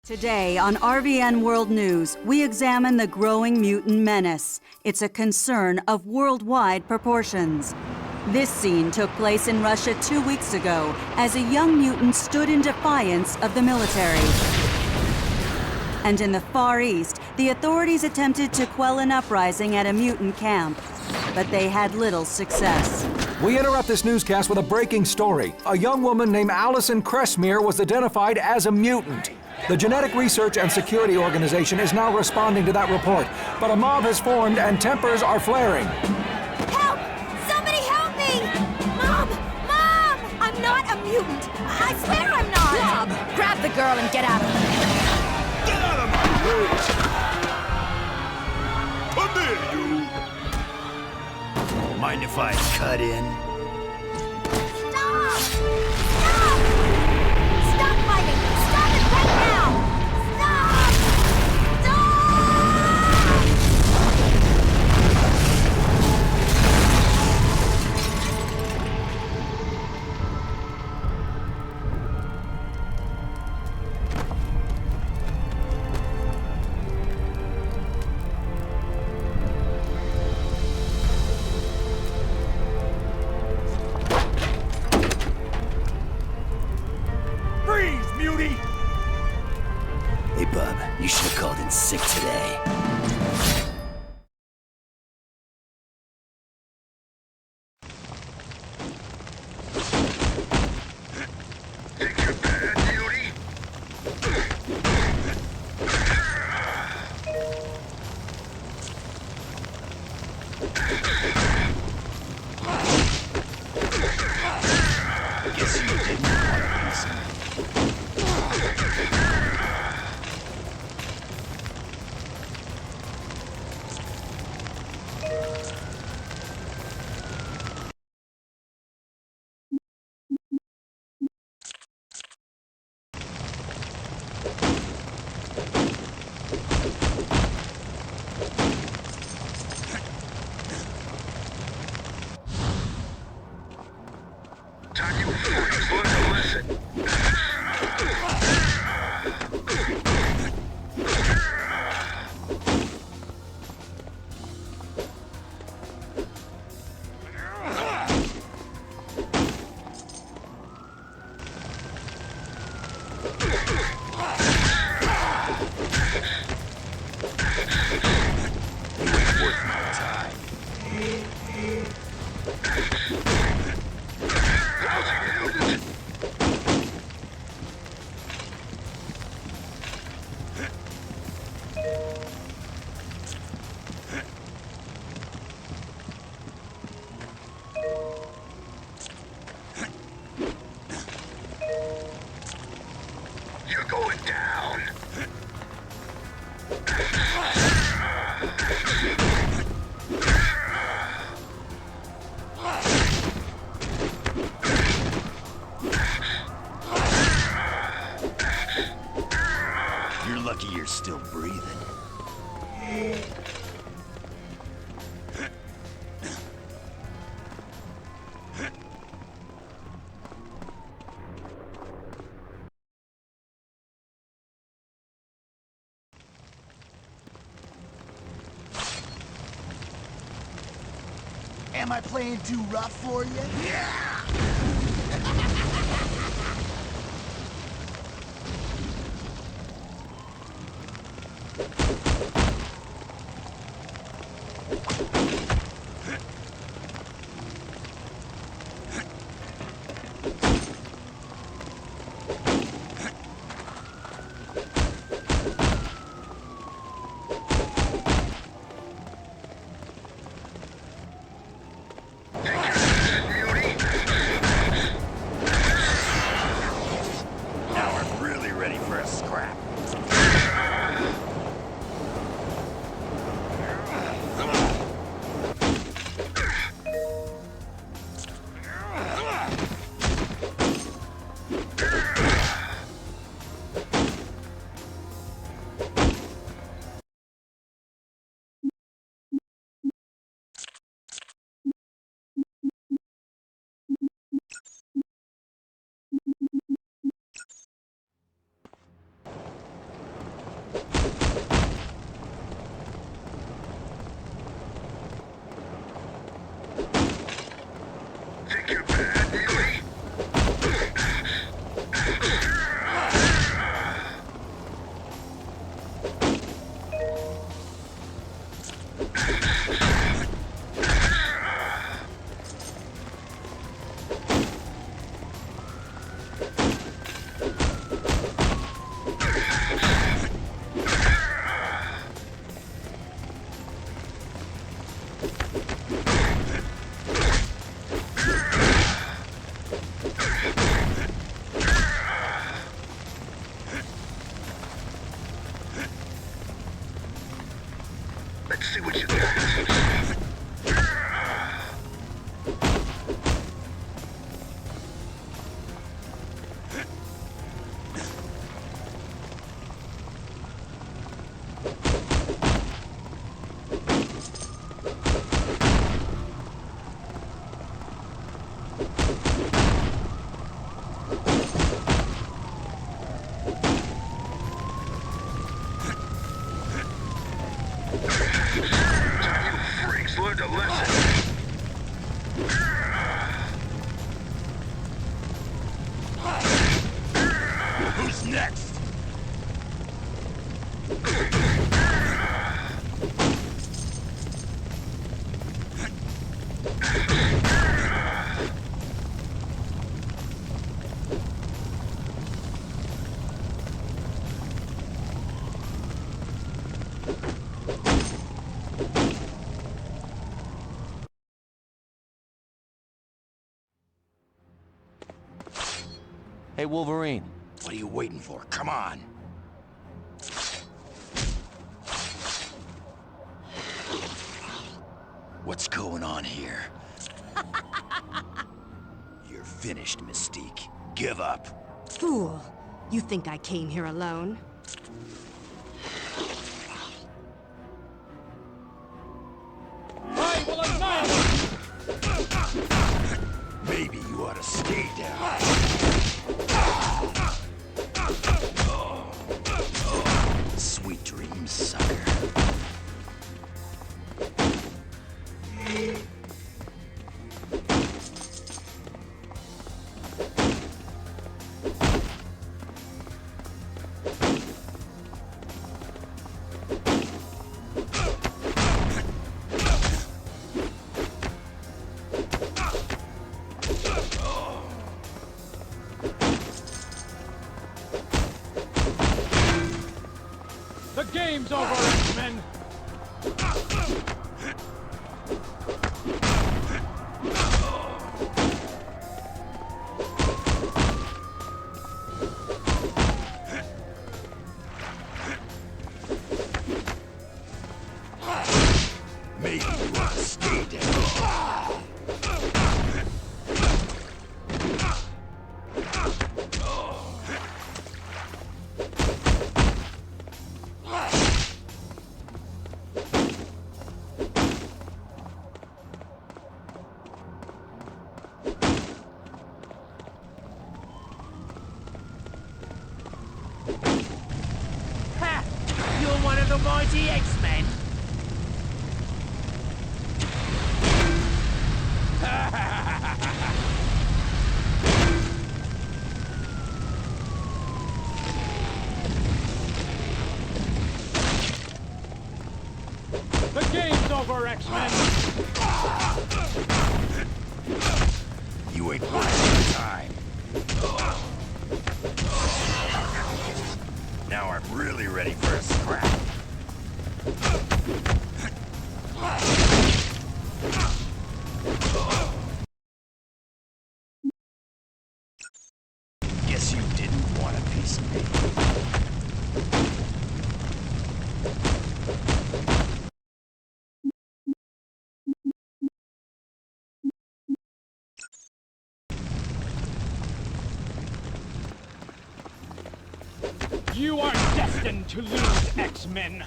Today on RVN World News, we examine the growing mutant menace. It's a concern of worldwide proportions. This scene took place in Russia 2 weeks ago as a young mutant stood in defiance of the military. And in the Far East, the authorities attempted to quell an uprising at a mutant camp, but they had little success. We interrupt this newscast with a breaking story. A young woman named Allison Cressmere was identified as a mutant. The Genetic Research and Security Organization is now responding to that report, but a mob has formed and tempers are flaring. Help! Somebody help me! Mom! Mom! I'm not a mutant! I swear I'm not! Bob, grab the girl and get out of here! Get out of my way! Come here, you! Mind if I cut in? Stop! Stop! Stop fighting! Stop it right now! Stop! Freeze, mutie! Hey, bub, you should have called in sick today. Think you're bad, mutie? Guess you didn't want to be. Time you freaks learn a lesson. You ain't worth my time. You're going down. You're lucky you're still breathing. Am I playing too rough for you? Yeah! Let's see what you got. Learned a lesson. Who's next? Hey, Wolverine. What are you waiting for? Come on. What's going on here? You're finished, Mystique. Give up. Fool. You think I came here alone? I will annihilate! Maybe you ought to stay down. Sweet dreams, sucker. The game's over, X-Men! Maybe you ought to stay down. Ha! You're one of the mighty X-Men? The game's over, X-Men! You ain't wasting time. Now I'm really ready for a scrap. Guess you didn't want a piece of me. You are destined to lose, X-Men!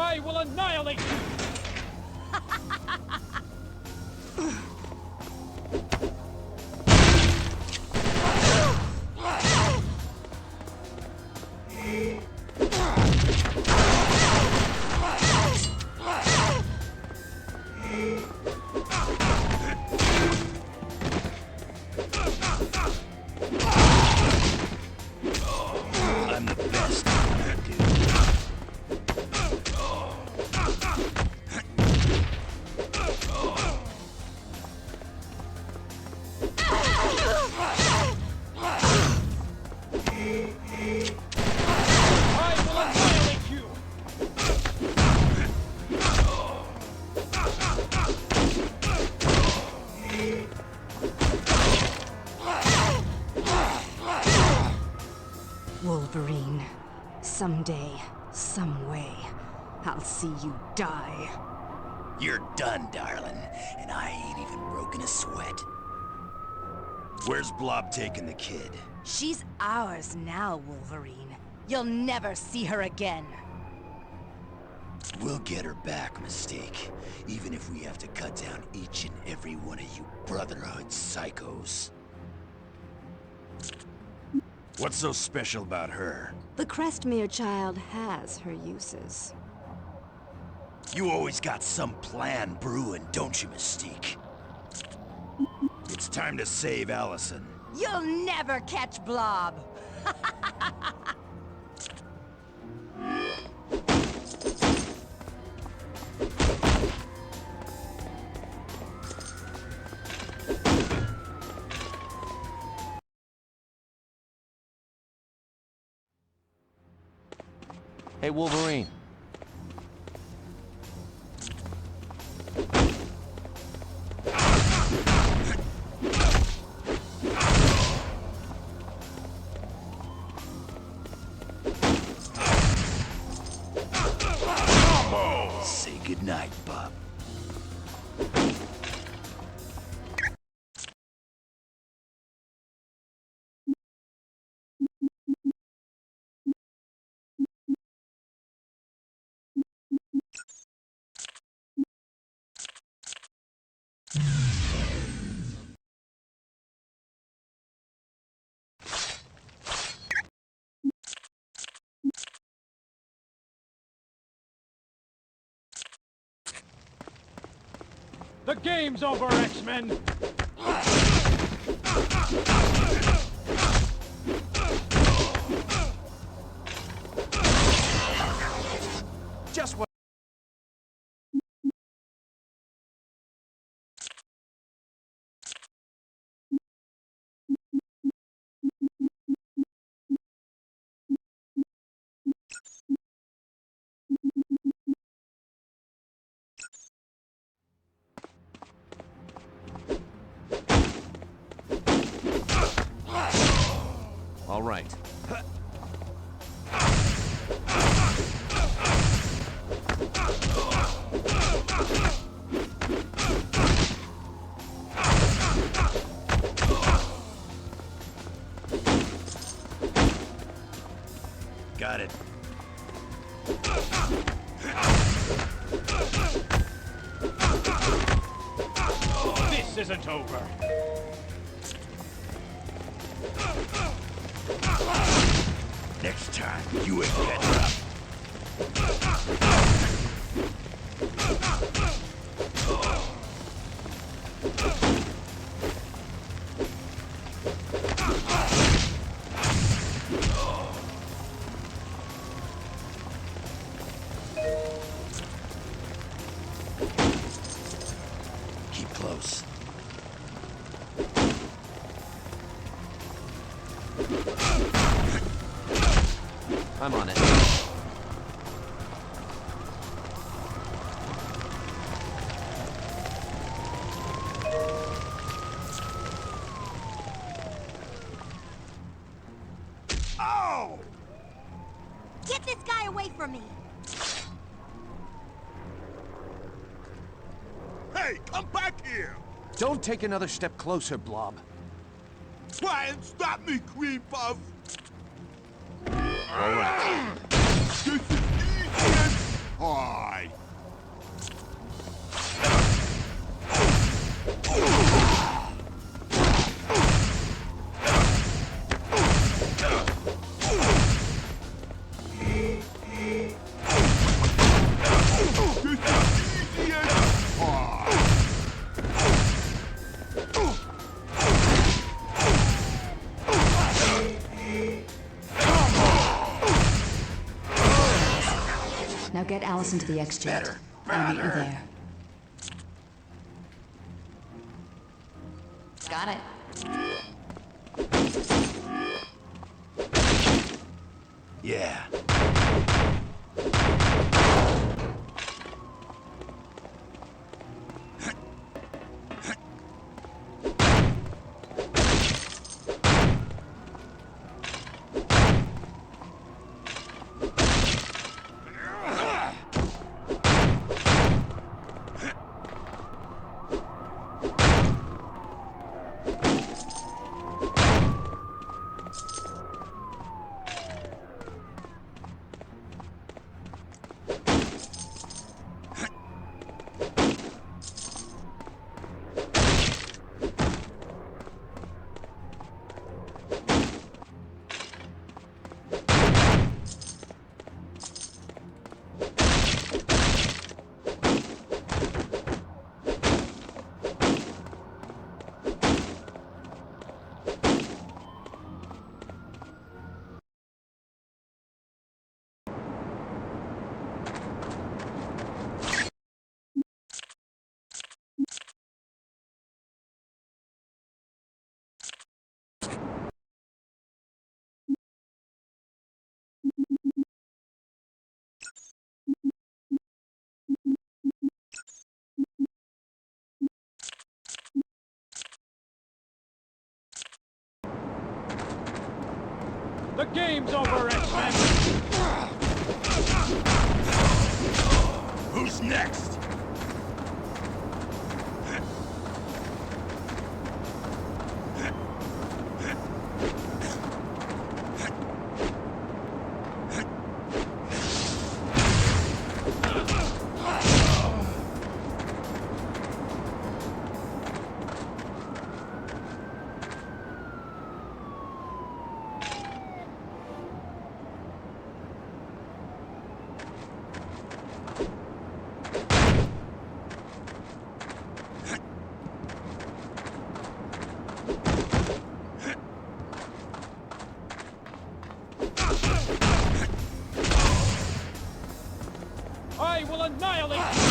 I will annihilate you! I'm the best, dude. Wolverine, someday, some way, I'll see you die. You're done, darling, and I ain't even broken a sweat. Where's Blob taking the kid? She's ours now, Wolverine. You'll never see her again. We'll get her back, Mystique, even if we have to cut down each and every one of you Brotherhood psychos. What's so special about her? The Crestmere child has her uses. You always got some plan brewing, don't you, Mystique? It's time to save Allison. You'll never catch Blob! Hey, Wolverine. Say goodnight, bub. The game's over, X-Men! Just what... All right. Got it. This isn't over. Next time, you ain't getting up. Keep close. I'm on it. Oh! Get this guy away from me! Hey, come back here! Don't take another step closer, Blob. Try and stop me, Cream Puff! All right. This is easy as... Now get Allison to the X-Jet. I'll meet you there. Got it. Yeah. The game's over, X-Men! Who's next? I will annihilate you!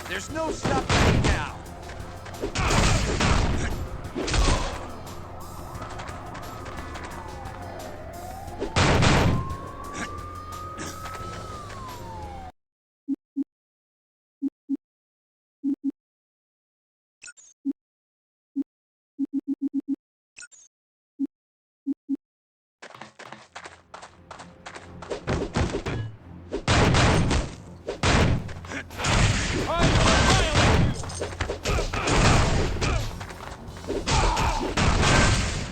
There's no stopping me now.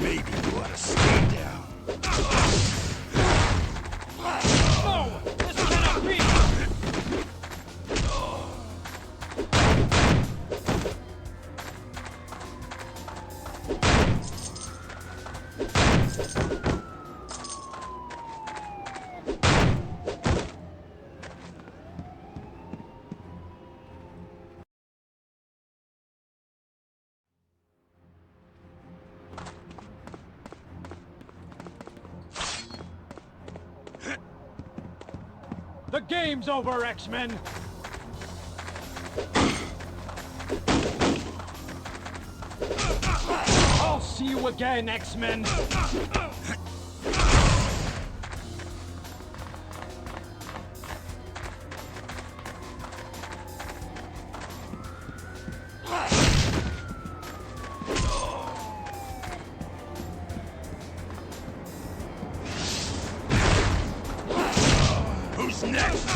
Maybe you ought to stay down. No! This cannot be! The game's over, X-Men! I'll see you again, X-Men! Who's next?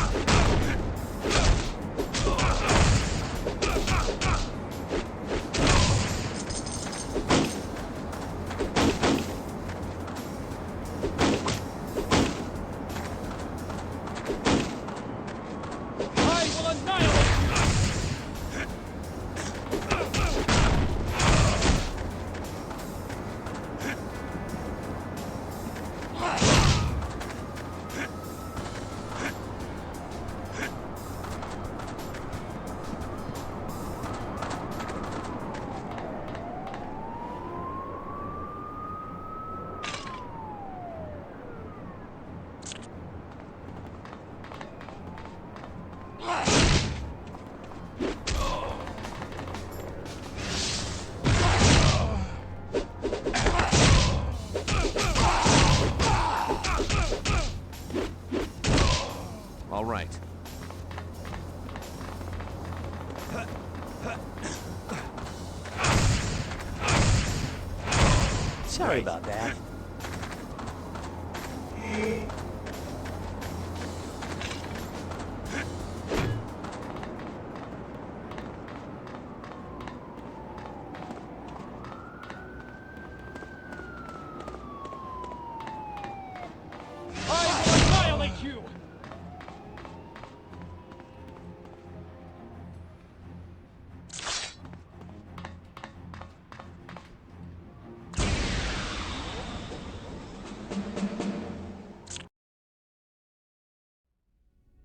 Sorry about that.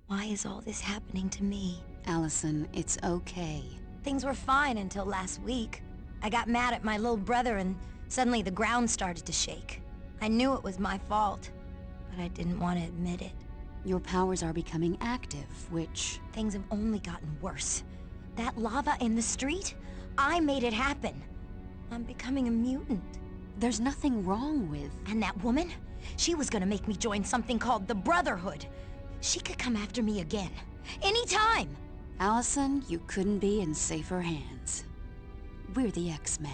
Why is all this happening to me? Allison, it's okay. Things were fine until last week. I got mad at my little brother and suddenly the ground started to shake. I knew it was my fault, but I didn't want to admit it. Your powers are becoming active, which... Things have only gotten worse. That lava in the street? I made it happen. I'm becoming a mutant. There's nothing wrong with... And that woman? She was gonna make me join something called the Brotherhood. She could come after me again. Anytime! Allison, you couldn't be in safer hands. We're the X-Men.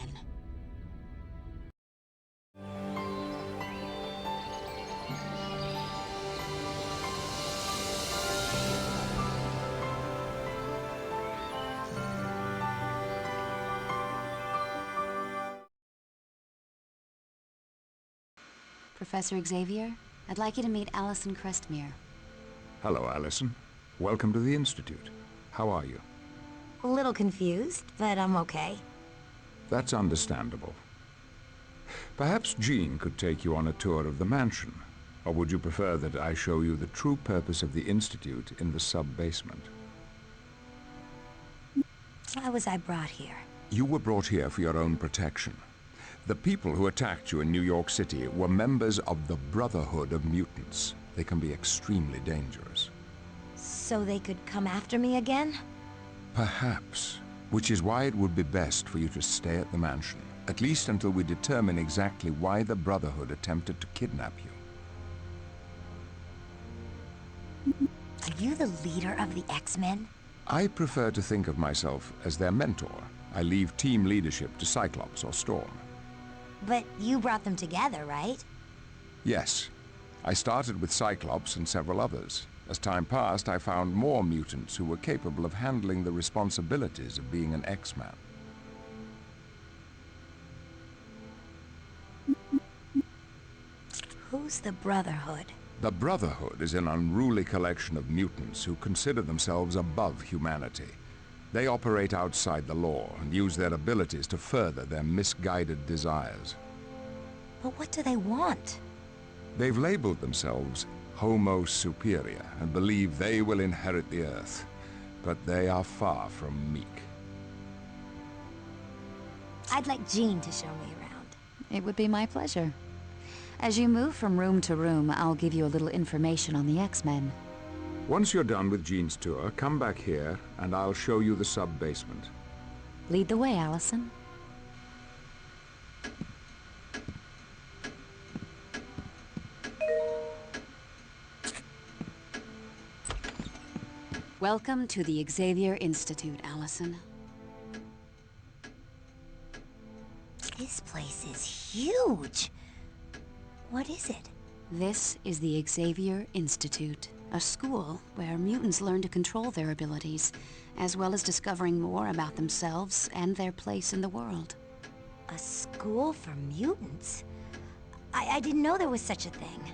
Professor Xavier, I'd like you to meet Allison Crestmere. Hello, Allison. Welcome to the Institute. How are you? A little confused, but I'm okay. That's understandable. Perhaps Jean could take you on a tour of the mansion, or would you prefer that I show you the true purpose of the Institute in the sub-basement? Why was I brought here? You were brought here for your own protection. The people who attacked you in New York City were members of the Brotherhood of Mutants. They can be extremely dangerous. So they could come after me again? Perhaps. Which is why it would be best for you to stay at the mansion, at least until we determine exactly why the Brotherhood attempted to kidnap you. Are you the leader of the X-Men? I prefer to think of myself as their mentor. I leave team leadership to Cyclops or Storm. But you brought them together, right? Yes. I started with Cyclops and several others. As time passed, I found more mutants who were capable of handling the responsibilities of being an X-Man. Who's the Brotherhood? The Brotherhood is an unruly collection of mutants who consider themselves above humanity. They operate outside the law and use their abilities to further their misguided desires. But what do they want? They've labeled themselves Homo Superior and believe they will inherit the Earth, but they are far from meek. I'd like Jean to show me around. It would be my pleasure. As you move from room to room, I'll give you a little information on the X-Men. Once you're done with Jean's tour, come back here and I'll show you the sub-basement. Lead the way, Allison. Welcome to the Xavier Institute, Allison. This place is huge. What is it? This is the Xavier Institute, a school where mutants learn to control their abilities, as well as discovering more about themselves and their place in the world. A school for mutants? I didn't know there was such a thing.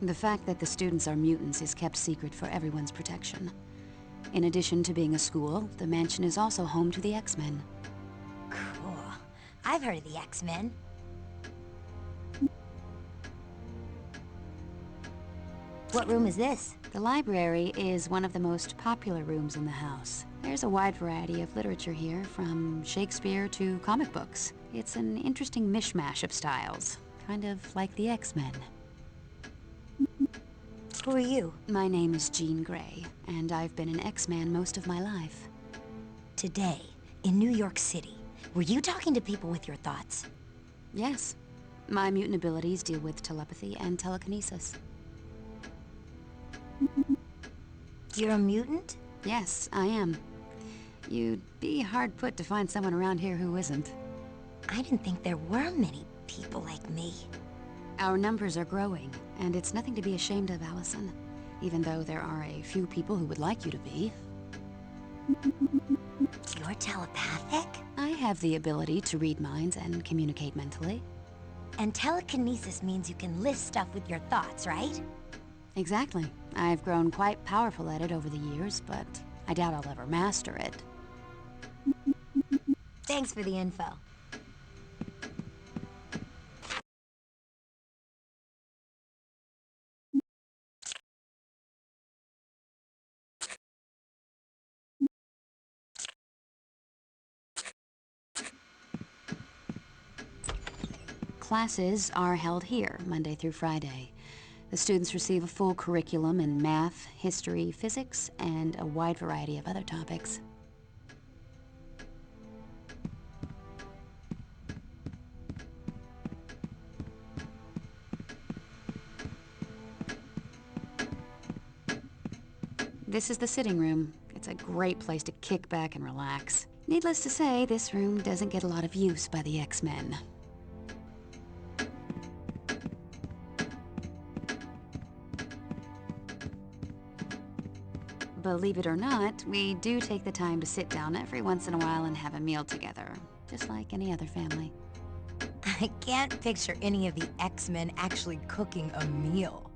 The fact that the students are mutants is kept secret for everyone's protection. In addition to being a school, the mansion is also home to the X-Men. Cool. I've heard of the X-Men. What room is this? The library is one of the most popular rooms in the house. There's a wide variety of literature here, from Shakespeare to comic books. It's an interesting mishmash of styles, kind of like the X-Men. Who are you? My name is Jean Grey, and I've been an X-Man most of my life. Today, in New York City, were you talking to people with your thoughts? Yes. My mutant abilities deal with telepathy and telekinesis. You're a mutant? Yes, I am. You'd be hard put to find someone around here who isn't. I didn't think there were many people like me. Our numbers are growing, and it's nothing to be ashamed of, Allison. Even though there are a few people who would like you to be. You're telepathic? I have the ability to read minds and communicate mentally. And telekinesis means you can lift stuff with your thoughts, right? Exactly. I've grown quite powerful at it over the years, but I doubt I'll ever master it. Thanks for the info. Classes are held here, Monday through Friday. The students receive a full curriculum in math, history, physics, and a wide variety of other topics. This is the sitting room. It's a great place to kick back and relax. Needless to say, this room doesn't get a lot of use by the X-Men. Believe it or not, we do take the time to sit down every once in a while and have a meal together, just like any other family. I can't picture any of the X-Men actually cooking a meal.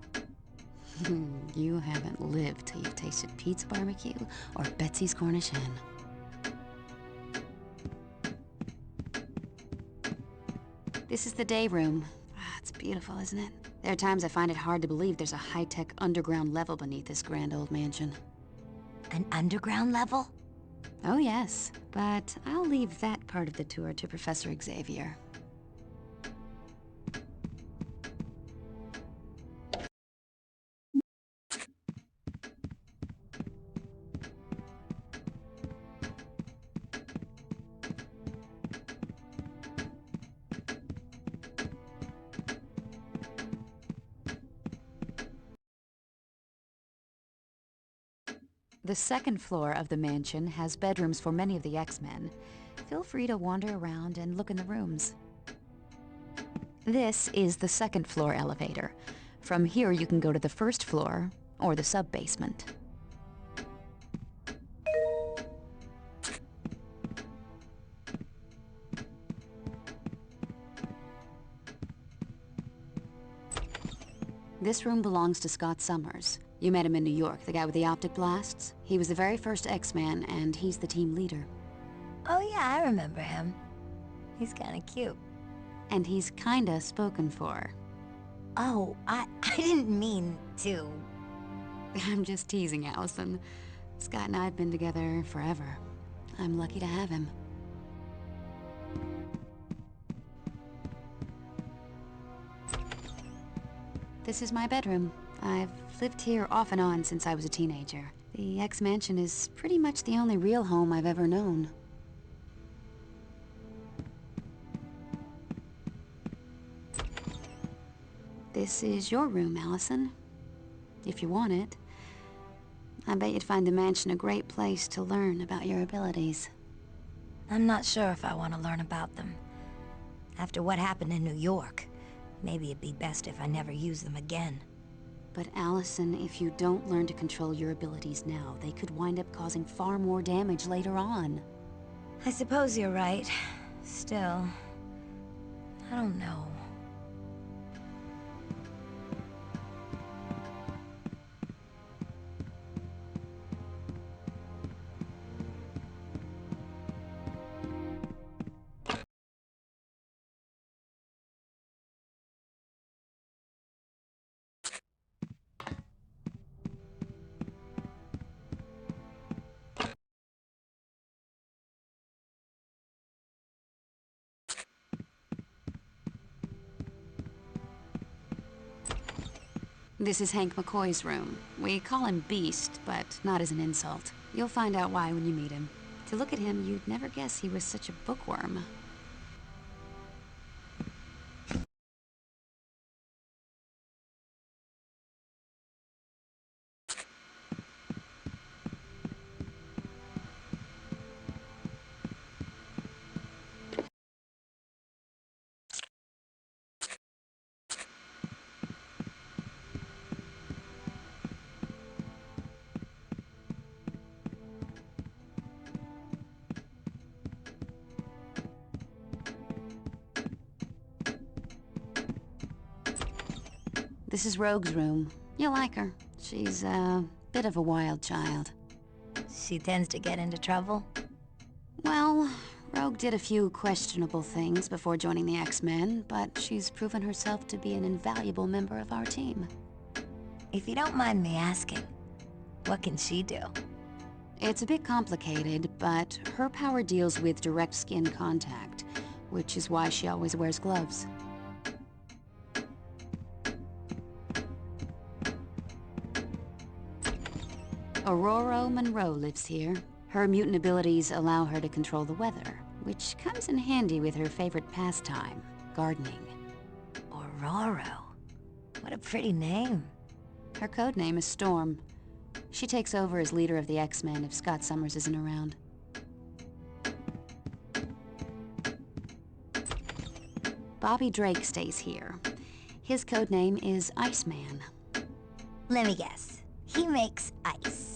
You haven't lived till you've tasted Pete's barbecue or Betsy's Cornish hen. This is the day room. It's beautiful, isn't it? There are times I find it hard to believe there's a high-tech underground level beneath this grand old mansion. An underground level? Oh yes, but I'll leave that part of the tour to Professor Xavier. The second floor of the mansion has bedrooms for many of the X-Men. Feel free to wander around and look in the rooms. This is the second floor elevator. From here you can go to the first floor, or the sub-basement. This room belongs to Scott Summers. You met him in New York, the guy with the optic blasts. He was the very first X-Man, and he's the team leader. Oh yeah, I remember him. He's kinda cute. And he's kinda spoken for. Oh, I didn't mean to. I'm just teasing, Allison. Scott and I have been together forever. I'm lucky to have him. This is my bedroom. I've lived here off and on since I was a teenager. The X-Mansion is pretty much the only real home I've ever known. This is your room, Allison. If you want it. I bet you'd find the mansion a great place to learn about your abilities. I'm not sure if I want to learn about them. After what happened in New York, maybe it'd be best if I never use them again. But Allison, if you don't learn to control your abilities now, they could wind up causing far more damage later on. I suppose you're right. Still, I don't know. This is Hank McCoy's room. We call him Beast, but not as an insult. You'll find out why when you meet him. To look at him, you'd never guess he was such a bookworm. This is Rogue's room. You'll like her. She's a bit of a wild child. She tends to get into trouble. Well, Rogue did a few questionable things before joining the X-Men, but she's proven herself to be an invaluable member of our team. If you don't mind me asking, what can she do? It's a bit complicated, but her power deals with direct skin contact, which is why she always wears gloves. Aurora Monroe lives here. Her mutant abilities allow her to control the weather, which comes in handy with her favorite pastime, gardening. Aurora. What a pretty name. Her code name is Storm. She takes over as leader of the X-Men if Scott Summers isn't around. Bobby Drake stays here. His code name is Iceman. Let me guess. He makes ice.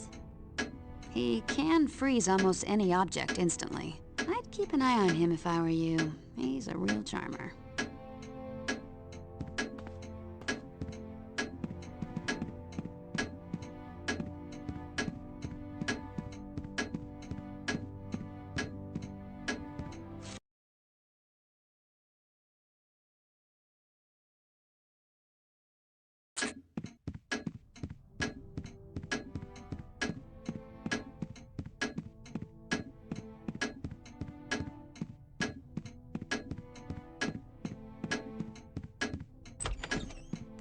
He can freeze almost any object instantly. I'd keep an eye on him if I were you. He's a real charmer.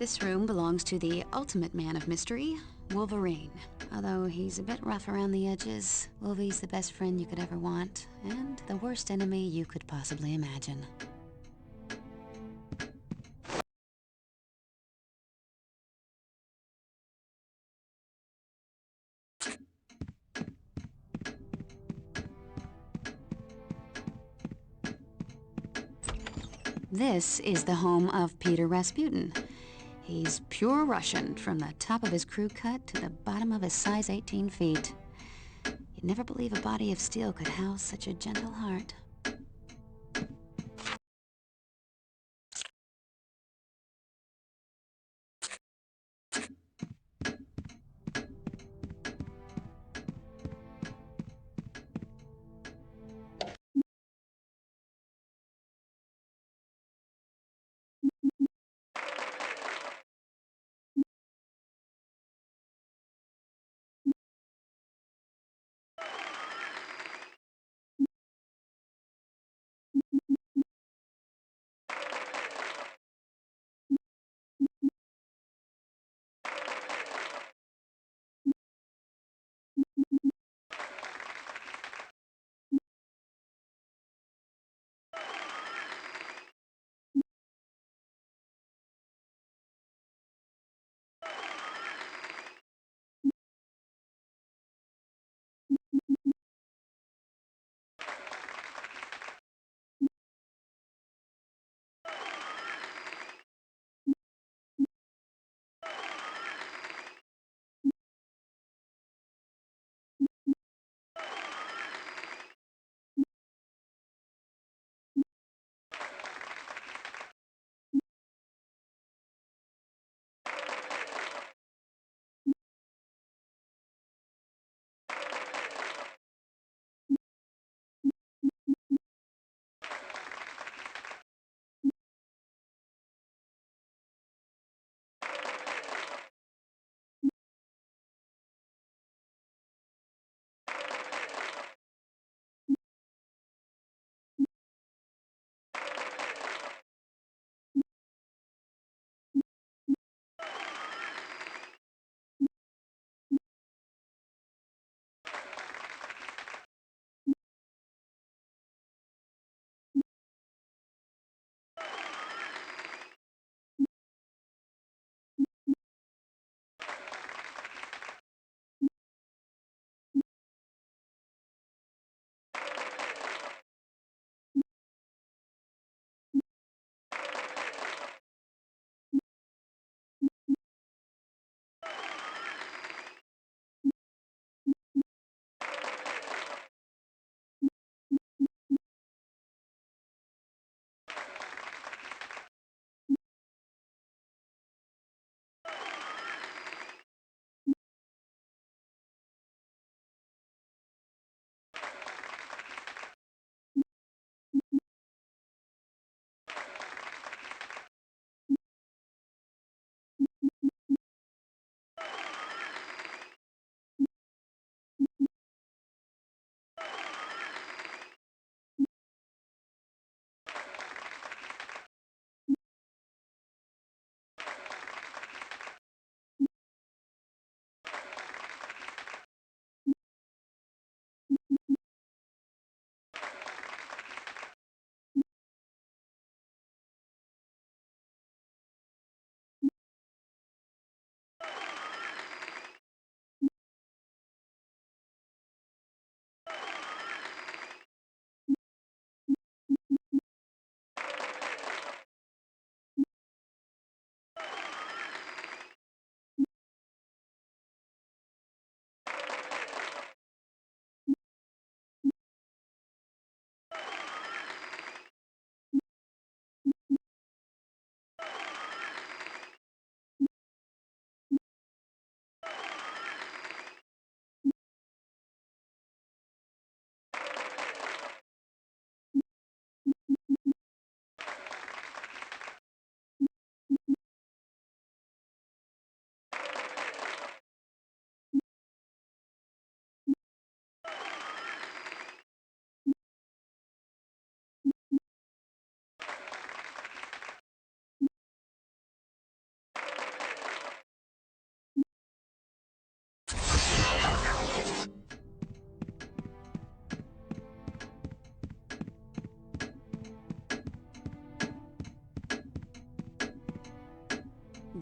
This room belongs to the ultimate man of mystery, Wolverine. Although he's a bit rough around the edges, Wolvie's the best friend you could ever want, and the worst enemy you could possibly imagine. This is the home of Peter Rasputin. He's pure Russian, from the top of his crew cut to the bottom of his size 18 feet. You'd never believe a body of steel could house such a gentle heart.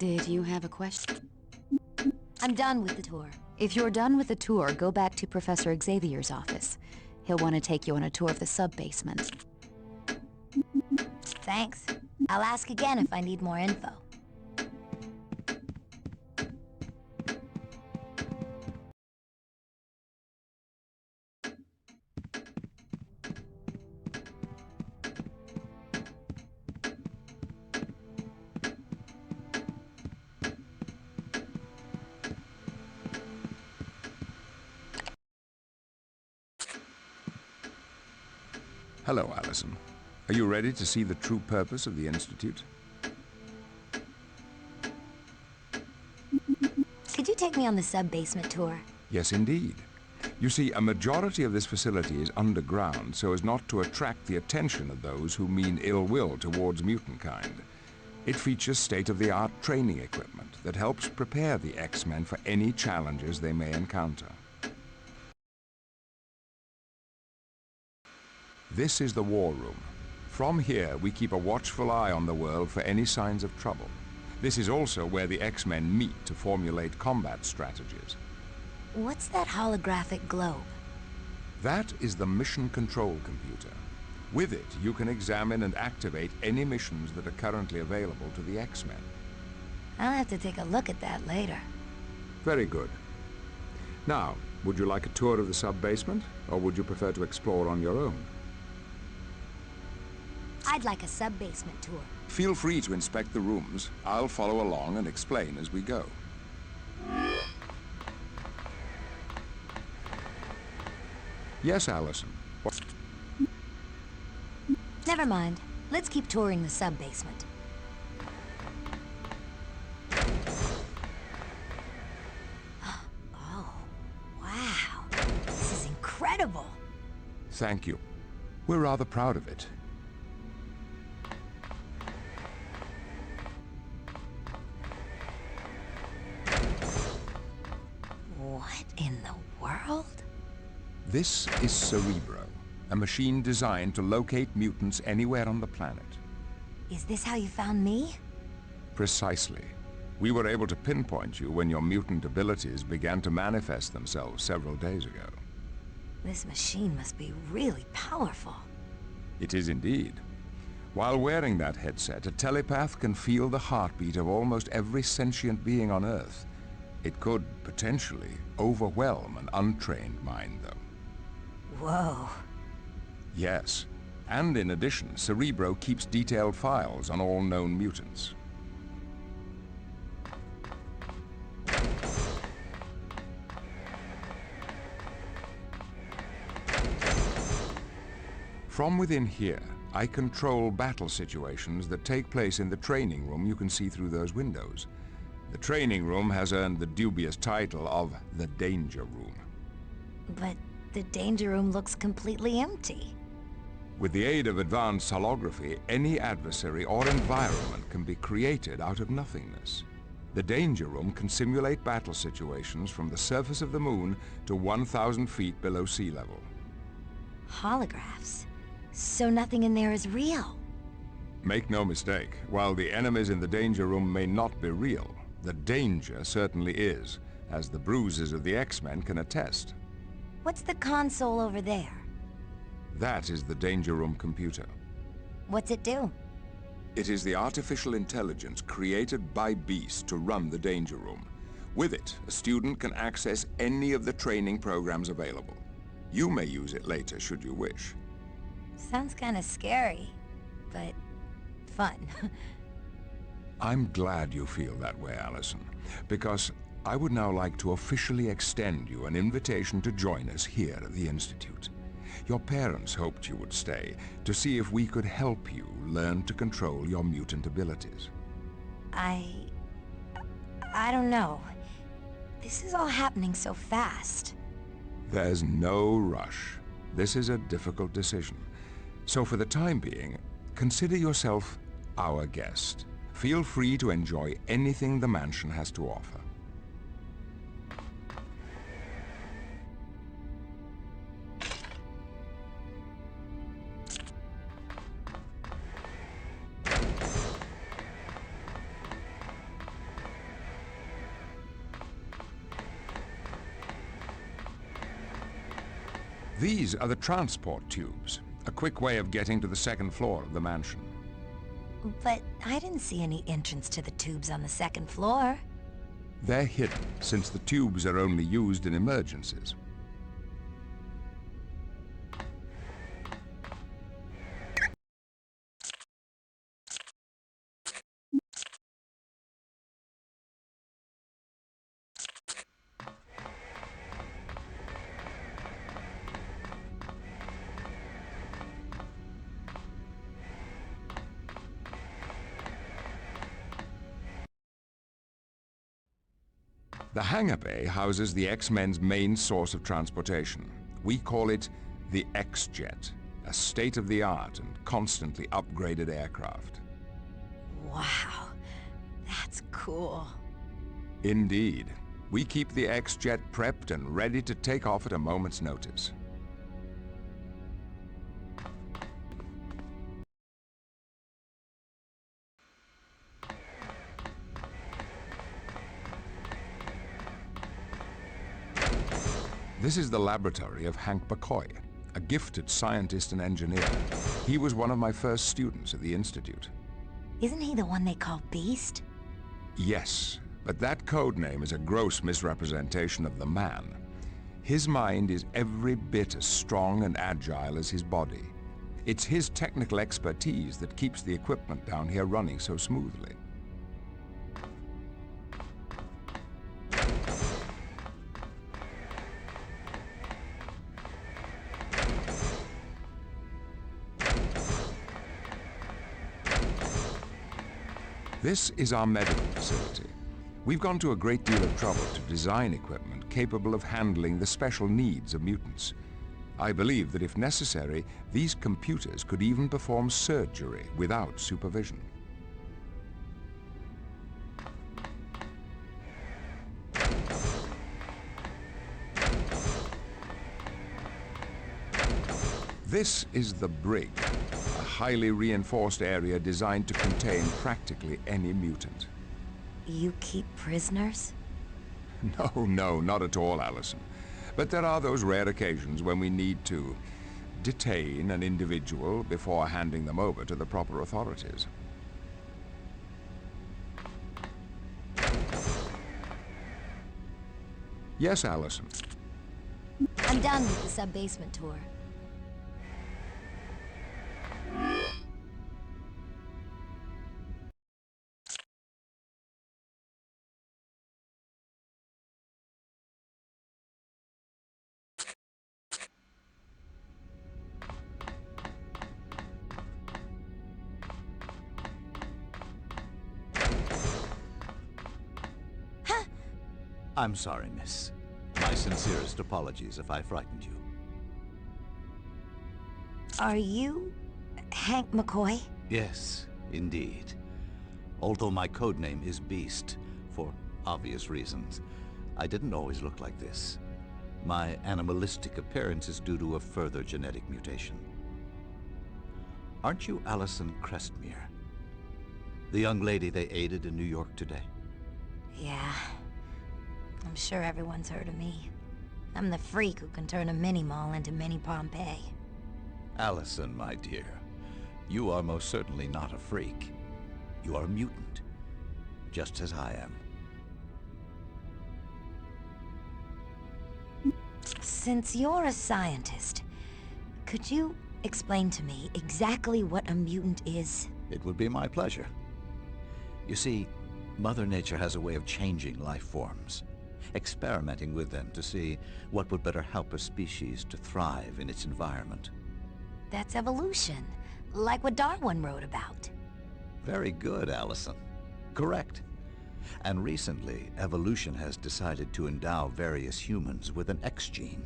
Did you have a question? I'm done with the tour. If you're done with the tour, go back to Professor Xavier's office. He'll want to take you on a tour of the sub-basement. Thanks. I'll ask again if I need more info. Hello, Allison. Are you ready to see the true purpose of the Institute? Could you take me on the sub-basement tour? Yes, indeed. You see, a majority of this facility is underground so as not to attract the attention of those who mean ill will towards mutant kind. It features state-of-the-art training equipment that helps prepare the X-Men for any challenges they may encounter. This is the War Room. From here, we keep a watchful eye on the world for any signs of trouble. This is also where the X-Men meet to formulate combat strategies. What's that holographic globe? That is the mission control computer. With it, you can examine and activate any missions that are currently available to the X-Men. I'll have to take a look at that later. Very good. Now, would you like a tour of the sub-basement, or would you prefer to explore on your own? I'd like a sub-basement tour. Feel free to inspect the rooms. I'll follow along and explain as we go. Yes, Allison. Never mind. Let's keep touring the sub-basement. Oh, wow. This is incredible. Thank you. We're rather proud of it. What in the world? This is Cerebro, a machine designed to locate mutants anywhere on the planet. Is this how you found me? Precisely. We were able to pinpoint you when your mutant abilities began to manifest themselves several days ago. This machine must be really powerful. It is indeed. While wearing that headset, a telepath can feel the heartbeat of almost every sentient being on Earth. It could, potentially, overwhelm an untrained mind, though. Whoa. Yes. And in addition, Cerebro keeps detailed files on all known mutants. From within here, I control battle situations that take place in the training room you can see through those windows. The training room has earned the dubious title of the Danger Room. But the Danger Room looks completely empty. With the aid of advanced holography, any adversary or environment can be created out of nothingness. The Danger Room can simulate battle situations from the surface of the moon to 1,000 feet below sea level. Holographs? So nothing in there is real? Make no mistake, while the enemies in the Danger Room may not be real, the danger certainly is, as the bruises of the X-Men can attest. What's the console over there? That is the Danger Room computer. What's it do? It is the artificial intelligence created by Beast to run the Danger Room. With it, a student can access any of the training programs available. You may use it later should you wish. Sounds kind of scary, but fun. I'm glad you feel that way, Allison, because I would now like to officially extend you an invitation to join us here at the Institute. Your parents hoped you would stay to see if we could help you learn to control your mutant abilities. I don't know. This is all happening so fast. There's no rush. This is a difficult decision. So for the time being, consider yourself our guest. Feel free to enjoy anything the mansion has to offer. These are the transport tubes, a quick way of getting to the second floor of the mansion. But I didn't see any entrance to the tubes on the second floor. They're hidden, since the tubes are only used in emergencies. The hangar bay houses the X-Men's main source of transportation. We call it the X-Jet, a state-of-the-art and constantly upgraded aircraft. Wow, that's cool. Indeed. We keep the X-Jet prepped and ready to take off at a moment's notice. This is the laboratory of Hank McCoy, a gifted scientist and engineer. He was one of my first students at the Institute. Isn't he the one they call Beast? Yes, but that code name is a gross misrepresentation of the man. His mind is every bit as strong and agile as his body. It's his technical expertise that keeps the equipment down here running so smoothly. This is our medical facility. We've gone to a great deal of trouble to design equipment capable of handling the special needs of mutants. I believe that if necessary, these computers could even perform surgery without supervision. This is the brig, a highly reinforced area designed to contain practically any mutant. You keep prisoners? No, not at all, Allison. But there are those rare occasions when we need to detain an individual before handing them over to the proper authorities. Yes, Allison. I'm done with the sub-basement tour. I'm sorry, miss. My sincerest apologies if I frightened you. Are you Hank McCoy? Yes, indeed. Although my codename is Beast, for obvious reasons, I didn't always look like this. My animalistic appearance is due to a further genetic mutation. Aren't you Allison Crestmere? The young lady they aided in New York today? Yeah. I'm sure everyone's heard of me. I'm the freak who can turn a mini-mall into mini Pompeii. Allison, my dear, you are most certainly not a freak. You are a mutant, just as I am. Since you're a scientist, could you explain to me exactly what a mutant is? It would be my pleasure. You see, Mother Nature has a way of changing life forms, experimenting with them to see what would better help a species to thrive in its environment. That's evolution, like what Darwin wrote about. Very good, Allison. Correct. And recently, evolution has decided to endow various humans with an X gene,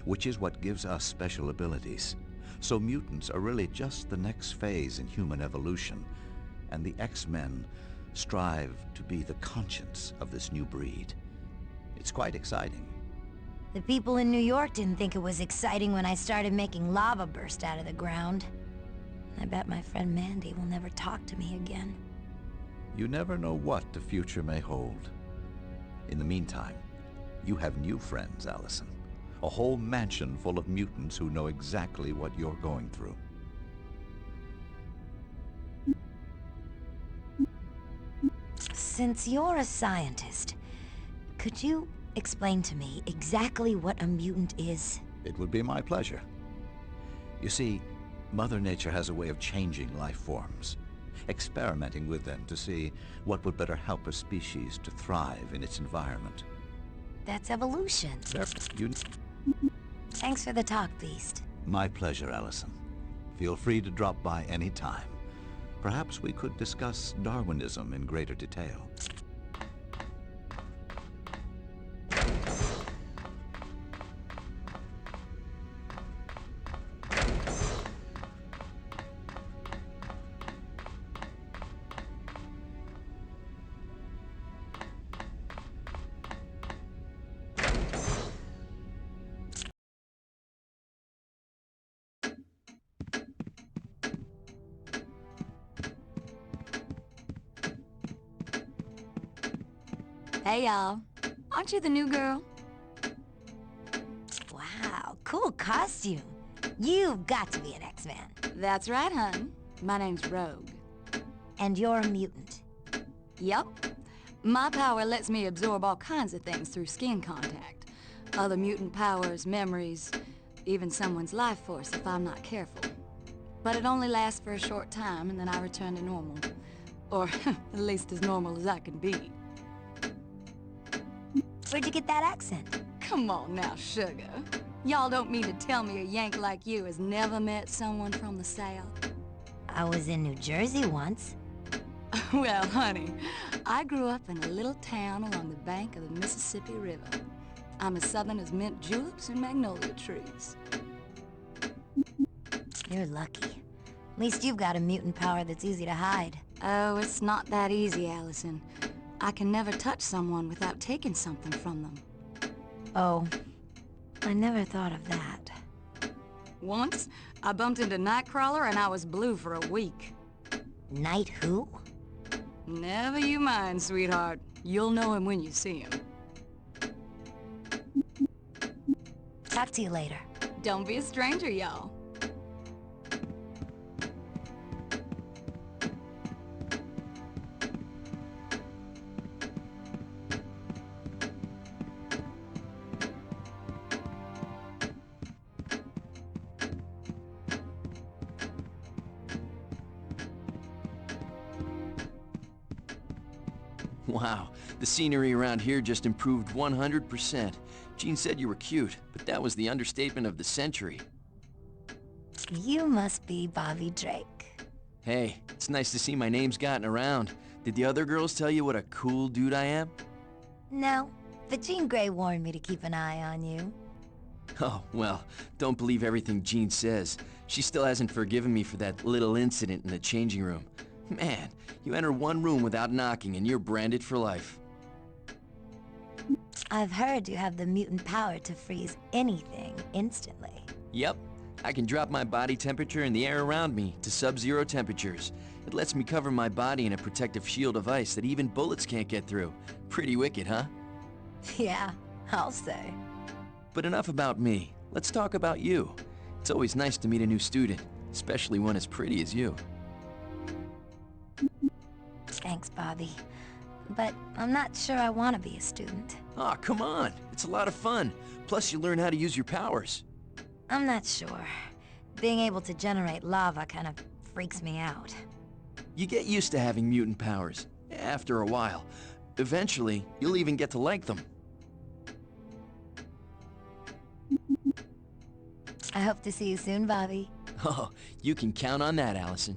which is what gives us special abilities. So mutants are really just the next phase in human evolution, and the X-Men strive to be the conscience of this new breed. It's quite exciting. The people in New York didn't think it was exciting when I started making lava burst out of the ground. I bet my friend Mandy will never talk to me again. You never know what the future may hold. In the meantime, you have new friends, Allison. A whole mansion full of mutants who know exactly what you're going through. Since you're a scientist, could you explain to me exactly what a mutant is? It would be my pleasure. You see, Mother Nature has a way of changing life forms, experimenting with them to see what would better help a species to thrive in its environment. That's evolution. Thanks for the talk, Beast. My pleasure, Allison. Feel free to drop by any time. Perhaps we could discuss Darwinism in greater detail. Hey, y'all. Aren't you the new girl? Wow, cool costume. You've got to be an X-Man. That's right, hun. My name's Rogue. And you're a mutant. Yup. My power lets me absorb all kinds of things through skin contact. Other mutant powers, memories, even someone's life force if I'm not careful. But it only lasts for a short time, and then I return to normal. Or at least as normal as I can be. Where'd you get that accent? Come on now, sugar. Y'all don't mean to tell me a Yank like you has never met someone from the South? I was in New Jersey once. Well, honey, I grew up in a little town along the bank of the Mississippi River. I'm as southern as mint juleps and magnolia trees. You're lucky. At least you've got a mutant power that's easy to hide. Oh, it's not that easy, Allison. I can never touch someone without taking something from them. Oh, I never thought of that. Once, I bumped into Nightcrawler and I was blue for a week. Night who? Never you mind, sweetheart. You'll know him when you see him. Talk to you later. Don't be a stranger, y'all. Wow, the scenery around here just improved 100%. Jean said you were cute, but that was the understatement of the century. You must be Bobby Drake. Hey, it's nice to see my name's gotten around. Did the other girls tell you what a cool dude I am? No, but Jean Grey warned me to keep an eye on you. Oh, well, don't believe everything Jean says. She still hasn't forgiven me for that little incident in the changing room. Man, you enter one room without knocking and you're branded for life. I've heard you have the mutant power to freeze anything instantly. Yep, I can drop my body temperature and the air around me to sub-zero temperatures. It lets me cover my body in a protective shield of ice that even bullets can't get through. Pretty wicked, huh? Yeah, I'll say. But enough about me. Let's talk about you. It's always nice to meet a new student, especially one as pretty as you. Thanks, Bobby. But I'm not sure I want to be a student. Aw, come on. It's a lot of fun. Plus, you learn how to use your powers. I'm not sure. Being able to generate lava kind of freaks me out. You get used to having mutant powers, after a while. Eventually, you'll even get to like them. I hope to see you soon, Bobby. Oh, you can count on that, Allison.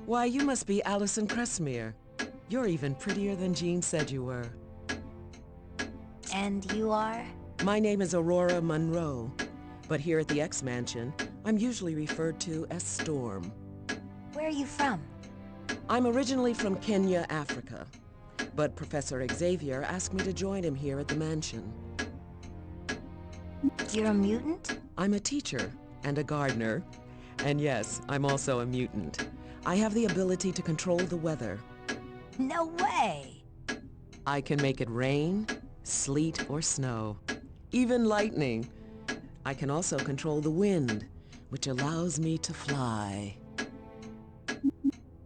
Why, you must be Allison Cressmere. You're even prettier than Jean said you were. And you are? My name is Aurora Monroe, but here at the X Mansion, I'm usually referred to as Storm. Where are you from? I'm originally from Kenya, Africa, but Professor Xavier asked me to join him here at the mansion. You're a mutant? I'm a teacher and a gardener, and yes, I'm also a mutant. I have the ability to control the weather. No way! I can make it rain, sleet, or snow, even lightning. I can also control the wind, which allows me to fly.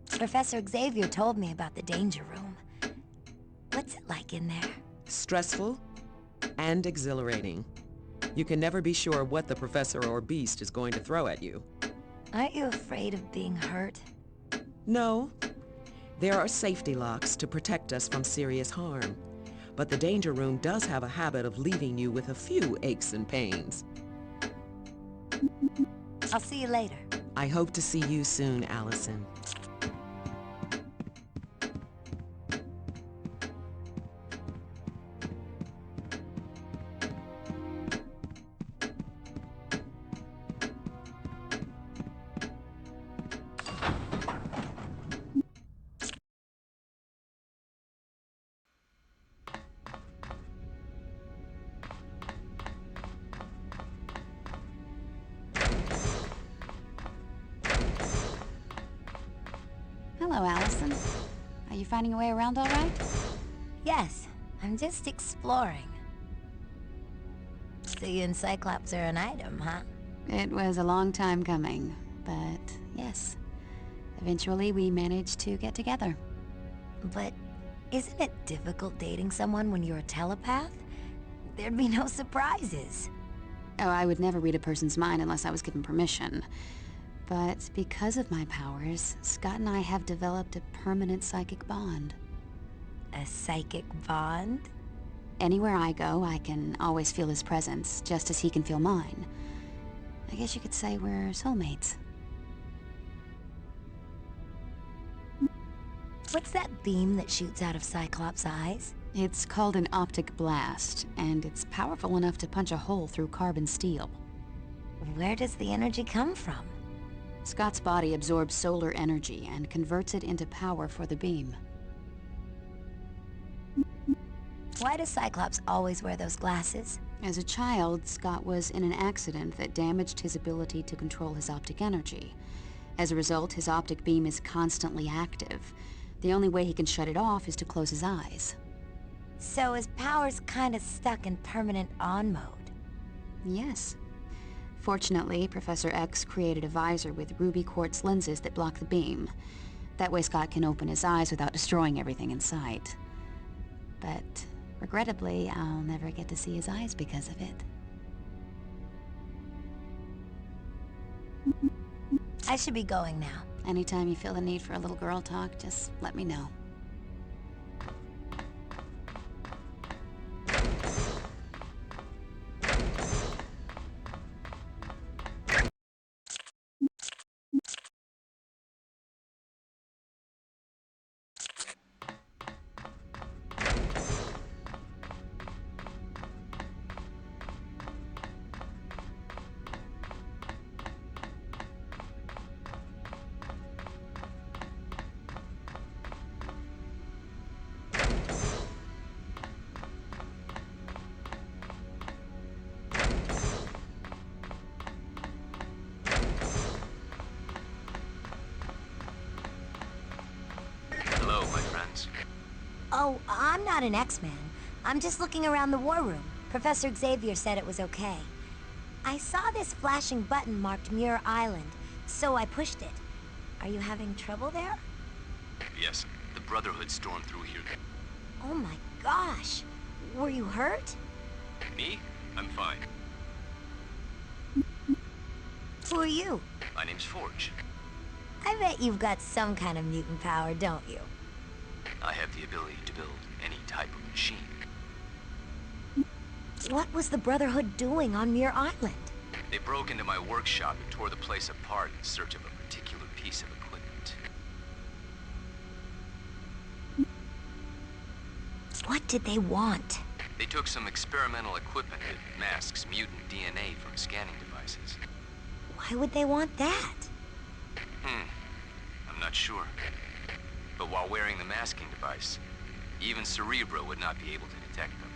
Professor Xavier told me about the danger room. What's it like in there? Stressful and exhilarating. You can never be sure what the professor or beast is going to throw at you. Aren't you afraid of being hurt? No. There are safety locks to protect us from serious harm. But the danger room does have a habit of leaving you with a few aches and pains. I'll see you later. I hope to see you soon, Allison. Hello, Allison. Are you finding your way around all right? Yes, I'm just exploring. So you and Cyclops are an item, huh? It was a long time coming, but yes. Eventually, we managed to get together. But isn't it difficult dating someone when you're a telepath? There'd be no surprises. Oh, I would never read a person's mind unless I was given permission. But because of my powers, Scott and I have developed a permanent psychic bond. A psychic bond? Anywhere I go, I can always feel his presence, just as he can feel mine. I guess you could say we're soulmates. What's that beam that shoots out of Cyclops' eyes? It's called an optic blast, and it's powerful enough to punch a hole through carbon steel. Where does the energy come from? Scott's body absorbs solar energy and converts it into power for the beam. Why does Cyclops always wear those glasses? As a child, Scott was in an accident that damaged his ability to control his optic energy. As a result, his optic beam is constantly active. The only way he can shut it off is to close his eyes. So his power's kinda stuck in permanent on mode? Yes. Fortunately, Professor X created a visor with ruby quartz lenses that block the beam. That way Scott can open his eyes without destroying everything in sight. But, regrettably, I'll never get to see his eyes because of it. I should be going now. Anytime you feel the need for a little girl talk, just let me know. Oh, I'm not an X-Man. I'm just looking around the war room. Professor Xavier said it was okay. I saw this flashing button marked Muir Island, so I pushed it. Are you having trouble there? Yes, the Brotherhood stormed through here. Oh my gosh! Were you hurt? Me? I'm fine. Who are you? My name's Forge. I bet you've got some kind of mutant power, don't you? I have the ability to build any type of machine. What was the Brotherhood doing on Muir Island? They broke into my workshop and tore the place apart in search of a particular piece of equipment. What did they want? They took some experimental equipment that masks mutant DNA from scanning devices. Why would they want that? I'm not sure. But while wearing the masking device, even Cerebro would not be able to detect them.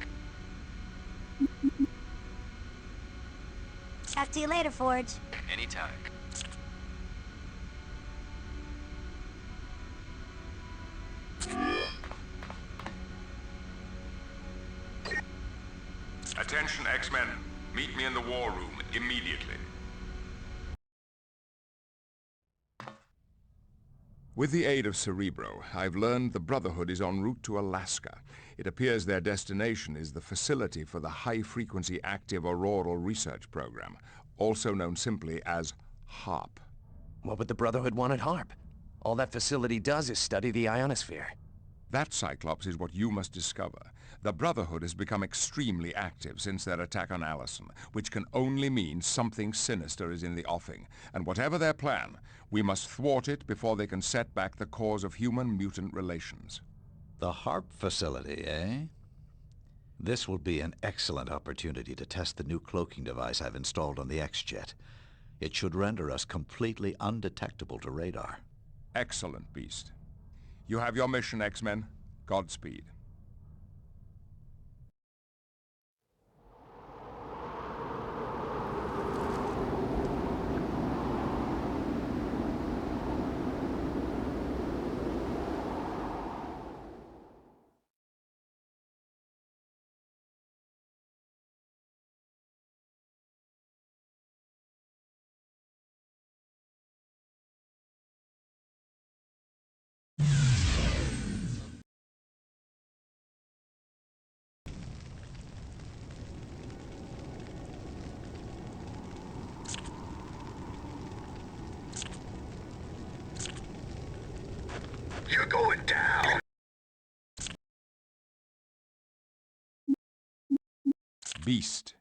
Talk to you later, Forge. Anytime. Attention, X-Men. Meet me in the war room immediately. With the aid of Cerebro, I've learned the Brotherhood is en route to Alaska. It appears their destination is the facility for the High-Frequency Active Auroral Research Program, also known simply as HAARP. What would the Brotherhood want at HAARP? All that facility does is study the ionosphere. That, Cyclops, is what you must discover. The Brotherhood has become extremely active since their attack on Allison, which can only mean something sinister is in the offing. And whatever their plan, we must thwart it before they can set back the cause of human-mutant relations. The HAARP facility, eh? This will be an excellent opportunity to test the new cloaking device I've installed on the X-Jet. It should render us completely undetectable to radar. Excellent, Beast. You have your mission, X-Men. Godspeed. You're going down! Beast.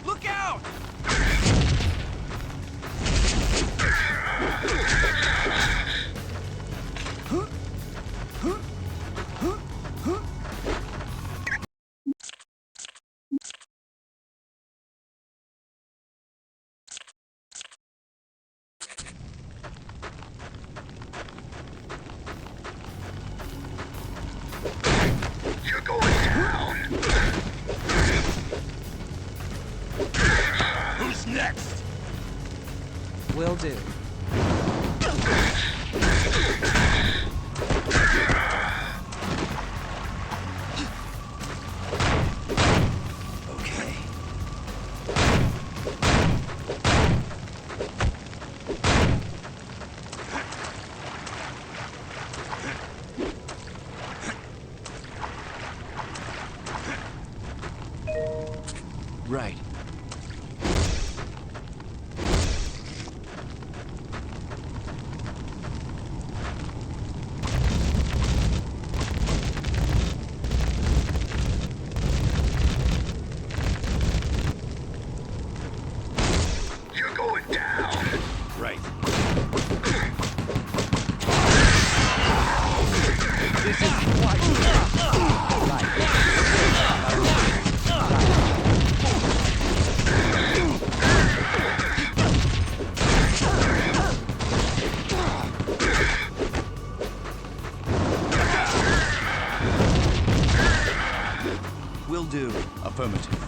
Look out! You're going down! Who's next? Will do. Okay. Right. do. Affirmative.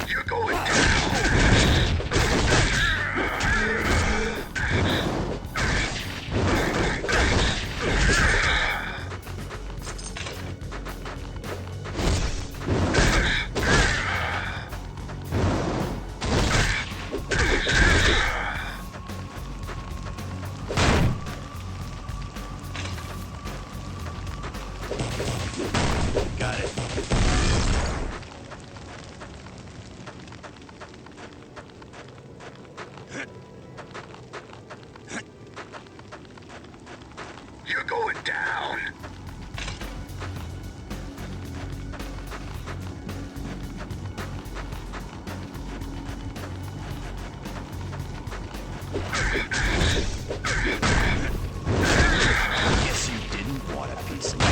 You're going down! Got it. You're going down! Guess you didn't want a piece of me.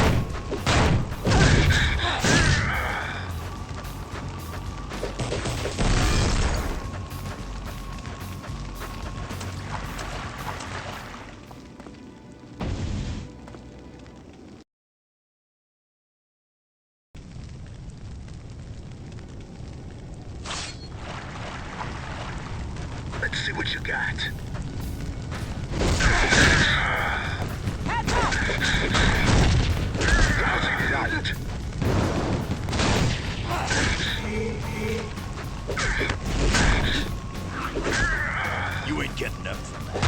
Let's see what you got. Lousy mutant. You ain't getting up from that.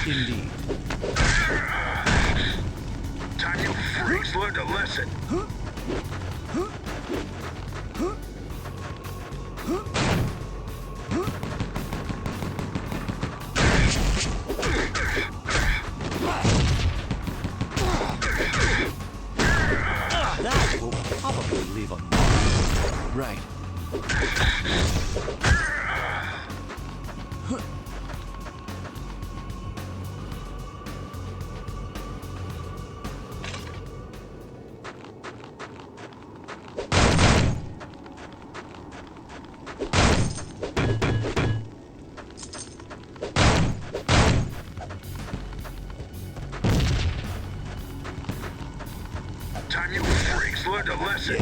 Indeed. Time you freaks learned a lesson. That will probably leave a mark. Right. Time you freaks learned a lesson.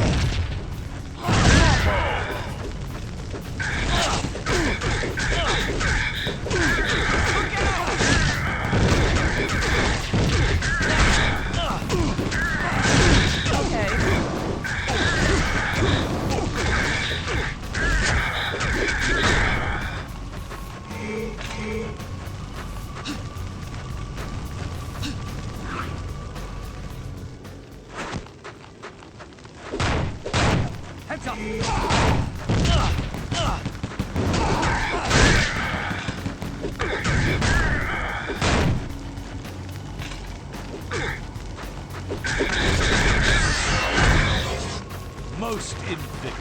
most invigorating.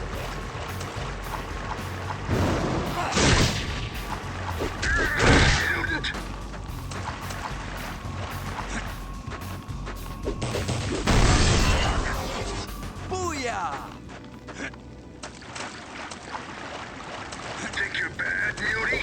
Booyah! Think you're bad, Muty?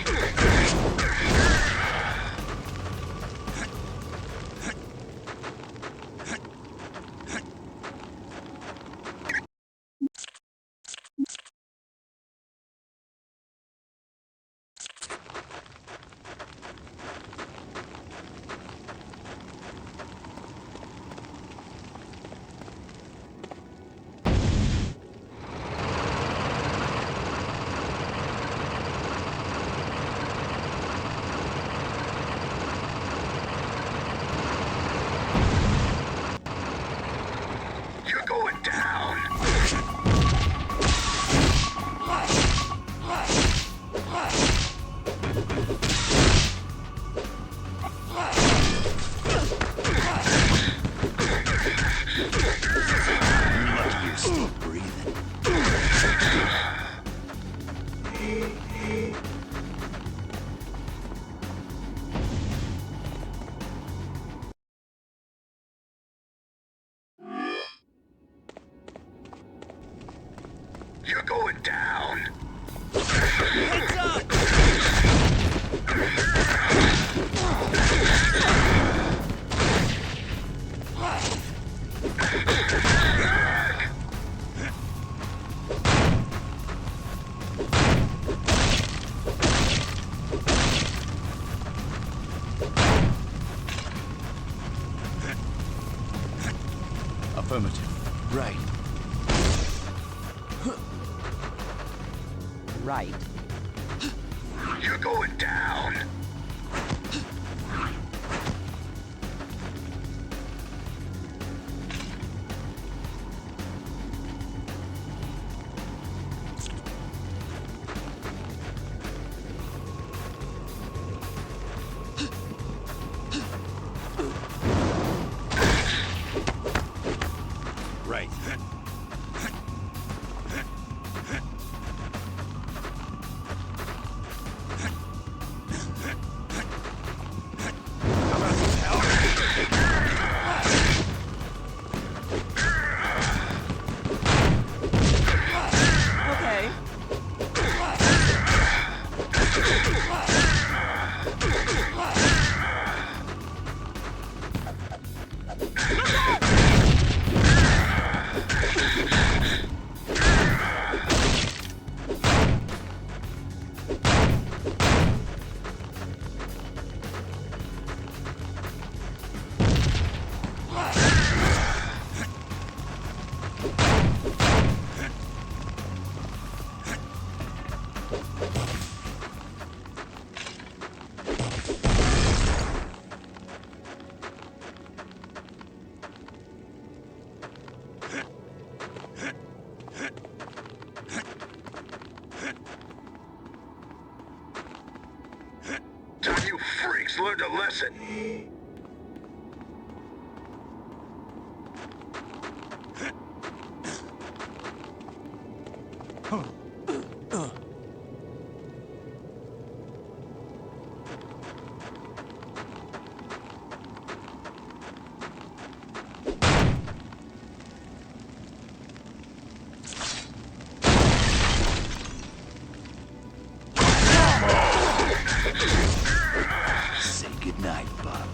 You're going down. Lucky you're still breathing. You're going down. Heads up! Affirmative. Right. Right. You're going down. Right. Okay. Time you freaks learned a lesson. Say goodnight, Bob.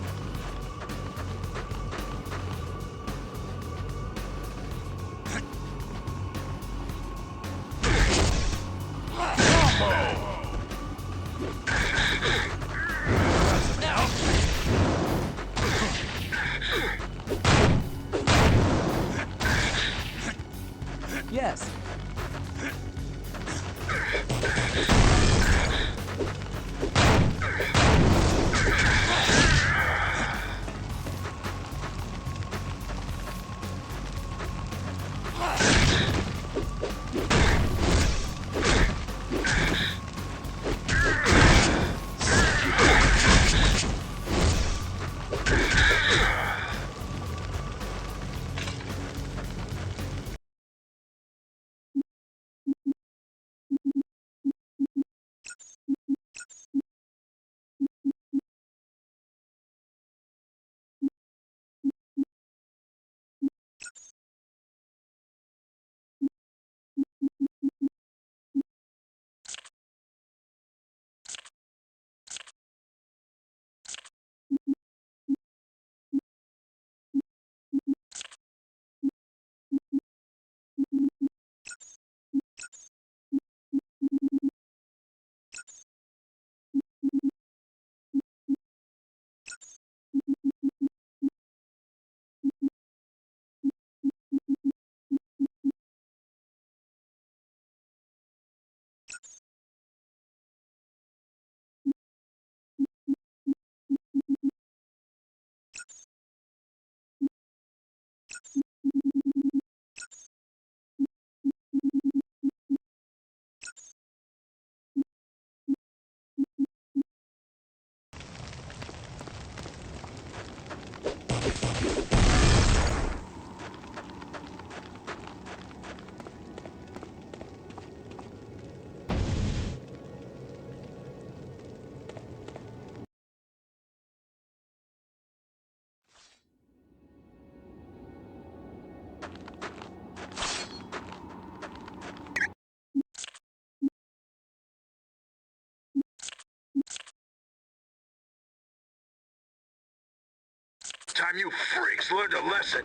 Time you freaks learned a lesson.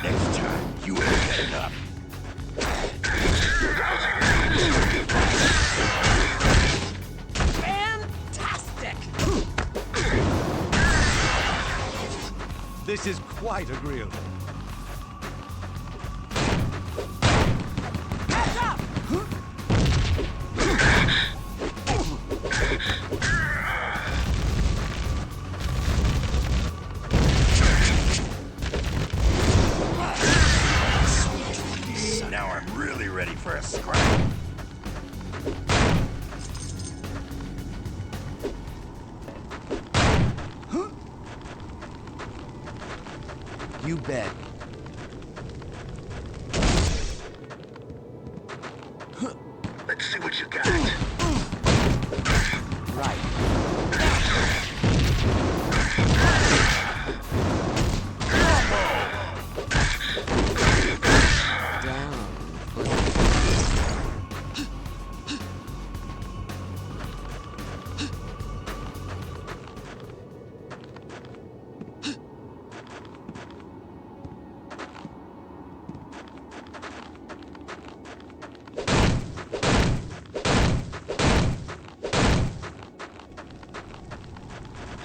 Next time, you ain't got enough. Fantastic! This is quite agreeable. Catch up! Now I'm really ready for a scrap. You bet. Let's see what you got. Right.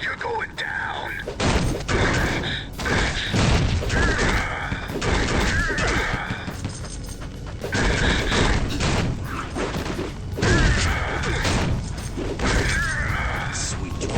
You're going down. Sweet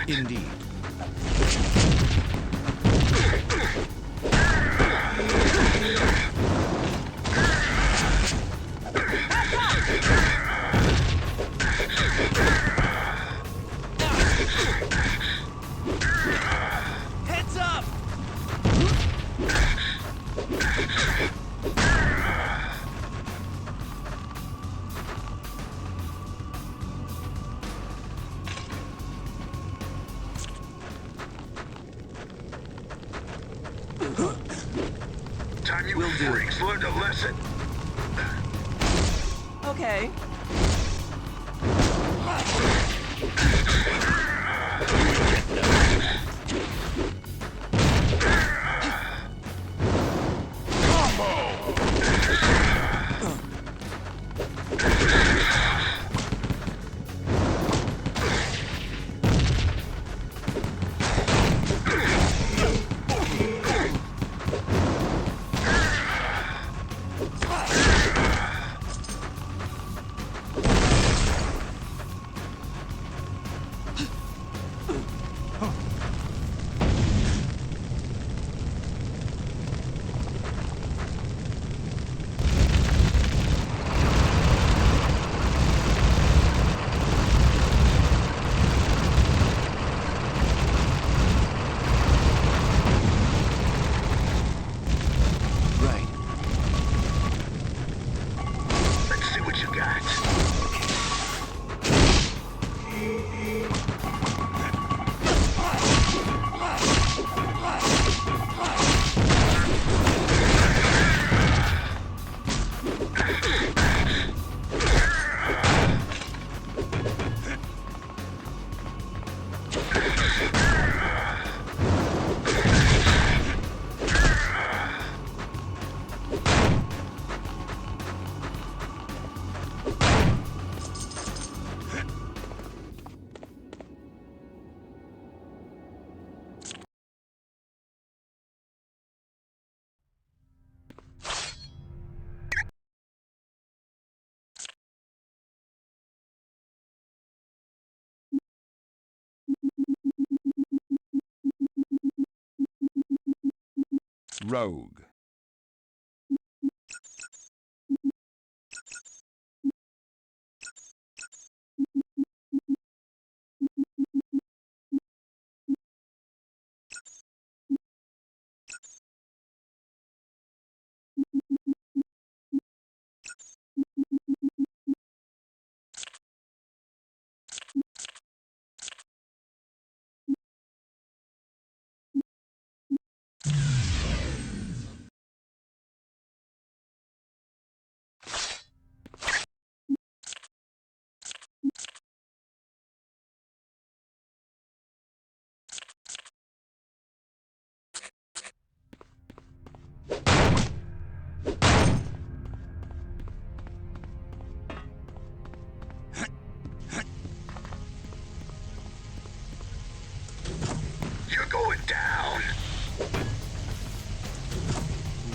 Indeed. Heads up! Time you freaks learned a lesson. Okay. Rogue.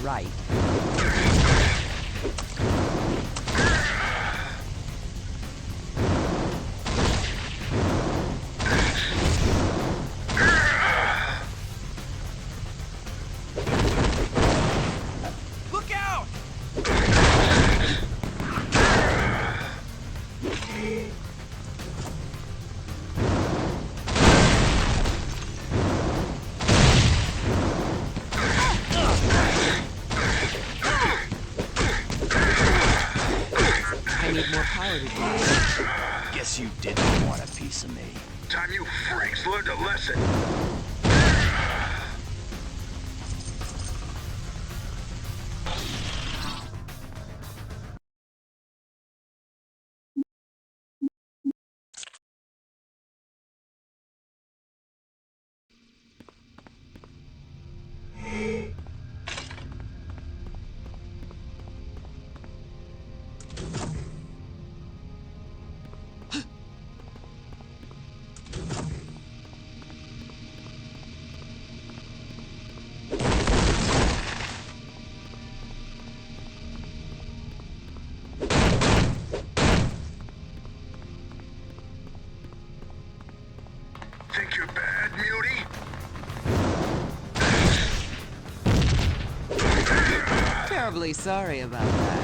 right. Look out! I need more power to do this. Guess you didn't want a piece of me. Time you freaks learned a lesson. Think you're bad, Mutie? Terribly sorry about that.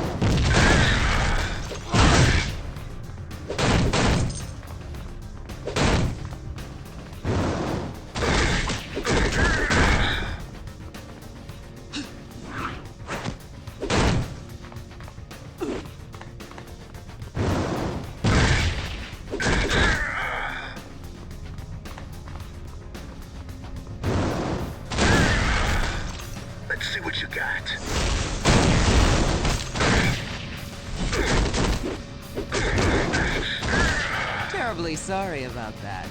Let's see what you got. Terribly sorry about that.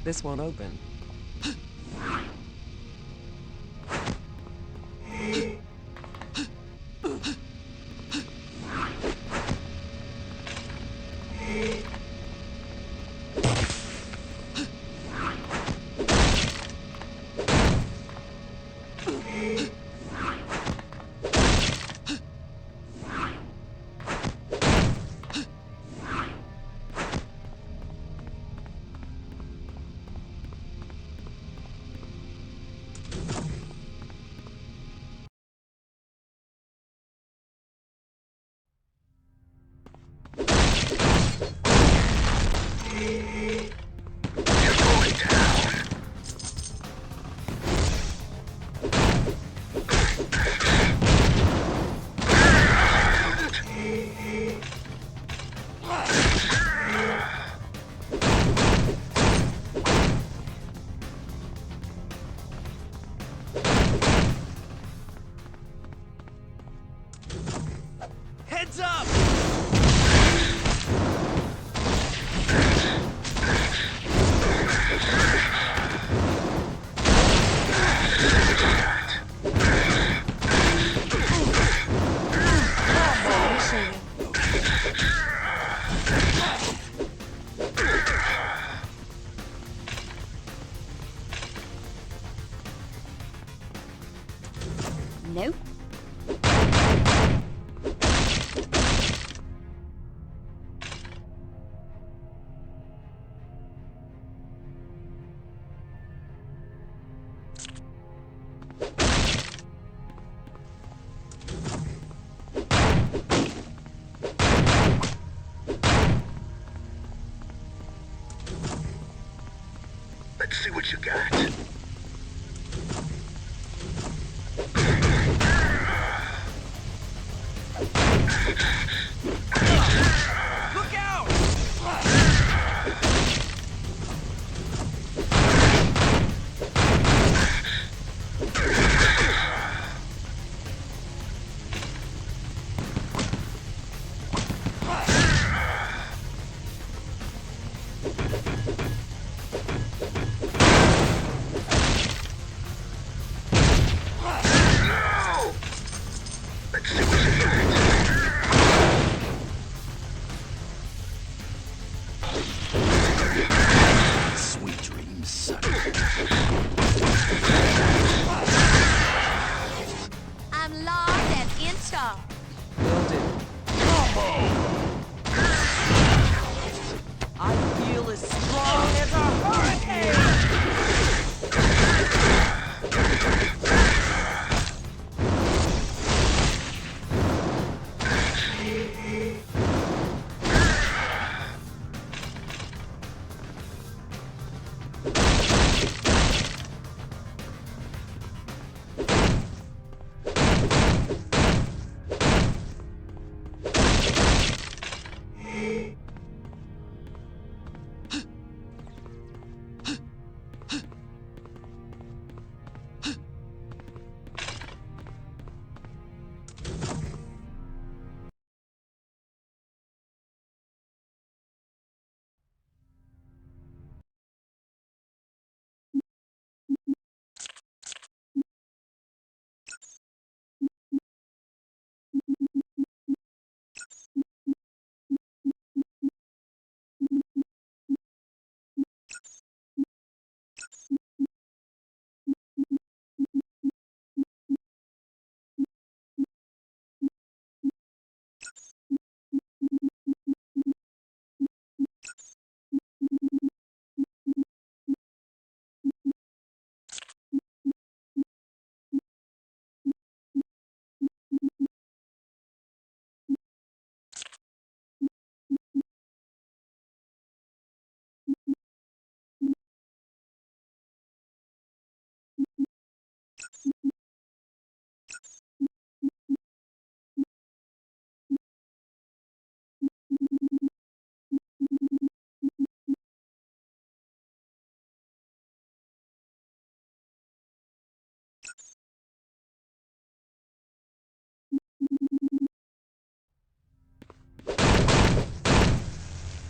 This won't open. Heads up! Nope. Let's see what you got. Look out! Sweet dreams, son. I'm logged and installed. Will do. I feel as strong as a hurricane!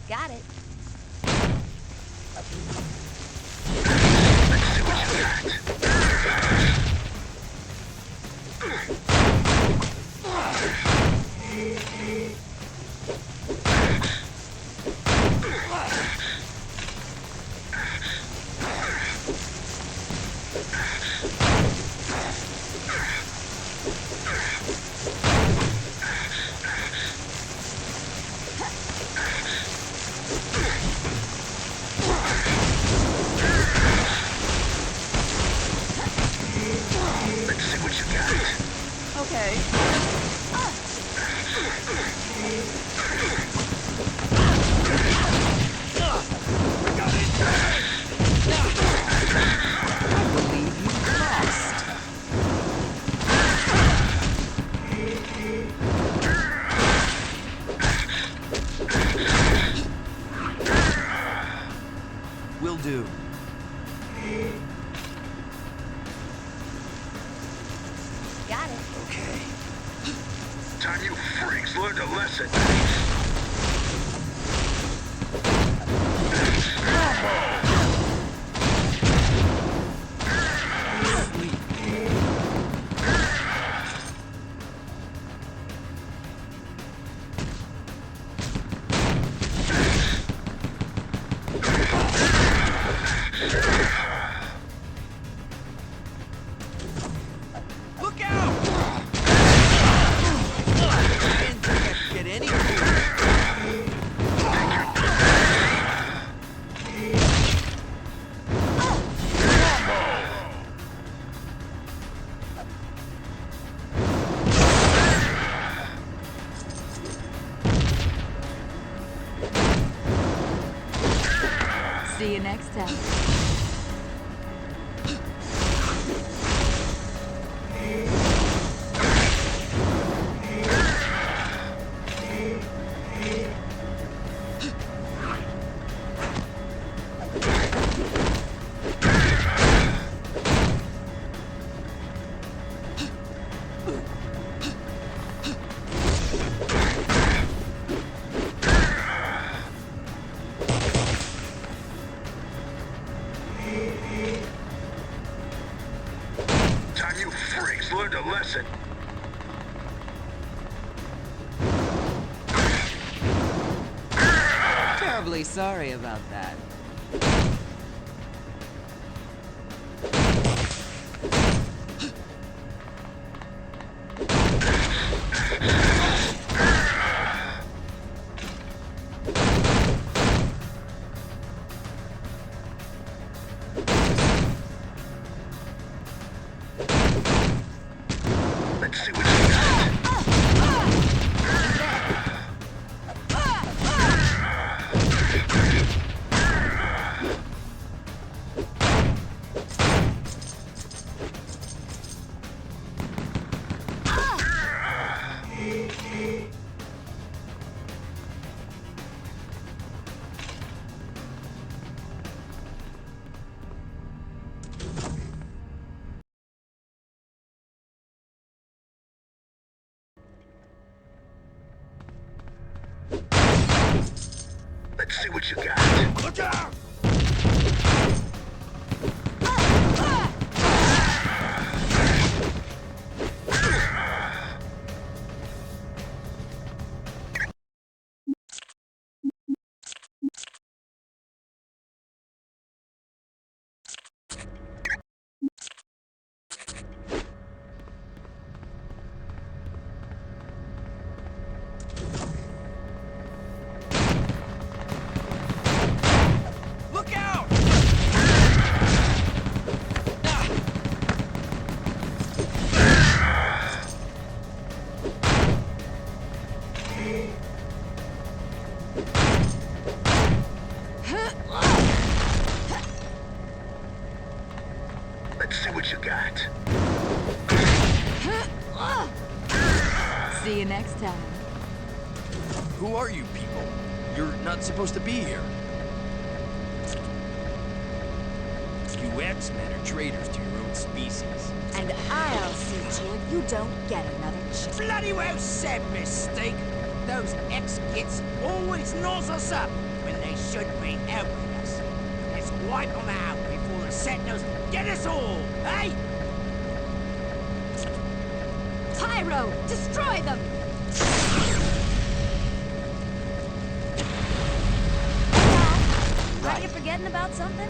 Got it. Will do. Got it. Okay. Time you freaks learned a lesson. Look out! I didn't think I could get any See you next time. really sorry about that. Let's see what you got. Look out! Let's see what you got. See you next time. Who are you people? You're not supposed to be here. You X-Men are traitors to your own species. And I'll see to it you don't get another chance. Bloody well said, Mystique. Those X-Gits always nose us up when they should be helping us. Let's wipe them out before the Sentinels get us all, eh? Pyro! Destroy them! Are you forgetting about something?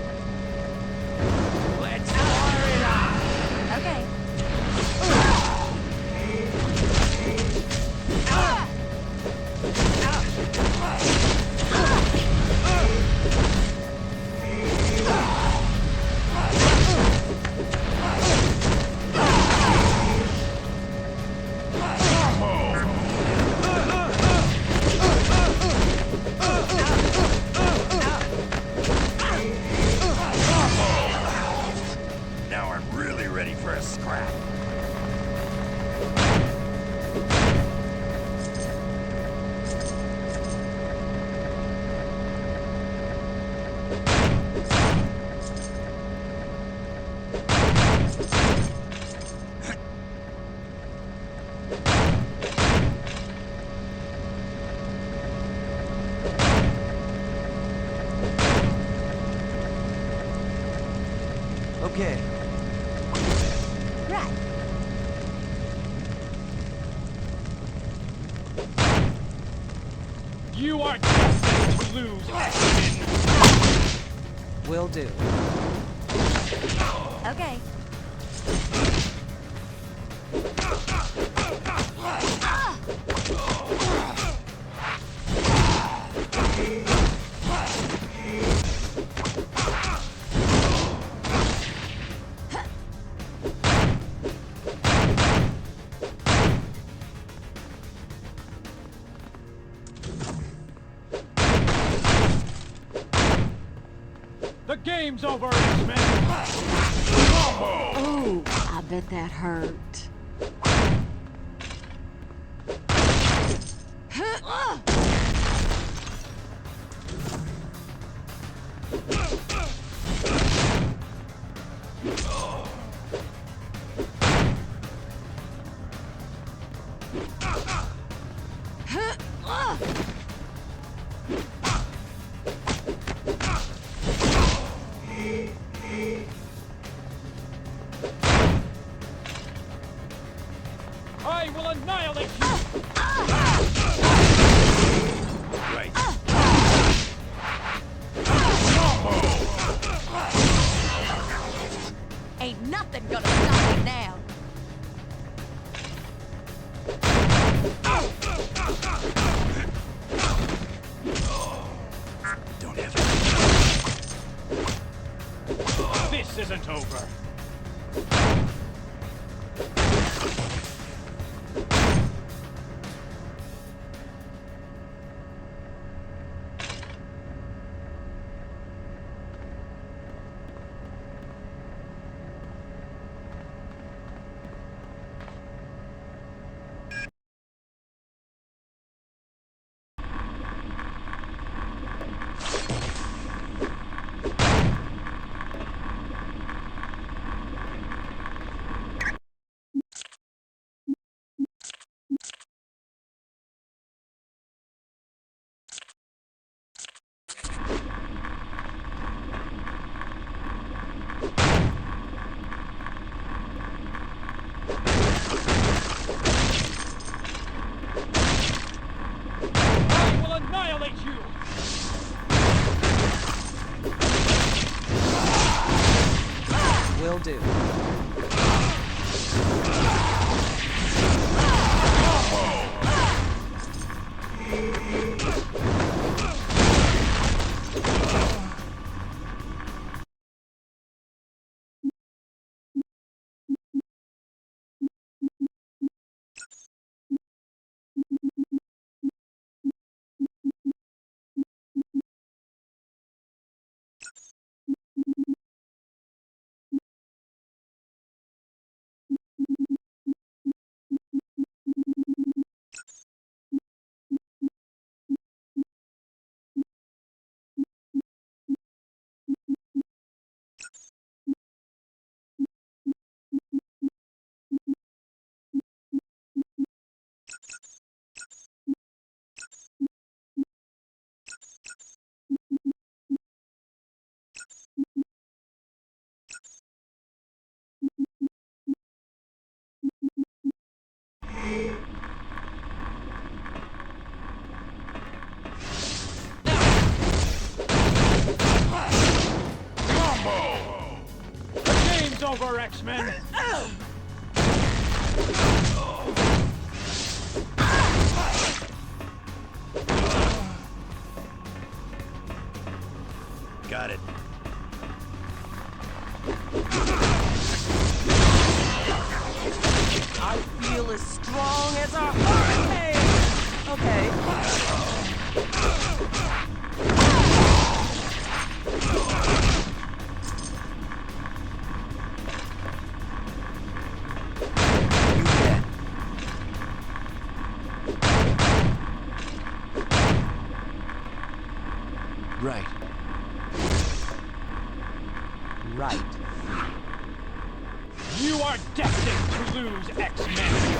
Let's fire it up! Okay. Now I'm really ready for a scrap. Okay. Right. You are destined to lose. Will do. Okay. The game's over, X-Men. Oh, I bet that hurt. I will annihilate you! Right. Don't have it. This isn't over. Will do. Over, X-Men! Got it. I feel as strong as a hurricane! Okay. Right. Right. You are destined to lose, X-Men!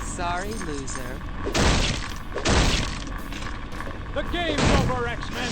Sorry, loser. The game's over, X-Men!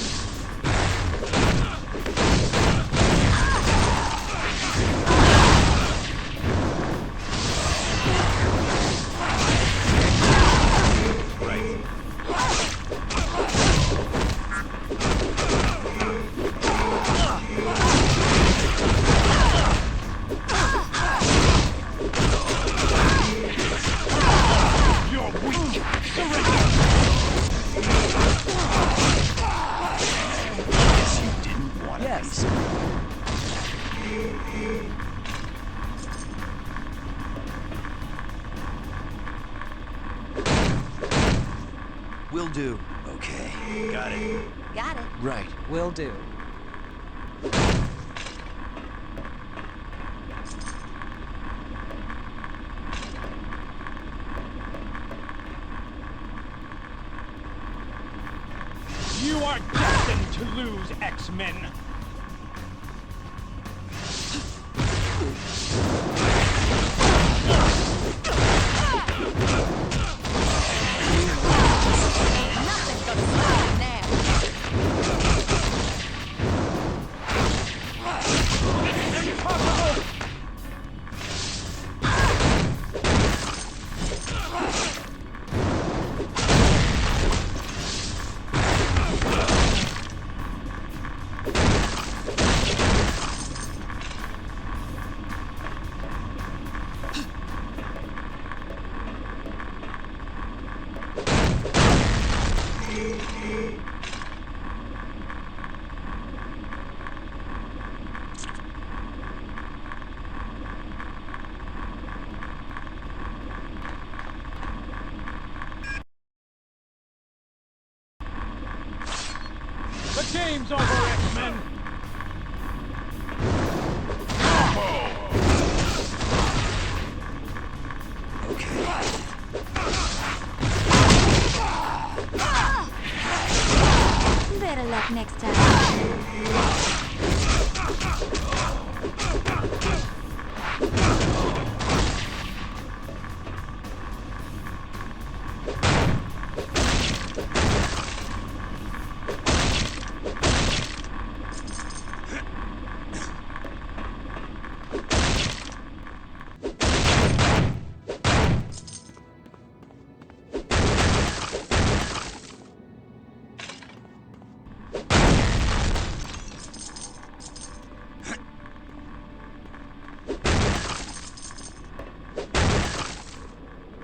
Will do. Okay. Got it. Got it. Right. Will do. You are destined to lose, X-Men! game's over, X-Men! Better luck next time.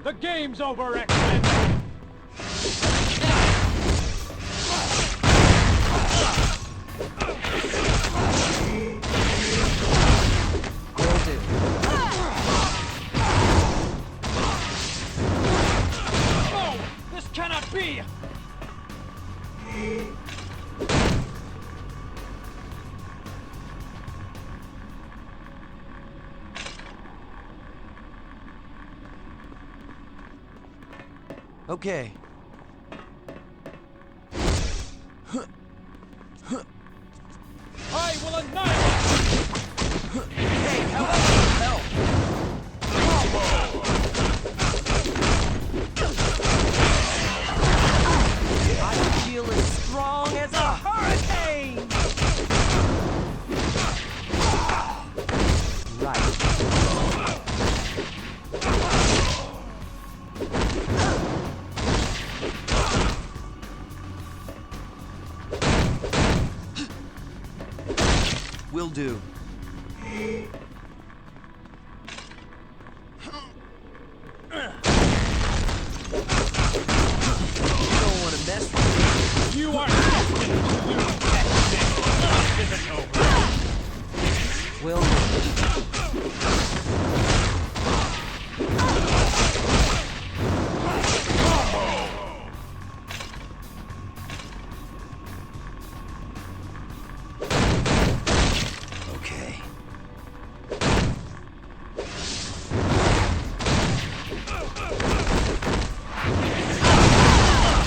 The game's over, X-Men! No! This cannot be! Okay. I will annihilate! Hey, help! I feel as strong as a hurricane! Right. Will do. You are destined to lose that day. This isn't over. Will. Okay.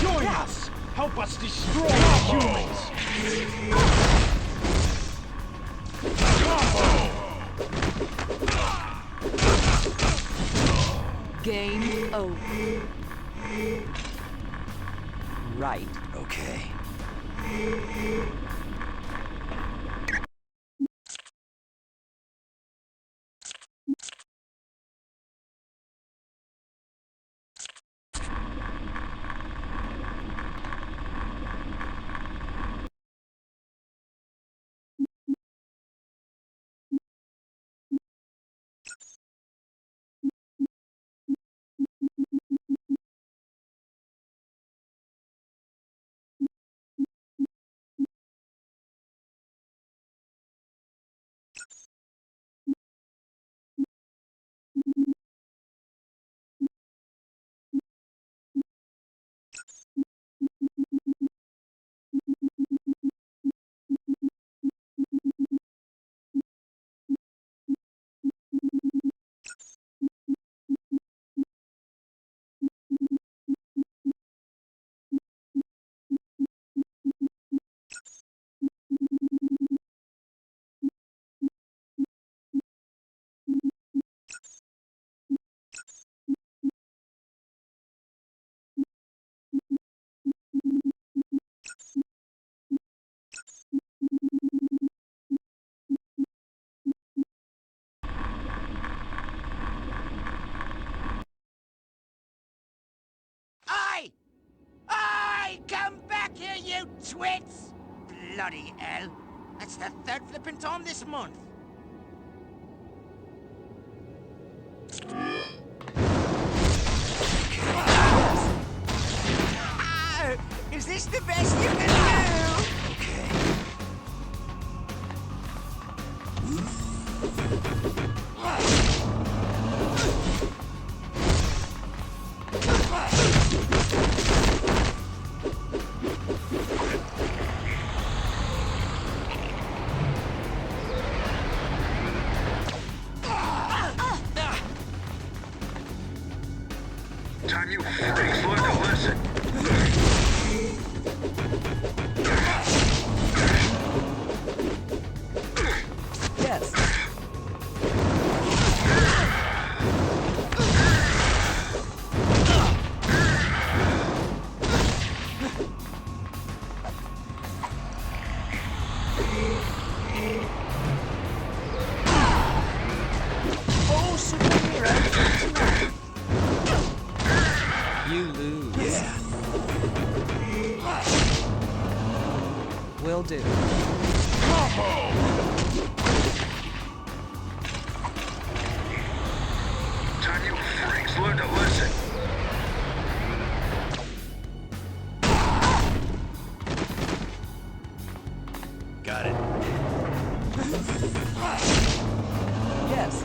Join us! Help us destroy the humans! Game over. Right. Okay. Come back here, you twits! Bloody hell. That's the third flipping time this month. Is this the best you can do? Time you freaks learned a lesson. Yes. Oh, superhero! You lose. Yeah. Will do. Time you freaks learned a lesson. Got it. Yes.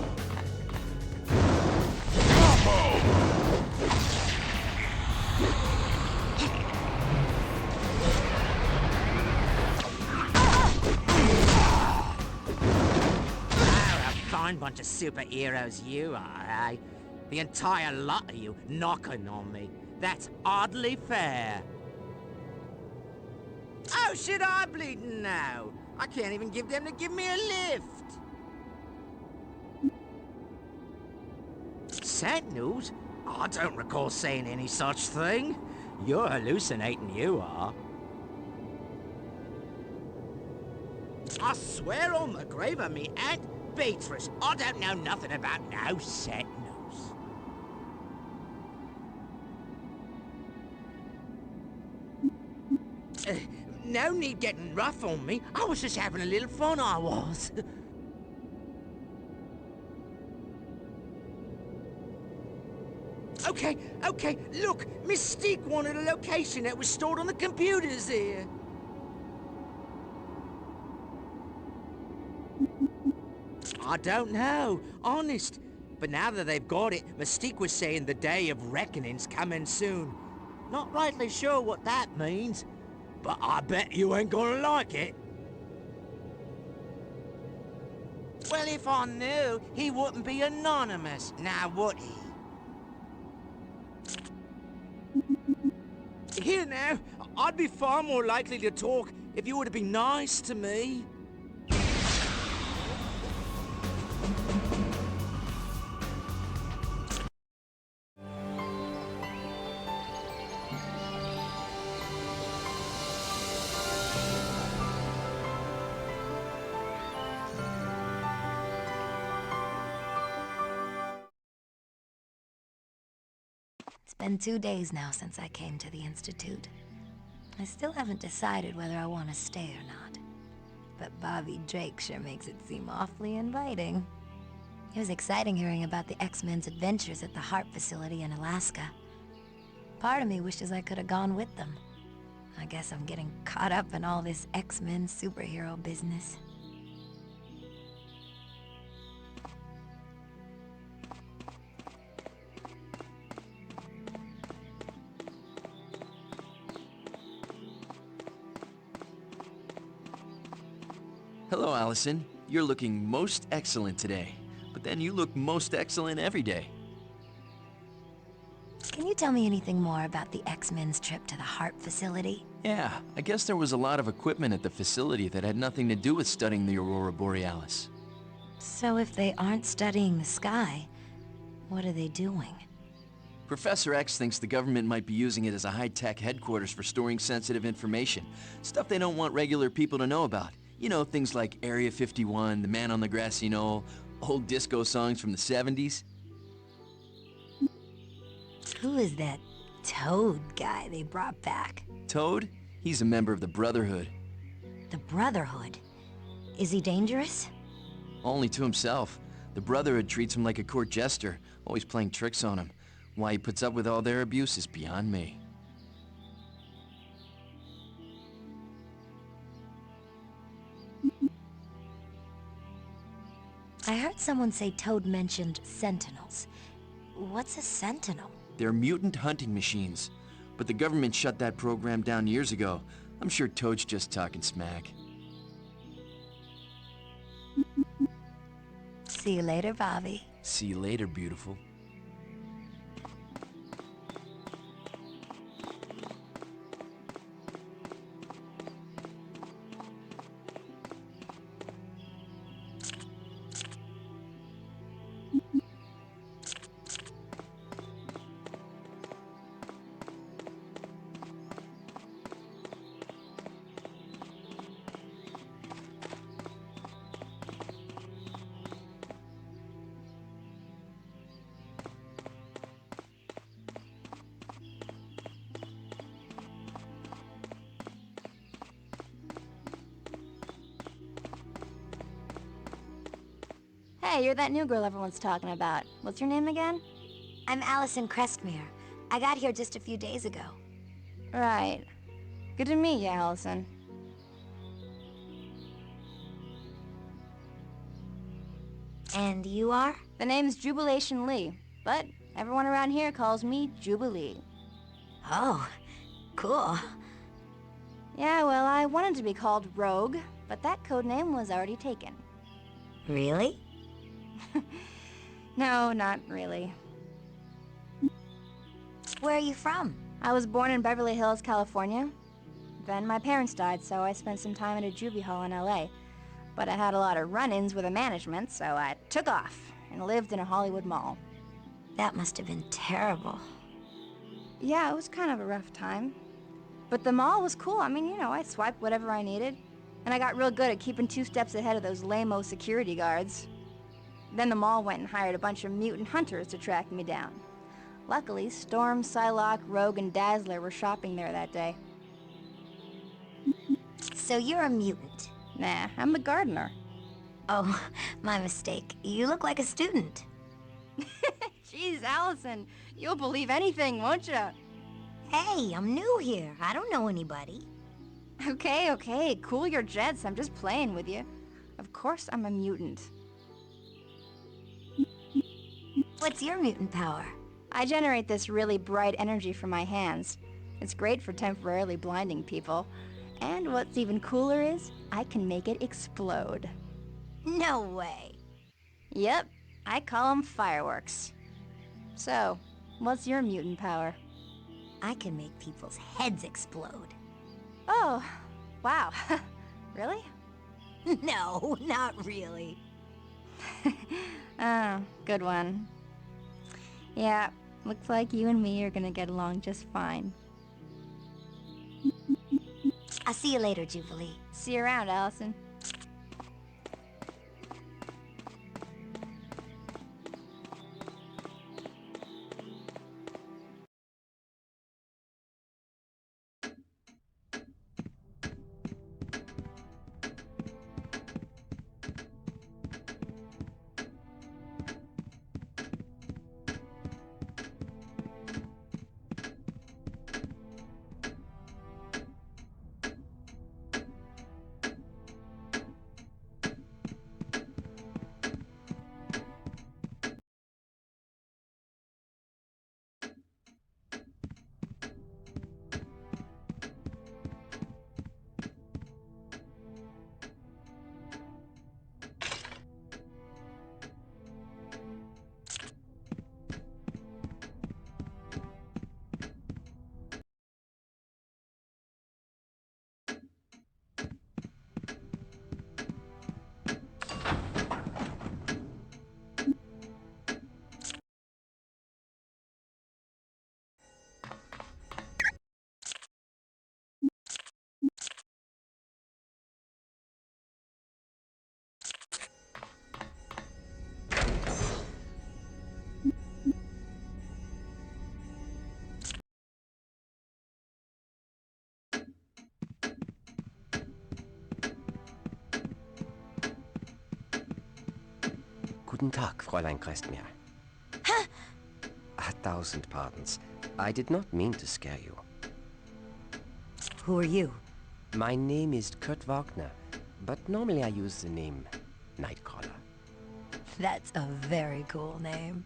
Fine bunch of superheroes you are, eh? The entire lot of you knocking on me. That's oddly fair. How should I bleeding now? I can't even give them to give me a lift. Sentinels? I don't recall saying any such thing. You're hallucinating, you are. I swear on the grave of me Aunt Beatrice, I don't know nothing about no Sentinels. No need getting rough on me. I was just having a little fun, I was. Okay, look, Mystique wanted a location that was stored on the computers here. I don't know, honest. But now that they've got it, Mystique was saying the day of reckoning's coming soon. Not rightly sure what that means, but I bet you ain't gonna like it. Well, if I knew, he wouldn't be anonymous, now would he? Here now, I'd be far more likely to talk if you were to be nice to me. It's been 2 days now since I came to the Institute. I still haven't decided whether I want to stay or not. But Bobby Drake sure makes it seem awfully inviting. It was exciting hearing about the X-Men's adventures at the HAARPo facility in Alaska. Part of me wishes I could have gone with them. I guess I'm getting caught up in all this X-Men superhero business. Hello, Allison. You're looking most excellent today. But then you look most excellent every day. Can you tell me anything more about the X-Men's trip to the HAARPo facility? Yeah, I guess there was a lot of equipment at the facility that had nothing to do with studying the Aurora Borealis. So if they aren't studying the sky, what are they doing? Professor X thinks the government might be using it as a high-tech headquarters for storing sensitive information. Stuff they don't want regular people to know about. You know, things like Area 51, the man on the grassy knoll, old disco songs from the 70s. Who is that Toad guy they brought back? Toad? He's a member of the Brotherhood. The Brotherhood? Is he dangerous? Only to himself. The Brotherhood treats him like a court jester, always playing tricks on him. Why he puts up with all their abuse is beyond me. I heard someone say Toad mentioned Sentinels. What's a Sentinel? They're mutant hunting machines. But the government shut that program down years ago. I'm sure Toad's just talking smack. See you later, Bobby. See you later, beautiful. Hey, you're that new girl everyone's talking about. What's your name again? I'm Allison Crestmere. I got here just a few days ago. Right. Good to meet you, Allison. And you are? The name's Jubilation Lee, but everyone around here calls me Jubilee. Oh, cool. Yeah, well, I wanted to be called Rogue, but that code name was already taken. Really? No, not really. Where are you from? I was born in Beverly Hills, California. Then my parents died, so I spent some time at a juvie hall in LA. But I had a lot of run-ins with the management, so I took off and lived in a Hollywood mall. That must have been terrible. Yeah, it was kind of a rough time. But the mall was cool. I mean, you know, I swiped whatever I needed. And I got real good at keeping 2 steps ahead of those lame-o security guards. Then the mall went and hired a bunch of mutant hunters to track me down. Luckily, Storm, Psylocke, Rogue, and Dazzler were shopping there that day. So you're a mutant? Nah, I'm the gardener. Oh, my mistake. You look like a student. Jeez, Allison, you'll believe anything, won't you? Hey, I'm new here. I don't know anybody. Okay, cool your jets. I'm just playing with you. Of course I'm a mutant. What's your mutant power? I generate this really bright energy from my hands. It's great for temporarily blinding people. And what's even cooler is, I can make it explode. No way. Yep, I call them fireworks. So, what's your mutant power? I can make people's heads explode. Oh, wow. Really? No, not really. Oh, good one. Yeah, looks like you and me are gonna get along just fine. I'll see you later, Jubilee. See you around, Allison. Guten Tag, Fräulein Crestmere. 1,000 pardons. I did not mean to scare you. Who are you? My name is Kurt Wagner, but normally I use the name Nightcrawler. That's a very cool name.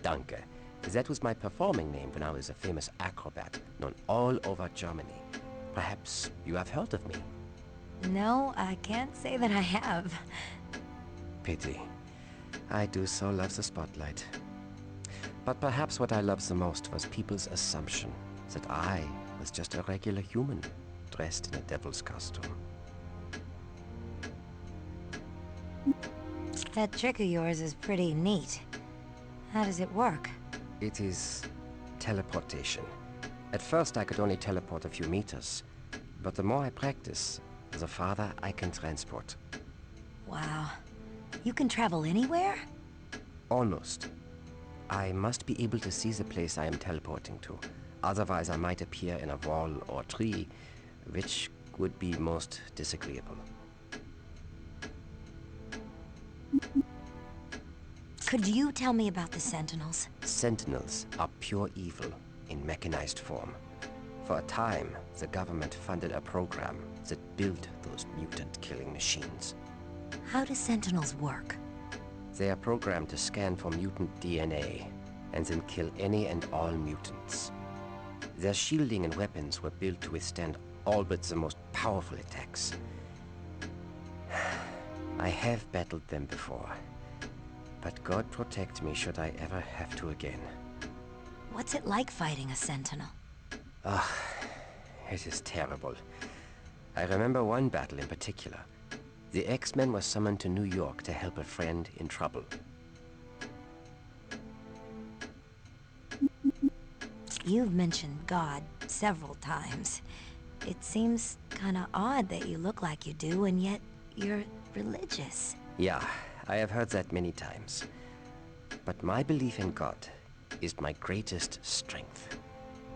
Danke. That was my performing name when I was a famous acrobat, known all over Germany. Perhaps you have heard of me? No, I can't say that I have. Pity. I do so love the spotlight. But perhaps what I loved the most was people's assumption that I was just a regular human, dressed in a devil's costume. That trick of yours is pretty neat. How does it work? It is teleportation. At first I could only teleport a few meters, but the more I practice, the farther I can transport. Wow. You can travel anywhere? Almost. I must be able to see the place I am teleporting to. Otherwise I might appear in a wall or tree, which would be most disagreeable. Could you tell me about the Sentinels? Sentinels are pure evil in mechanized form. For a time, the government funded a program that built those mutant-killing machines. How do Sentinels work? They are programmed to scan for mutant DNA and then kill any and all mutants. Their shielding and weapons were built to withstand all but the most powerful attacks. I have battled them before, but God protect me should I ever have to again. What's it like fighting a Sentinel? Ah, it is terrible. I remember one battle in particular. The X-Men were summoned to New York to help a friend in trouble. You've mentioned God several times. It seems kinda odd that you look like you do, and yet you're religious. Yeah, I have heard that many times. But my belief in God is my greatest strength.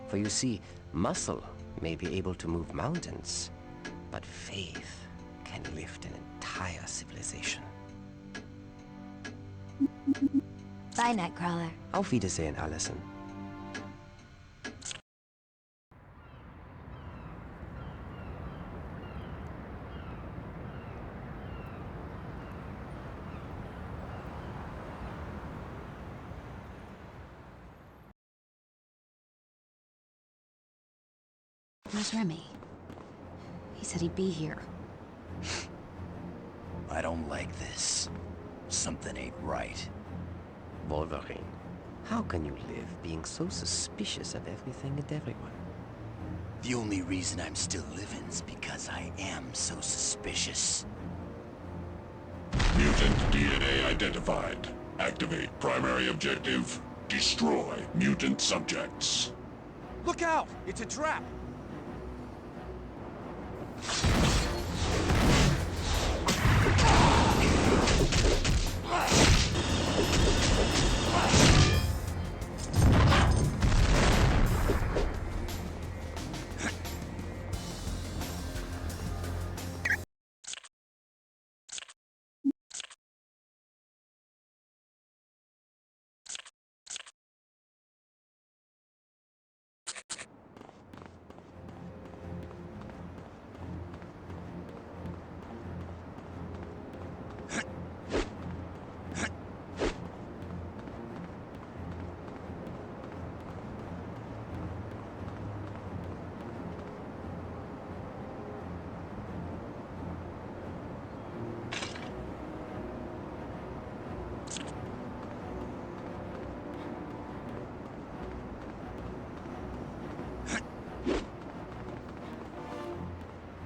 For you see, muscle may be able to move mountains, but faith can lift an entire civilization. Bye, Nightcrawler. Auf Wiedersehen, Allison. Where's Remy? He said he'd be here. I don't like this. Something ain't right. Wolverine, how can you live being so suspicious of everything and everyone? The only reason I'm still living is because I am so suspicious. Mutant DNA identified. Activate primary objective. Destroy mutant subjects. Look out! It's a trap!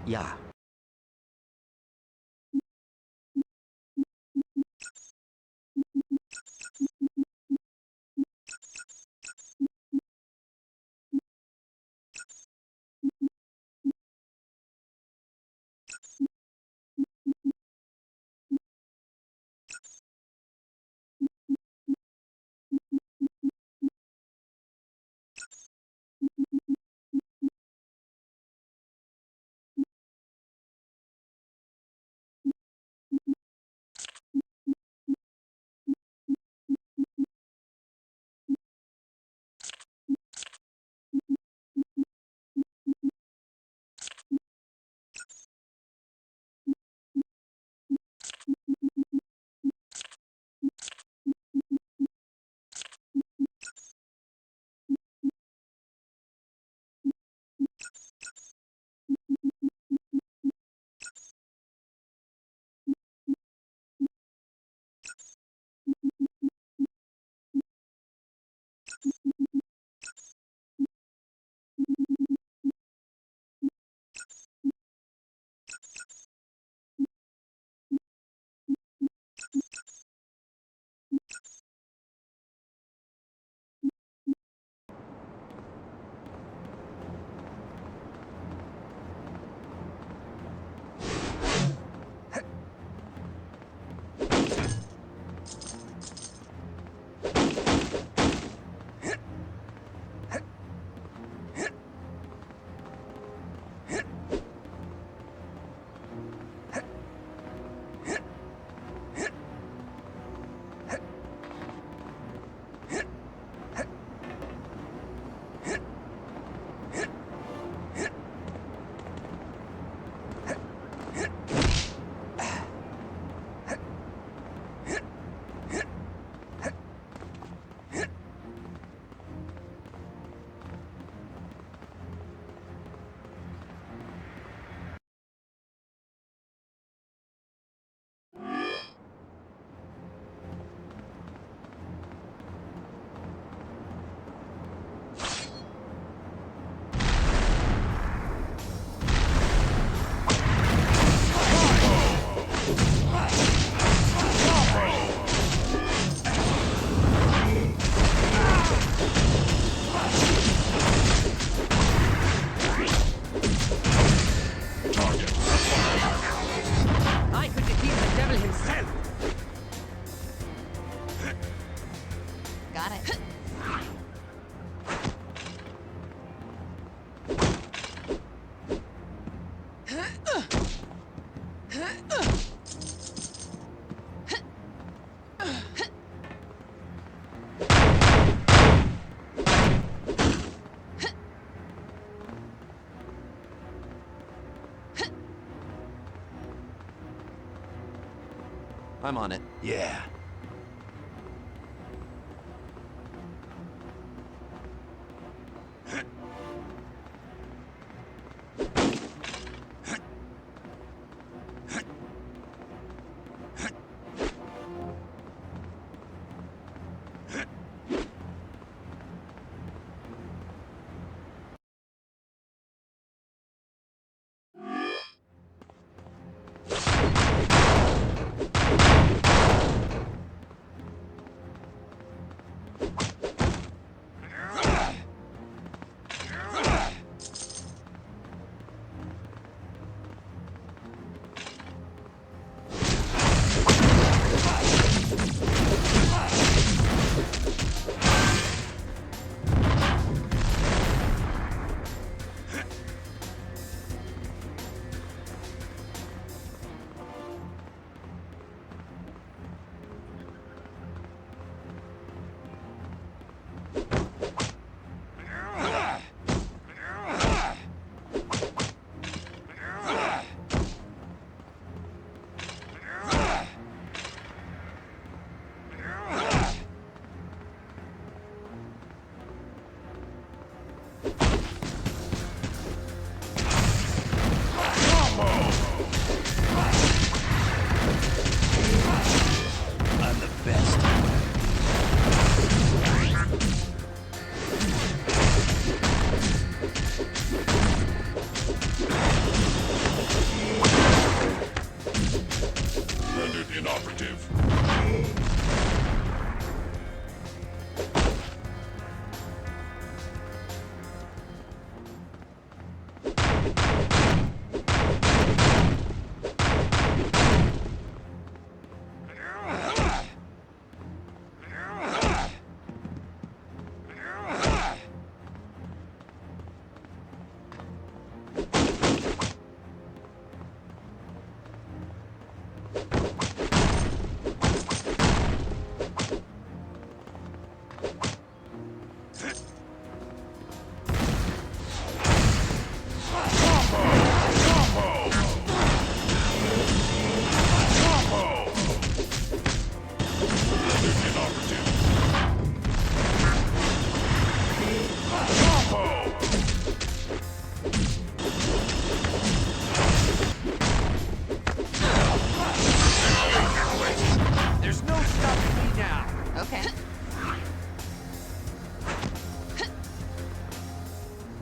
Ja, I'm on it. Yeah.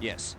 Yes.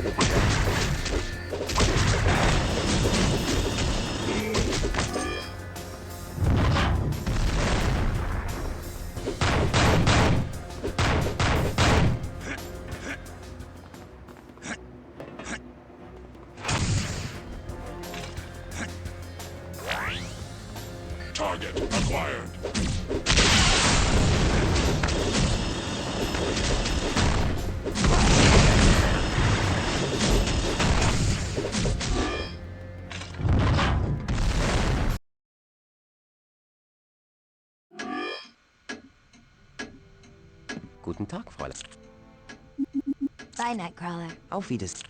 if you Target acquired. Guten Tag, Fräulein. Bye, Nightcrawler. Auf Wiedersehen.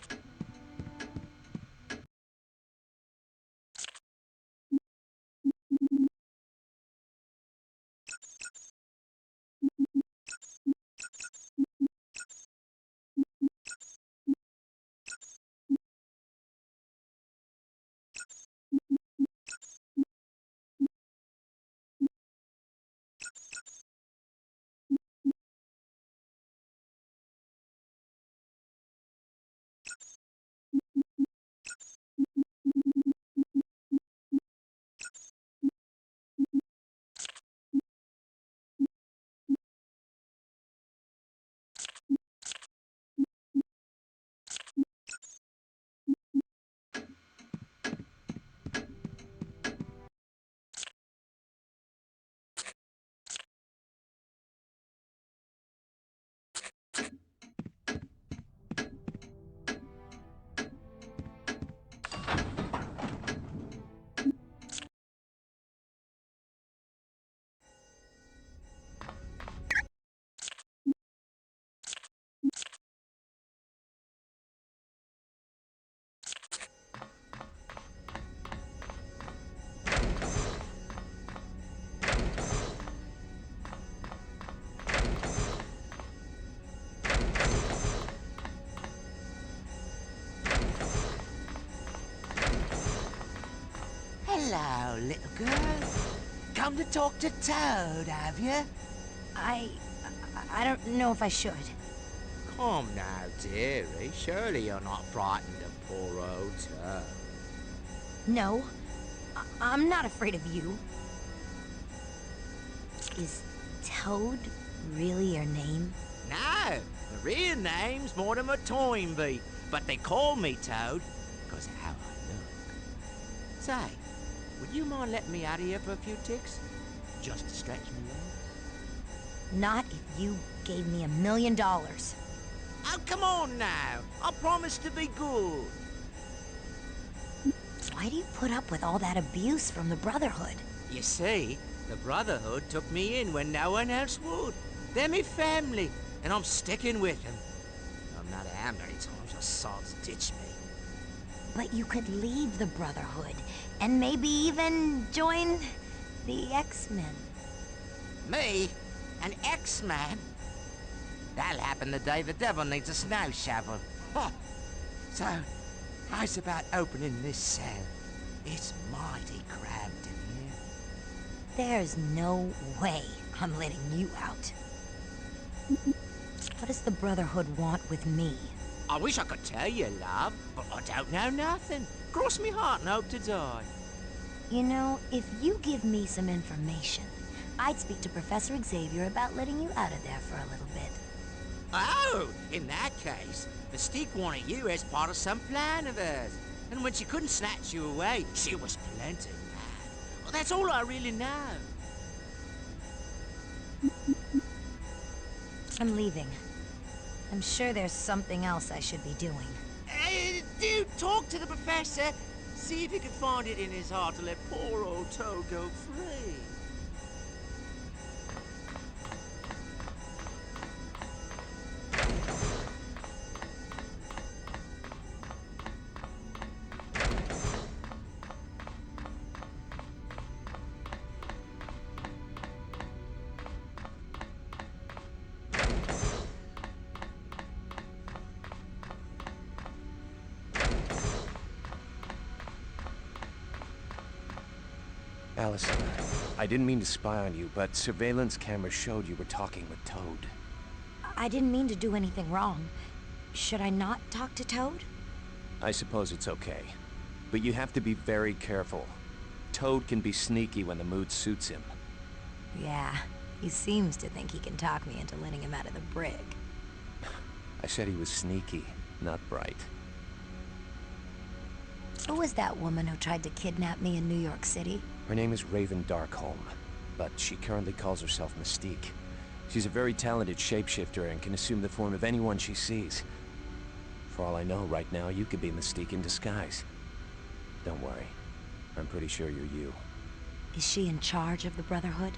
Hello, little girl. Come to talk to Toad, have you? I don't know if I should. Come now, dearie. Surely you're not frightened of poor old Toad. No, I'm not afraid of you. Is Toad really your name? No, the real name's Mortimer Toynbee, but they call me Toad because of how I look. Say, would you mind letting me out of here for a few ticks? Just to stretch me legs? Not if you gave me $1 million. Oh, come on now. I promise to be good. Why do you put up with all that abuse from the Brotherhood? You see, the Brotherhood took me in when no one else would. They're me family, and I'm sticking with them. No matter how many times the sods ditch me. But you could leave the Brotherhood, and maybe even join the X-Men. Me? An X-Man? That'll happen the day the devil needs a snow shovel. Huh. So, how's about opening this cell? It's mighty cramped in here. There's no way I'm letting you out. What does the Brotherhood want with me? I wish I could tell you, love, but I don't know nothing. Cross me heart and hope to die. You know, if you give me some information, I'd speak to Professor Xavier about letting you out of there for a little bit. Oh, in that case, Mystique wanted you as part of some plan of hers. And when she couldn't snatch you away, she was plenty mad. Well, that's all I really know. I'm leaving. I'm sure there's something else I should be doing. Do talk to the professor. See if he can find it in his heart to let poor old Toad go free. Allison, I didn't mean to spy on you, but surveillance cameras showed you were talking with Toad. I didn't mean to do anything wrong. Should I not talk to Toad? I suppose it's okay. But you have to be very careful. Toad can be sneaky when the mood suits him. Yeah, he seems to think he can talk me into letting him out of the brig. I said he was sneaky, not bright. Who was that woman who tried to kidnap me in New York City? Her name is Raven Darkholm, but she currently calls herself Mystique. She's a very talented shapeshifter and can assume the form of anyone she sees. For all I know, right now, you could be Mystique in disguise. Don't worry. I'm pretty sure you're you. Is she in charge of the Brotherhood?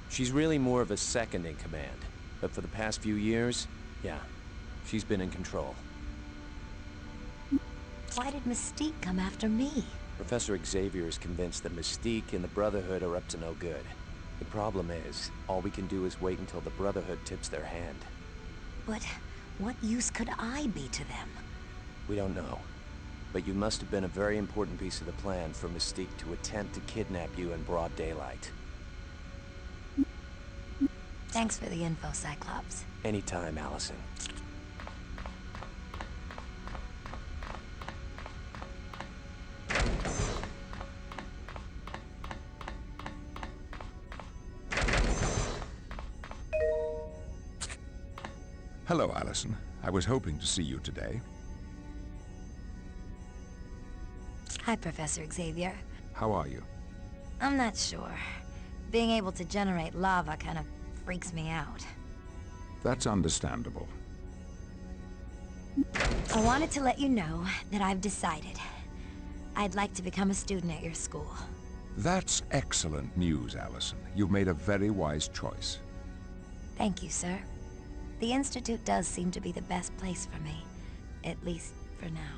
She's really more of a second in command. But for the past few years, yeah, she's been in control. Why did Mystique come after me? Professor Xavier is convinced that Mystique and the Brotherhood are up to no good. The problem is, all we can do is wait until the Brotherhood tips their hand. But what use could I be to them? We don't know. But you must have been a very important piece of the plan for Mystique to attempt to kidnap you in broad daylight. Thanks for the info, Cyclops. Anytime, Allison. Hello, Allison. I was hoping to see you today. Hi, Professor Xavier. How are you? I'm not sure. Being able to generate lava kind of freaks me out. That's understandable. I wanted to let you know that I've decided. I'd like to become a student at your school. That's excellent news, Allison. You've made a very wise choice. Thank you, sir. The Institute does seem to be the best place for me. At least for now.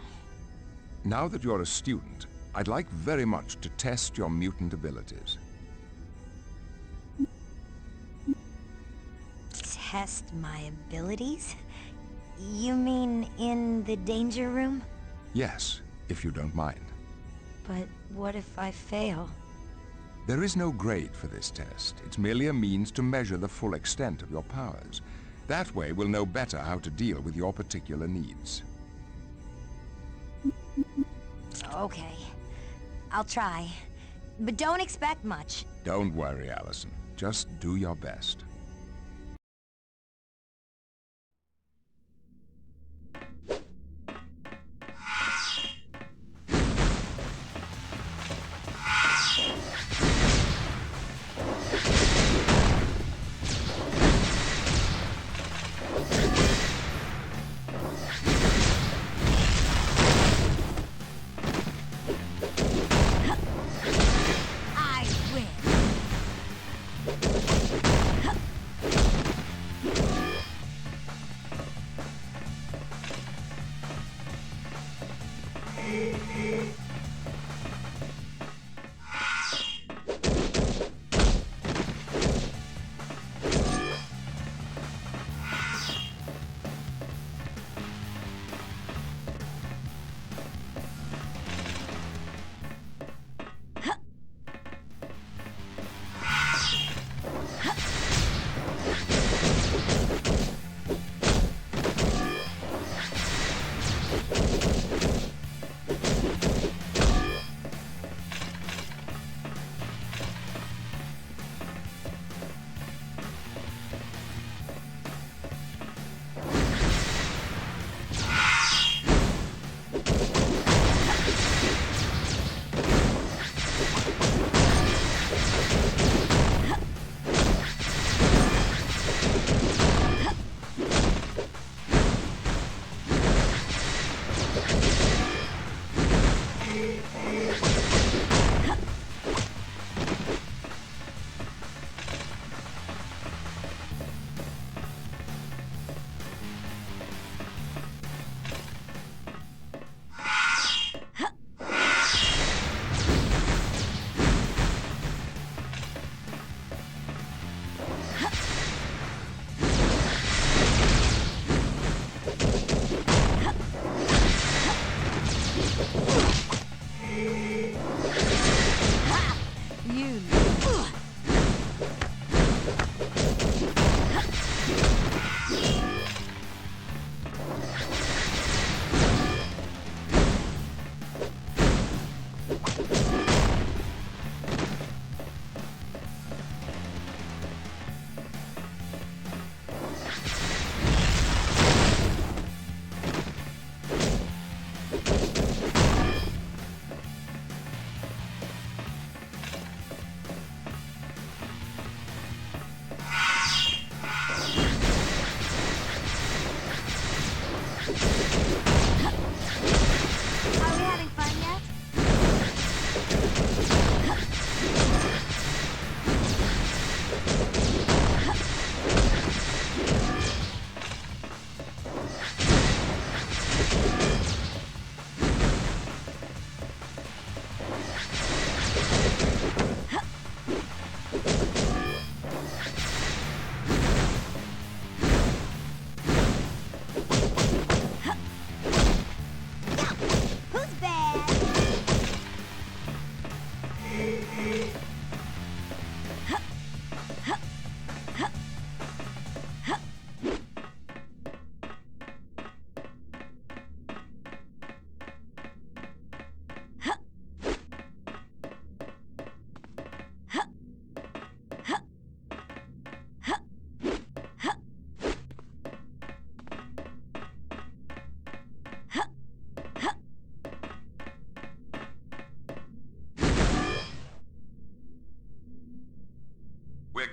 Now that you're a student, I'd like very much to test your mutant abilities. Test my abilities? You mean in the danger room? Yes, if you don't mind. But what if I fail? There is no grade for this test. It's merely a means to measure the full extent of your powers. That way, we'll know better how to deal with your particular needs. Okay. I'll try. But don't expect much. Don't worry, Allison. Just do your best.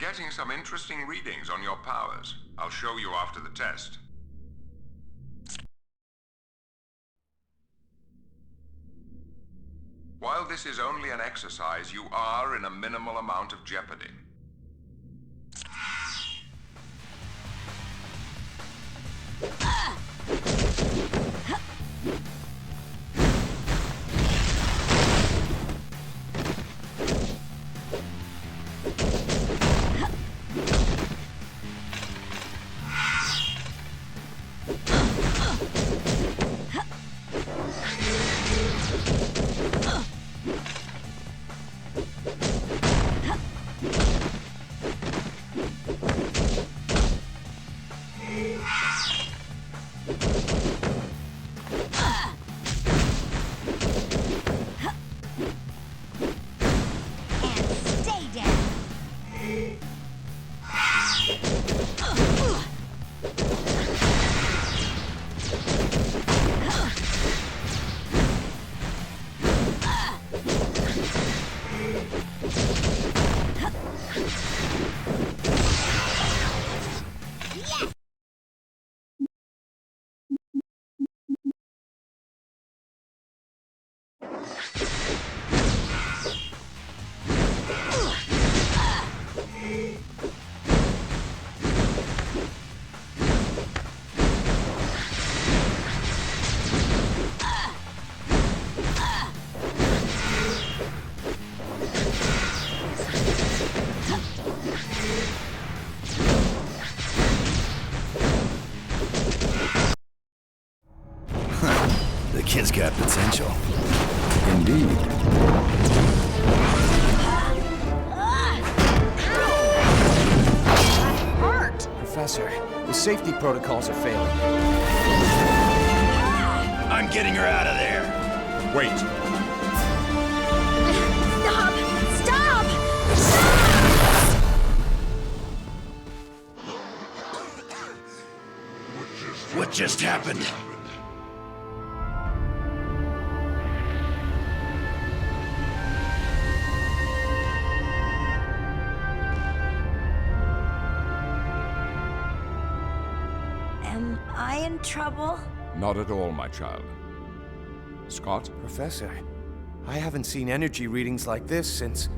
getting some interesting readings on your powers. I'll show you after the test. While this is only an exercise, you are in a minimal amount of jeopardy. Kid's got potential. Indeed. Hurt! Professor, the safety protocols are failing. I'm getting her out of there. Wait. Stop! What just happened? Am I in trouble? Not at all, my child. Scott? Professor, I haven't seen energy readings like this since...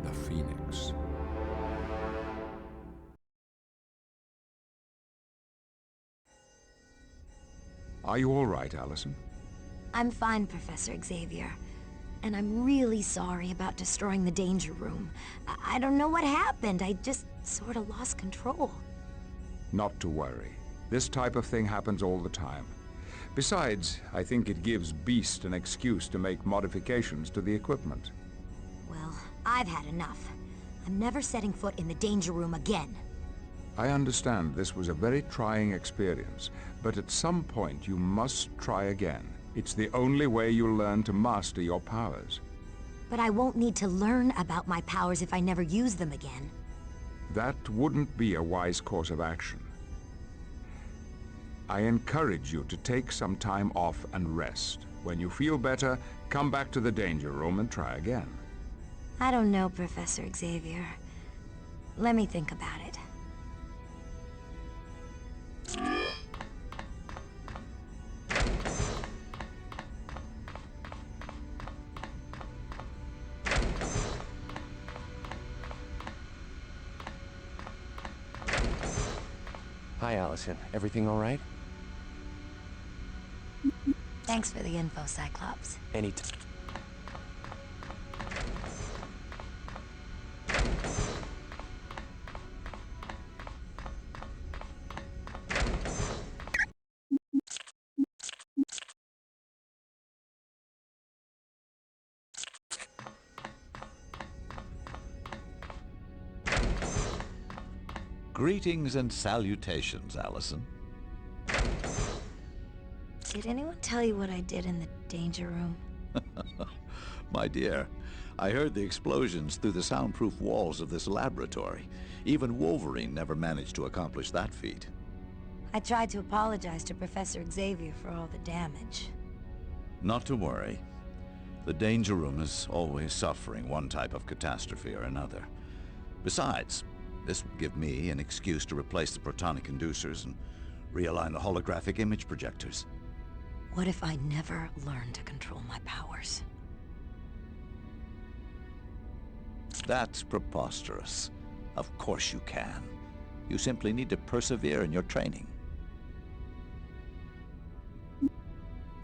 The Phoenix. Are you all right, Allison? I'm fine, Professor Xavier. And I'm really sorry about destroying the danger room. I don't know what happened. I just sort of lost control. Not to worry. This type of thing happens all the time. Besides, I think it gives Beast an excuse to make modifications to the equipment. Well, I've had enough. I'm never setting foot in the danger room again. I understand this was a very trying experience, but at some point you must try again. It's the only way you'll learn to master your powers. But I won't need to learn about my powers if I never use them again. That wouldn't be a wise course of action. I encourage you to take some time off and rest. When you feel better, come back to the danger room and try again. I don't know, Professor Xavier. Let me think about it. Hi, Allison. Everything all right? Thanks for the info, Cyclops. Anytime. Greetings and salutations, Allison. Did anyone tell you what I did in the danger room? My dear, I heard the explosions through the soundproof walls of this laboratory. Even Wolverine never managed to accomplish that feat. I tried to apologize to Professor Xavier for all the damage. Not to worry. The danger room is always suffering one type of catastrophe or another. Besides, this would give me an excuse to replace the protonic inducers and realign the holographic image projectors. What if I never learn to control my powers? That's preposterous. Of course you can. You simply need to persevere in your training.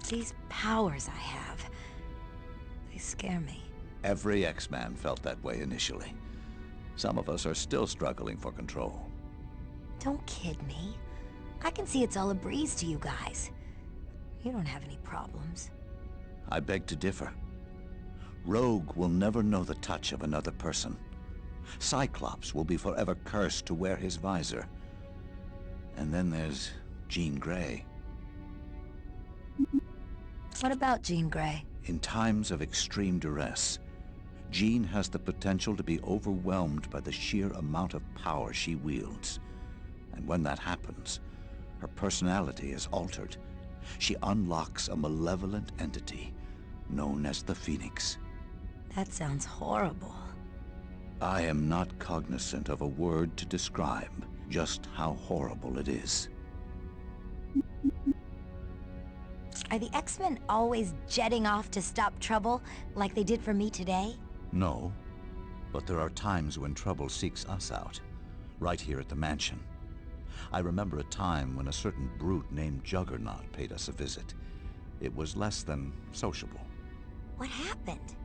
These powers I have, they scare me. Every X-Man felt that way initially. Some of us are still struggling for control. Don't kid me. I can see it's all a breeze to you guys. You don't have any problems. I beg to differ. Rogue will never know the touch of another person. Cyclops will be forever cursed to wear his visor. And then there's Jean Grey. What about Jean Grey? In times of extreme duress, Jean has the potential to be overwhelmed by the sheer amount of power she wields. And when that happens, her personality is altered. She unlocks a malevolent entity known as the Phoenix. That sounds horrible. I am not cognizant of a word to describe just how horrible it is. Are the X-Men always jetting off to stop trouble, like they did for me today? No, but there are times when trouble seeks us out, right here at the mansion. I remember a time when a certain brute named Juggernaut paid us a visit. It was less than sociable. What happened?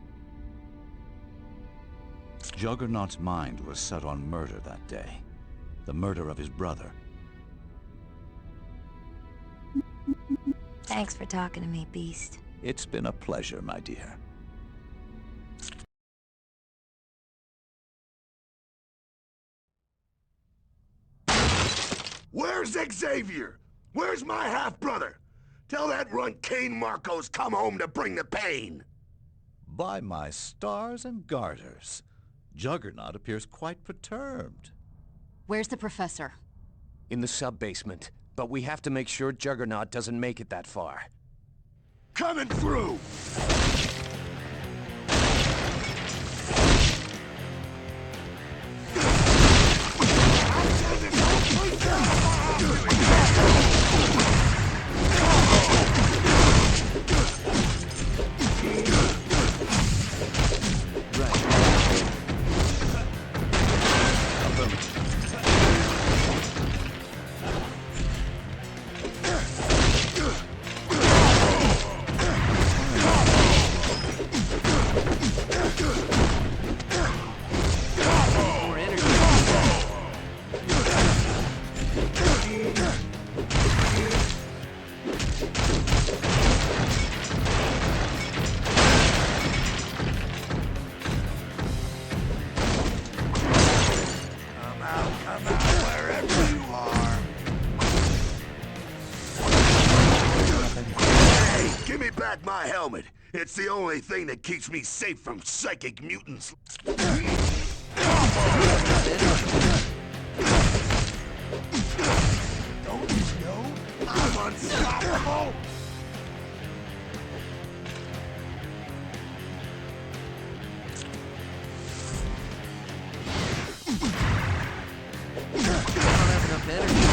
Juggernaut's mind was set on murder that day. The murder of his brother. Thanks for talking to me, Beast. It's been a pleasure, my dear. Where's Xavier? Where's my half-brother? Tell that runt Kane Marco's come home to bring the pain. By my stars and garters, Juggernaut appears quite perturbed. Where's the professor? In the sub-basement, but we have to make sure Juggernaut doesn't make it that far. Coming through! My helmet. It's the only thing that keeps me safe from psychic mutants. Don't you know I'm unstoppable? I don't have enough energy.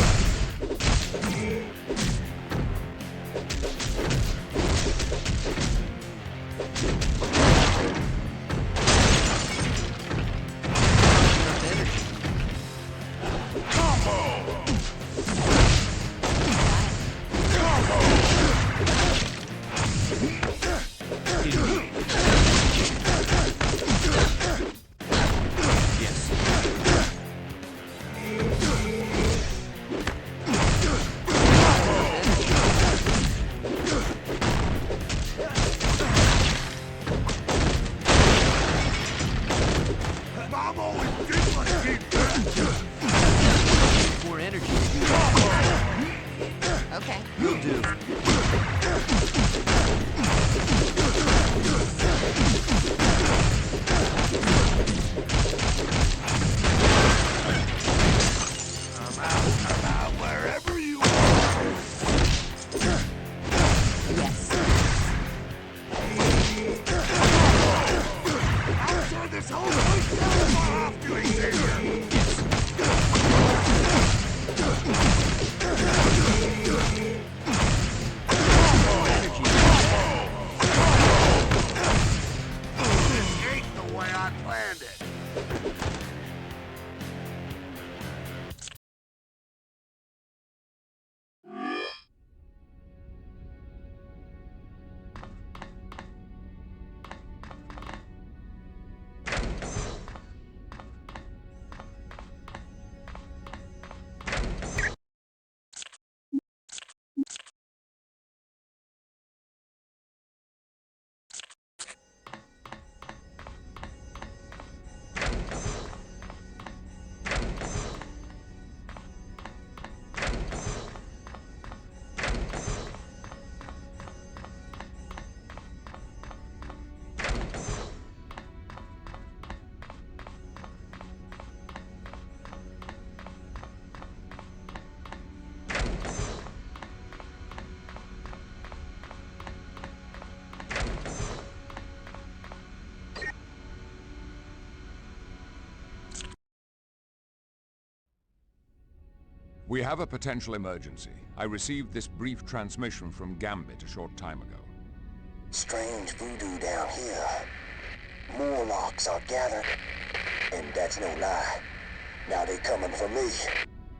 We have a potential emergency. I received this brief transmission from Gambit a short time ago. Strange voodoo down here. Morlocks are gathered, and that's no lie. Now they coming for me.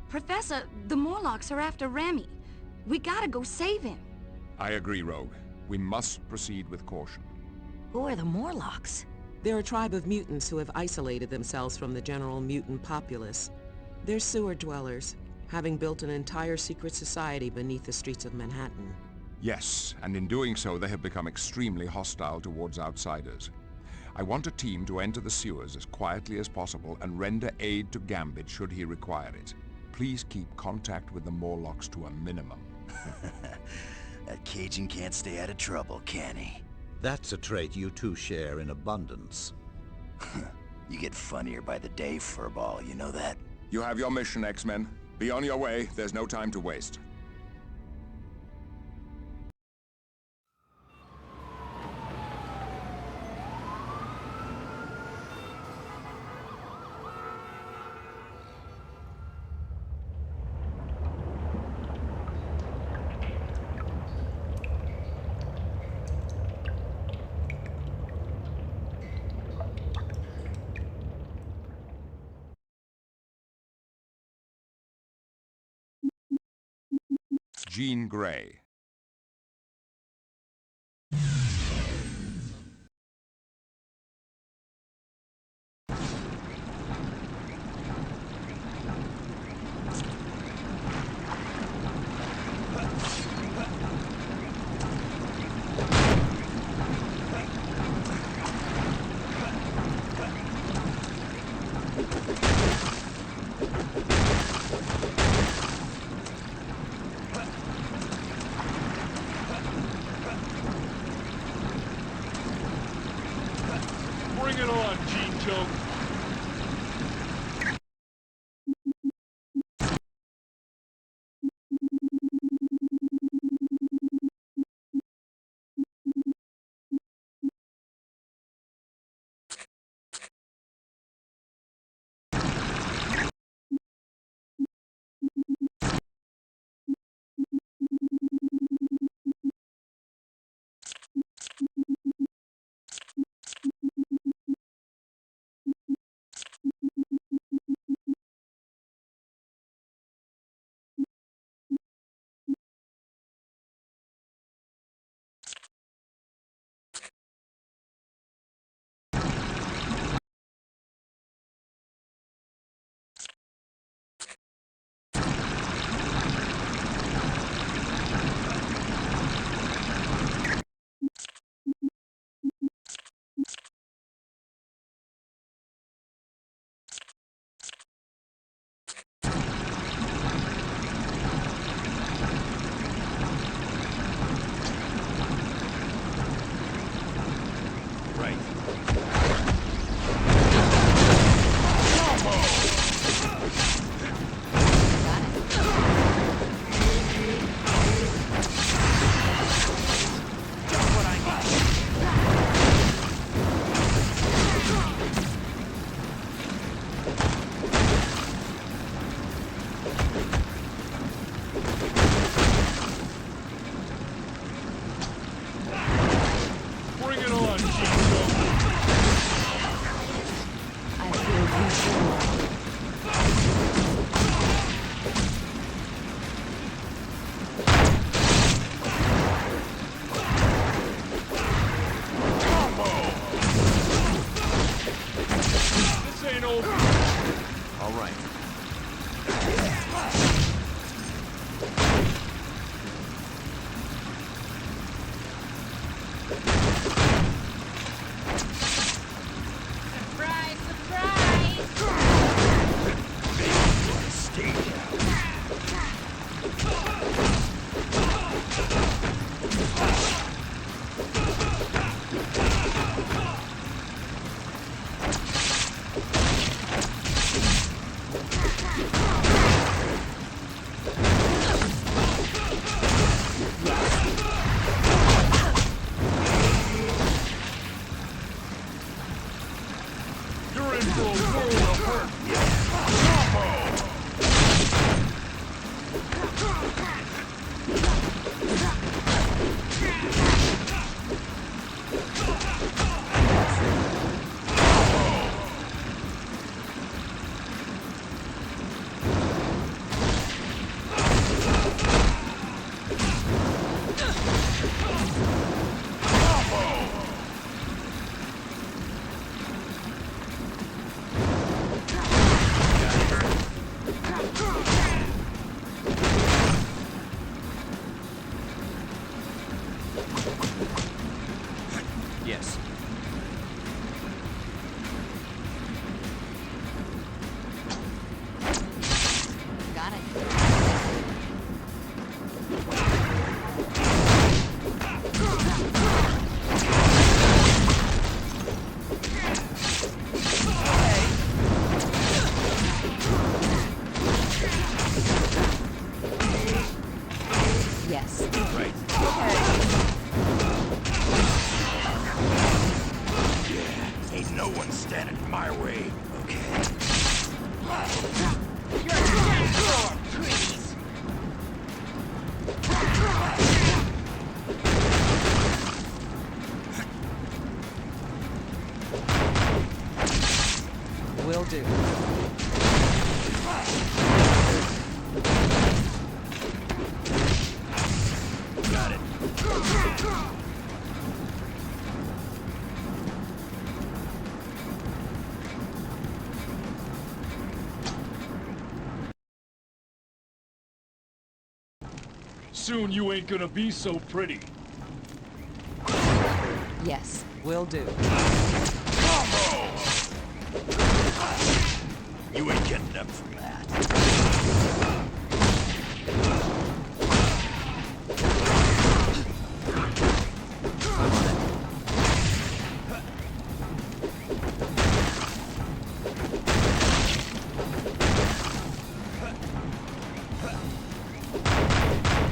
Professor, the Morlocks are after Remy. We gotta go save him. I agree, Rogue. We must proceed with caution. Who are the Morlocks? They're a tribe of mutants who have isolated themselves from the general mutant populace. They're sewer dwellers, having built an entire secret society beneath the streets of Manhattan. Yes, and in doing so they have become extremely hostile towards outsiders. I want a team to enter the sewers as quietly as possible and render aid to Gambit should he require it. Please keep contact with the Morlocks to a minimum. That Cajun can't stay out of trouble, can he? That's a trait you two share in abundance. You get funnier by the day, Furball, you know that? You have your mission, X-Men. Be on your way. There's no time to waste. Jean Grey. Bring it on, Gene Chunk. Yes. Got it. Yes. Right. Yeah, ain't no one standing in my way. Okay. You're dead for, please. Will do. Got it. Soon you ain't gonna be so pretty. Yes. Will do. You ain't getting up from that.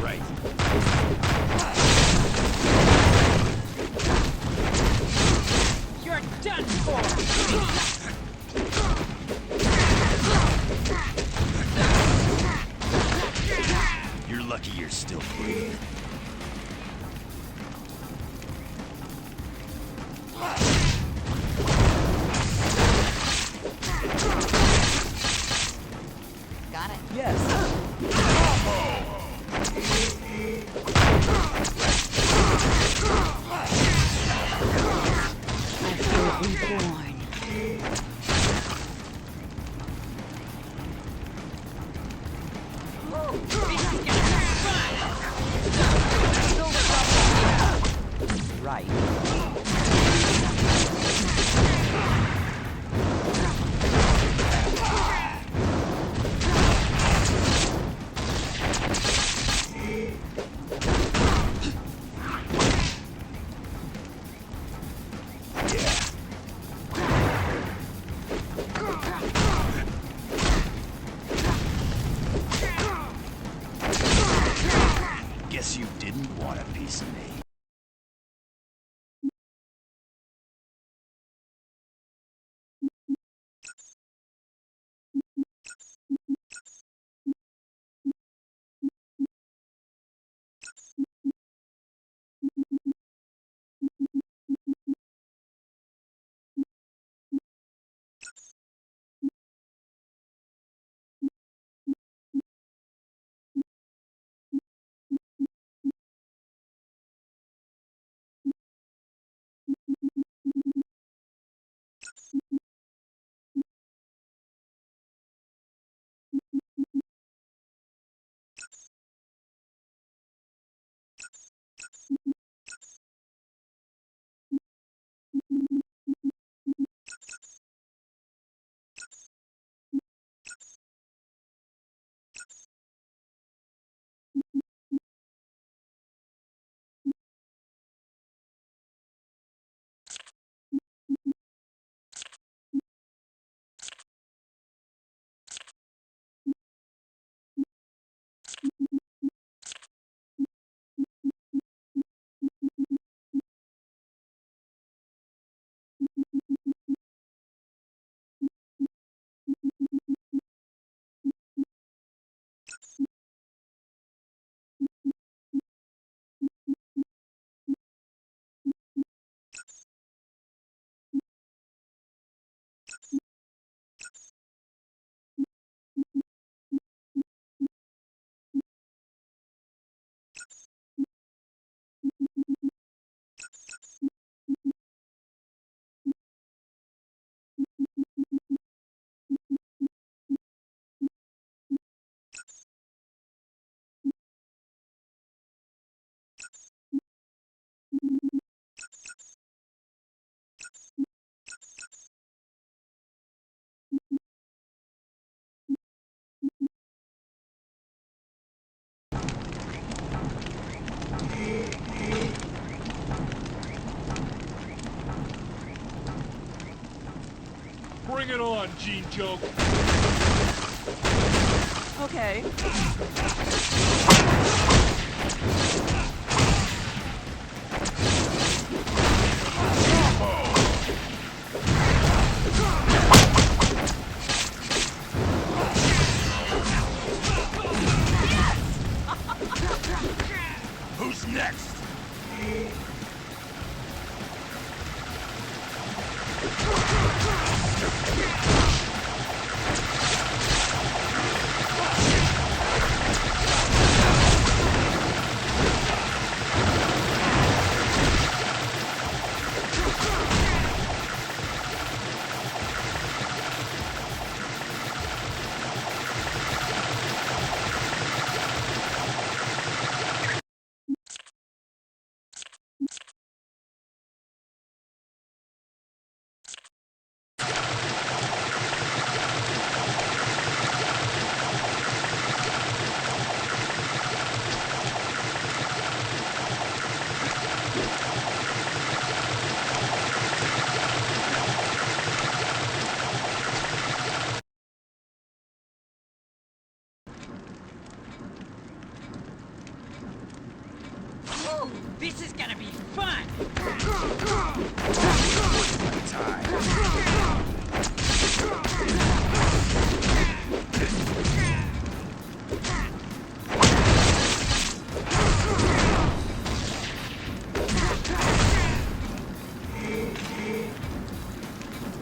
Right. You're done for. Bring it on, Gene Joke. Okay. Who's next? This is gonna be fun!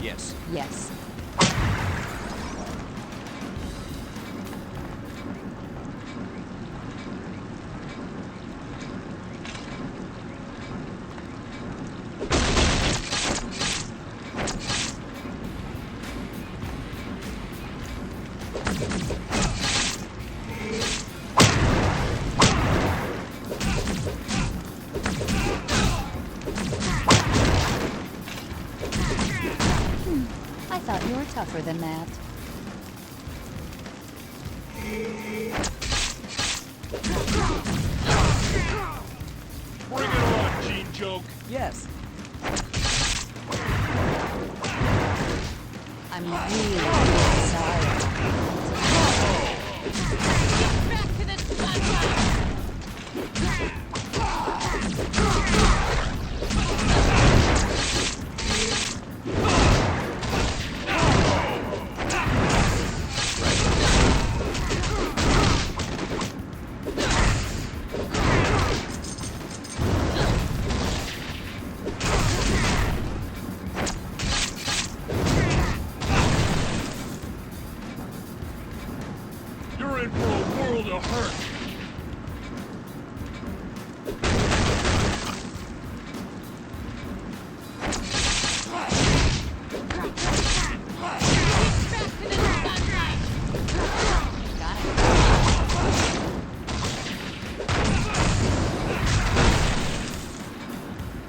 Yes. Yes. I thought you were tougher than that. Bring it on, Gene Joke. Yes. I'm really sorry. Back to the sunlight! You're in for a world of hurt.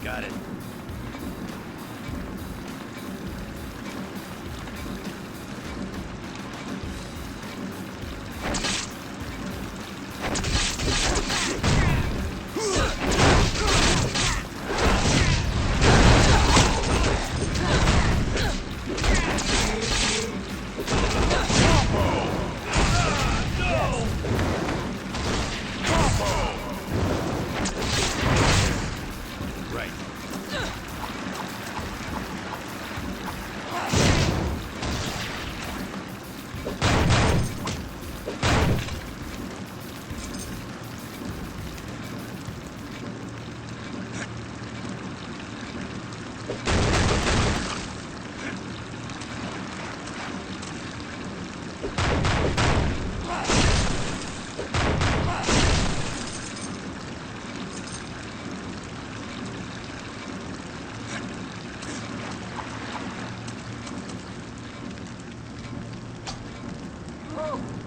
Got it. Right.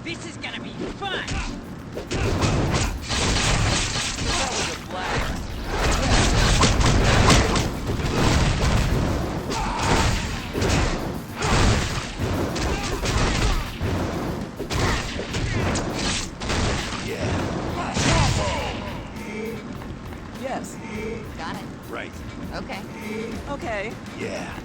This is gonna be fun! That was a blast. Yes. Got it. Right. Okay. Okay. Yeah.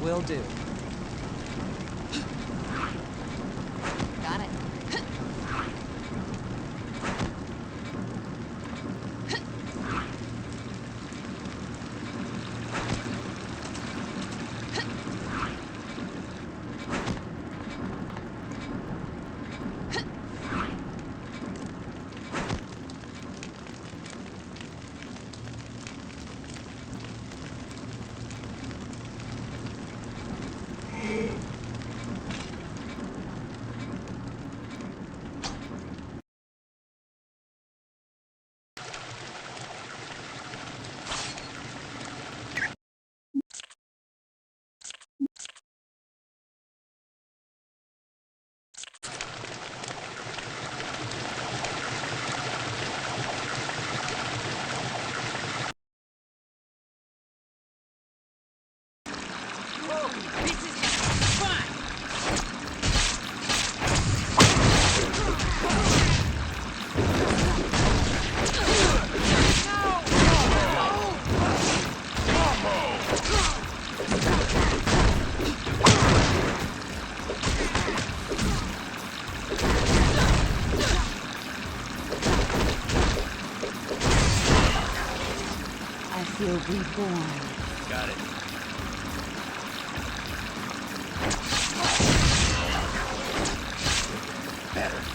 Will do. Got it. Reborn. Got it. Better.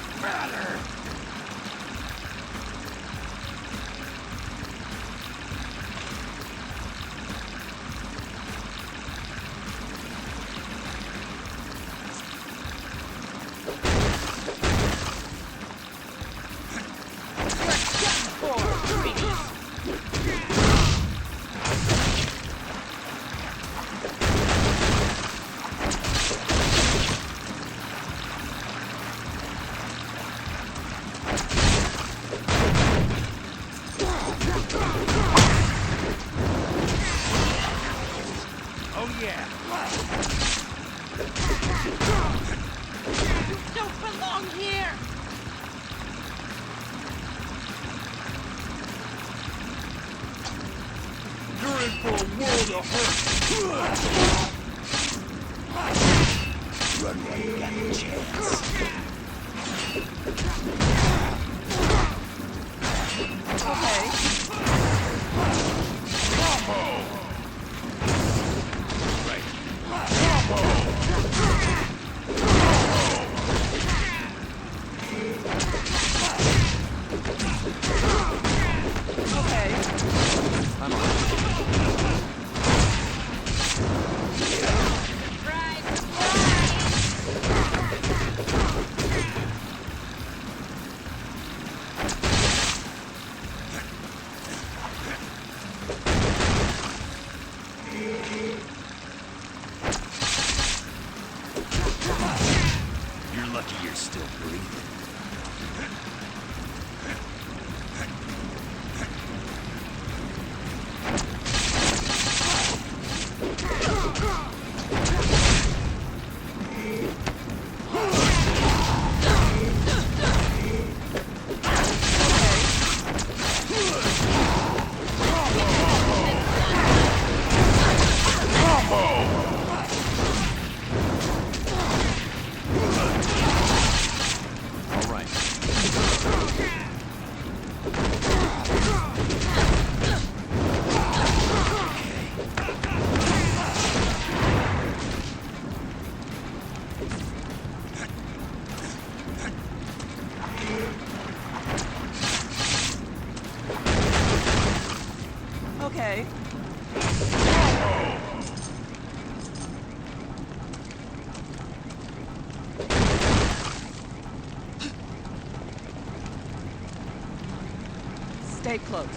Stay close.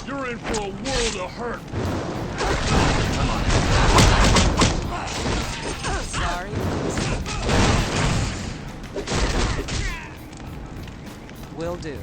You're in for a world of hurt. Sorry. Will do.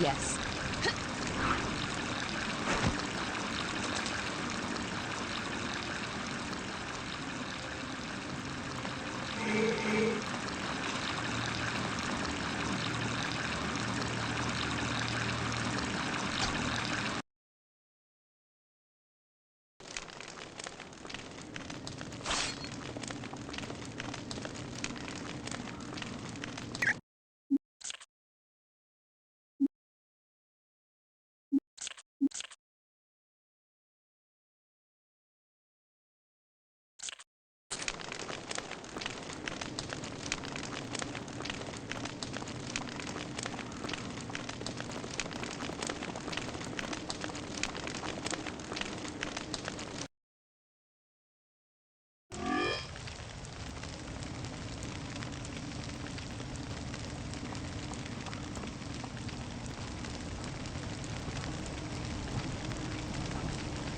Yes.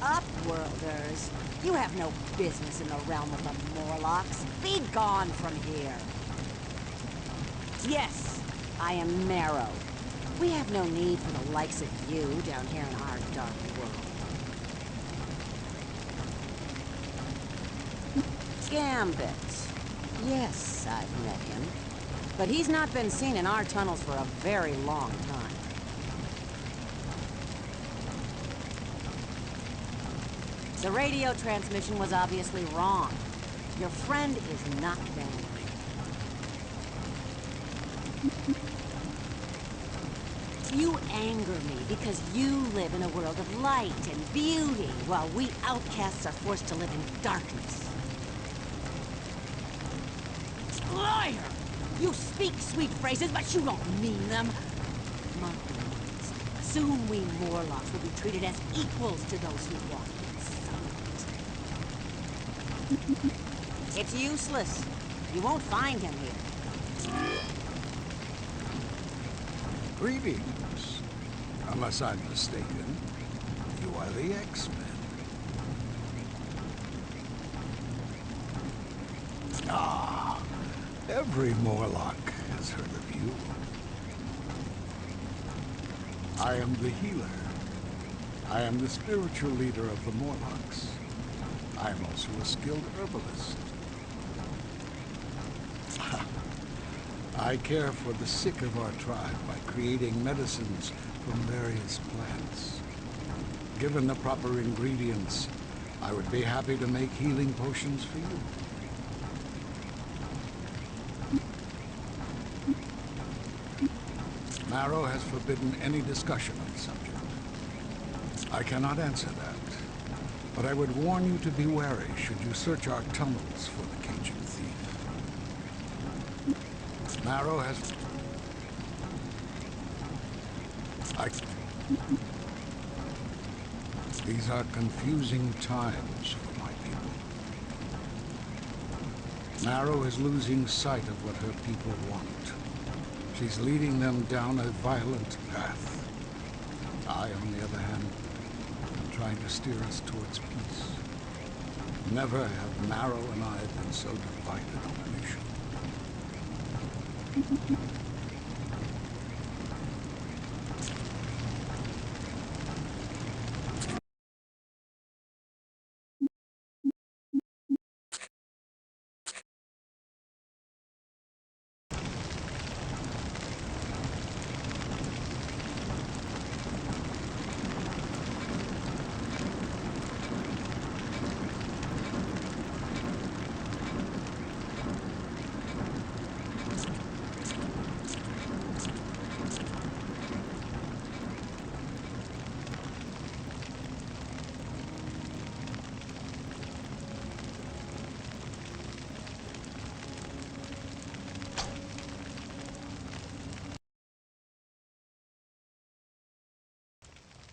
Upworlders, you have no business in the realm of the Morlocks. Be gone from here. Yes, I am Marrow. We have no need for the likes of you down here in our dark world. Gambit. Yes, I've met him. But he's not been seen in our tunnels for a very long time. The radio transmission was obviously wrong. Your friend is not down. You anger me because you live in a world of light and beauty, while we outcasts are forced to live in darkness. Liar! You speak sweet phrases, but you don't mean them. Mark my words. Soon we Morlocks will be treated as equals to those who walk in sunlight. It's useless. You won't find him here. Greetings. Unless I'm mistaken, you are the X-Men. Ah, every Morlock has heard of you. I am the healer. I am the spiritual leader of the Morlocks. I am also a skilled herbalist. I care for the sick of our tribe by creating medicines from various plants. Given the proper ingredients, I would be happy to make healing potions for you. Marrow has forbidden any discussion on the subject. I cannot answer that, but I would warn you to be wary should you search our tunnels for the Cajun thief. Marrow has... These are confusing times for my people. Marrow is losing sight of what her people want. She's leading them down a violent path. I, on the other hand, am trying to steer us towards peace. Never have Marrow and I been so divided on an issue.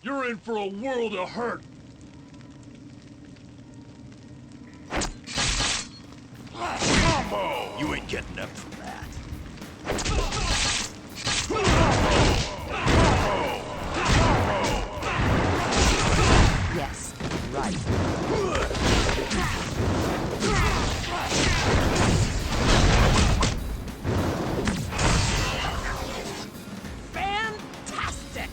You're in for a world of hurt. Combo! You ain't getting up from that. Yes, right. Fantastic!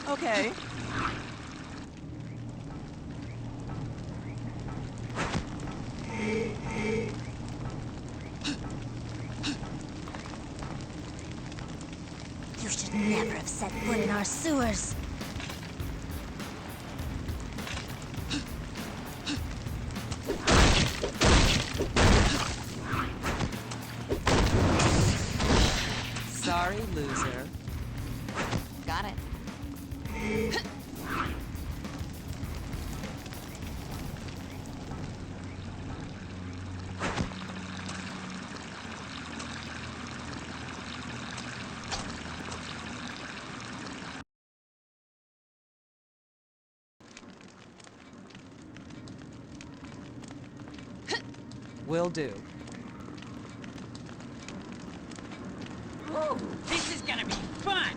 Okay. You should never have set foot in our sewers. Sorry, loser. Got it. Will do. Woo! This is gonna be fun!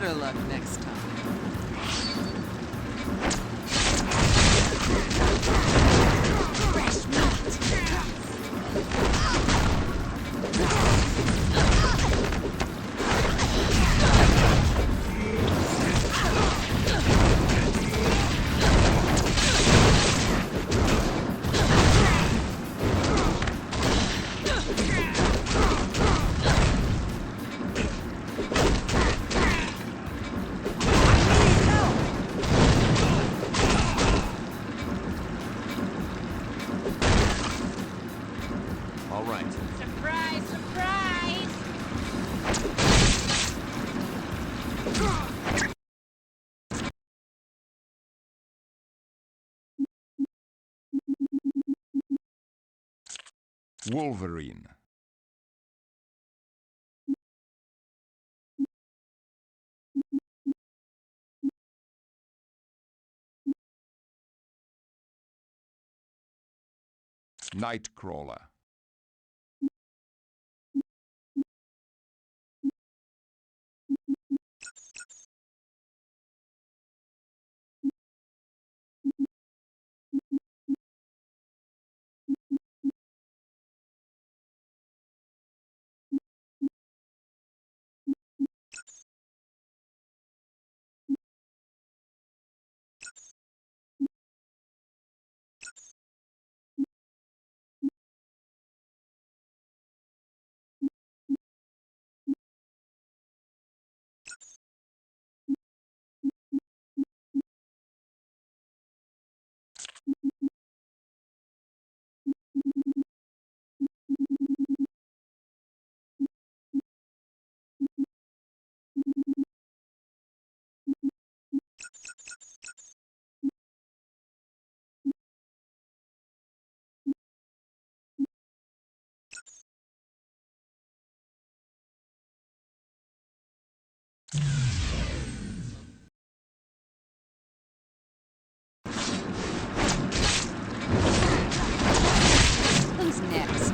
Better luck next time. Fresh meat! All right. Surprise, surprise! Wolverine. Nightcrawler. Who's next?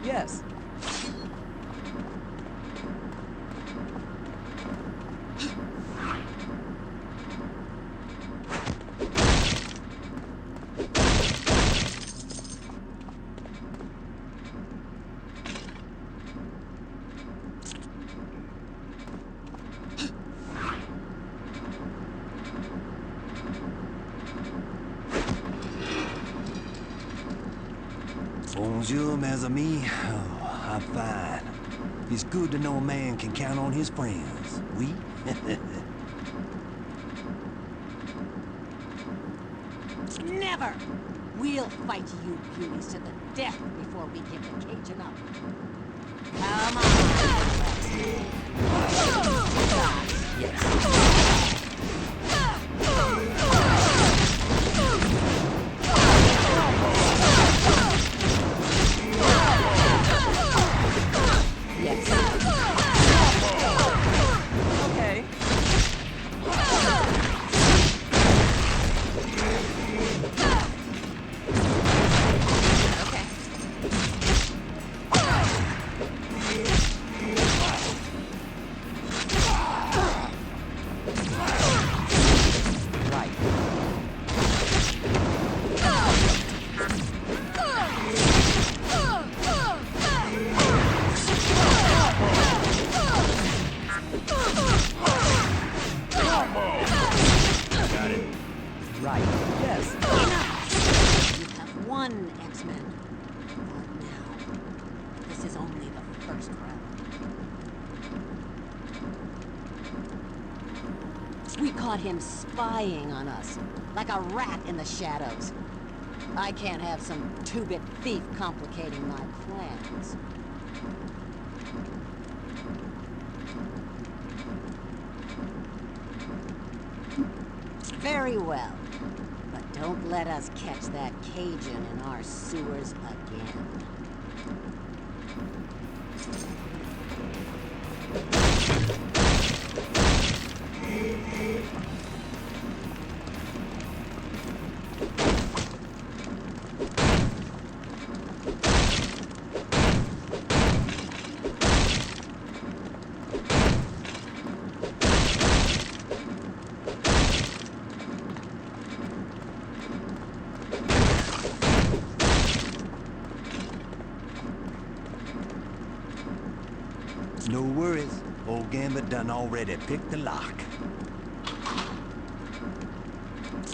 Yes. Bonjour, mes amis. Oh, I'm fine. It's good to know a man can count on his friends. Oui? Never! We'll fight you beauties to the death before we give the Cajun up. Come on! Yes. We caught him spying on us, like a rat in the shadows. I can't have some two-bit thief complicating my plans. Very well. But don't let us catch that Cajun in our sewers again. No worries. Old Gambit done already picked the lock.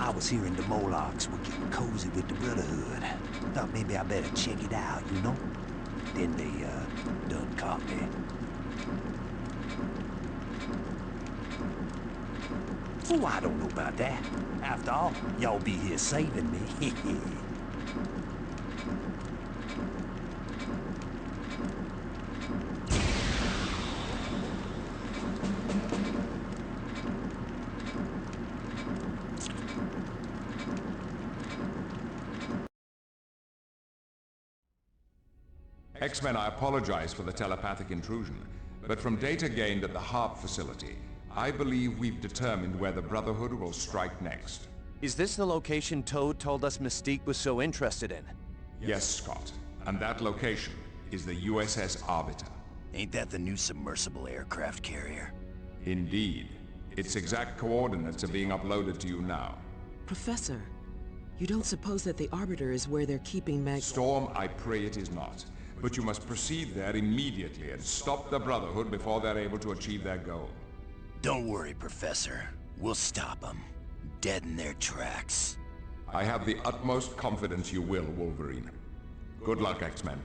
I was hearing the Morlocks were getting cozy with the Brotherhood. Thought maybe I better check it out, you know? Then they, done caught me. Oh, I don't know about that. After all, y'all be here saving me. X-Men, I apologize for the telepathic intrusion, but from data gained at the HAARPo facility, I believe we've determined where the Brotherhood will strike next. Is this the location Toad told us Mystique was so interested in? Yes, Scott. And that location is the USS Arbiter. Ain't that the new submersible aircraft carrier? Indeed. Its exact coordinates are being uploaded to you now. Professor, you don't suppose that the Arbiter is where they're keeping Magma? Storm, I pray it is not. But you must proceed there immediately and stop the Brotherhood before they're able to achieve their goal. Don't worry, Professor. We'll stop them. Dead in their tracks. I have the utmost confidence you will, Wolverine. Good luck, X-Men.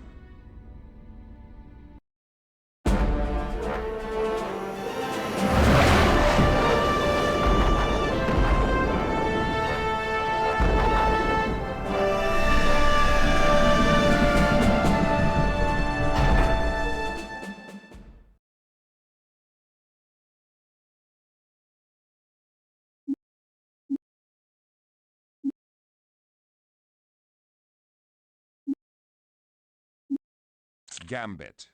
Gambit.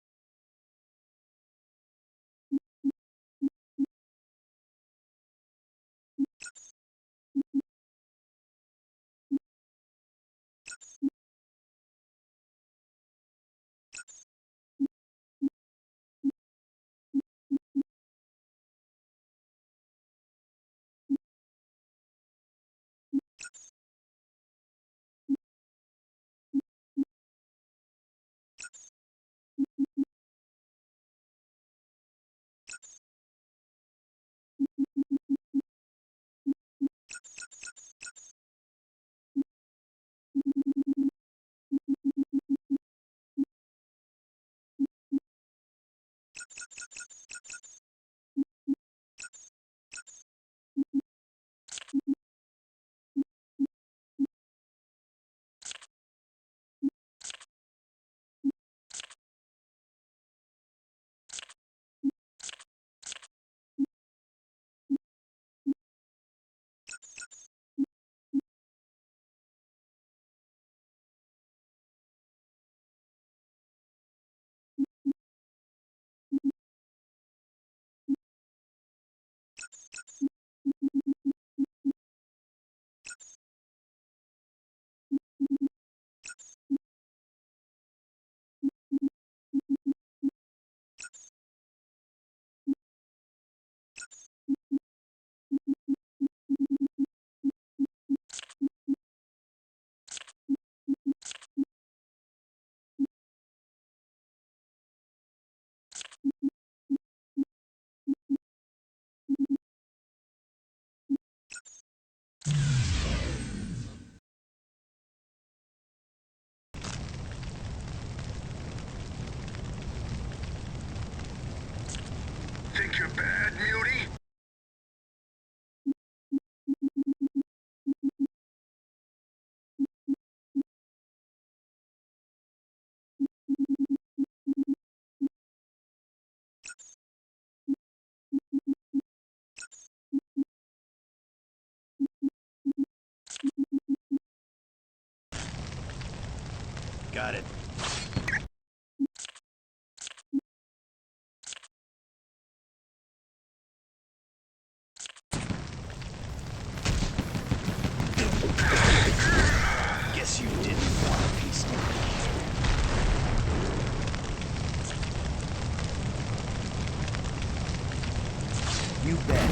You bet.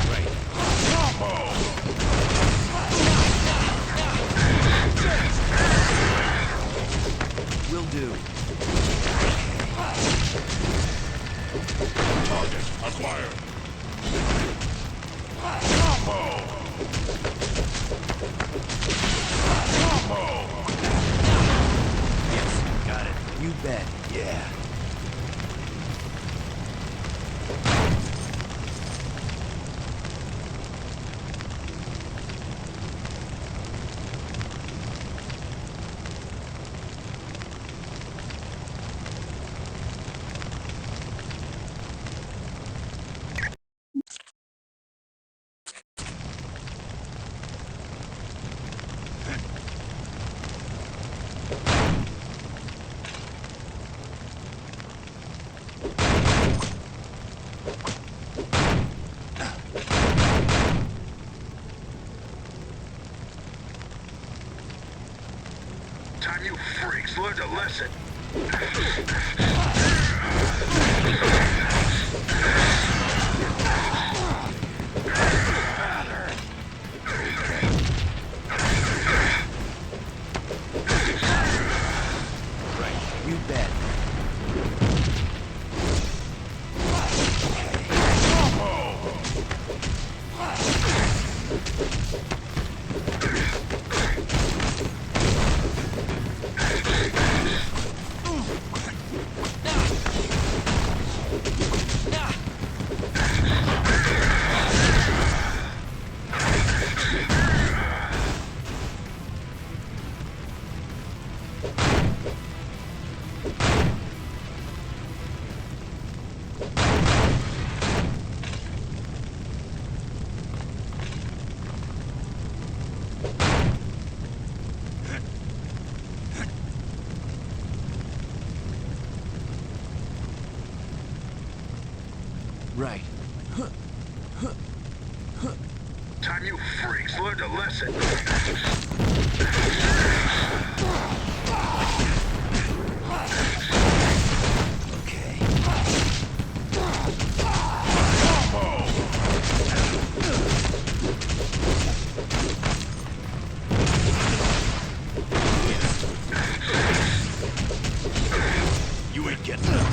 Right. Combo! Will do. Target acquired. Combo! Combo! Yes, got it. You bet. Yeah. Time you freaks learned a lesson. Right. You bet. Right. Time you freaks learned a lesson. Okay. You ain't getting it.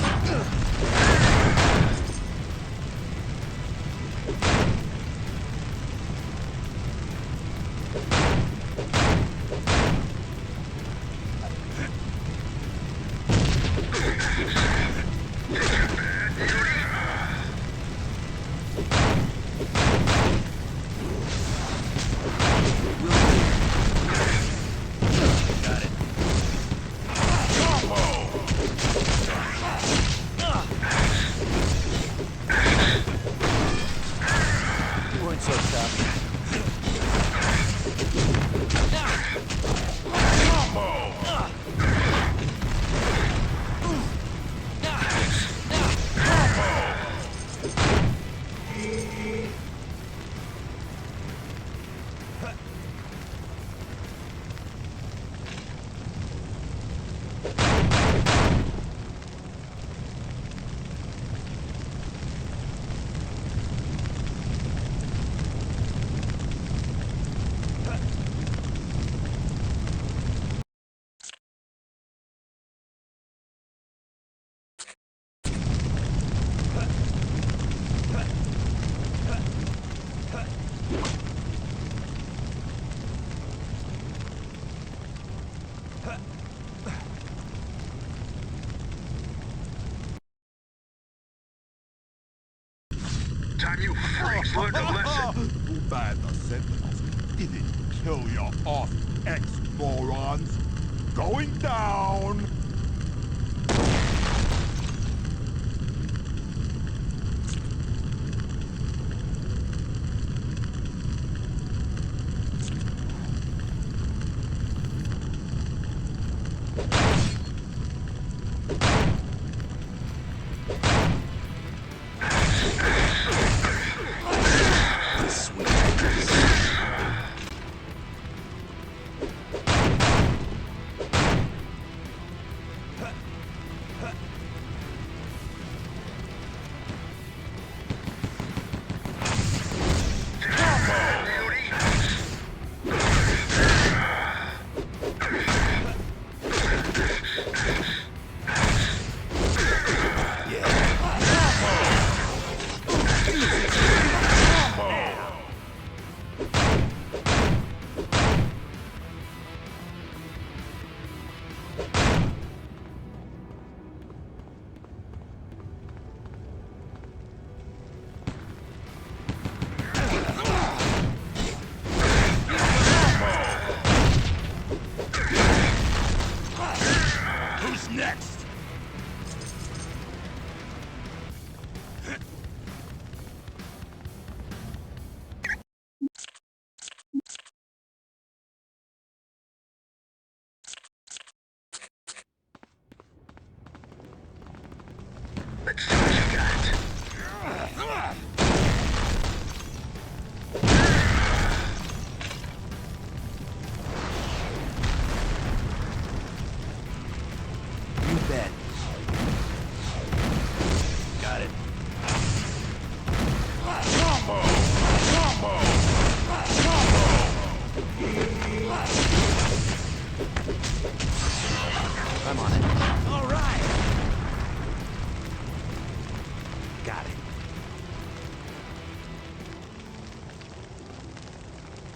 Time you freaks learned a lesson. Too bad the Sentinels didn't kill you off, ex-morons. Going down.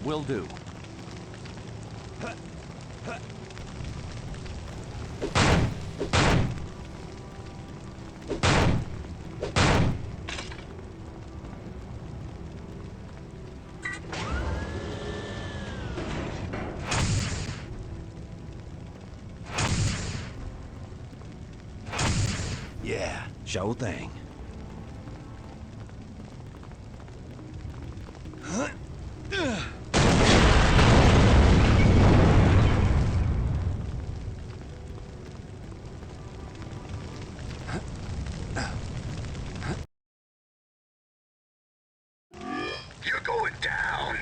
Will do. Yeah, sure thing. You're going down.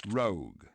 Rogue.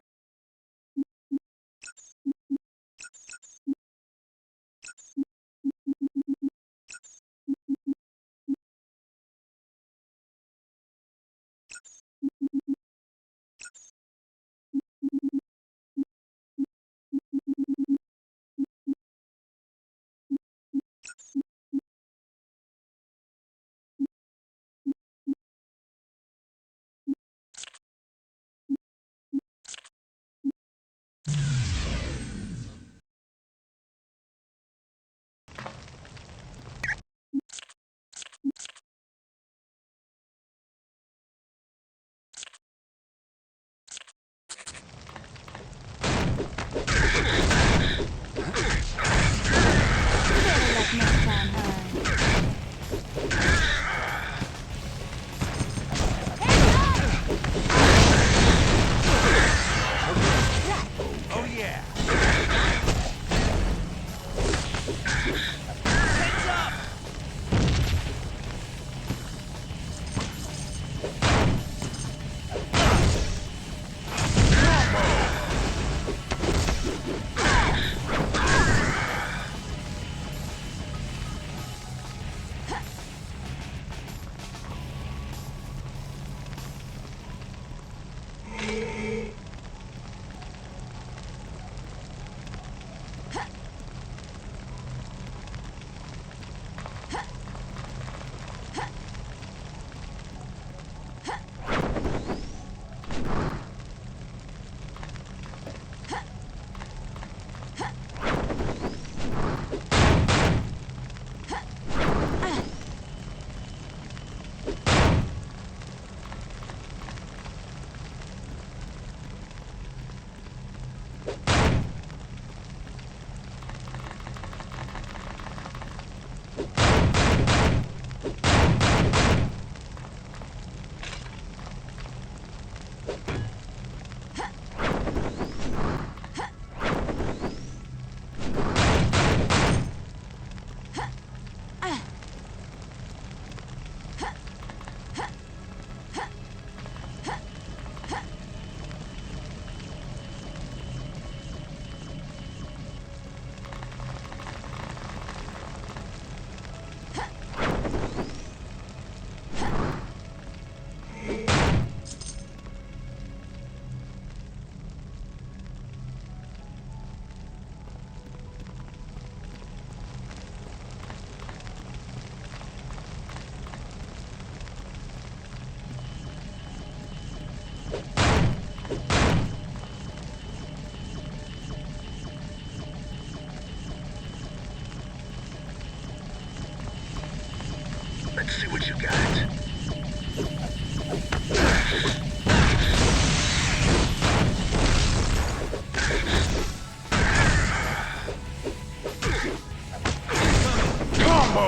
Let's see what you got. Combo!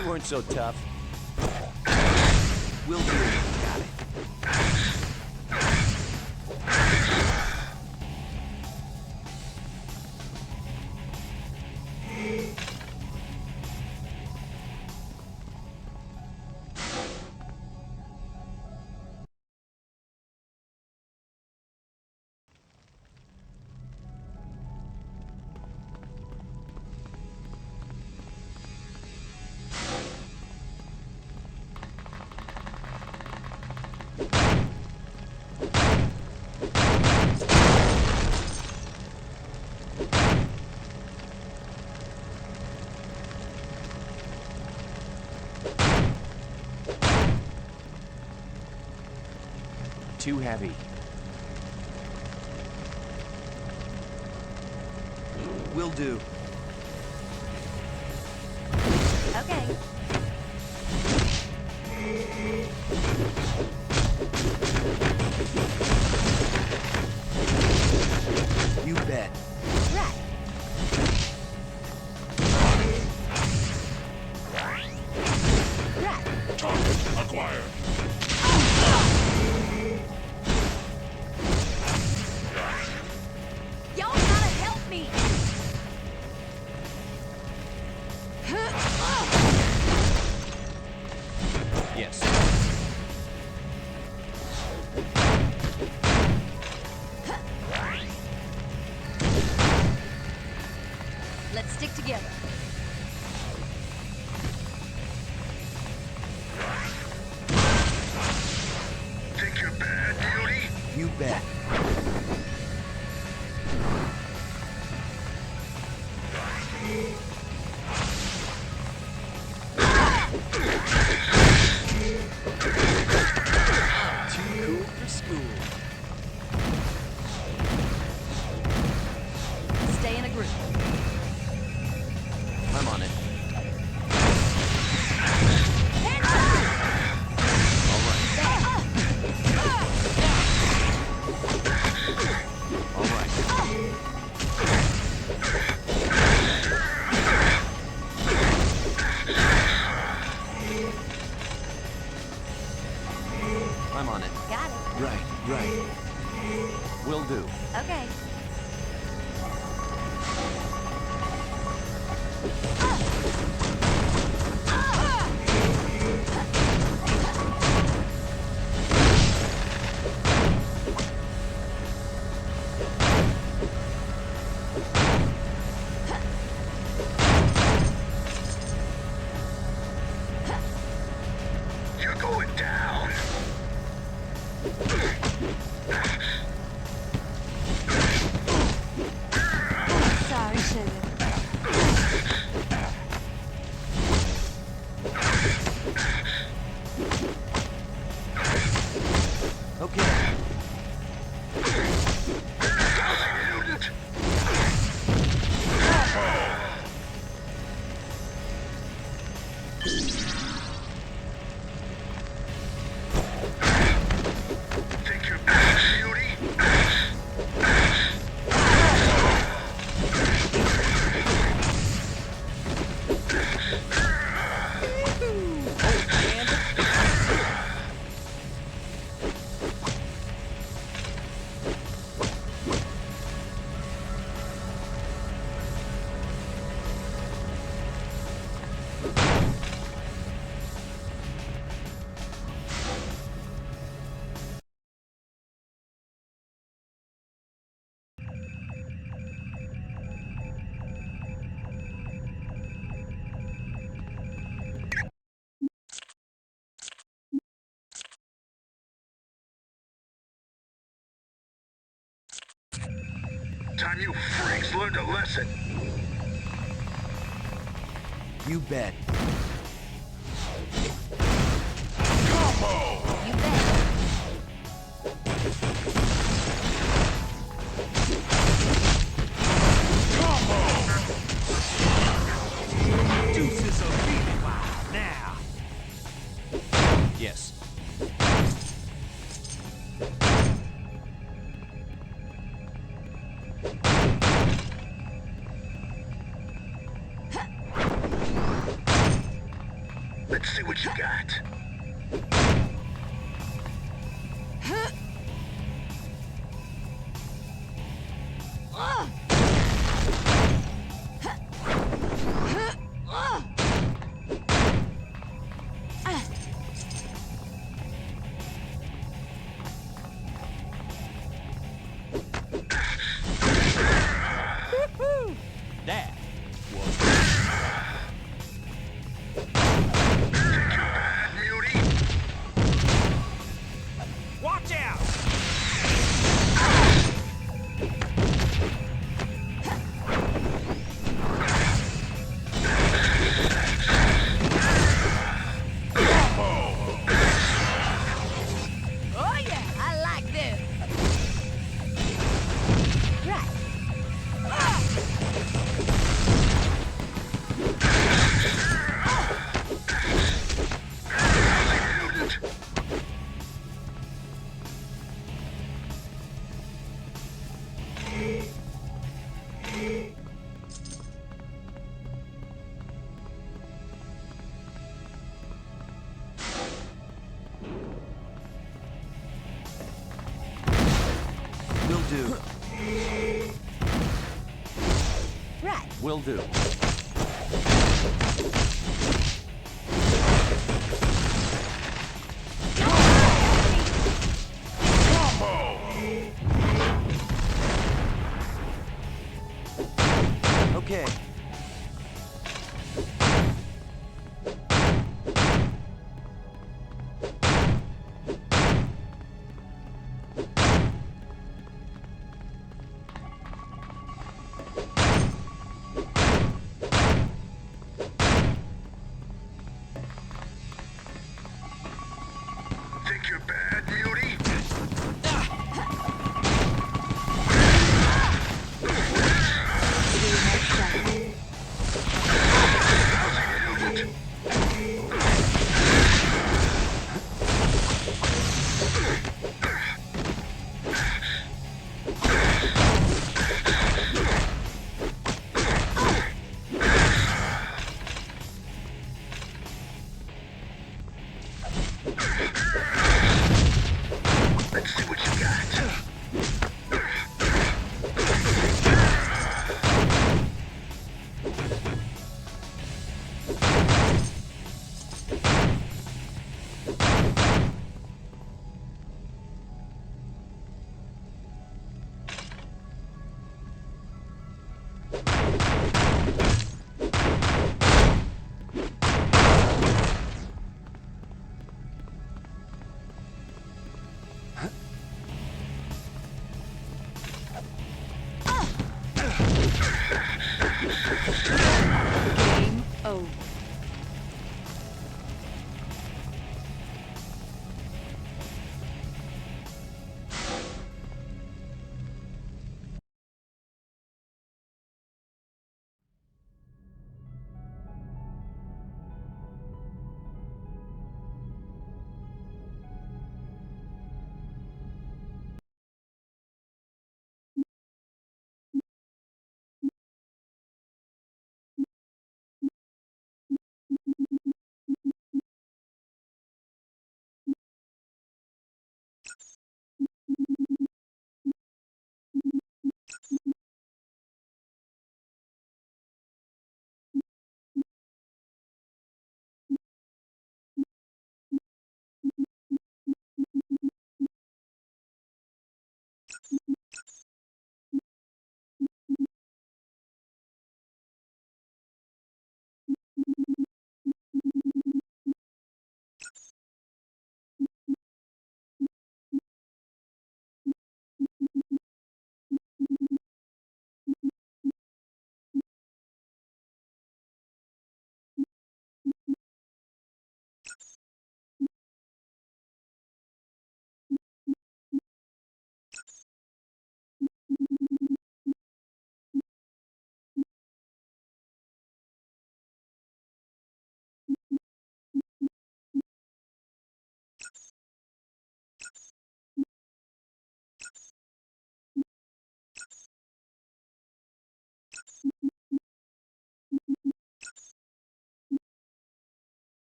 You weren't so tough. Will do. Got it. too heavy. Will do. Okay. You bet. Right. Right. Target acquired. Y'all gotta help me! Yes. Let's stick together. Think you're bad, beauty? You bet. Too cool for school. Stay in a group. I'm on it. All right. I'm on it. Got it. Right. Will do. Okay. You're going down. Sorry, sugar. Okay. Mutant. Think you're bad, beauty? Time you freaks learned a lesson. You bet. You bet. Deuces are really wild now. Yes. Let's see what you got. That was Think you're bad, beauty? do. Right. Will do. Okay. Think you're bad, beauty? Let's see what you got. Game over.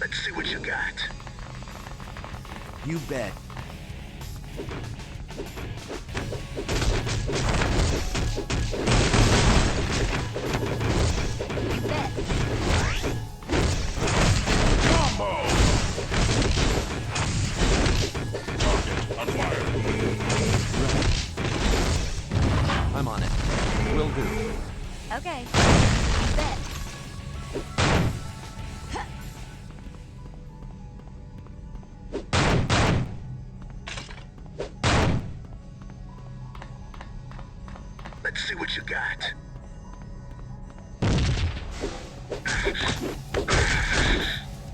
Let's see what you got. You bet. Combo! I'm on it. Will do. Okay. You bet. Let's see what you got.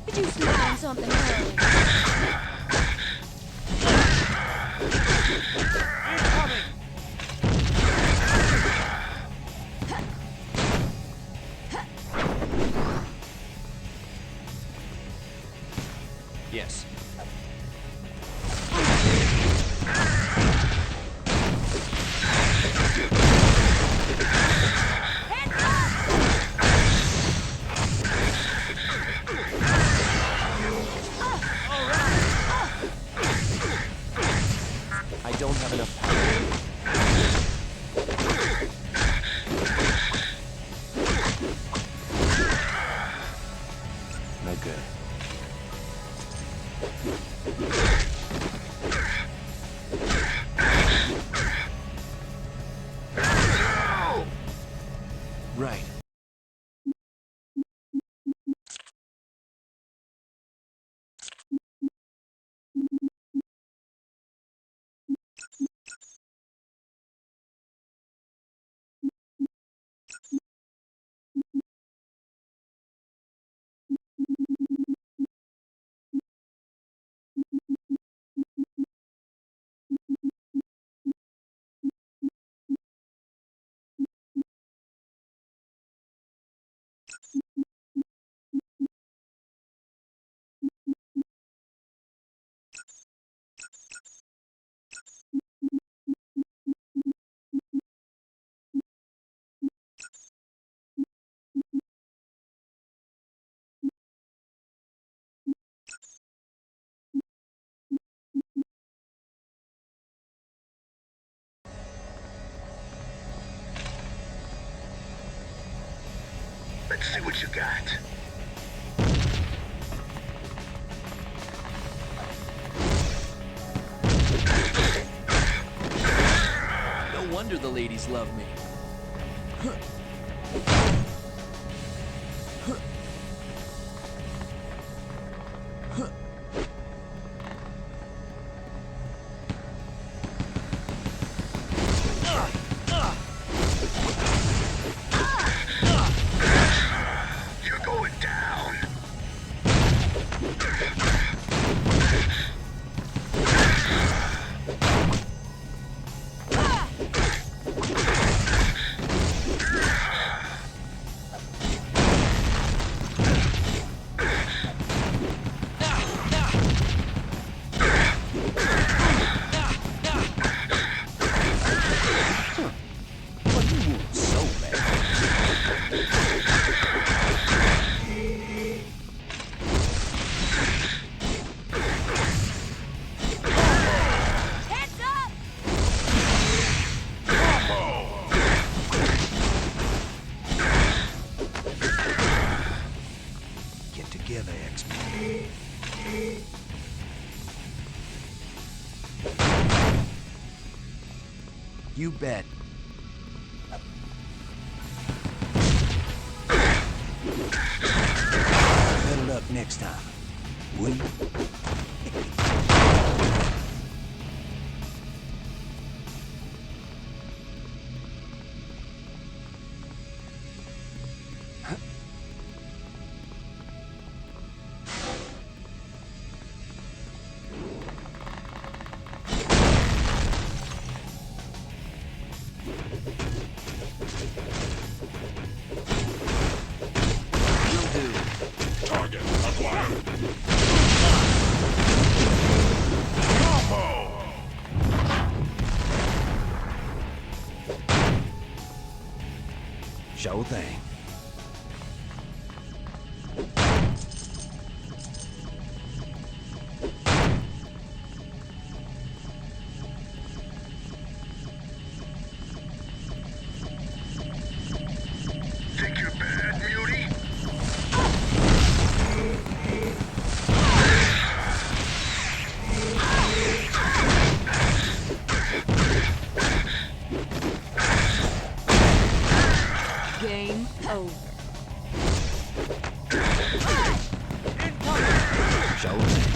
Did you slip on something early? Yes. Right. Let's see what you got. No wonder the ladies love me. You're going down. Get together, X-Men. You bet. Better luck next time. Will you? Target acquired. Sure thing. Think you're bad, Muty? Game over. Sure thing.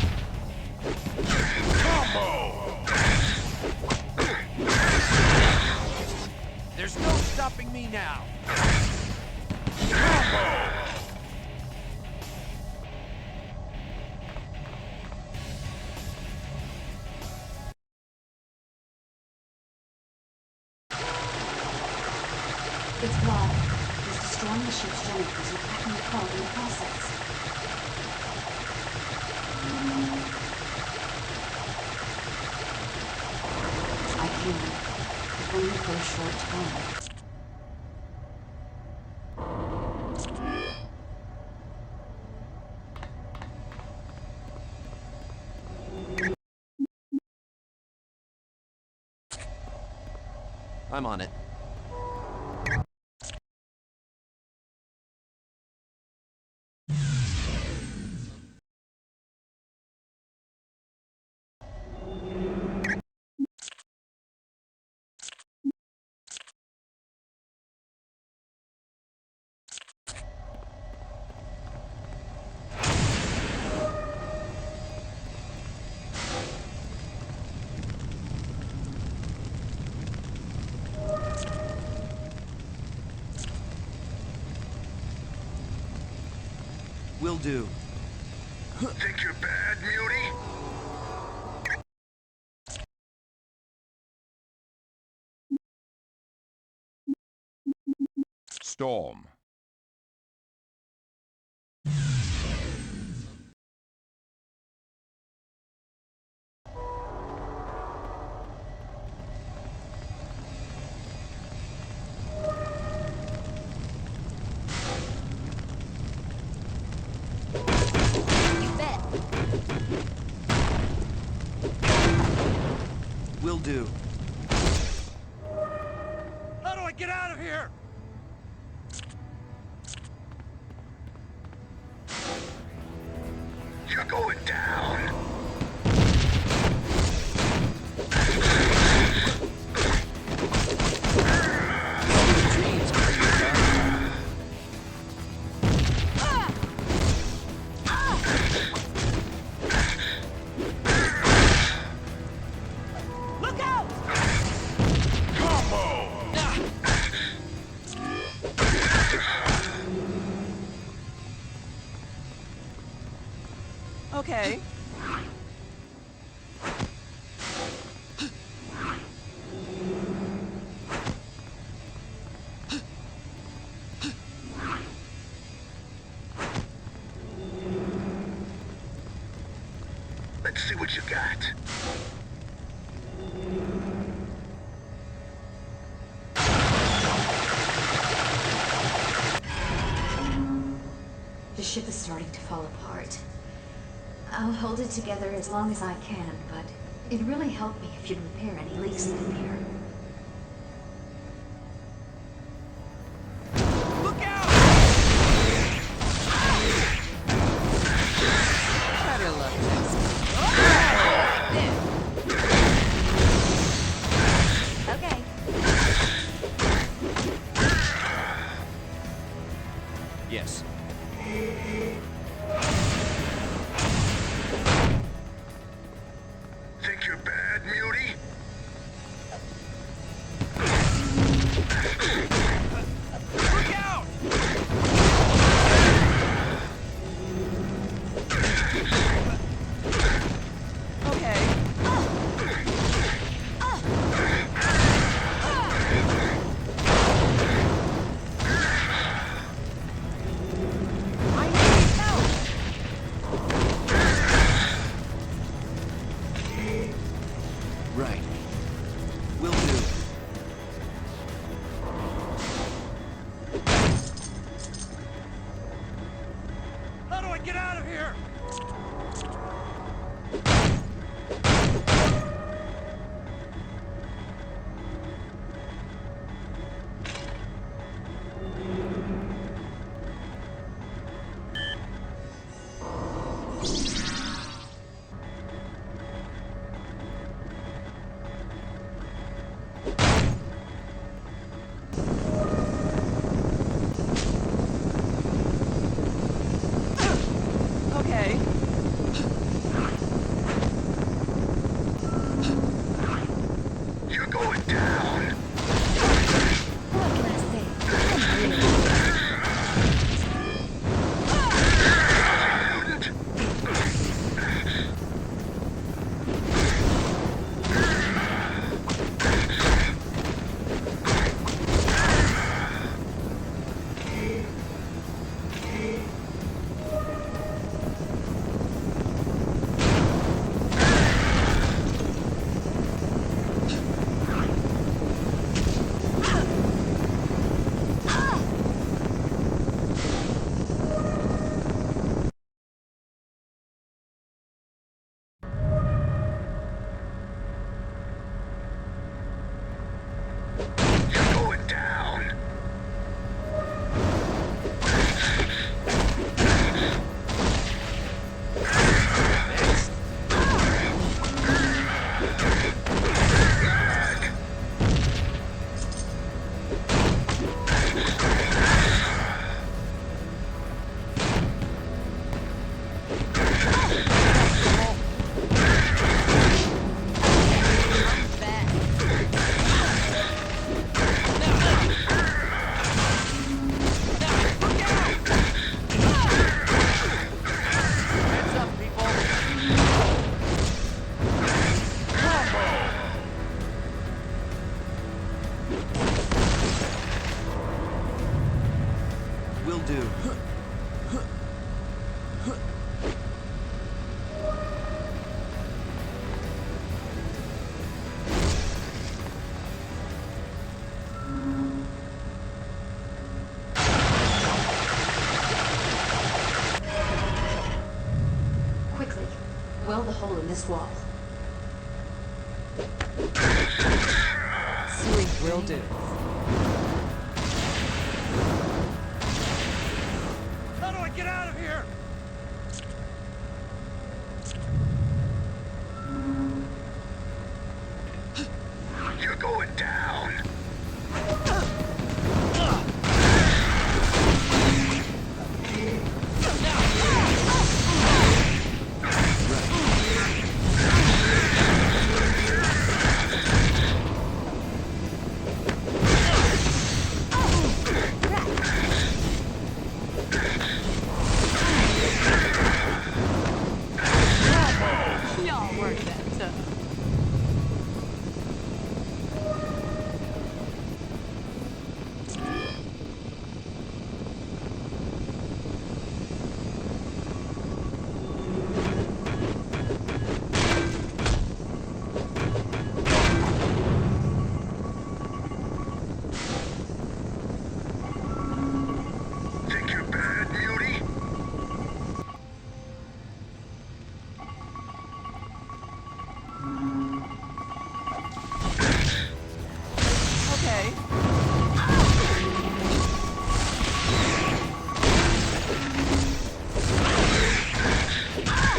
There's no stopping me now. It's Blood. He's destroying the ship's generators and cracking the code in the process. I can, but only for a short time. I'm on it. Will do. Think you're bad, Mutie? Storm. Will do. How do I get out of here? You're going down. Look out! Okay. Let's see what you got. The ship is starting to fall apart. I'll hold it together as long as I can, but it'd really help me if you'd repair any leaks that appear. Look out! Better luck. Okay. Yes. Think you're bad, Mutie? Look out! Okay. do. Quickly, weld the hole in this wall. Sweet, will do. How do I get out of here? You're going down. Y'all weren't that tough. Think you're bad, Muir? Okay.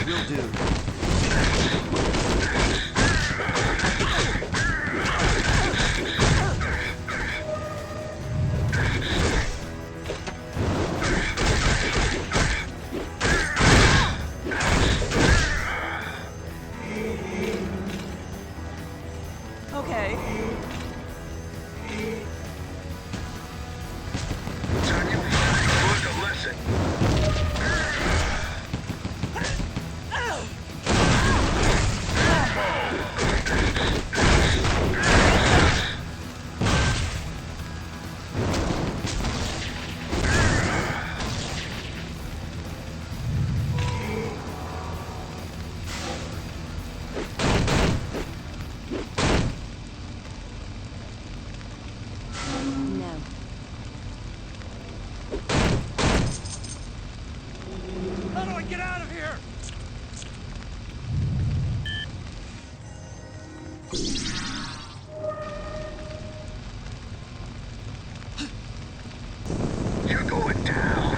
Will do. Okay. Time you learned a lesson. No. How do I get out of here? You're going down.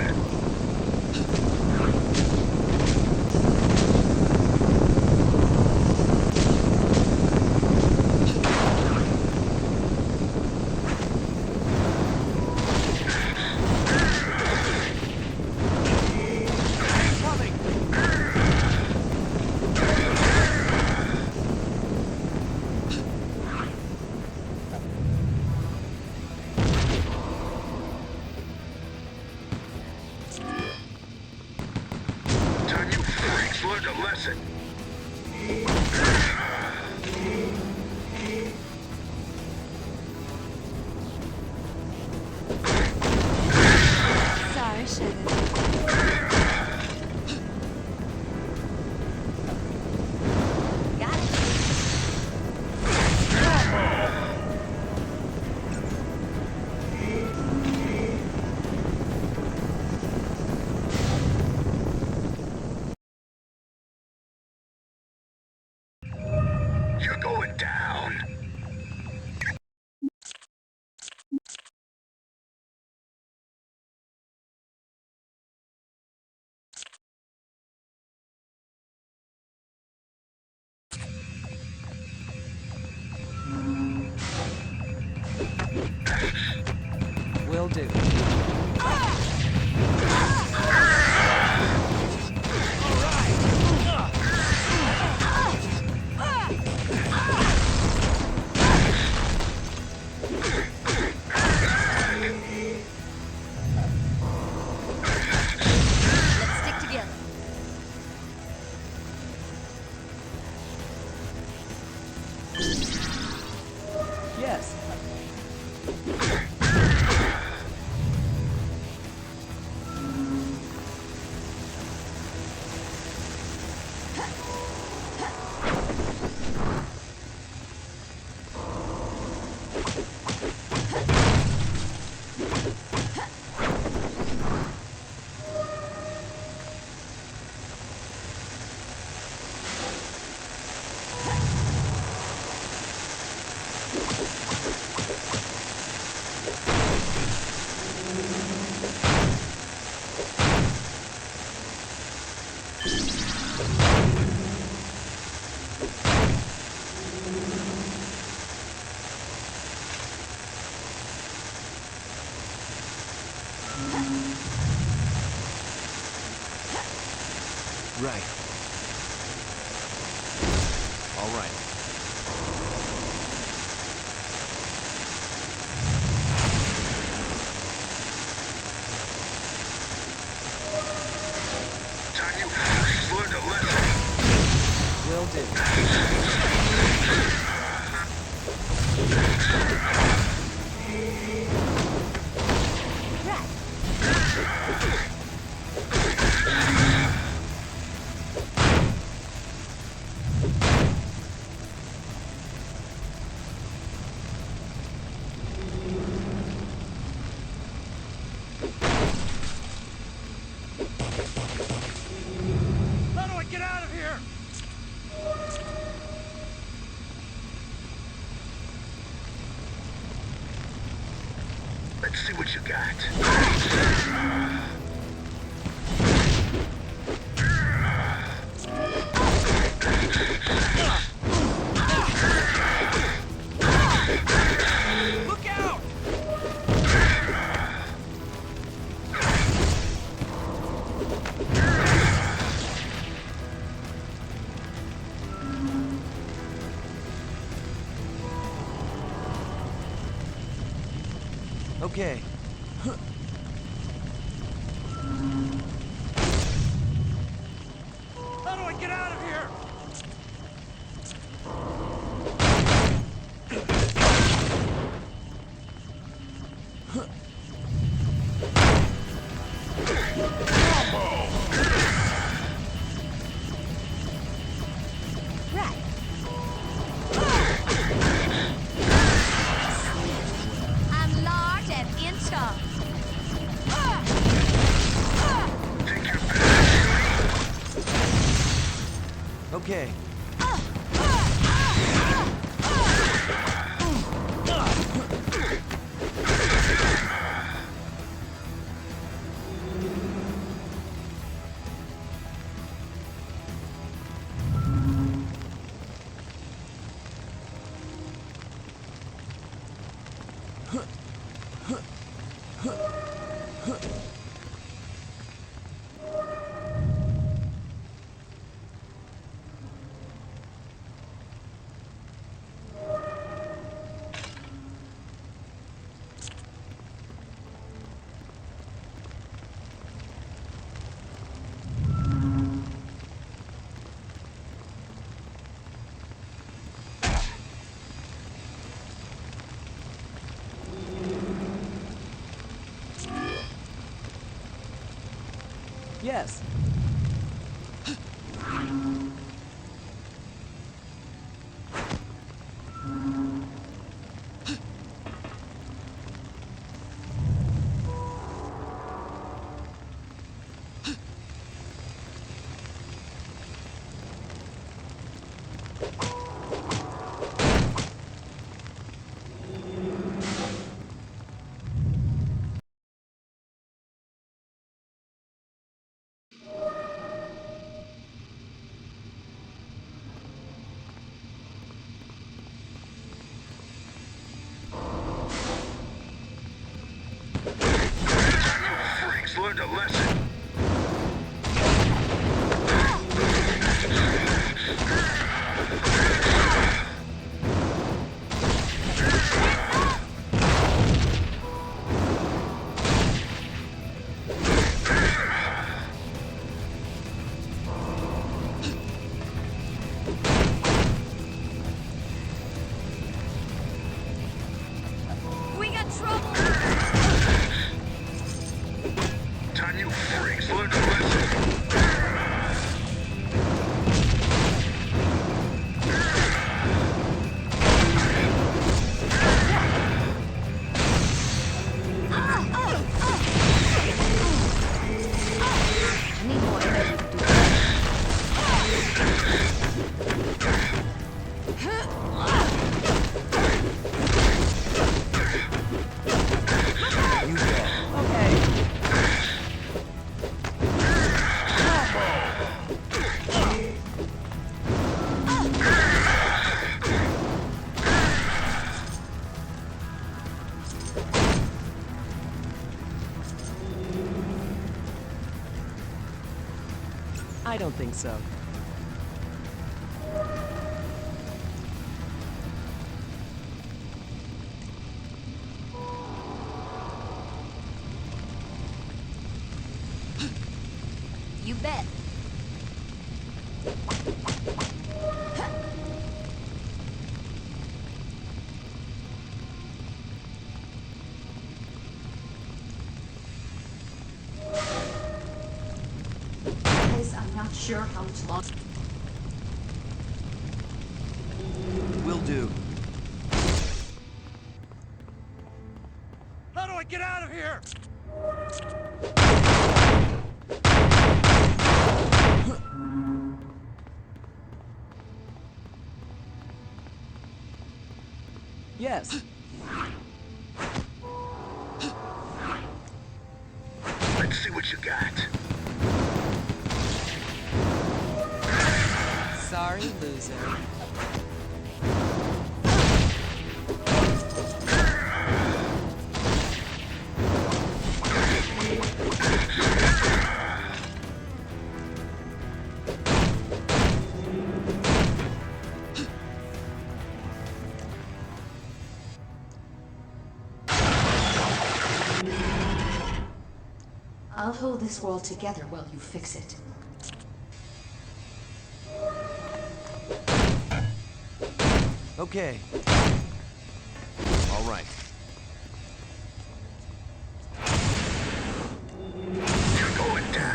Time you freaks learned a lesson. Sorry, sugar. Got it. You're going down. Will do. Let's stick together. Yes. Right. All right. Time you freaks learned a lesson. Will do. How do I get out of here? Let's see what you got. Look out! Okay. How do I get out of here? Right. I'm large and in charge. Okay. Yes. Freaks learned a lesson. We got trouble. Time you I don't think so. You bet. I'm not sure how much longer. Will do. How do I get out of here? Yes. Let's see what you got. Sorry, loser. I'll hold this world together while you fix it. Okay. All right. You're going down.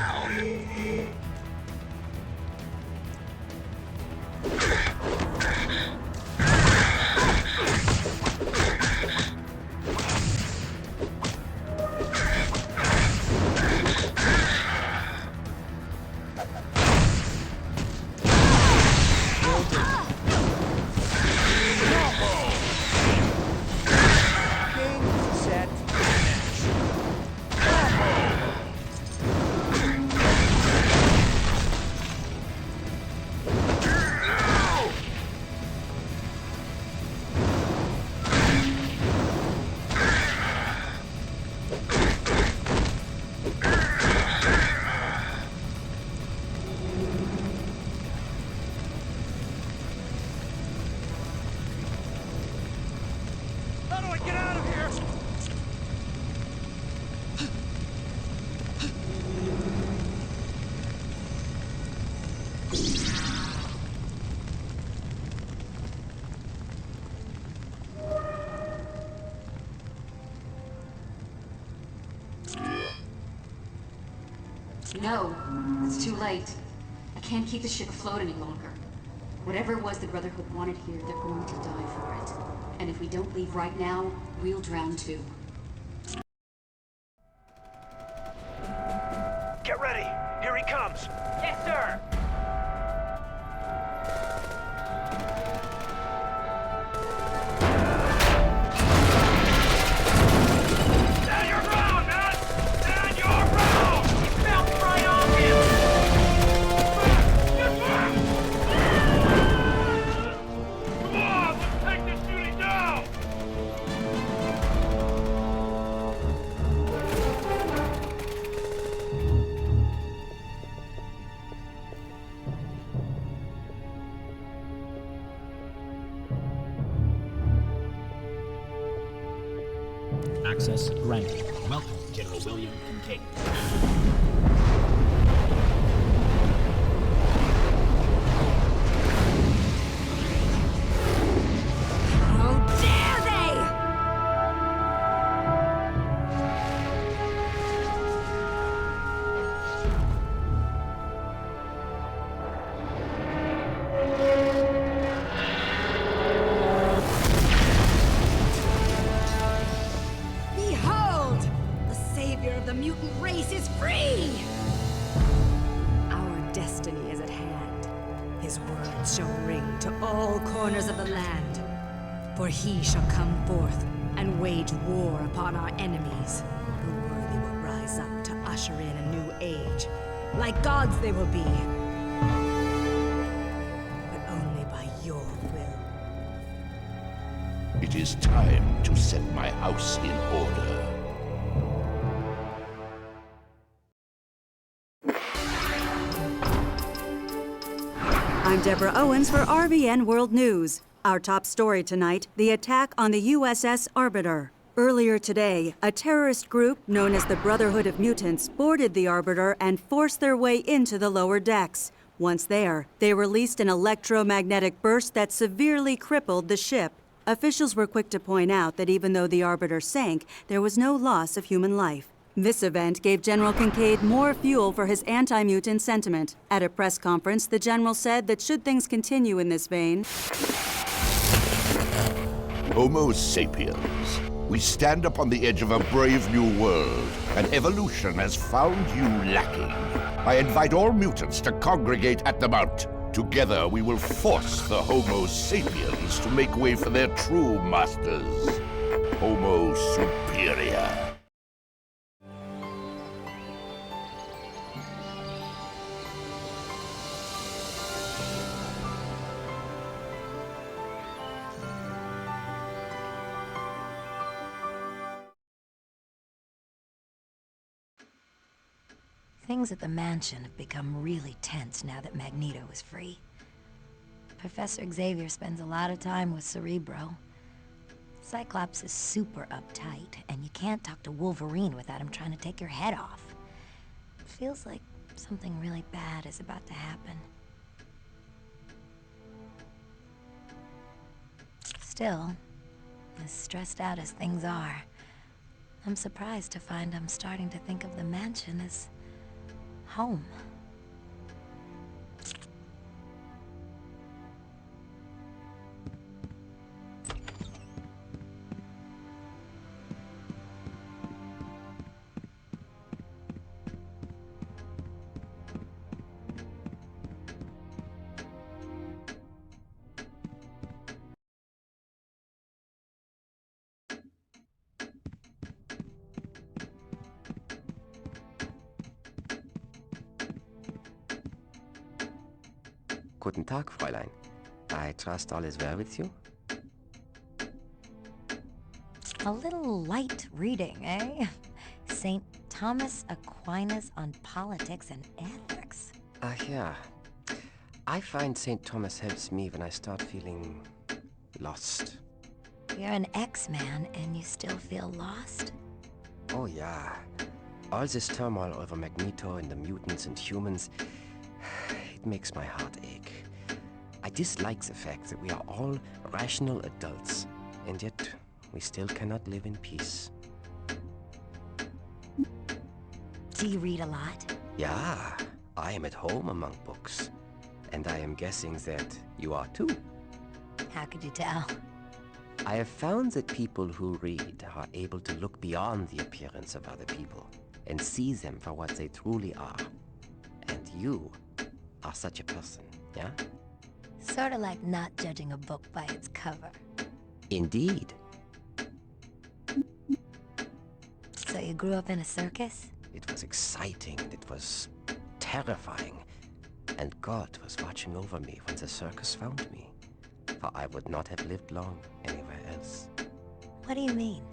No, it's too late. I can't keep the ship afloat any longer. Whatever it was the Brotherhood wanted here, they're going to die for it. And if we don't leave right now, we'll drown too. Get ready! Here he comes! Yes, sir! Stand your ground, man! Stand your ground! He bounced right off him! Get back! Come on! Let's take this beauty down! Access granted. Welcome, General William Kincaid. How dare they! Behold! The savior of the mutant race is free! Our destiny is at hand. His words shall ring to all corners of the land. For he shall come forth and wage war upon our enemies. The worthy will rise up to usher in a new age. Like gods they will be. But only by your will. It is time to set my house in order. I'm Deborah Owens for RVN World News. Our top story tonight, the attack on the USS Arbiter. Earlier today, a terrorist group known as the Brotherhood of Mutants boarded the Arbiter and forced their way into the lower decks. Once there, they released an electromagnetic burst that severely crippled the ship. Officials were quick to point out that even though the Arbiter sank, there was no loss of human life. This event gave General Kincaid more fuel for his anti-mutant sentiment. At a press conference, the general said that should things continue in this vein... Homo sapiens, we stand upon the edge of a brave new world, and evolution has found you lacking. I invite all mutants to congregate at the Mount. Together, we will force the Homo sapiens to make way for their true masters. Homo superior. Things at the mansion have become really tense now that Magneto is free. Professor Xavier spends a lot of time with Cerebro. Cyclops is super uptight, and you can't talk to Wolverine without him trying to take your head off. It feels like something really bad is about to happen. Still, as stressed out as things are, I'm surprised to find I'm starting to think of the mansion as home. Guten Tag, Fräulein. I trust all is well with you? A little light reading, eh? St. Thomas Aquinas on politics and ethics. Yeah. I find St. Thomas helps me when I start feeling lost. You're an X-Man and you still feel lost? Oh yeah. All this turmoil over Magneto and the mutants and humans, it makes my heart ache. I dislike the fact that we are all rational adults, and yet we still cannot live in peace. Do you read a lot? Yeah, I am at home among books. And I am guessing that you are too. How could you tell? I have found that people who read are able to look beyond the appearance of other people and see them for what they truly are. And you are such a person, yeah? Sort of like not judging a book by its cover. Indeed. So you grew up in a circus? It was exciting and it was terrifying. And God was watching over me when the circus found me. For I would not have lived long anywhere else. What do you mean?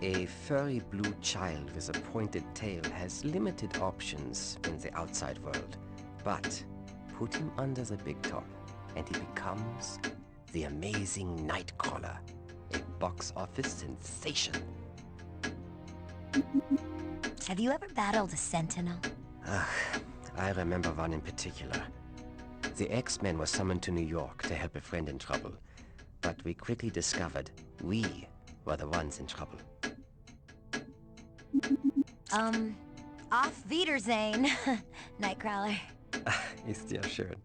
A furry blue child with a pointed tail has limited options in the outside world. But put him under the big top, and he becomes the amazing Nightcrawler, a box office sensation. Have you ever battled a Sentinel? I remember one in particular. The X-Men were summoned to New York to help a friend in trouble, but we quickly discovered we were the ones in trouble. Auf Wiedersehen, Nightcrawler. Ist ja schön.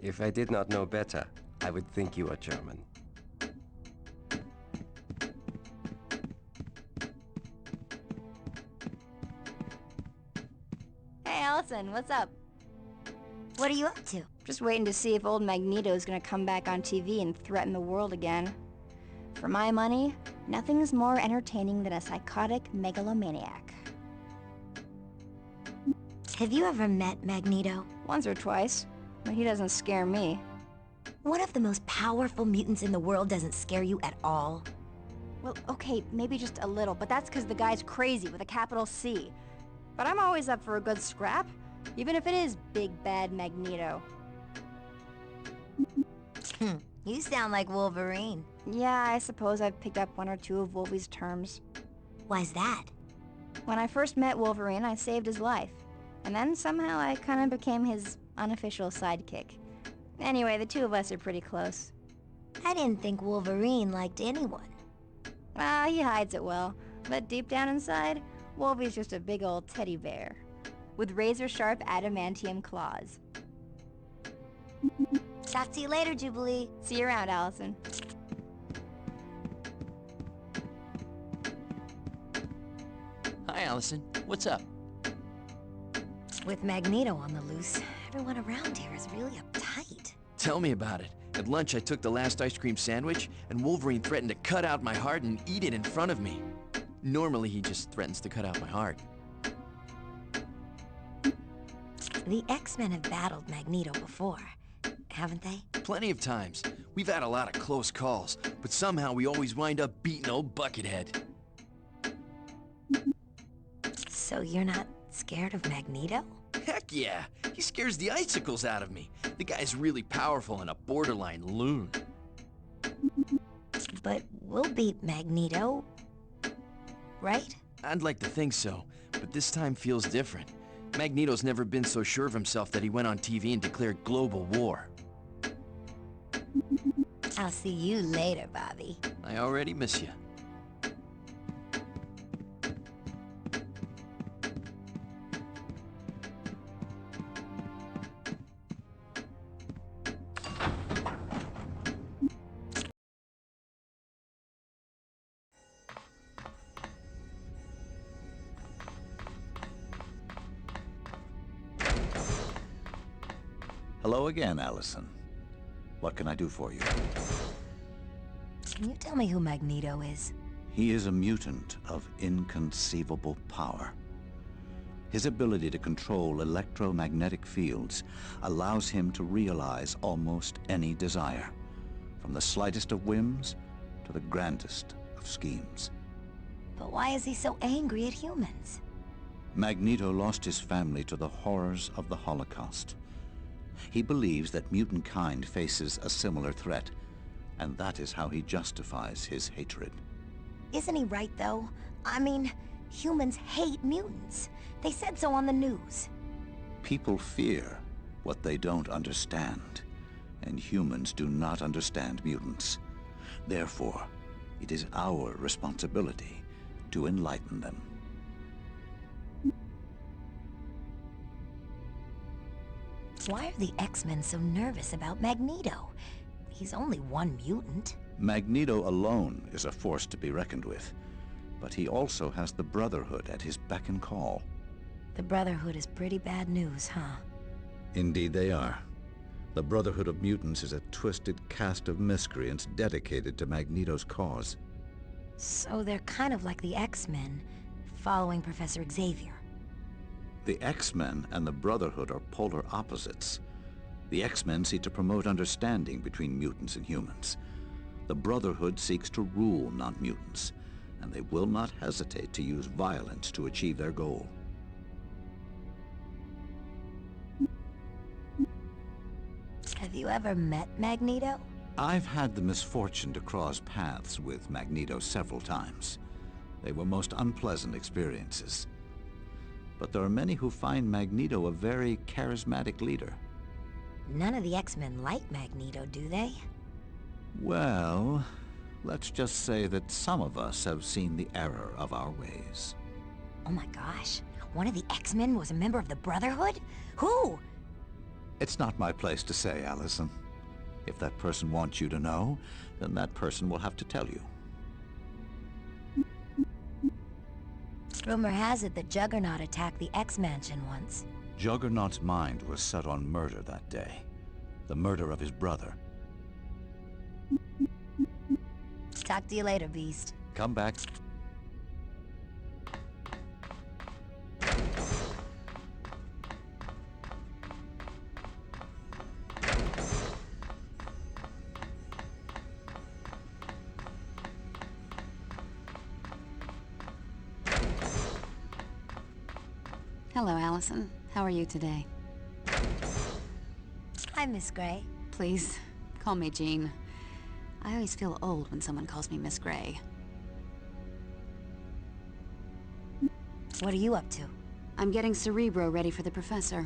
If I did not know better, I would think you were German. Hey, Allison, what's up? What are you up to? Just waiting to see if old Magneto's gonna come back on TV and threaten the world again. For my money, nothing is more entertaining than a psychotic megalomaniac. Have you ever met Magneto? Once or twice, but he doesn't scare me. One of the most powerful mutants in the world doesn't scare you at all? Well, okay, maybe just a little, but that's because the guy's crazy with a capital C. But I'm always up for a good scrap. Even if it is big bad Magneto. You sound like Wolverine. Yeah, I suppose I've picked up one or two of Wolvie's terms. Why's that? When I first met Wolverine, I saved his life. And then somehow I kind of became his unofficial sidekick. Anyway, the two of us are pretty close. I didn't think Wolverine liked anyone. Well, he hides it well. But deep down inside, Wolvie's just a big old teddy bear. With razor-sharp adamantium claws. Talk to you later, Jubilee. See you around, Allison. Hi, Allison. What's up? With Magneto on the loose, everyone around here is really uptight. Tell me about it. At lunch, I took the last ice cream sandwich, and Wolverine threatened to cut out my heart and eat it in front of me. Normally, he just threatens to cut out my heart. The X-Men have battled Magneto before, haven't they? Plenty of times. We've had a lot of close calls, but somehow we always wind up beating old Buckethead. So you're not scared of Magneto? Heck yeah! He scares the icicles out of me. The guy's really powerful and a borderline loon. But we'll beat Magneto, right? I'd like to think so, but this time feels different. Magneto's never been so sure of himself that he went on TV and declared global war. I'll see you later, Bobby. I already miss you. Hello again, Allison. What can I do for you? Can you tell me who Magneto is? He is a mutant of inconceivable power. His ability to control electromagnetic fields allows him to realize almost any desire, from the slightest of whims to the grandest of schemes. But why is he so angry at humans? Magneto lost his family to the horrors of the Holocaust. He believes that mutant kind faces a similar threat, and that is how he justifies his hatred. Isn't he right, though? I mean, humans hate mutants. They said so on the news. People fear what they don't understand, and humans do not understand mutants. Therefore, it is our responsibility to enlighten them. Why are the X-Men so nervous about Magneto? He's only one mutant. Magneto alone is a force to be reckoned with, but he also has the Brotherhood at his beck and call. The Brotherhood is pretty bad news, huh? Indeed they are. The Brotherhood of Mutants is a twisted cast of miscreants dedicated to Magneto's cause. So they're kind of like the X-Men, following Professor Xavier. The X-Men and the Brotherhood are polar opposites. The X-Men seek to promote understanding between mutants and humans. The Brotherhood seeks to rule non-mutants, and they will not hesitate to use violence to achieve their goal. Have you ever met Magneto? I've had the misfortune to cross paths with Magneto several times. They were most unpleasant experiences. But there are many who find Magneto a very charismatic leader. None of the X-Men like Magneto, do they? Well, let's just say that some of us have seen the error of our ways. Oh my gosh, one of the X-Men was a member of the Brotherhood? Who? It's not my place to say, Allison. If that person wants you to know, then that person will have to tell you. Rumor has it that Juggernaut attacked the X-Mansion once. Juggernaut's mind was set on murder that day. The murder of his brother. Talk to you later, Beast. Come back. Hello, Allison. How are you today? Hi, Miss Gray. Please, call me Jean. I always feel old when someone calls me Miss Gray. What are you up to? I'm getting Cerebro ready for the Professor.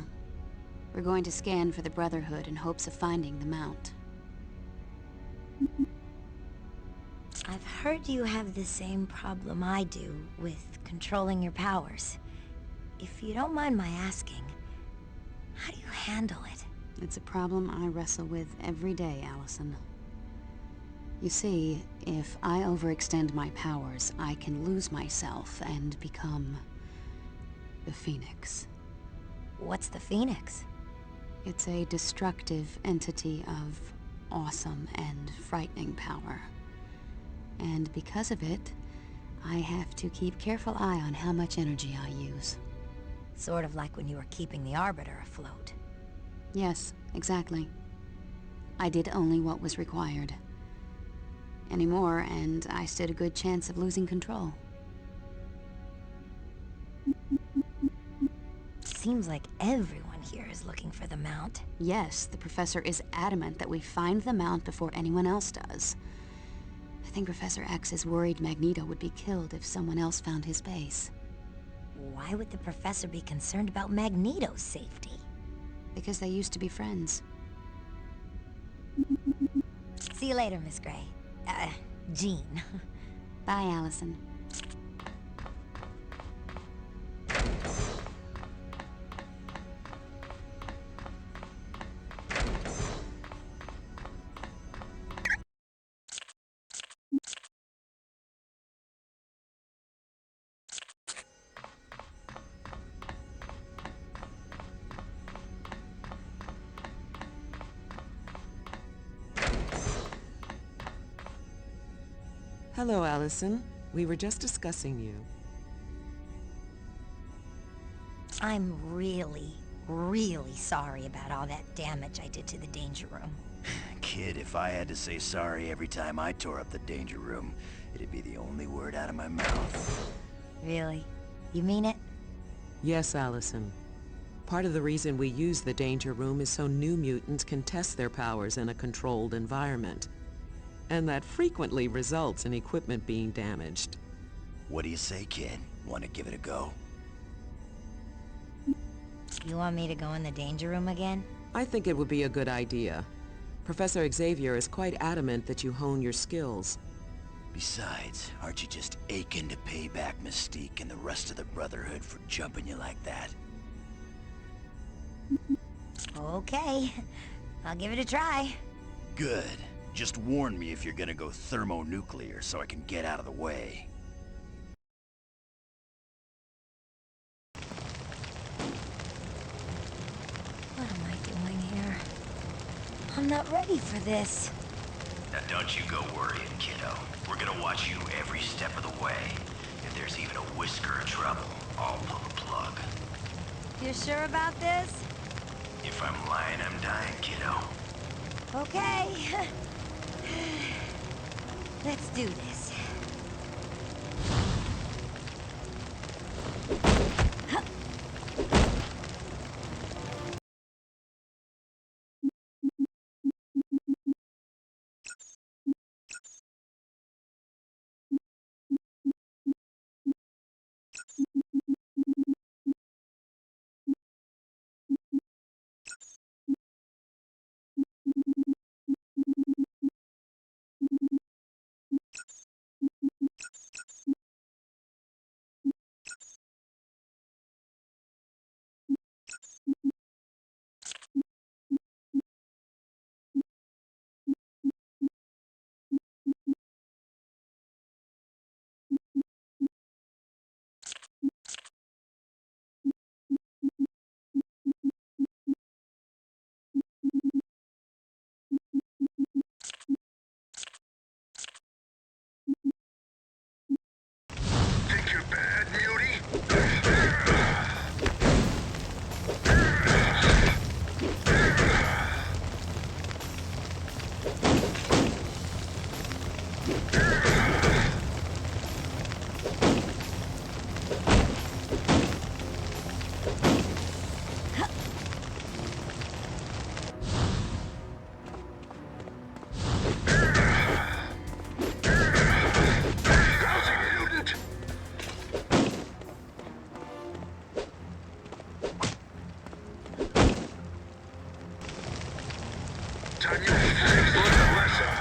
We're going to scan for the Brotherhood in hopes of finding the Mount. I've heard you have the same problem I do with controlling your powers. If you don't mind my asking, how do you handle it? It's a problem I wrestle with every day, Allison. You see, if I overextend my powers, I can lose myself and become the Phoenix. What's the Phoenix? It's a destructive entity of awesome and frightening power. And because of it, I have to keep careful eye on how much energy I use. Sort of like when you were keeping the Arbiter afloat. Yes, exactly. I did only what was required. Anymore, and I stood a good chance of losing control. Seems like everyone here is looking for the Mount. Yes, the Professor is adamant that we find the Mount before anyone else does. I think Professor X is worried Magneto would be killed if someone else found his base. Why would the Professor be concerned about Magneto's safety? Because they used to be friends. See you later, Miss Gray. Jean. Bye, Allison. Hello, Allison. We were just discussing you. I'm really, really sorry about all that damage I did to the Danger Room. Kid, if I had to say sorry every time I tore up the Danger Room, it'd be the only word out of my mouth. Really? You mean it? Yes, Allison. Part of the reason we use the Danger Room is so new mutants can test their powers in a controlled environment. And that frequently results in equipment being damaged. What do you say, kid? Want to give it a go? You want me to go in the Danger Room again? I think it would be a good idea. Professor Xavier is quite adamant that you hone your skills. Besides, aren't you just aching to pay back Mystique and the rest of the Brotherhood for jumping you like that? Okay. I'll give it a try. Good. Just warn me if you're gonna go thermonuclear so I can get out of the way. What am I doing here? I'm not ready for this. Now don't you go worrying, kiddo. We're gonna watch you every step of the way. If there's even a whisker of trouble, I'll pull the plug. You're sure about this? If I'm lying, I'm dying, kiddo. Okay. Let's do this. Time you freaks learned a lesson.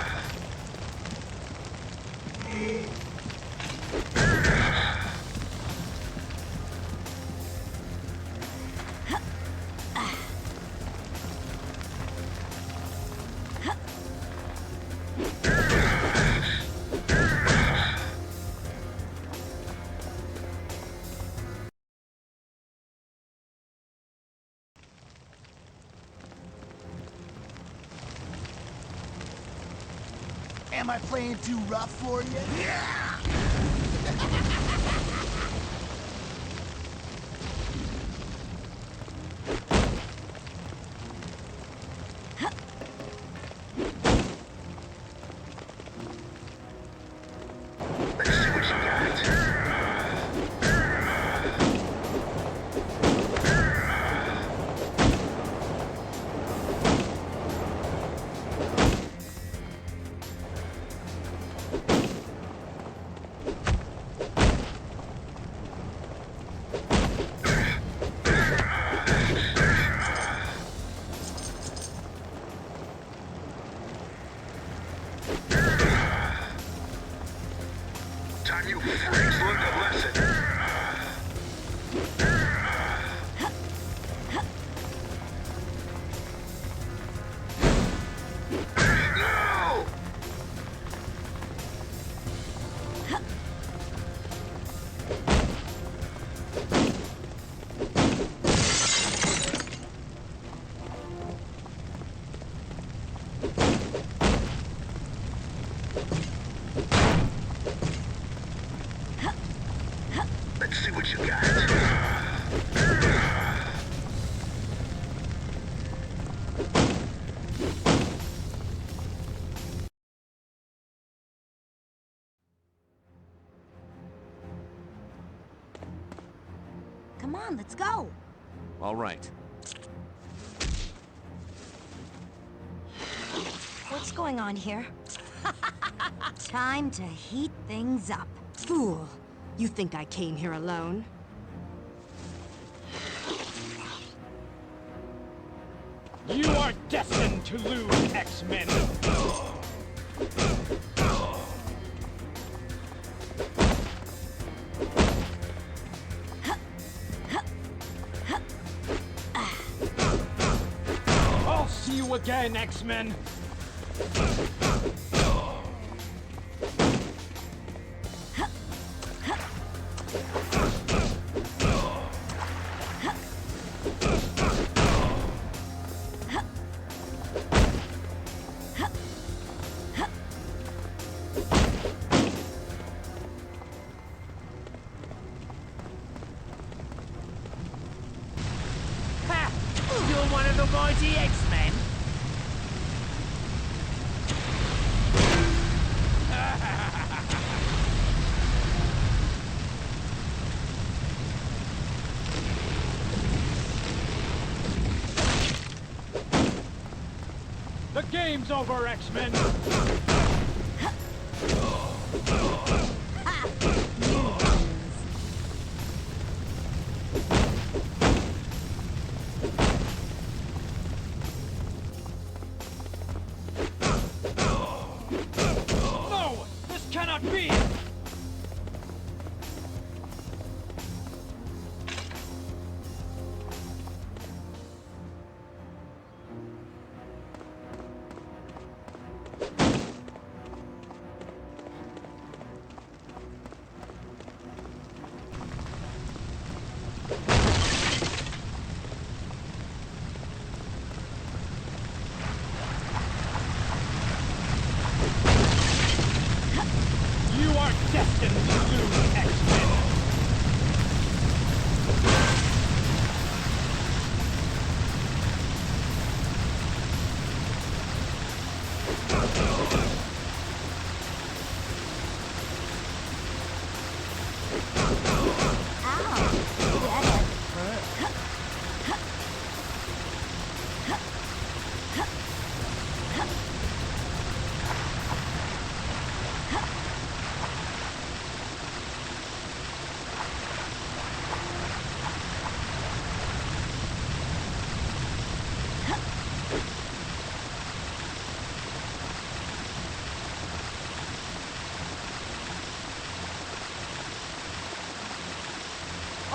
Am I playing too rough for you? Yeah! Time you freaks learned a lesson. No! Let's see what you got. Come on, let's go. All right. What's going on here? Time to heat things up. Fool! You think I came here alone? You are destined to lose, X-Men! I'll see you again, X-Men! Ha! You're one of the mighty X-Men? The game's over, X-Men! No! This cannot be!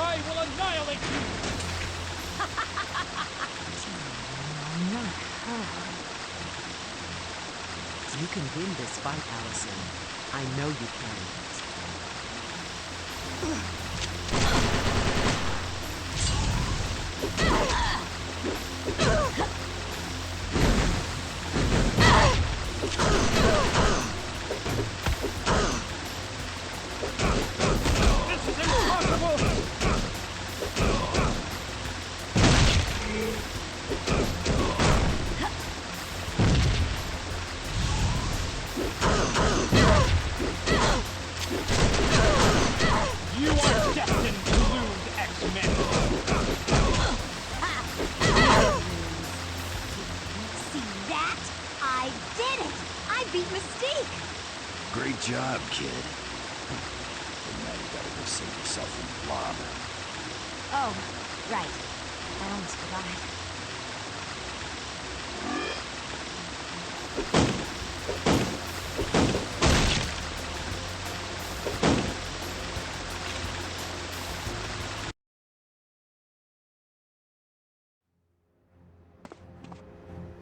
I will annihilate you! Not her. You can win this fight, Allison. I know you can. This is impossible! You are destined to lose, X-Men! See that? I did it! I beat Mystique! Great job, kid. But now you gotta go save yourself from Blob. Oh, right. I almost forgot.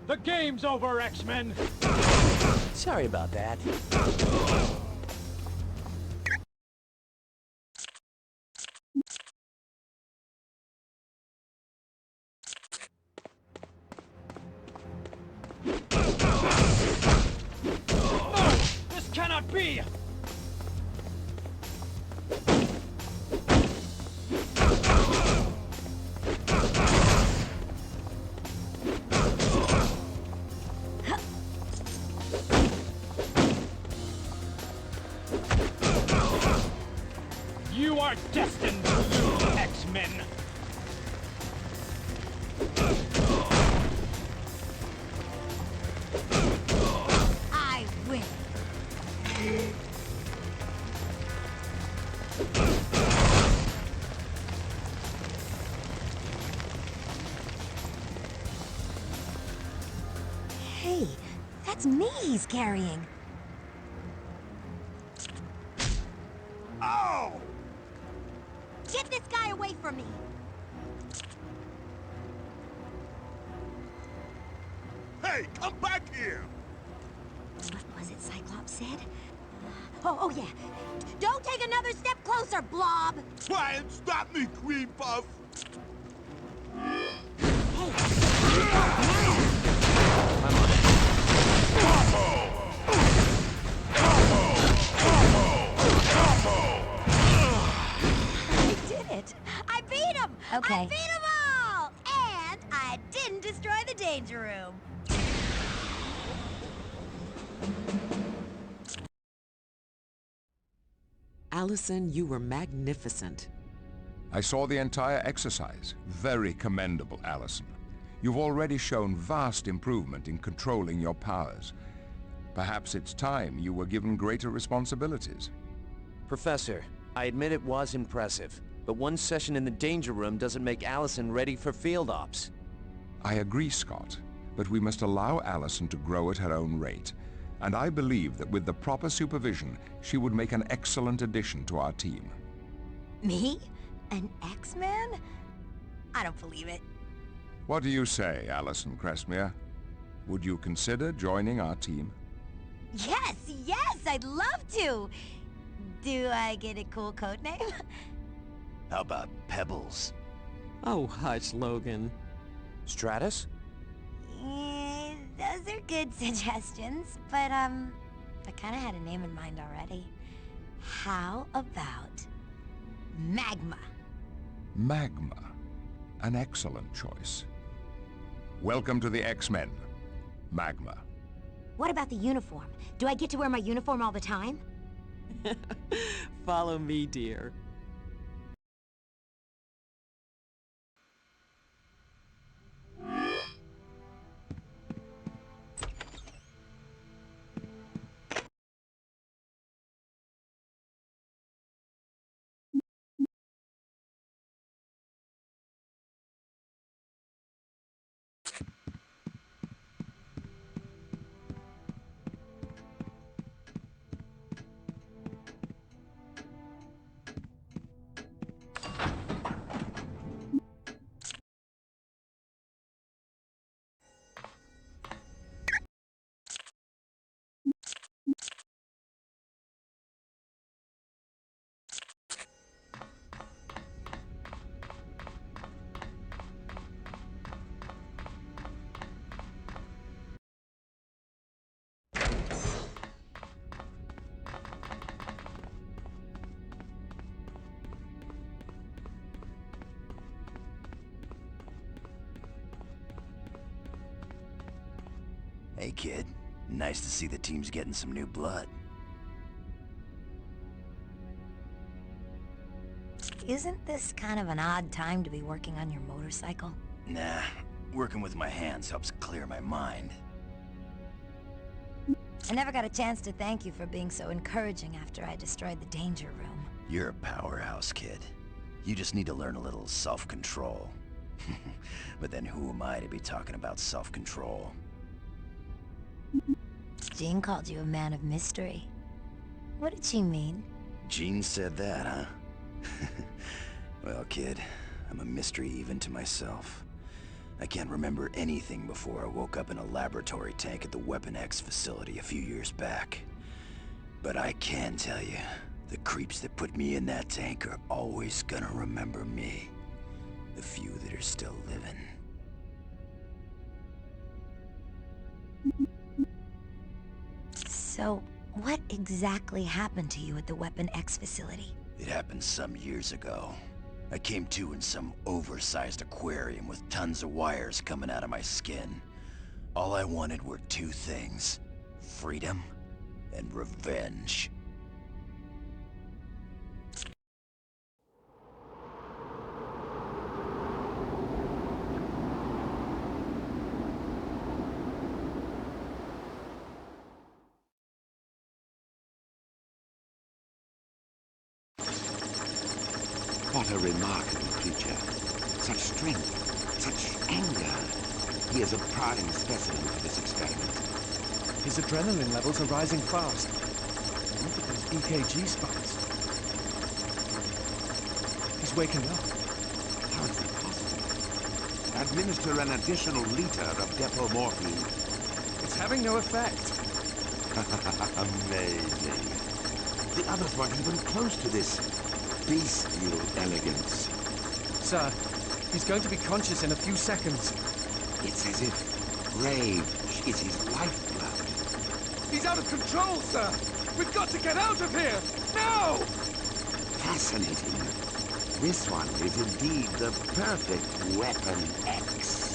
The game's over, X-Men! Sorry about that. No! This cannot be! You are destined to lose, X-Men! I win. Hey, that's me he's carrying. Oh! Get this guy away from me! Hey, come back here! What was it Cyclops said? Oh yeah. Don't take another step closer, Blob! Try and stop me, Cream Puff! I did it! I beat him! Okay. I beat them all! And I didn't destroy the Danger Room. Allison, you were magnificent. I saw the entire exercise. Very commendable, Allison. You've already shown vast improvement in controlling your powers. Perhaps it's time you were given greater responsibilities. Professor, I admit it was impressive, but one session in the Danger Room doesn't make Allison ready for field ops. I agree, Scott, but we must allow Allison to grow at her own rate. And I believe that with the proper supervision, she would make an excellent addition to our team. Me? An X-Man? I don't believe it. What do you say, Allison Crestmere? Would you consider joining our team? Yes, I'd love to. Do I get a cool code name? How about Pebbles? Oh, hush, Logan. Stratus? Those are good suggestions, but I kind of had a name in mind already. How about Magma? Magma. An excellent choice. Welcome to the X-Men, Magma. What about the uniform? Do I get to wear my uniform all the time? Follow me, dear. Hey kid, nice to see the team's getting some new blood. Isn't this kind of an odd time to be working on your motorcycle? Nah, working with my hands helps clear my mind. I never got a chance to thank you for being so encouraging after I destroyed the danger room. You're a powerhouse, kid. You just need to learn a little self-control. But then who am I to be talking about self-control? Jean called you a man of mystery. What did she mean? Jean said that, huh? Well, kid, I'm a mystery even to myself. I can't remember anything before I woke up in a laboratory tank at the Weapon X facility a few years back. But I can tell you, the creeps that put me in that tank are always gonna remember me. The few that are still living. So, what exactly happened to you at the Weapon X facility? It happened some years ago. I came to in some oversized aquarium with tons of wires coming out of my skin. All I wanted were two things: freedom and revenge. What a remarkable creature. Such strength, such anger. He is a prime specimen for this experiment. His adrenaline levels are rising fast. Look at those EKG spikes. He's waking up. How is that possible? Administer an additional liter of depomorphine. It's having no effect. Amazing. The others weren't even close to this bestial elegance. Sir, he's going to be conscious in a few seconds. It's as if rage is his lifeblood. He's out of control, sir! We've got to get out of here! Now! Fascinating. This one is indeed the perfect Weapon X.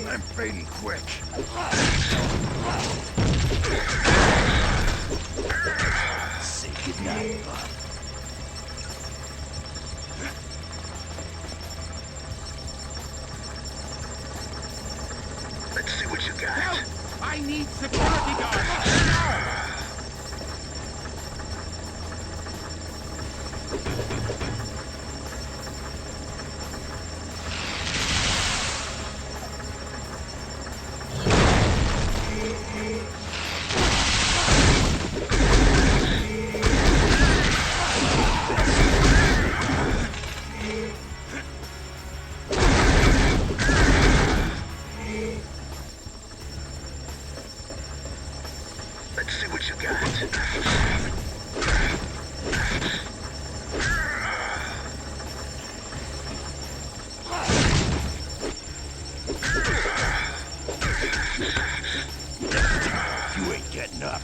I'm fading quick. Say goodnight, bud. Let's see what you got. Help! I need security guards! Now! what you got. You ain't getting up.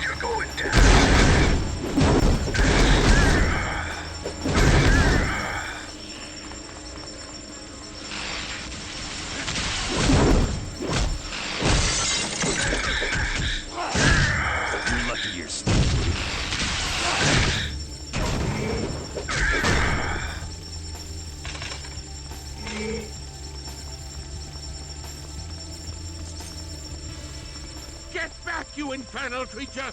You're going down. You're lucky you're still free. Get back, you infernal creature!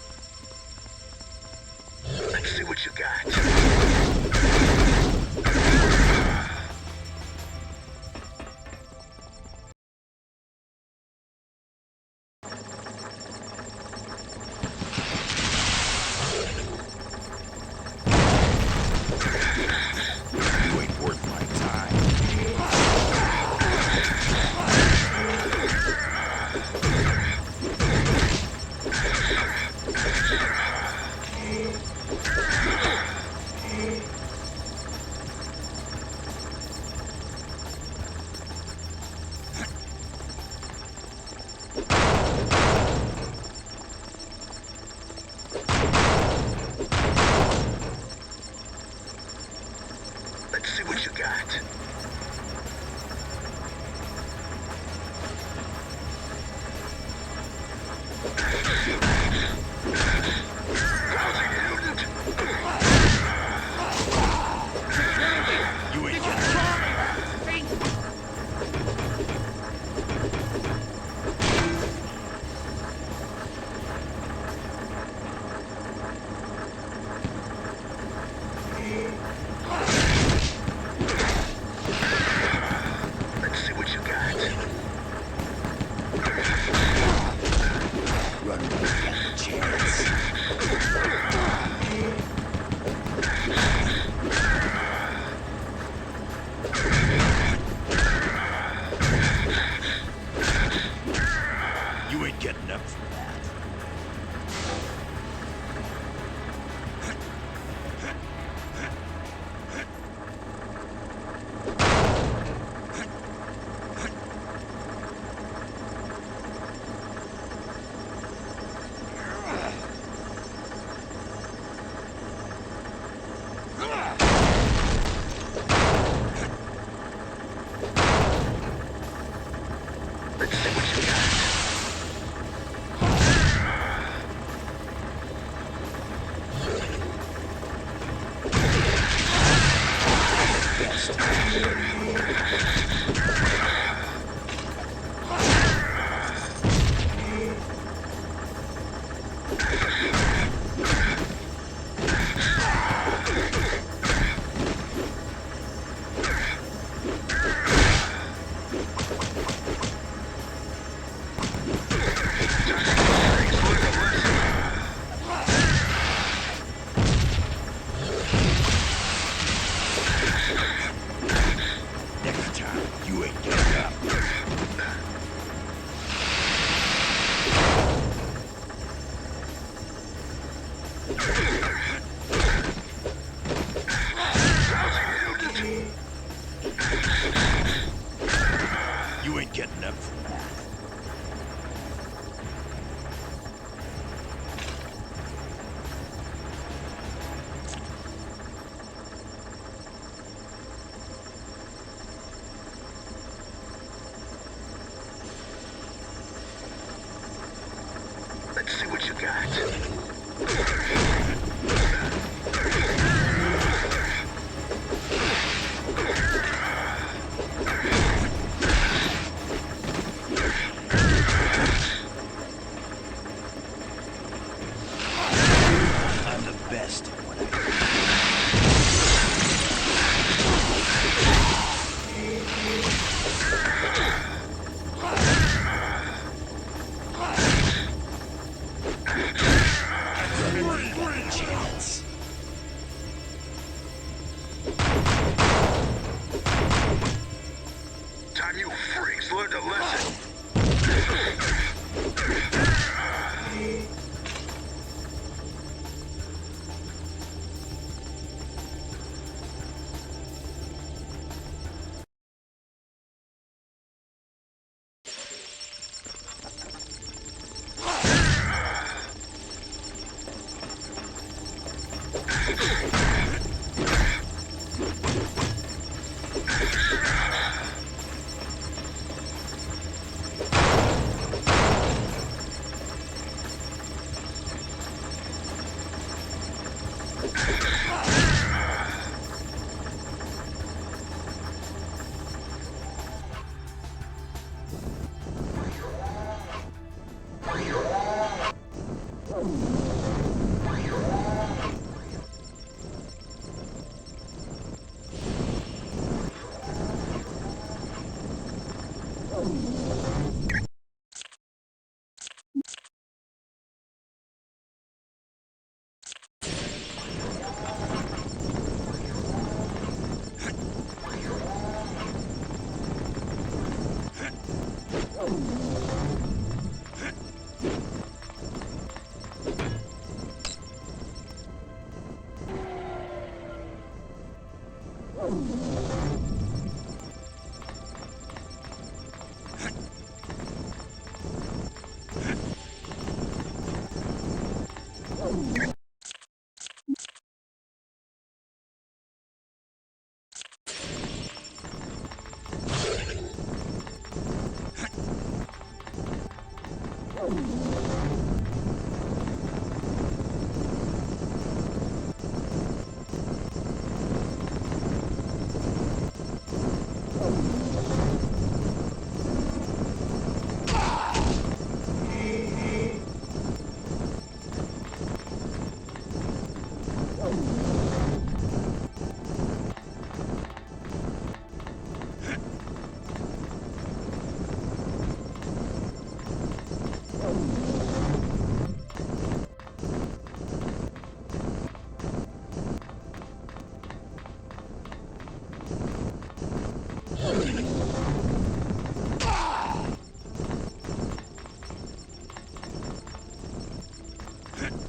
Let's see what you got. You ain't worth my time. Let's see what you got. Rousing unit. You ain't getting up. Let's see what you got. Run with a chance. You ain't getting up for that. Let's see what you got. Next time, you ain't getting up. You ain't getting up from that. Let's see what you got. I'm the best at what I do.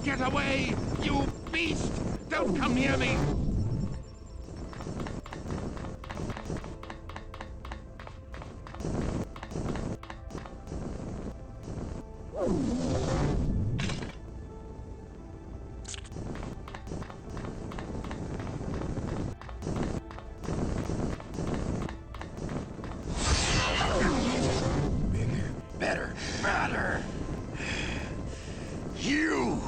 Get away, you beast! Don't come near me! Better, better. You!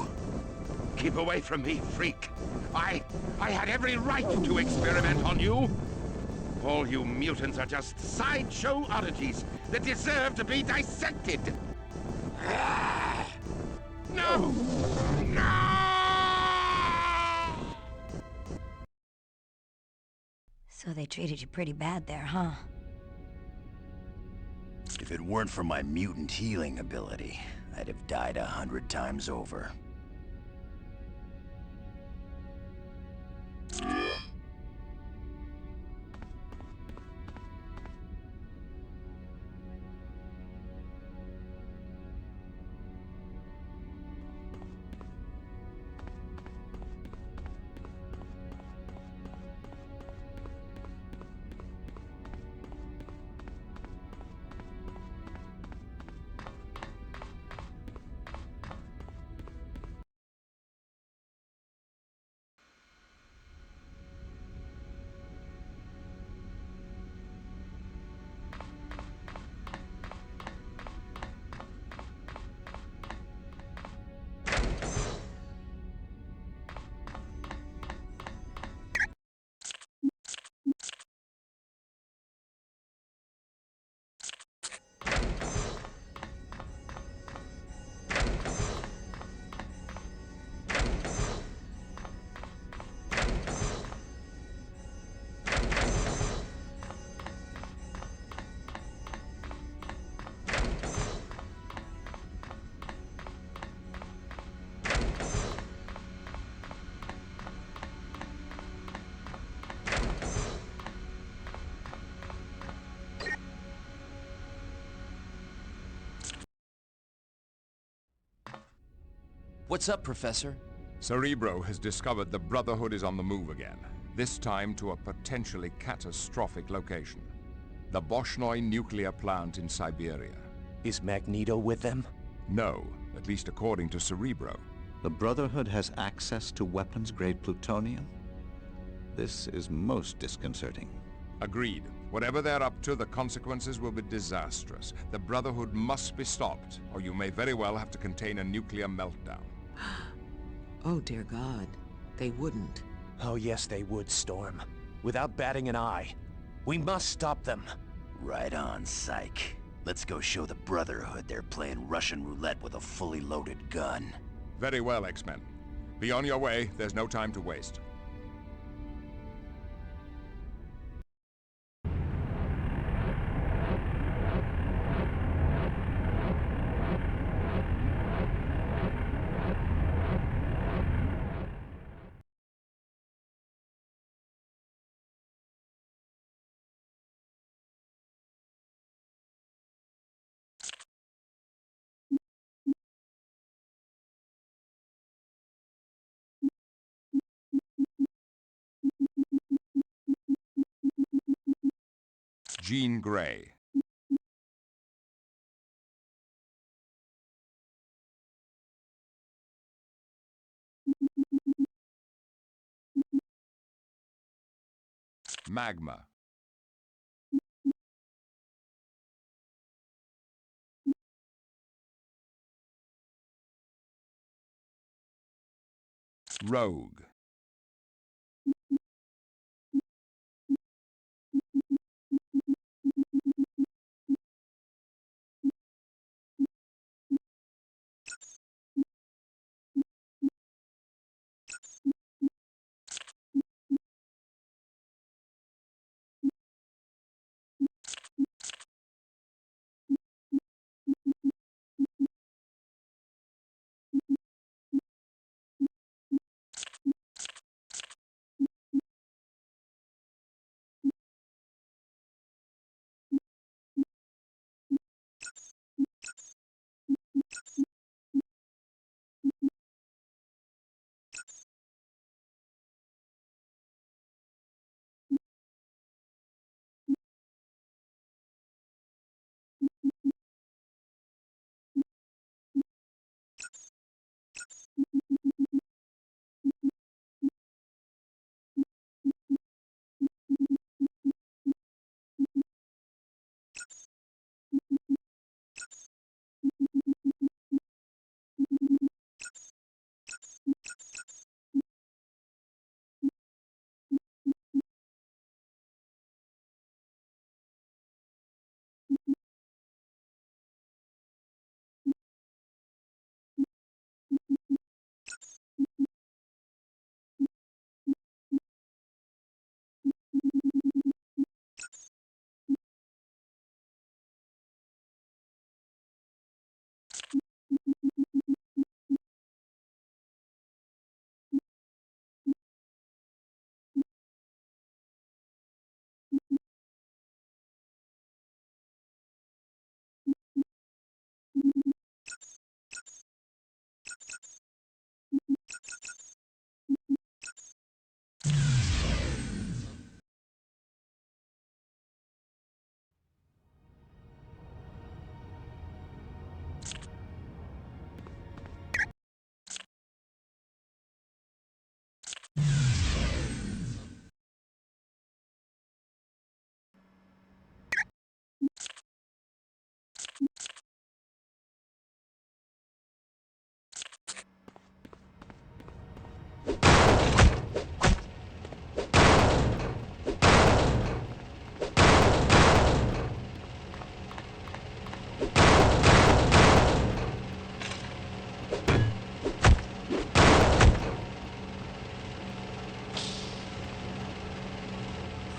Keep away from me, freak. I had every right to experiment on you. All you mutants are just sideshow oddities that deserve to be dissected. No! No! So they treated you pretty bad there, huh? If it weren't for my mutant healing ability, I'd have died 100 times over. What's up, Professor? Cerebro has discovered the Brotherhood is on the move again, this time to a potentially catastrophic location. The Boshnoi nuclear plant in Siberia. Is Magneto with them? No, at least according to Cerebro. The Brotherhood has access to weapons-grade plutonium? This is most disconcerting. Agreed. Whatever they're up to, the consequences will be disastrous. The Brotherhood must be stopped, or you may very well have to contain a nuclear meltdown. Oh, dear God. They wouldn't. Oh, yes, they would, Storm. Without batting an eye. We must stop them. Right on, Psych. Let's go show the Brotherhood they're playing Russian roulette with a fully loaded gun. Very well, X-Men. Be on your way. There's no time to waste. Jean Grey. Magma. Rogue.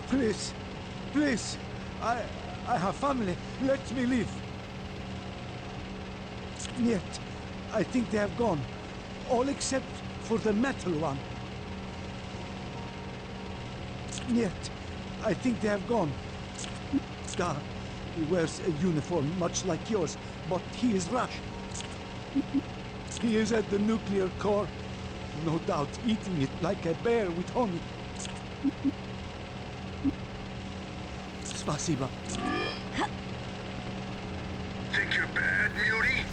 Please, please, I have family. Let me live. Yet, I think they have gone. All except for the metal one. Yet, I think they have gone. Scar, he wears a uniform much like yours, but he is Rush. He is at the nuclear core. No doubt eating it like a bear with honey. Spasiba. Think you're bad, Muir?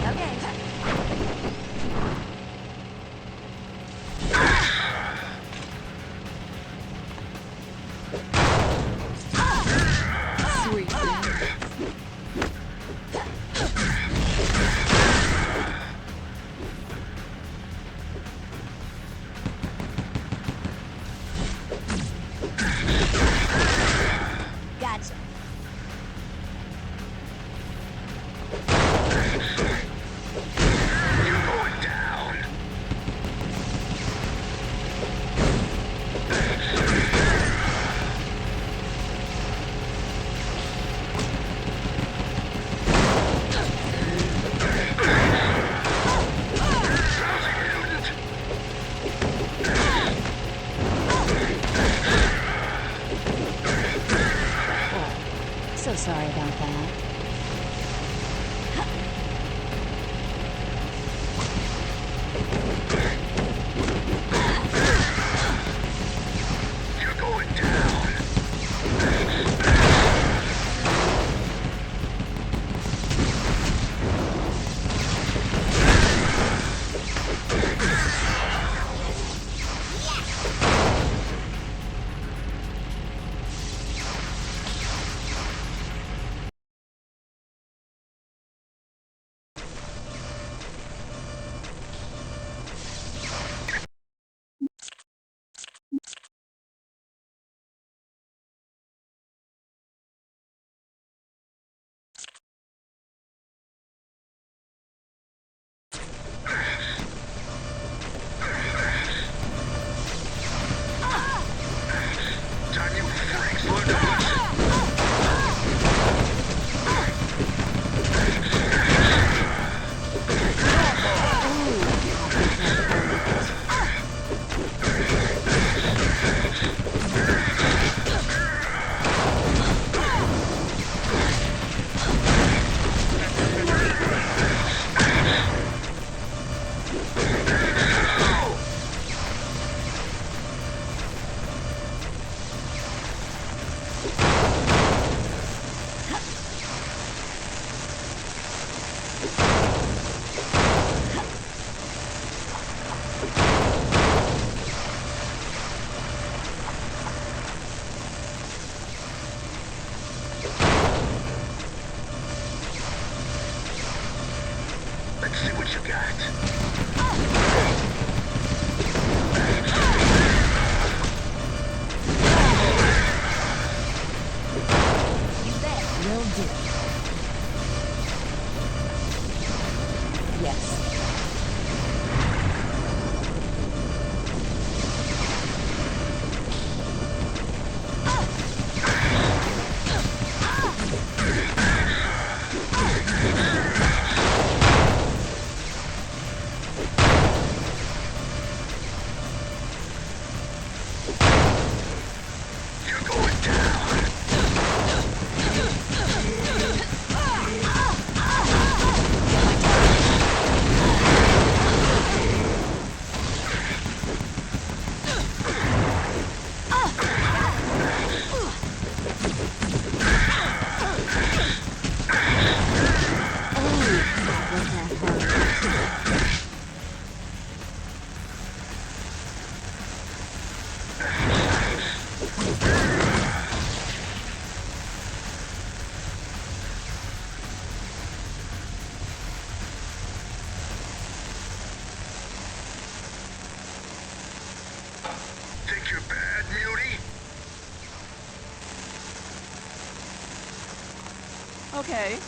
Okay, Okay.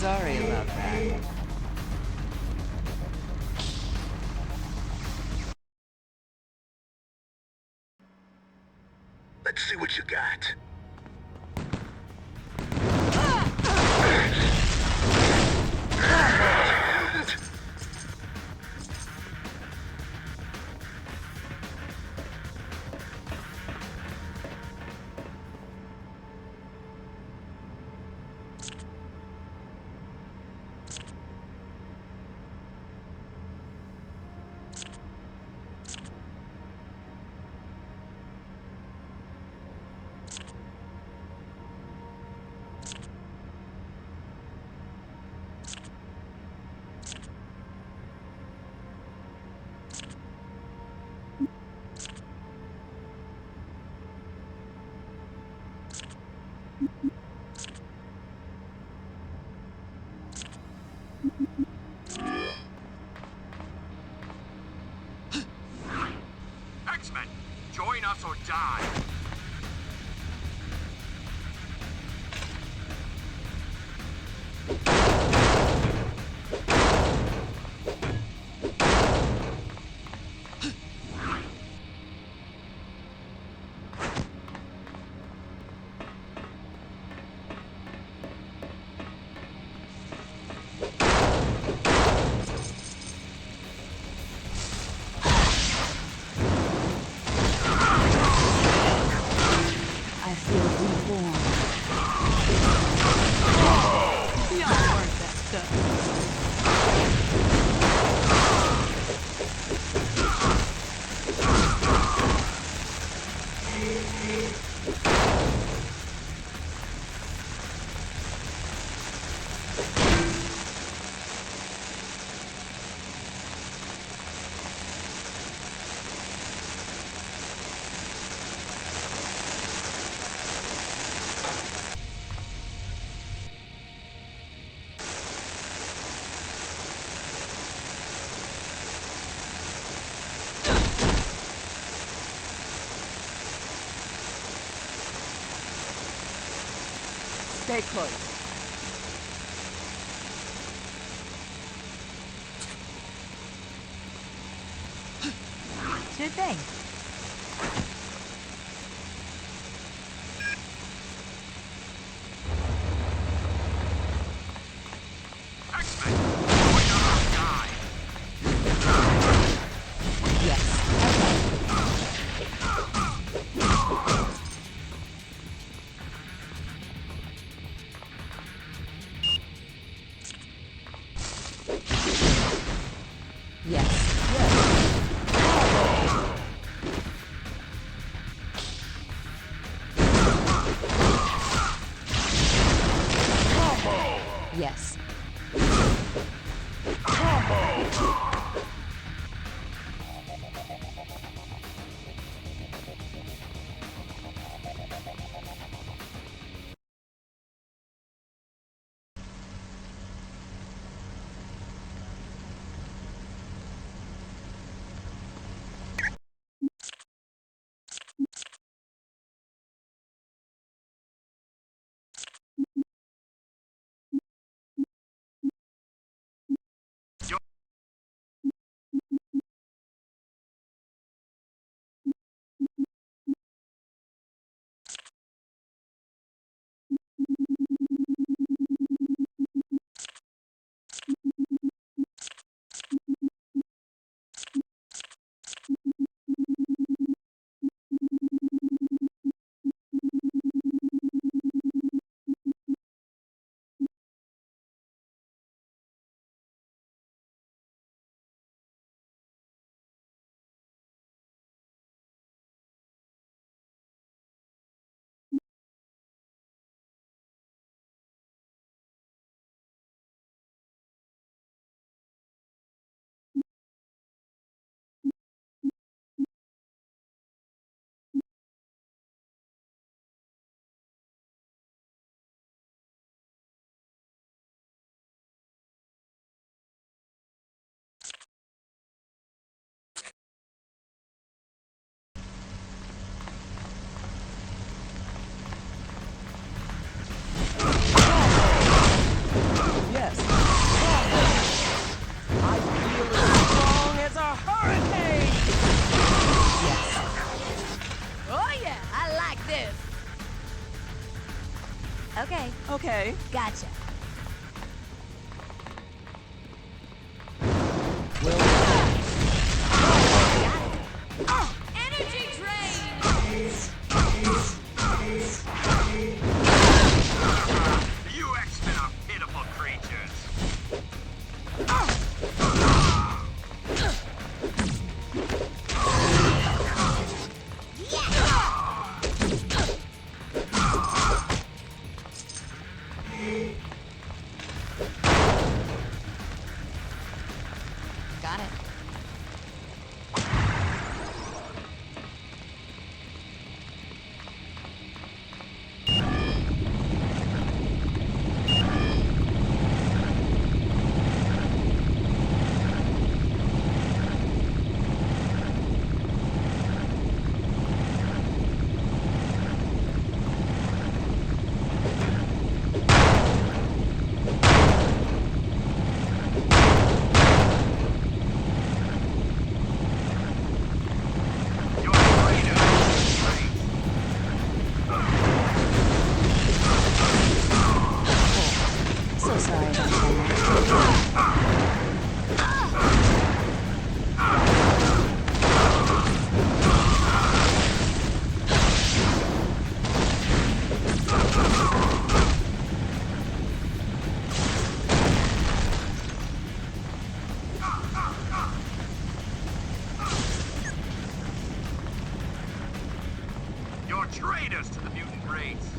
Sorry about that. Let's see what you got. X-Men, join us or die. Stay close. Sure thing. X-Men, join us or die. Okay. Gotcha. Energy drain! You X-Men are pitiful creatures. Got it. So sorry about that. You're traitors to the mutant race.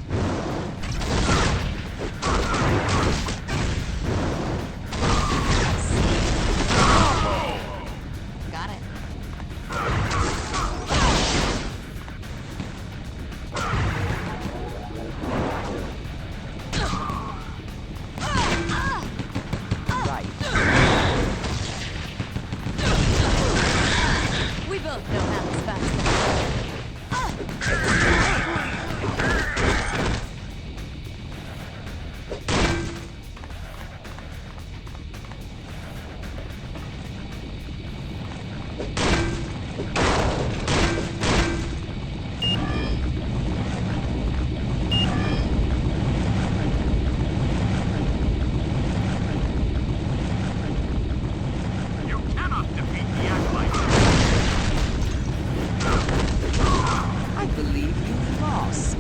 Got it. We both know how this bounces. You cannot defeat the Acolyte. I believe you've lost.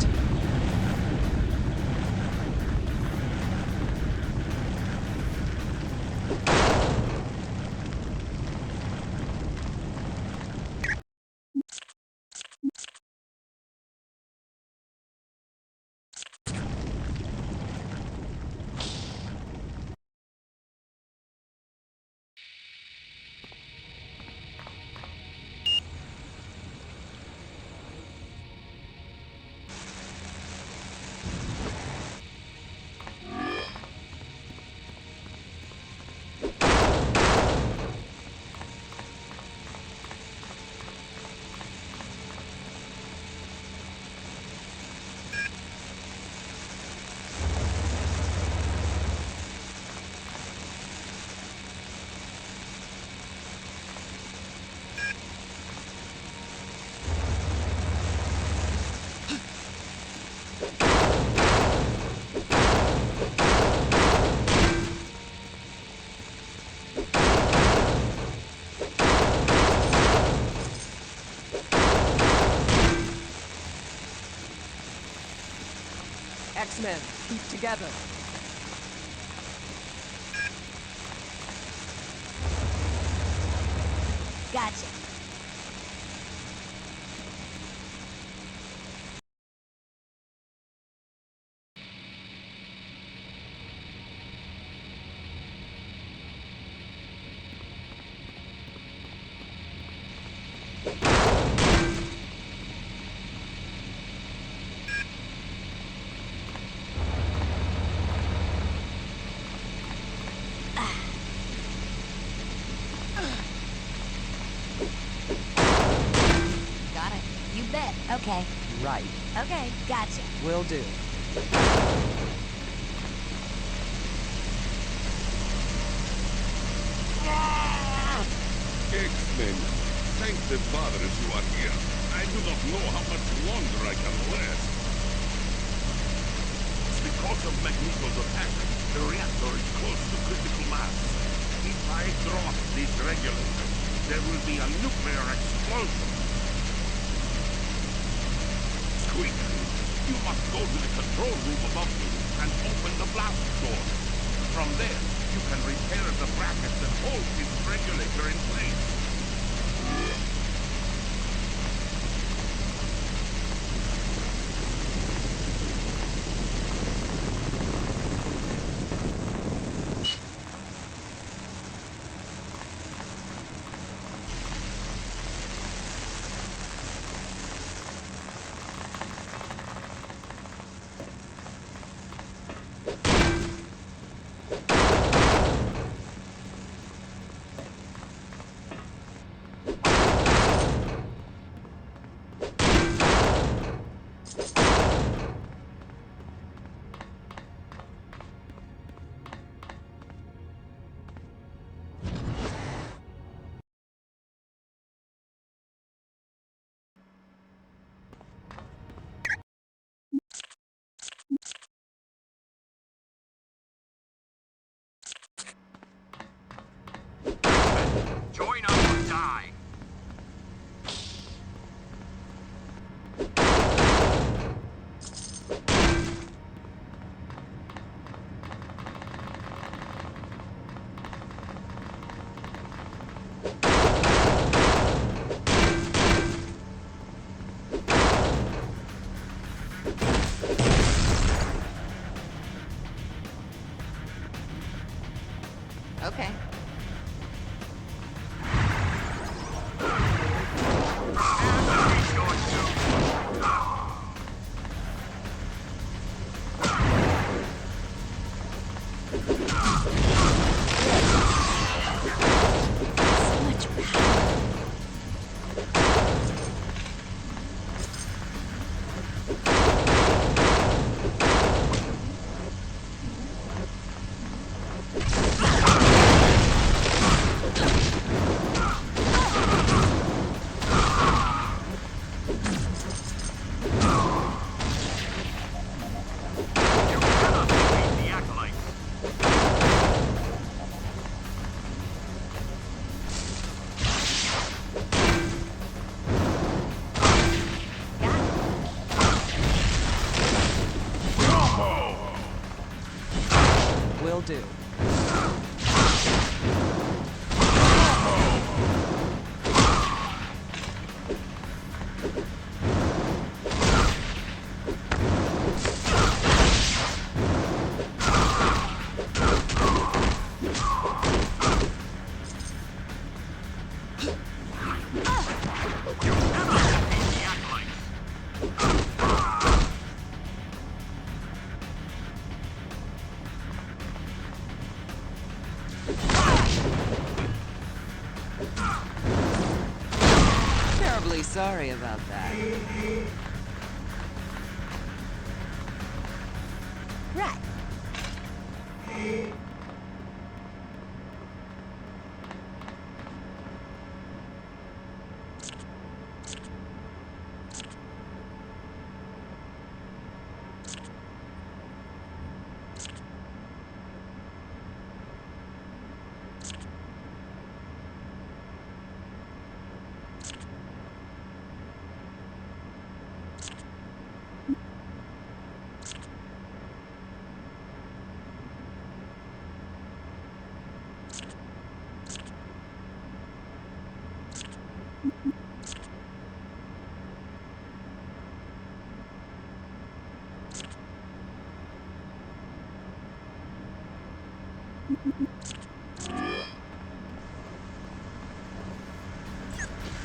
X-Men, keep together. Gotcha. Got it. You bet. Okay. Right. Okay, gotcha. Will do. X-Men, thank the fathers you are here. I do not know how much longer I can last. The Because of Magneto's attack, the reactor is close to critical mass. If I drop these regulators, there will be a nuclear explosion. Squeak, you must go to the control room above you and open the blast door. From there, you can repair the brackets that hold this regulator in place. Join us or die. Okay. Will do. Terribly sorry about that. Right.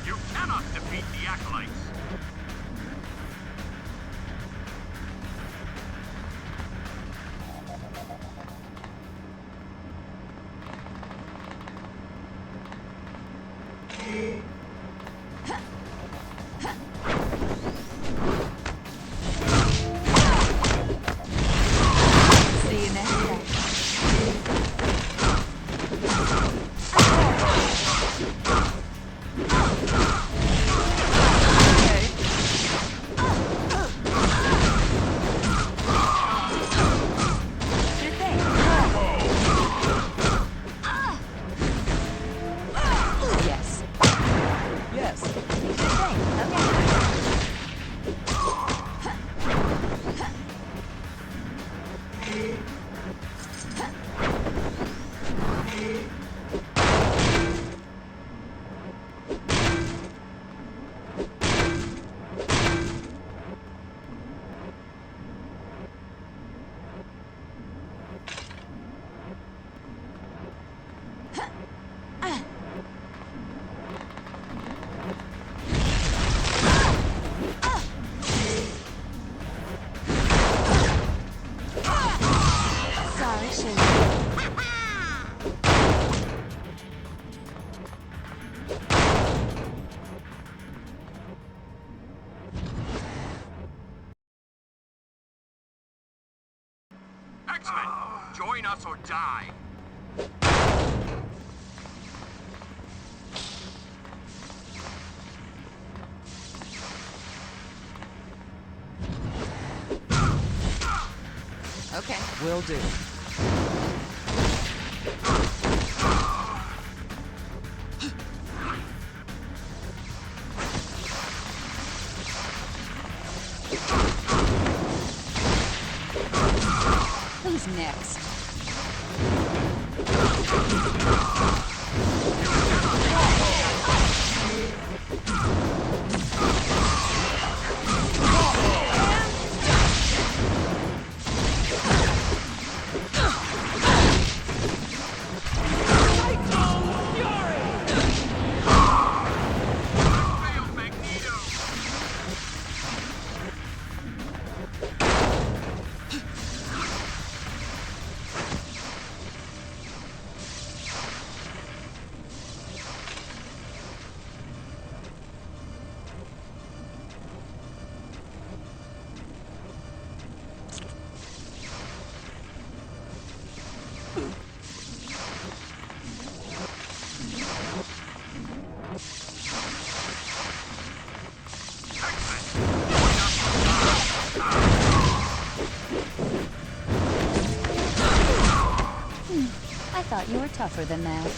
You cannot defeat the Acolytes. See you next time. nuts or die. Okay. Will do. Who's next? I thought you were tougher than that.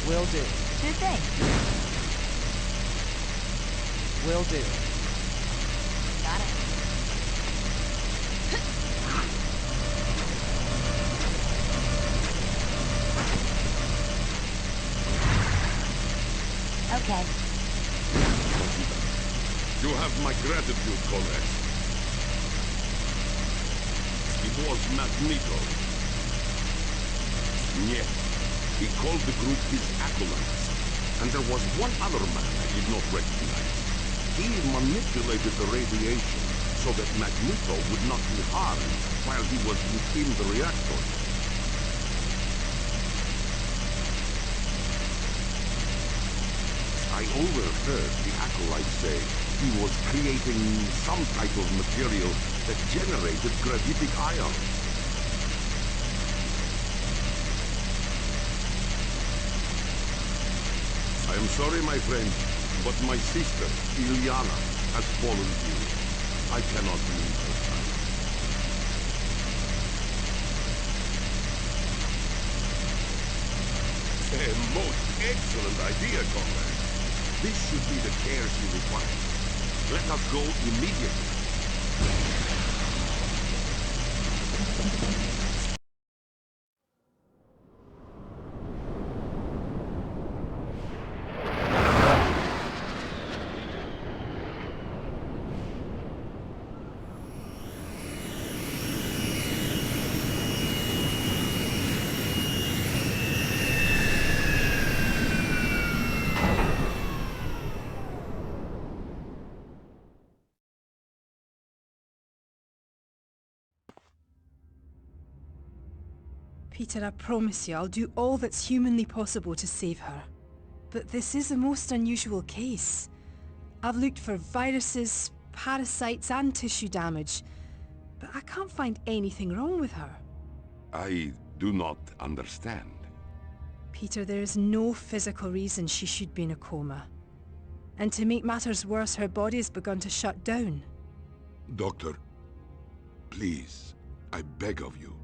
Will do. Sure thing. Will do. Got it. Okay. You have my gratitude, Colette. It was Magneto. Yes. He called the group his acolytes. And there was one other man I did not recognize. He manipulated the radiation so that Magneto would not be harmed while he was within the reactor. I overheard the acolyte say he was creating some type of material that generated gravitic ion. I am sorry, my friend, but my sister, Illyana, has fallen ill. I cannot leave her side. A most excellent idea, comrade. This should be the care she requires. Let us go immediately. Peter, I promise you, I'll do all that's humanly possible to save her. But this is a most unusual case. I've looked for viruses, parasites, and tissue damage, but I can't find anything wrong with her. I do not understand. Peter, there is no physical reason she should be in a coma. And to make matters worse, her body has begun to shut down. Doctor, please, I beg of you.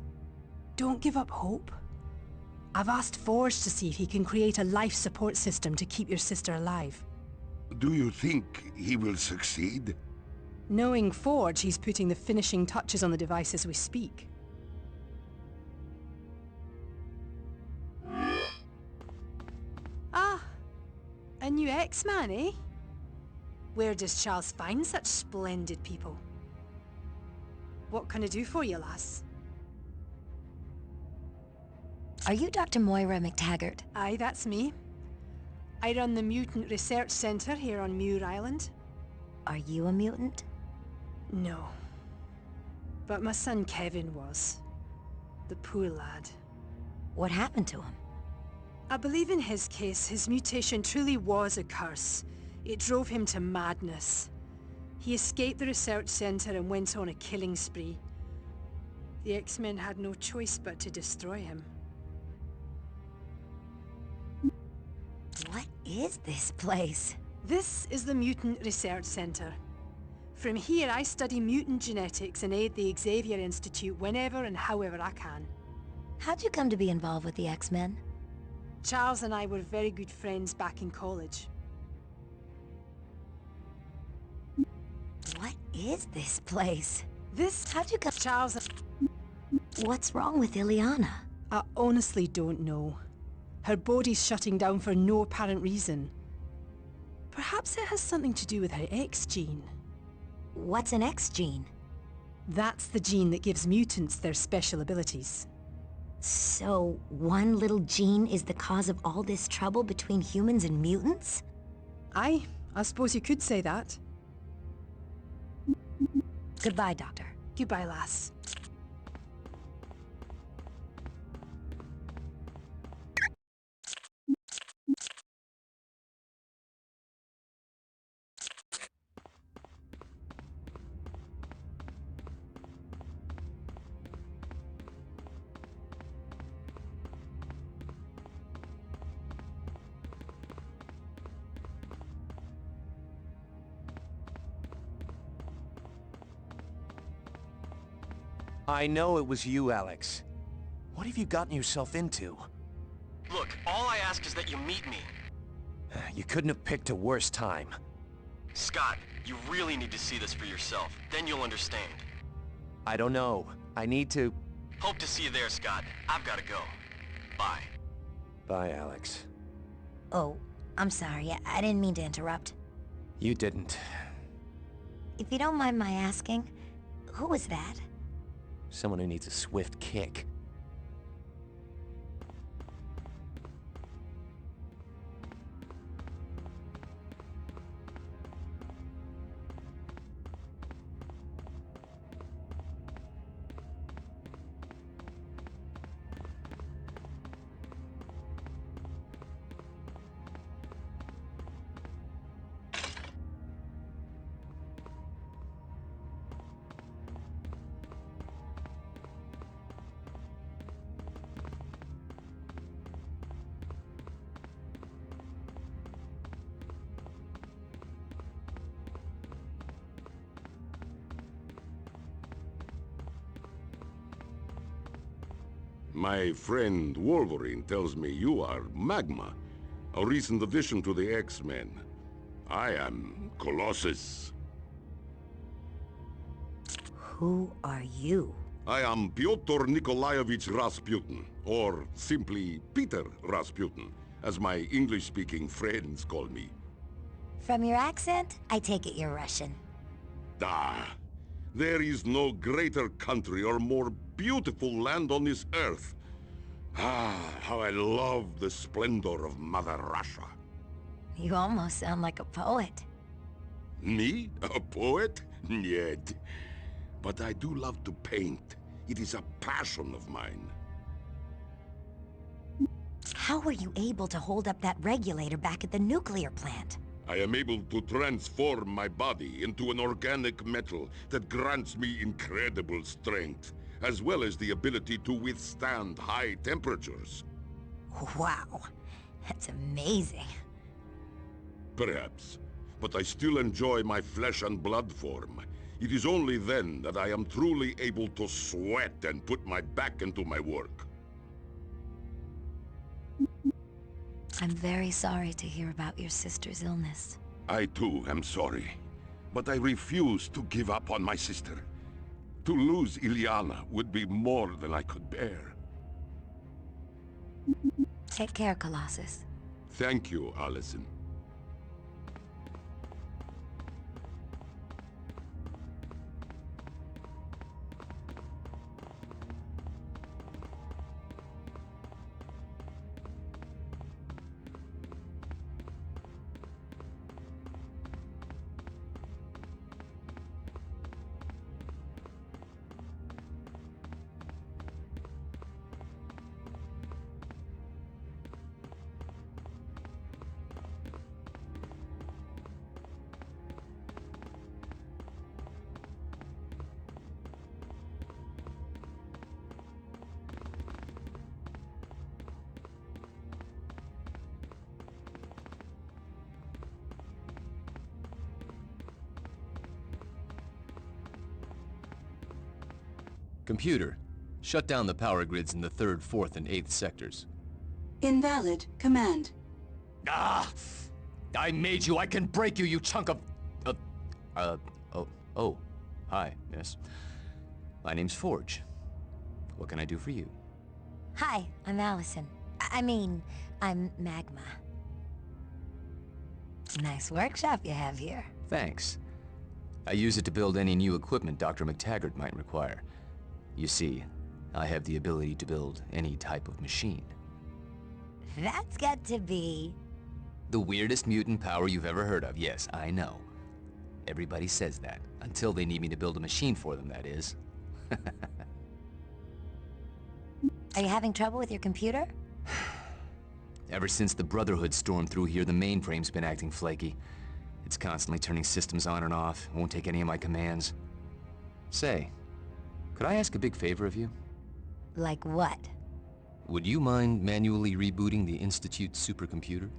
Don't give up hope. I've asked Forge to see if he can create a life support system to keep your sister alive. Do you think he will succeed? Knowing Forge, he's putting the finishing touches on the device as we speak. Ah, a new X-Man, eh? Where does Charles find such splendid people? What can I do for you, lass? Are you Dr. Moira McTaggart? Aye, that's me. I run the Mutant Research Center here on Muir Island. Are you a mutant? No. But my son Kevin was. The poor lad. What happened to him? I believe in his case, his mutation truly was a curse. It drove him to madness. He escaped the research center and went on a killing spree. The X-Men had no choice but to destroy him. What is this place? This is the Mutant Research Center. From here, I study mutant genetics and aid the Xavier Institute whenever and however I can. How'd you come to be involved with the X-Men? Charles and I were very good friends back in college. What is this place? How'd you come? Charles... What's wrong with Illyana? I honestly don't know. Her body's shutting down for no apparent reason. Perhaps it has something to do with her X gene. What's an X gene? That's the gene that gives mutants their special abilities. So, one little gene is the cause of all this trouble between humans and mutants? Aye, I suppose you could say that. Goodbye, Doctor. Goodbye, lass. I know it was you, Alex. What have you gotten yourself into? Look, all I ask is that you meet me. You couldn't have picked a worse time. Scott, you really need to see this for yourself. Then you'll understand. I don't know. I need to... Hope to see you there, Scott. I've got to go. Bye. Bye, Alex. Oh, I'm sorry. I didn't mean to interrupt. You didn't. If you don't mind my asking, who was that? Someone who needs a swift kick. My friend Wolverine tells me you are Magma, a recent addition to the X-Men. I am Colossus. Who are you? I am Pyotr Nikolaevich Rasputin, or simply Peter Rasputin, as my English-speaking friends call me. From your accent, I take it you're Russian. Ah, there is no greater country or more beautiful land on this earth. Ah, how I love the splendor of Mother Russia. You almost sound like a poet. Me? A poet? Niet. But I do love to paint. It is a passion of mine. How were you able to hold up that regulator back at the nuclear plant? I am able to transform my body into an organic metal that grants me incredible strength, as well as the ability to withstand high temperatures. Wow, that's amazing. Perhaps, but I still enjoy my flesh and blood form. It is only then that I am truly able to sweat and put my back into my work. I'm very sorry to hear about your sister's illness. I too am sorry, but I refuse to give up on my sister. To lose Illyana would be more than I could bear. Take care, Colossus. Thank you, Allison. Computer, shut down the power grids in the 3rd, 4th, and 8th sectors. Invalid command. Ah! I made you! I can break you, you chunk of... Oh. Hi, miss. My name's Forge. What can I do for you? Hi, I'm Allison. I'm Magma. Nice workshop you have here. Thanks. I use it to build any new equipment Dr. McTaggart might require. You see, I have the ability to build any type of machine. That's got to be... The weirdest mutant power you've ever heard of, yes, I know. Everybody says that, until they need me to build a machine for them, that is. Are you having trouble with your computer? Ever since the Brotherhood stormed through here, the mainframe's been acting flaky. It's constantly turning systems on and off, won't take any of my commands. Say, could I ask a big favor of you? Like what? Would you mind manually rebooting the Institute supercomputer?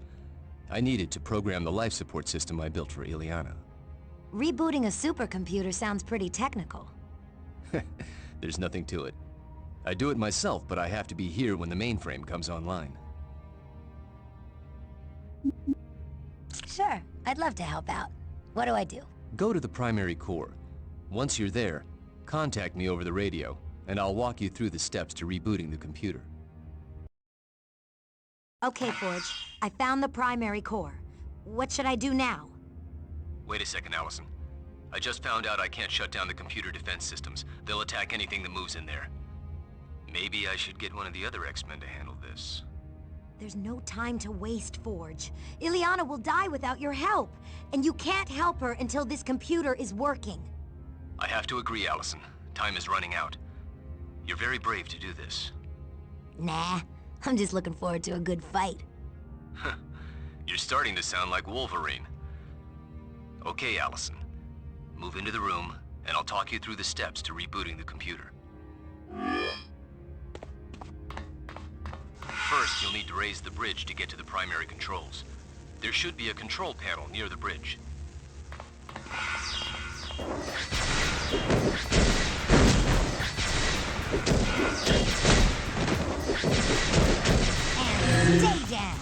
I need it to program the life support system I built for Illyana. Rebooting a supercomputer sounds pretty technical. There's nothing to it. I do it myself, but I have to be here when the mainframe comes online. Sure, I'd love to help out. What do I do? Go to the primary core. Once you're there, contact me over the radio, and I'll walk you through the steps to rebooting the computer. Okay, Forge. I found the primary core. What should I do now? Wait a second, Allison. I just found out I can't shut down the computer defense systems. They'll attack anything that moves in there. Maybe I should get one of the other X-Men to handle this. There's no time to waste, Forge. Illyana will die without your help, and you can't help her until this computer is working. I have to agree, Allison. Time is running out. You're very brave to do this. Nah, I'm just looking forward to a good fight. You're starting to sound like Wolverine. Okay, Allison. Move into the room, and I'll talk you through the steps to rebooting the computer. First, you'll need to raise the bridge to get to the primary controls. There should be a control panel near the bridge. And stay down.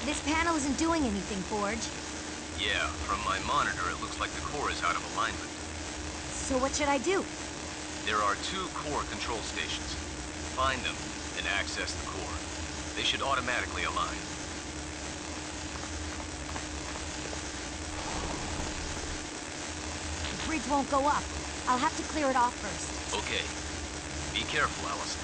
This panel isn't doing anything, Forge. Yeah, from my monitor, it looks like the core is out of alignment. So what should I do? There are 2 core control stations. Find them and access the core. They should automatically align. The bridge won't go up. I'll have to clear it off first. Okay. Be careful, Allison.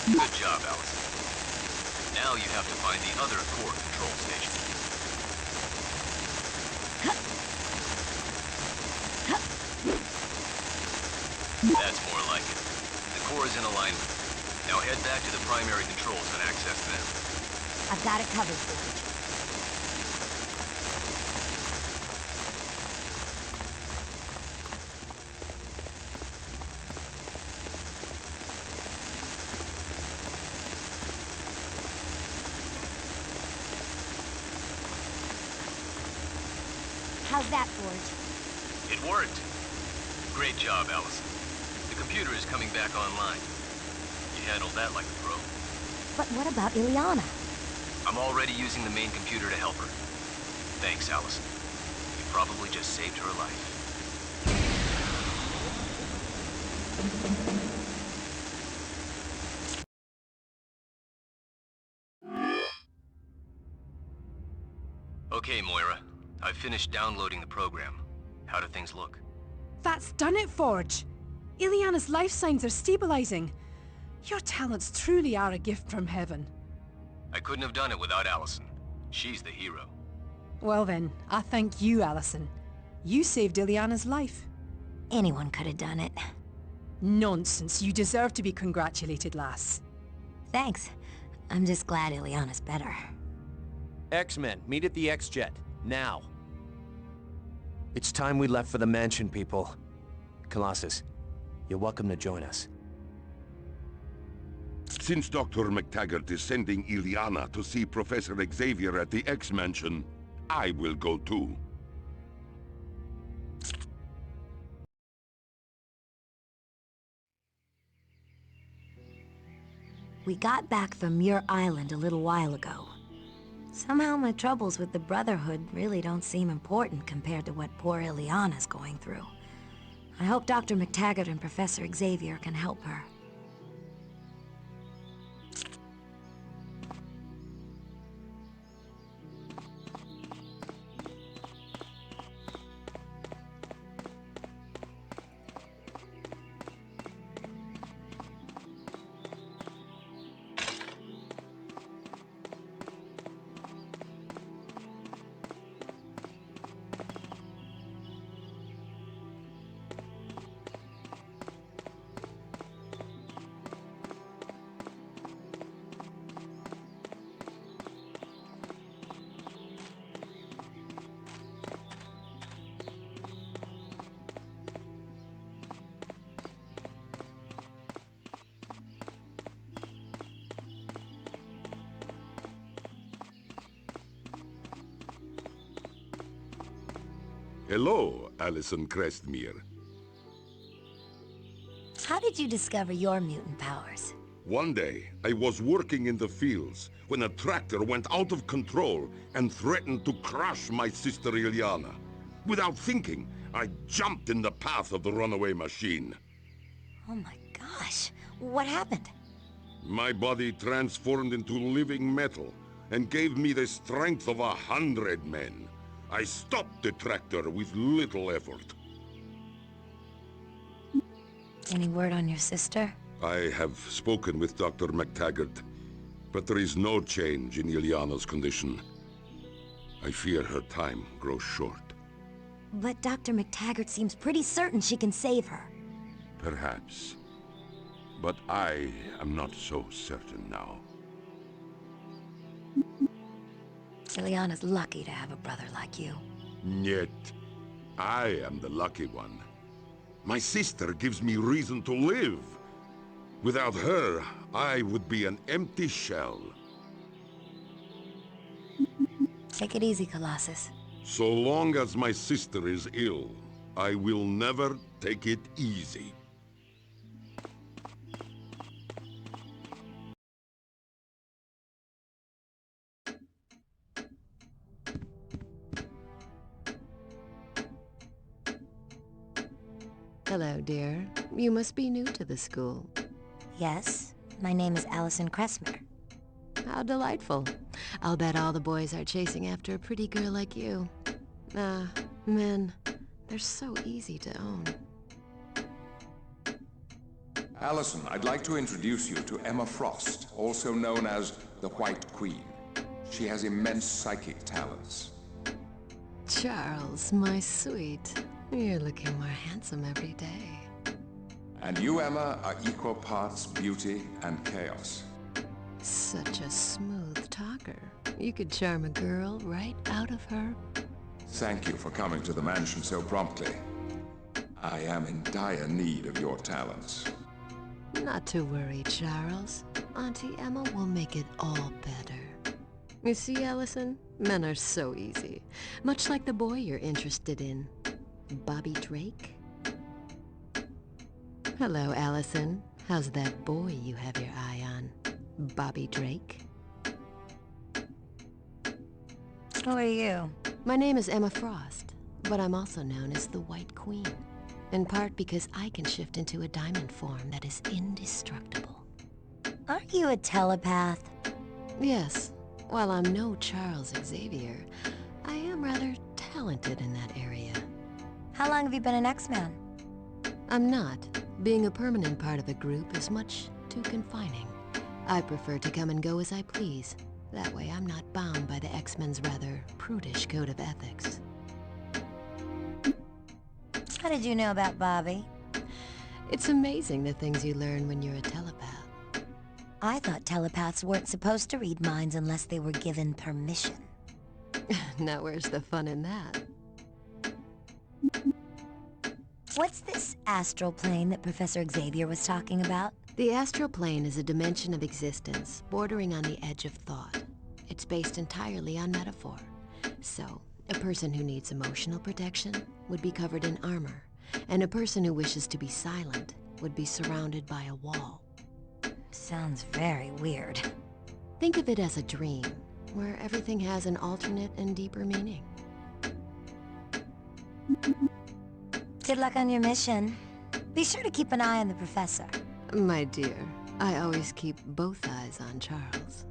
Good job, Allison. Now you have to find the other core control station. That's more like it. The core is in alignment. Now head back to the primary controls and access them. I've got it covered, Forge. How's that, Forge? It worked. Great job, Allison. The computer is coming back online. You handled that like a pro. But what about Illyana? I'm already using the main computer to help her. Thanks, Allison. You probably just saved her life. Okay, Moira. I've finished downloading the program. How do things look? That's done it, Forge. Illyana's life signs are stabilizing. Your talents truly are a gift from heaven. I couldn't have done it without Allison. She's the hero. Well then, I thank you, Allison. You saved Illyana's life. Anyone could have done it. Nonsense. You deserve to be congratulated, lass. Thanks. I'm just glad Illyana's better. X-Men, meet at the X-Jet. Now. It's time we left for the mansion, people. Colossus, you're welcome to join us. Since Dr. McTaggart is sending Illyana to see Professor Xavier at the X-Mansion, I will go too. We got back from Muir Island a little while ago. Somehow my troubles with the Brotherhood really don't seem important compared to what poor Illyana's going through. I hope Dr. McTaggart and Professor Xavier can help her. Hello, Allison Crestmere. How did you discover your mutant powers? One day, I was working in the fields when a tractor went out of control and threatened to crush my sister Illyana. Without thinking, I jumped in the path of the runaway machine. Oh my gosh, what happened? My body transformed into living metal and gave me the strength of 100 men. I stopped the tractor with little effort. Any word on your sister? I have spoken with Dr. McTaggart, but there is no change in Illyana's condition. I fear her time grows short. But Dr. McTaggart seems pretty certain she can save her. Perhaps. But I am not so certain now. Illyana's lucky to have a brother like you. Yet, I am the lucky one. My sister gives me reason to live. Without her, I would be an empty shell. Take it easy, Colossus. So long as my sister is ill, I will never take it easy. Hello, dear. You must be new to the school. Yes, my name is Allison Crestmere. How delightful. I'll bet all the boys are chasing after a pretty girl like you. Men, they're so easy to own. Allison, I'd like to introduce you to Emma Frost, also known as the White Queen. She has immense psychic talents. Charles, my sweet. You're looking more handsome every day. And you, Emma, are equal parts beauty and chaos. Such a smooth talker. You could charm a girl right out of her. Thank you for coming to the mansion so promptly. I am in dire need of your talents. Not to worry, Charles. Auntie Emma will make it all better. You see, Allison, men are so easy. Much like the boy you're interested in. Bobby Drake? Hello, Allison. How's that boy you have your eye on? Bobby Drake? Who are you? My name is Emma Frost, but I'm also known as the White Queen. In part because I can shift into a diamond form that is indestructible. Aren't you a telepath? Yes. While I'm no Charles Xavier, I am rather talented in that area. How long have you been an X-Man? I'm not. Being a permanent part of a group is much too confining. I prefer to come and go as I please. That way I'm not bound by the X-Men's rather prudish code of ethics. How did you know about Bobby? It's amazing the things you learn when you're a telepath. I thought telepaths weren't supposed to read minds unless they were given permission. Now where's the fun in that? What's this astral plane that Professor Xavier was talking about? The astral plane is a dimension of existence bordering on the edge of thought. It's based entirely on metaphor. So, a person who needs emotional protection would be covered in armor, and a person who wishes to be silent would be surrounded by a wall. Sounds very weird. Think of it as a dream, where everything has an alternate and deeper meaning. Good luck on your mission. Be sure to keep an eye on the professor. My dear, I always keep both eyes on Charles.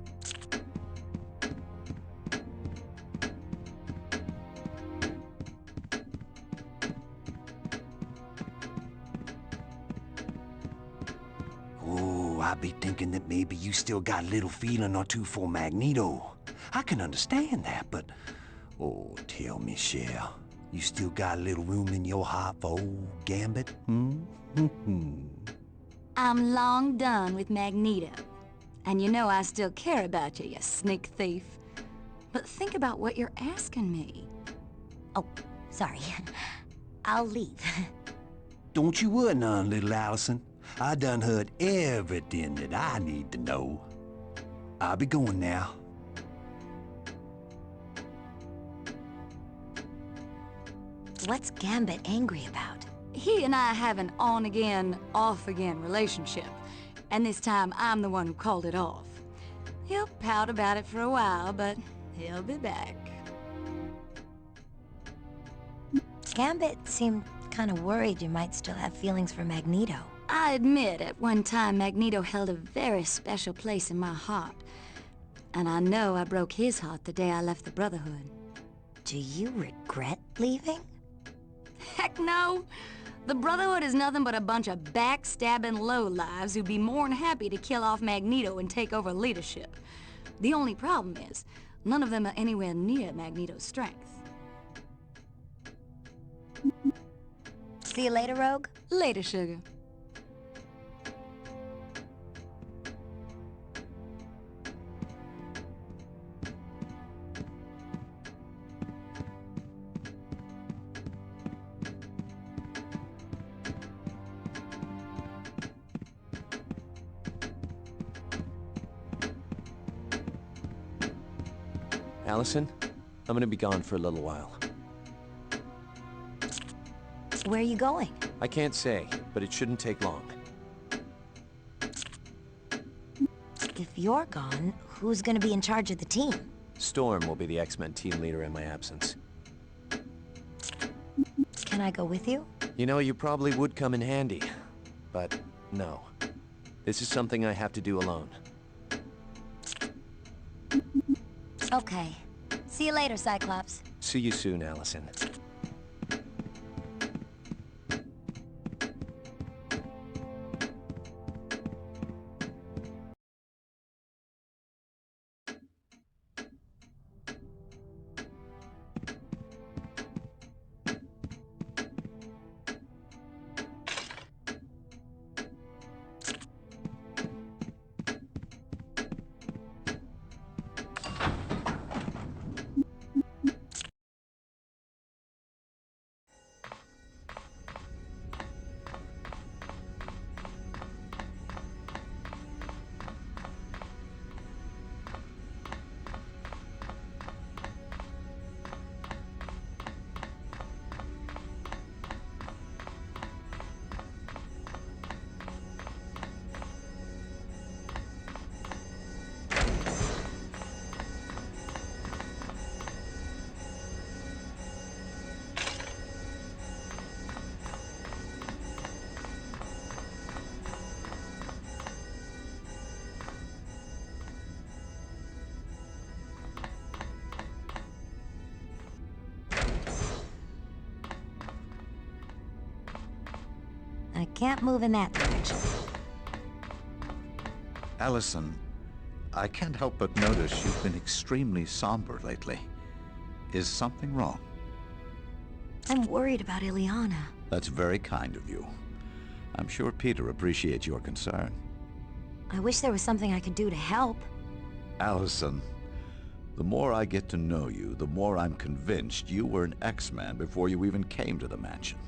Oh, I be thinking that maybe you still got a little feeling or two for Magneto. I can understand that, but... Oh, tell me, Cher, you still got a little room in your heart for old Gambit, hmm? I'm long done with Magneto. And you know I still care about you, you sneak thief. But think about what you're asking me. Oh, sorry. I'll leave. Don't you worry none, little Allison. I done heard everything that I need to know. I'll be going now. What's Gambit angry about? He and I have an on-again, off-again relationship. And this time, I'm the one who called it off. He'll pout about it for a while, but he'll be back. Gambit seemed kind of worried you might still have feelings for Magneto. I admit, at one time, Magneto held a very special place in my heart. And I know I broke his heart the day I left the Brotherhood. Do you regret leaving? Heck no! The Brotherhood is nothing but a bunch of backstabbing lowlives who'd be more than happy to kill off Magneto and take over leadership. The only problem is, none of them are anywhere near Magneto's strength. See you later, Rogue? Later, sugar. Allison, I'm gonna be gone for a little while. Where are you going? I can't say, but it shouldn't take long. If you're gone, who's gonna be in charge of the team? Storm will be the X-Men team leader in my absence. Can I go with you? You know, you probably would come in handy, but no. This is something I have to do alone. Okay. See you later, Cyclops. See you soon, Allison. I can't move in that direction. Allison, I can't help but notice you've been extremely somber lately. Is something wrong? I'm worried about Illyana. That's very kind of you. I'm sure Peter appreciates your concern. I wish there was something I could do to help. Allison, the more I get to know you, the more I'm convinced you were an X-Man before you even came to the mansion.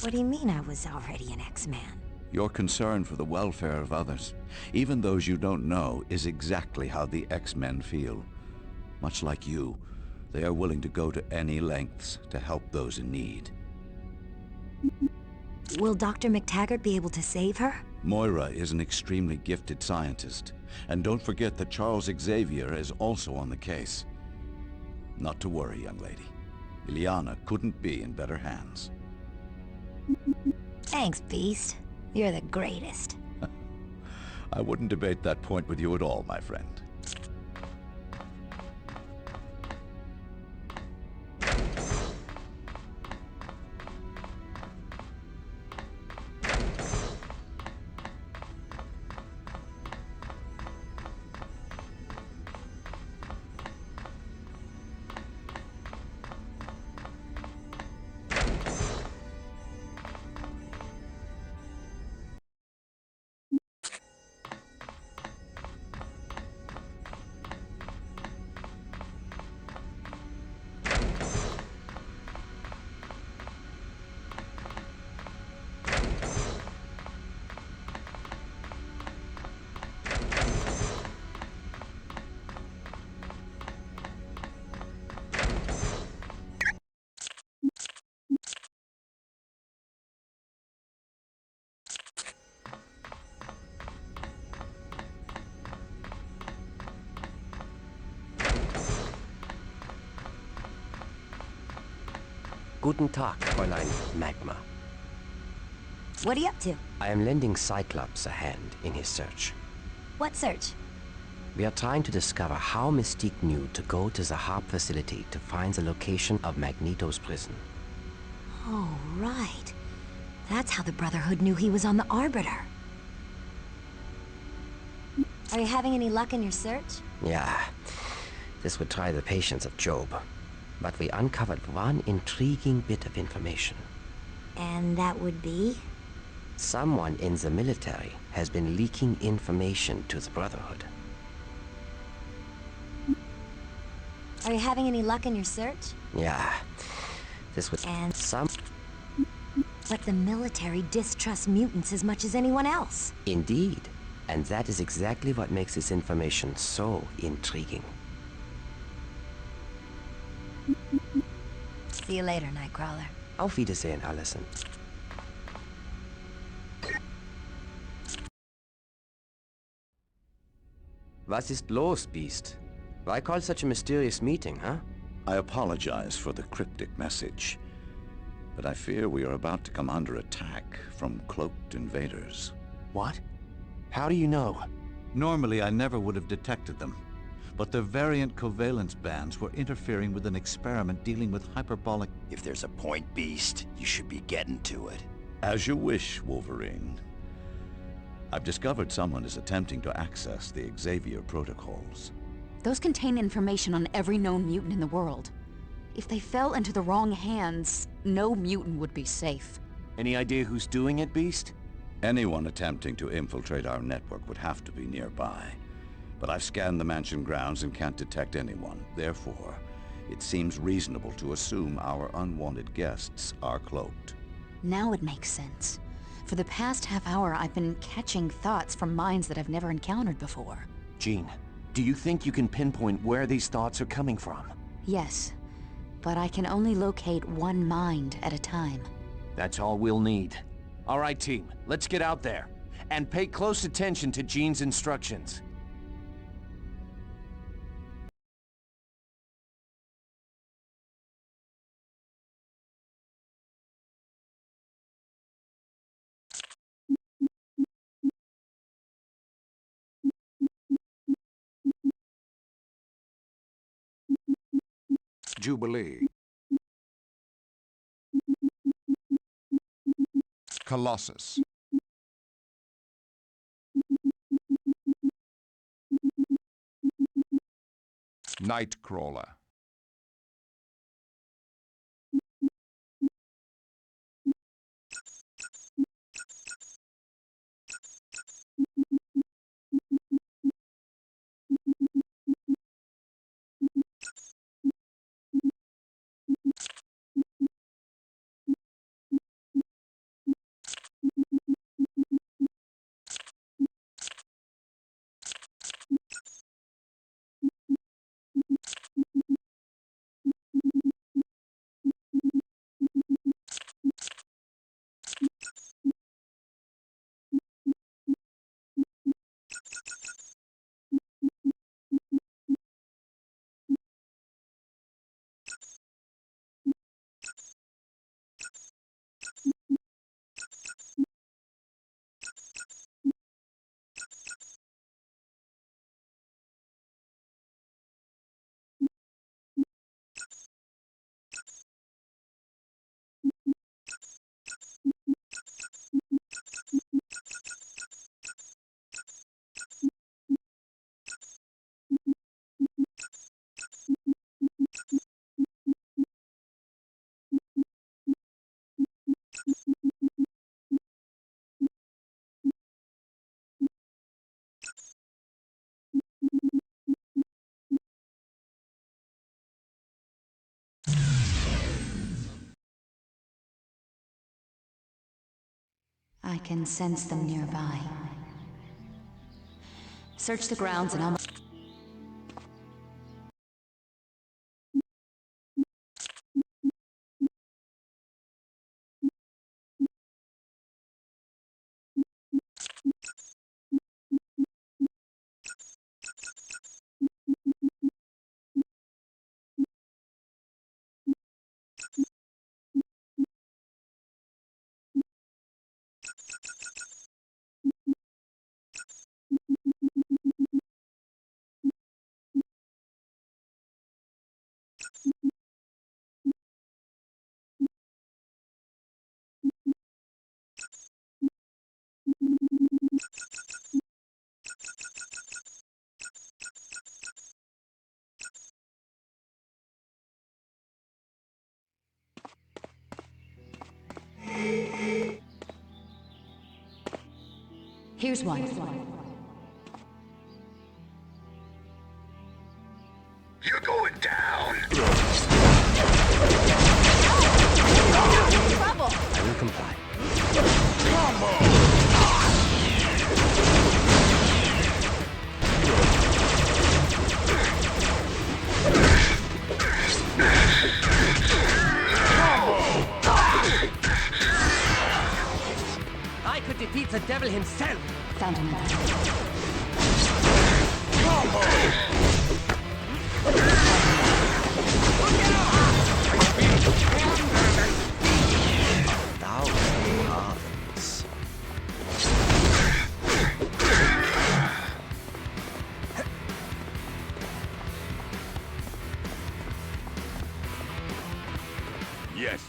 What do you mean I was already an X-Man? Your concern for the welfare of others, even those you don't know, is exactly how the X-Men feel. Much like you, they are willing to go to any lengths to help those in need. Will Dr. McTaggart be able to save her? Moira is an extremely gifted scientist, and don't forget that Charles Xavier is also on the case. Not to worry, young lady. Illyana couldn't be in better hands. Thanks, Beast. You're the greatest. I wouldn't debate that point with you at all, my friend. Guten Tag, Fräulein Magma. What are you up to? I am lending Cyclops a hand in his search. What search? We are trying to discover how Mystique knew to go to the HAARP facility to find the location of Magneto's prison. Oh, right. That's how the Brotherhood knew he was on the Arbiter. Are you having any luck in your search? Yeah, this would try the patience of Job. But we uncovered one intriguing bit of information. And that would be? Someone in the military has been leaking information to the Brotherhood. Are you having any luck in your search? Yeah, this would... And but the military distrusts mutants as much as anyone else. Indeed. And that is exactly what makes this information so intriguing. See you later, Nightcrawler. Auf Wiedersehen, Allison. Was ist los, Beast? Why call such a mysterious meeting, huh? I apologize for the cryptic message, but I fear we are about to come under attack from cloaked invaders. What? How do you know? Normally, I never would have detected them, but their variant covalence bands were interfering with an experiment dealing with hyperbolic... If there's a point, Beast, you should be getting to it. As you wish, Wolverine. I've discovered someone is attempting to access the Xavier protocols. Those contain information on every known mutant in the world. If they fell into the wrong hands, no mutant would be safe. Any idea who's doing it, Beast? Anyone attempting to infiltrate our network would have to be nearby. But I've scanned the mansion grounds and can't detect anyone. Therefore, it seems reasonable to assume our unwanted guests are cloaked. Now it makes sense. For the past half hour, I've been catching thoughts from minds that I've never encountered before. Jean, do you think you can pinpoint where these thoughts are coming from? Yes, but I can only locate one mind at a time. That's all we'll need. All right, team, let's get out there. And pay close attention to Jean's instructions. Jubilee. Colossus. Nightcrawler. I can sense them nearby. Search the grounds and I'll... Here's one. You're going down! Trouble! I will comply. I could defeat the devil himself! Found another. Yes.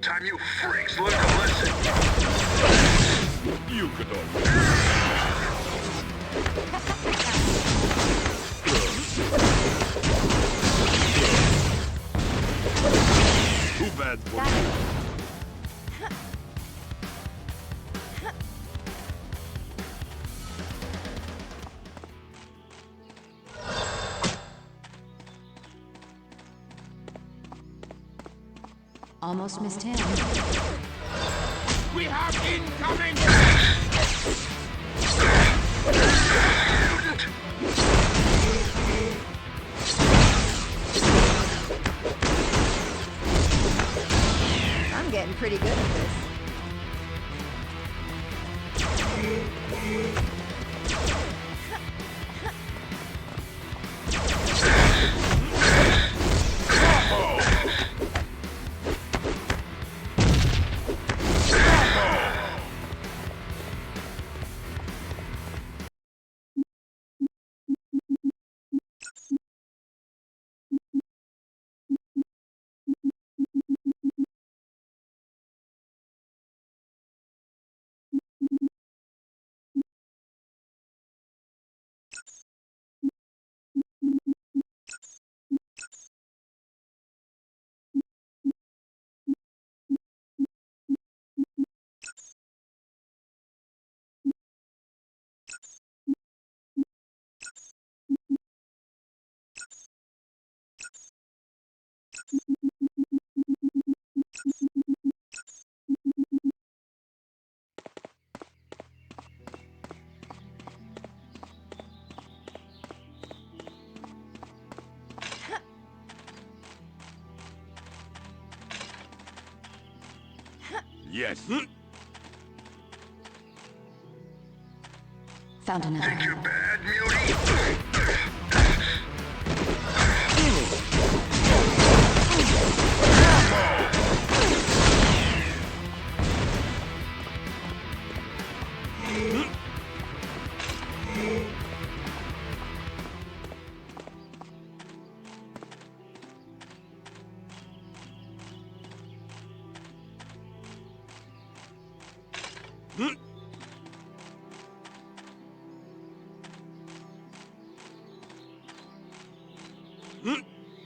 Time you freaks learn a lesson. You could Too bad for you. Almost missed him. We have incoming! I'm getting pretty good at this. Yes. Found another. Think you're bad, Muir?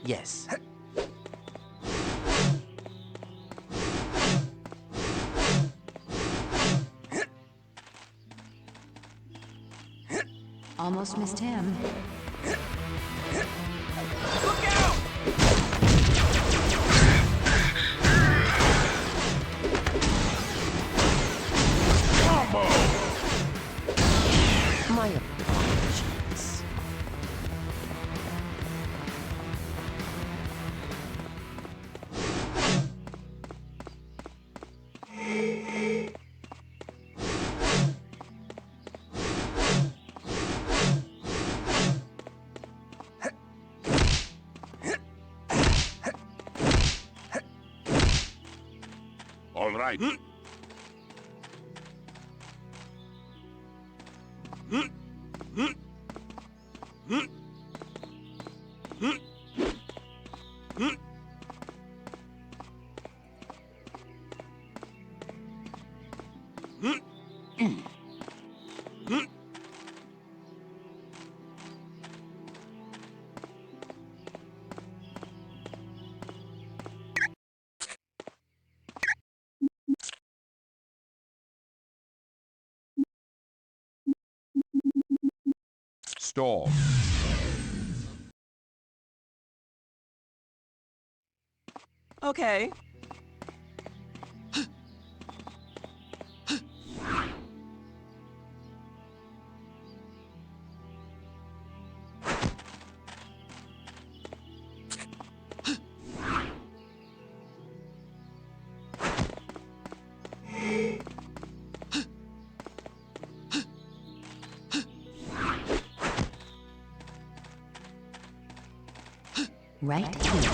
Yes. Almost missed him. Look out! Combo! My apologies. All right. Stall. Okay. Right here.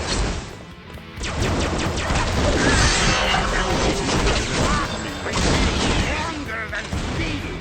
Stronger than steel!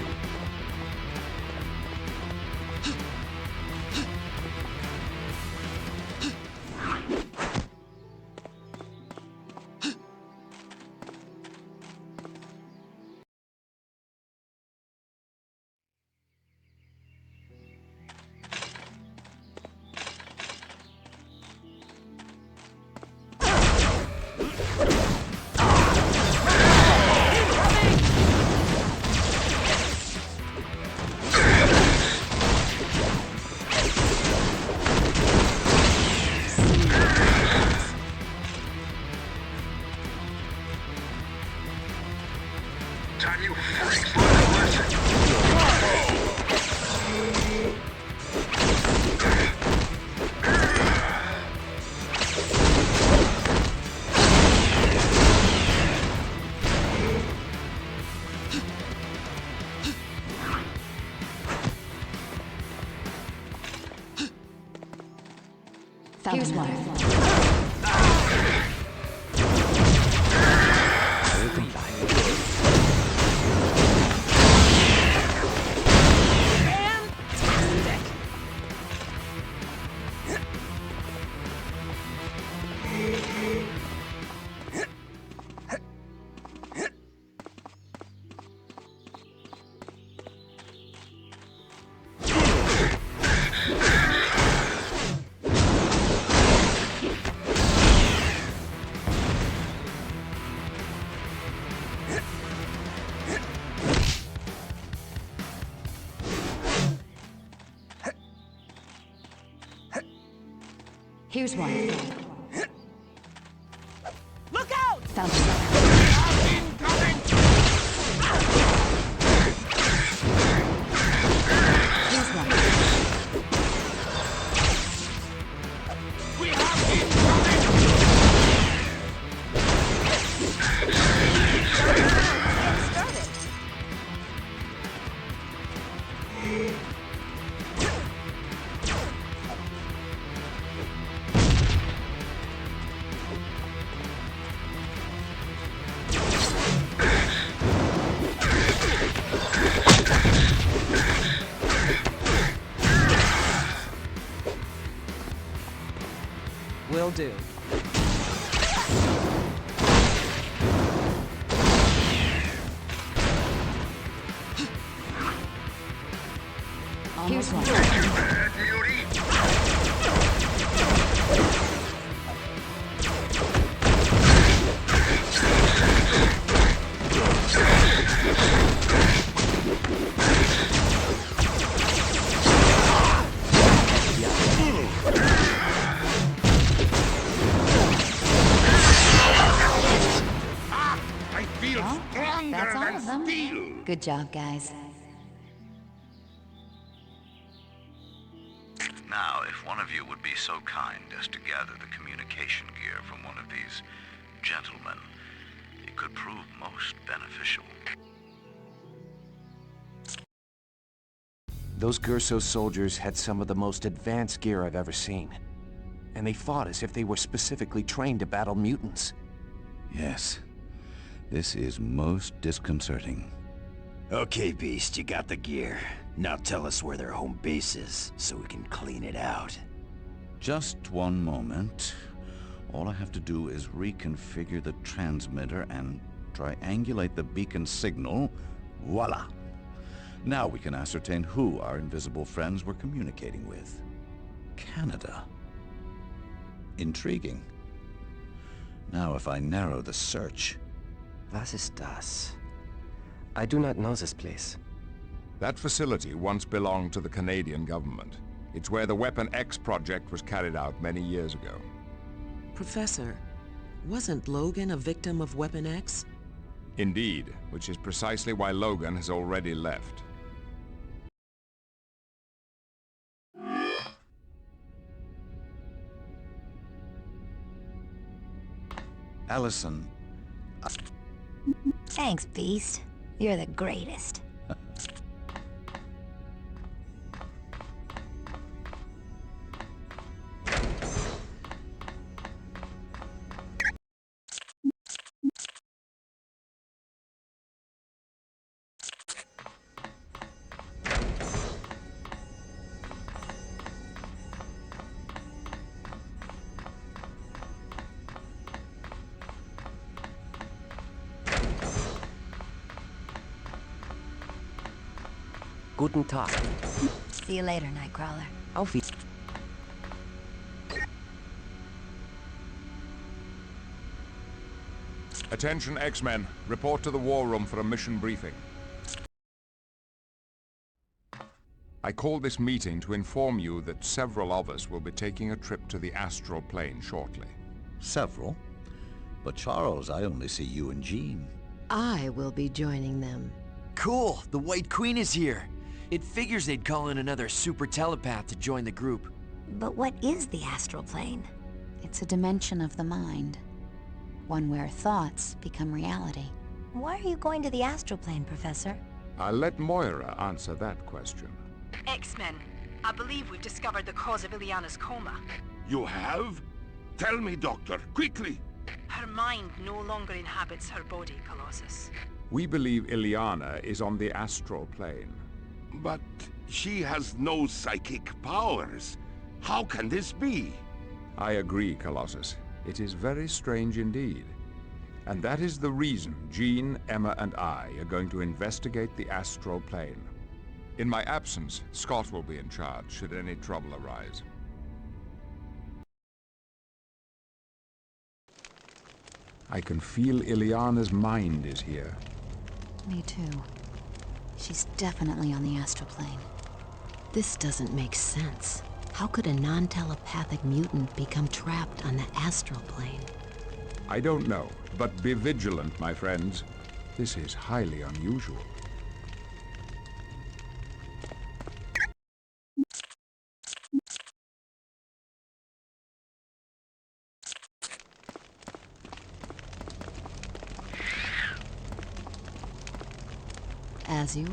Time you freaks learn a lesson! Here's one. Here's one. Look out! Found another. Here's one. We have incoming! Will do. Here's one. Good job, guys. Now, if one of you would be so kind as to gather the communication gear from one of these gentlemen, it could prove most beneficial. Those Gerso soldiers had some of the most advanced gear I've ever seen. And they fought as if they were specifically trained to battle mutants. Yes. This is most disconcerting. Okay, Beast, you got the gear. Now tell us where their home base is, so we can clean it out. Just one moment. All I have to do is reconfigure the transmitter and triangulate the beacon signal. Voila! Now we can ascertain who our invisible friends were communicating with. Canada. Intriguing. Now if I narrow the search... Was ist das? I do not know this place. That facility once belonged to the Canadian government. It's where the Weapon X project was carried out many years ago. Professor, wasn't Logan a victim of Weapon X? Indeed, which is precisely why Logan has already left. Allison... Thanks, Beast. You're the greatest. Guten Tag. See you later, Nightcrawler. Auf Wiedersehen. Attention, X-Men. Report to the War Room for a mission briefing. I called this meeting to inform you that several of us will be taking a trip to the Astral Plane shortly. Several? But Charles, I only see you and Jean. I will be joining them. Cool! The White Queen is here! It figures they'd call in another super telepath to join the group. But what is the Astral Plane? It's a dimension of the mind. One where thoughts become reality. Why are you going to the Astral Plane, Professor? I'll let Moira answer that question. X-Men, I believe we've discovered the cause of Illyana's coma. You have? Tell me, Doctor, quickly! Her mind no longer inhabits her body, Colossus. We believe Illyana is on the Astral Plane. But she has no psychic powers. How can this be? I agree, Colossus. It is very strange indeed. And that is the reason Jean, Emma, and I are going to investigate the Astral Plane. In my absence, Scott will be in charge should any trouble arise. I can feel Illyana's mind is here. Me too. She's definitely on the Astral Plane. This doesn't make sense. How could a non-telepathic mutant become trapped on the Astral Plane? I don't know, but be vigilant, my friends. This is highly unusual. As you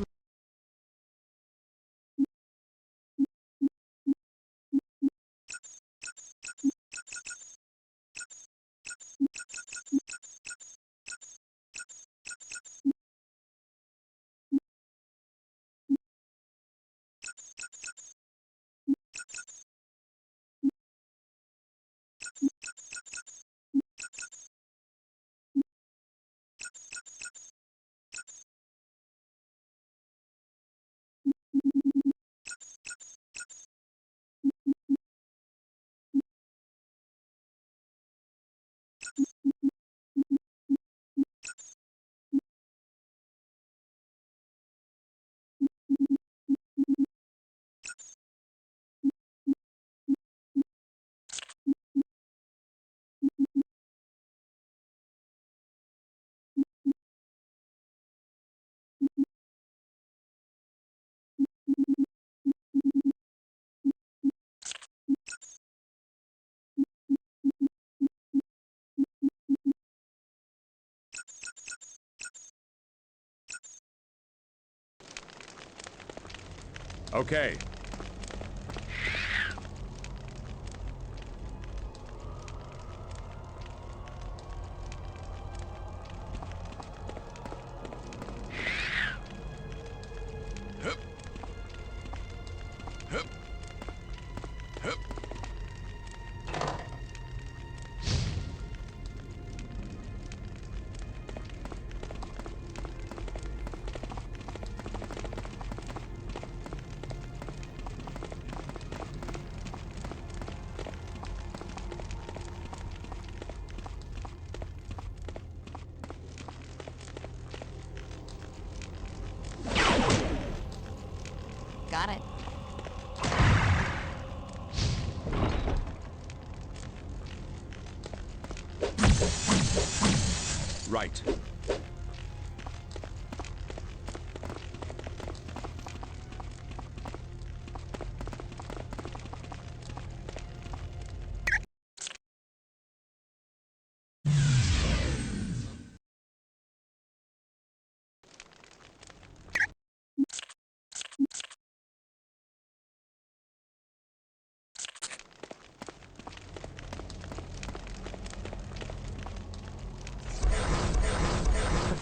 Okay. Got it. Right.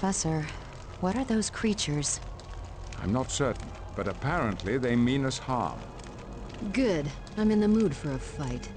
Professor, what are those creatures? I'm not certain, but apparently they mean us harm. Good. I'm in the mood for a fight.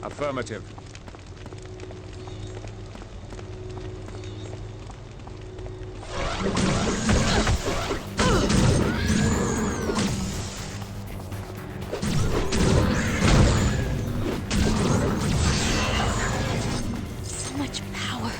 Affirmative. So much power.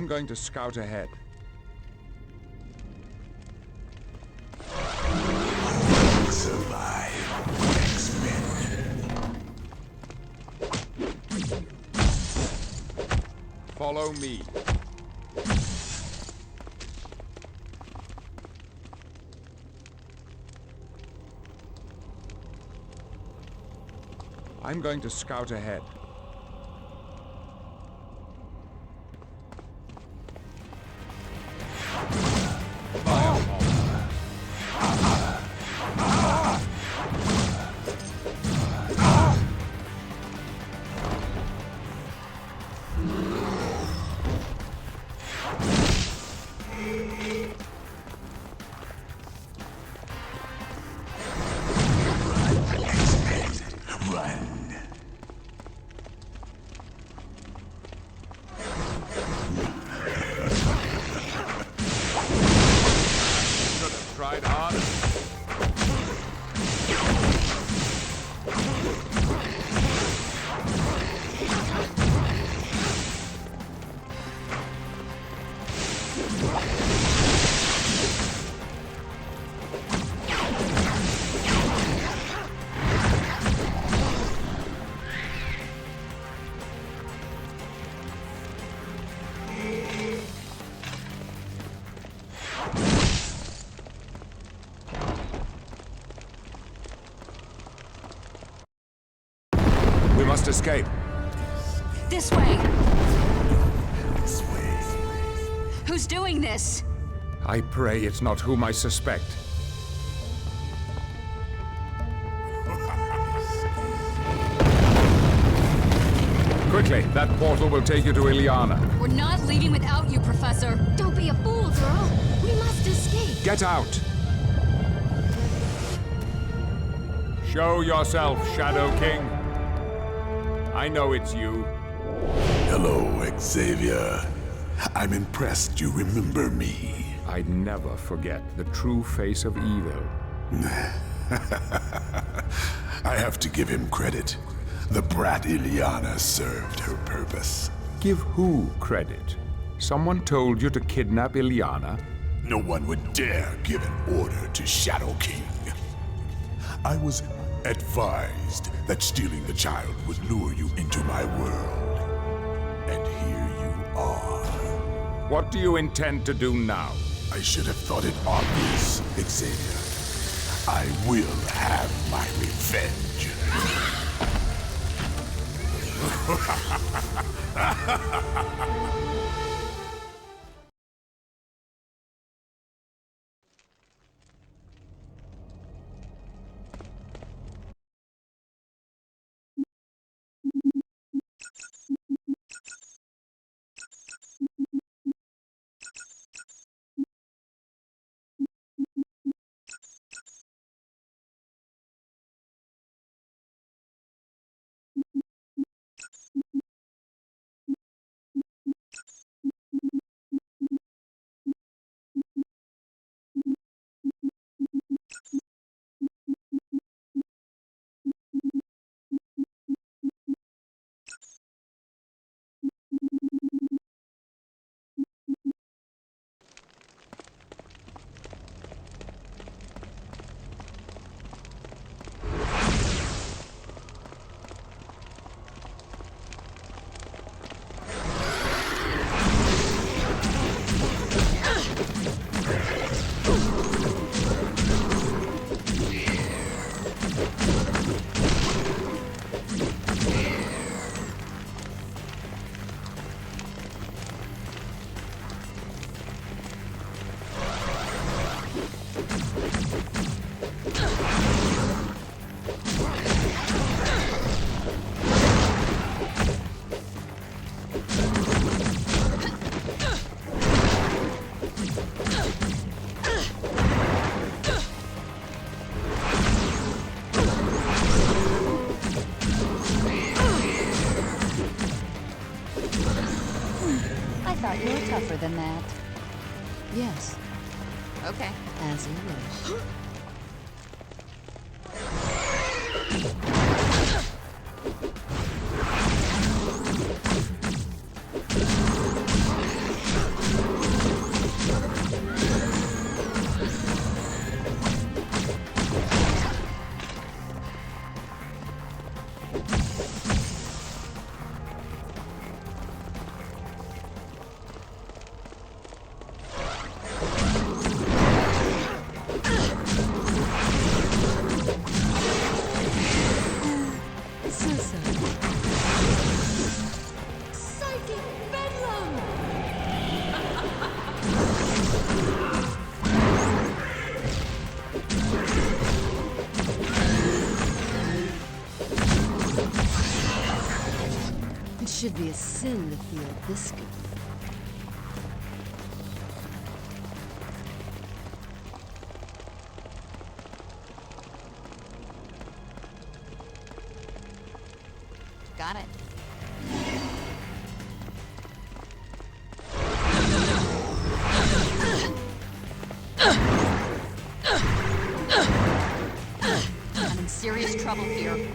I'm going to scout ahead. Survive, X-Men. Follow me. I'm going to scout ahead. We must escape. This way! Who's doing this? I pray it's not whom I suspect. Quickly, that portal will take you to Illyana. We're not leaving without you, Professor. Don't be a fool, girl. We must escape. Get out! Show yourself, Shadow King. I know it's you. Hello, Xavier. I'm impressed you remember me. I'd never forget the true face of evil. I have to give him credit. The brat Illyana served her purpose. Give who credit? Someone told you to kidnap Illyana? No one would dare give an order to Shadow King. I was advised that stealing the child would lure you into my world. And here you are. What do you intend to do now? I should have thought it obvious, Xavier. I will have my revenge. Tougher than that. Yes. Okay. As you wish. Should be a sin to feel this good. Got it. I'm in serious trouble here.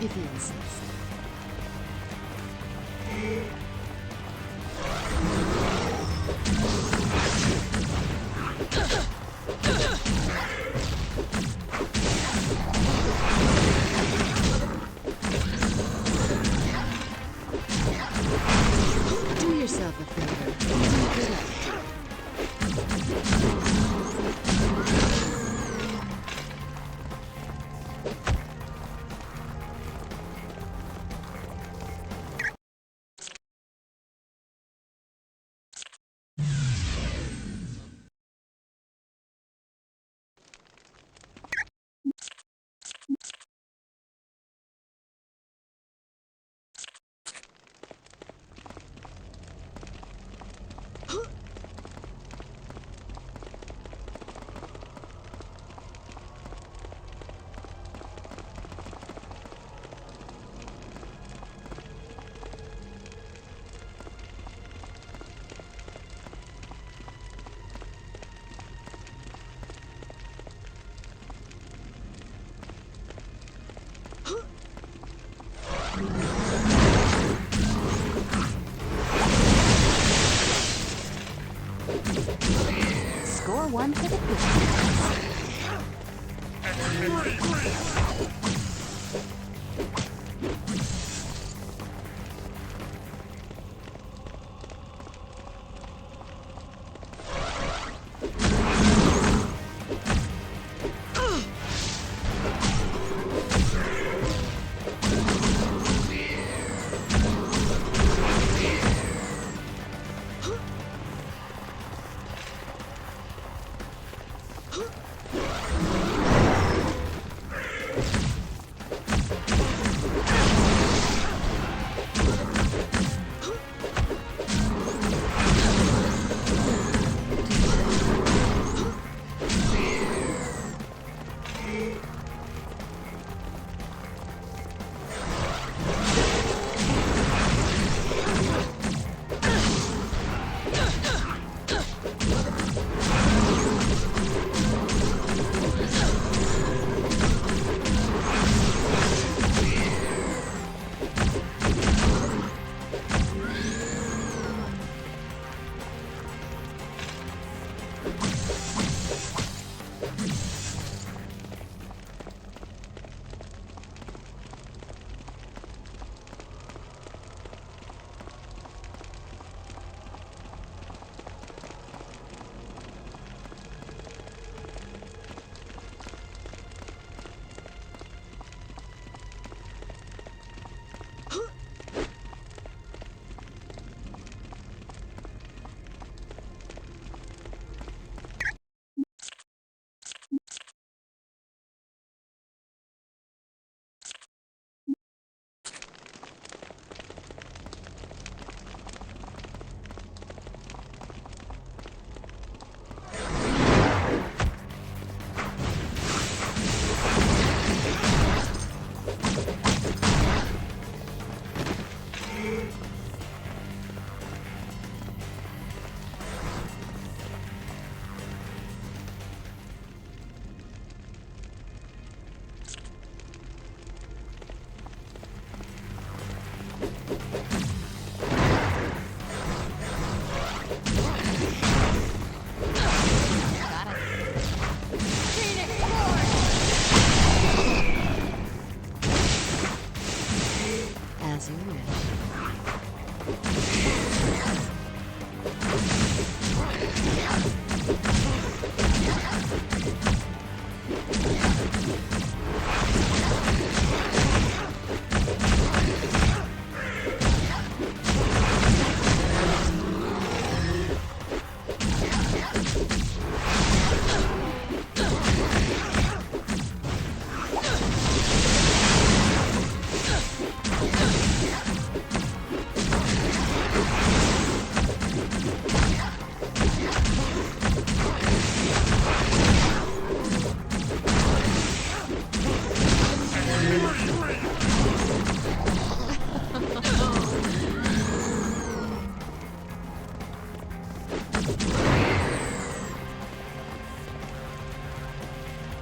If you insist. Do yourself a favor. Keep it up. Score one for the good.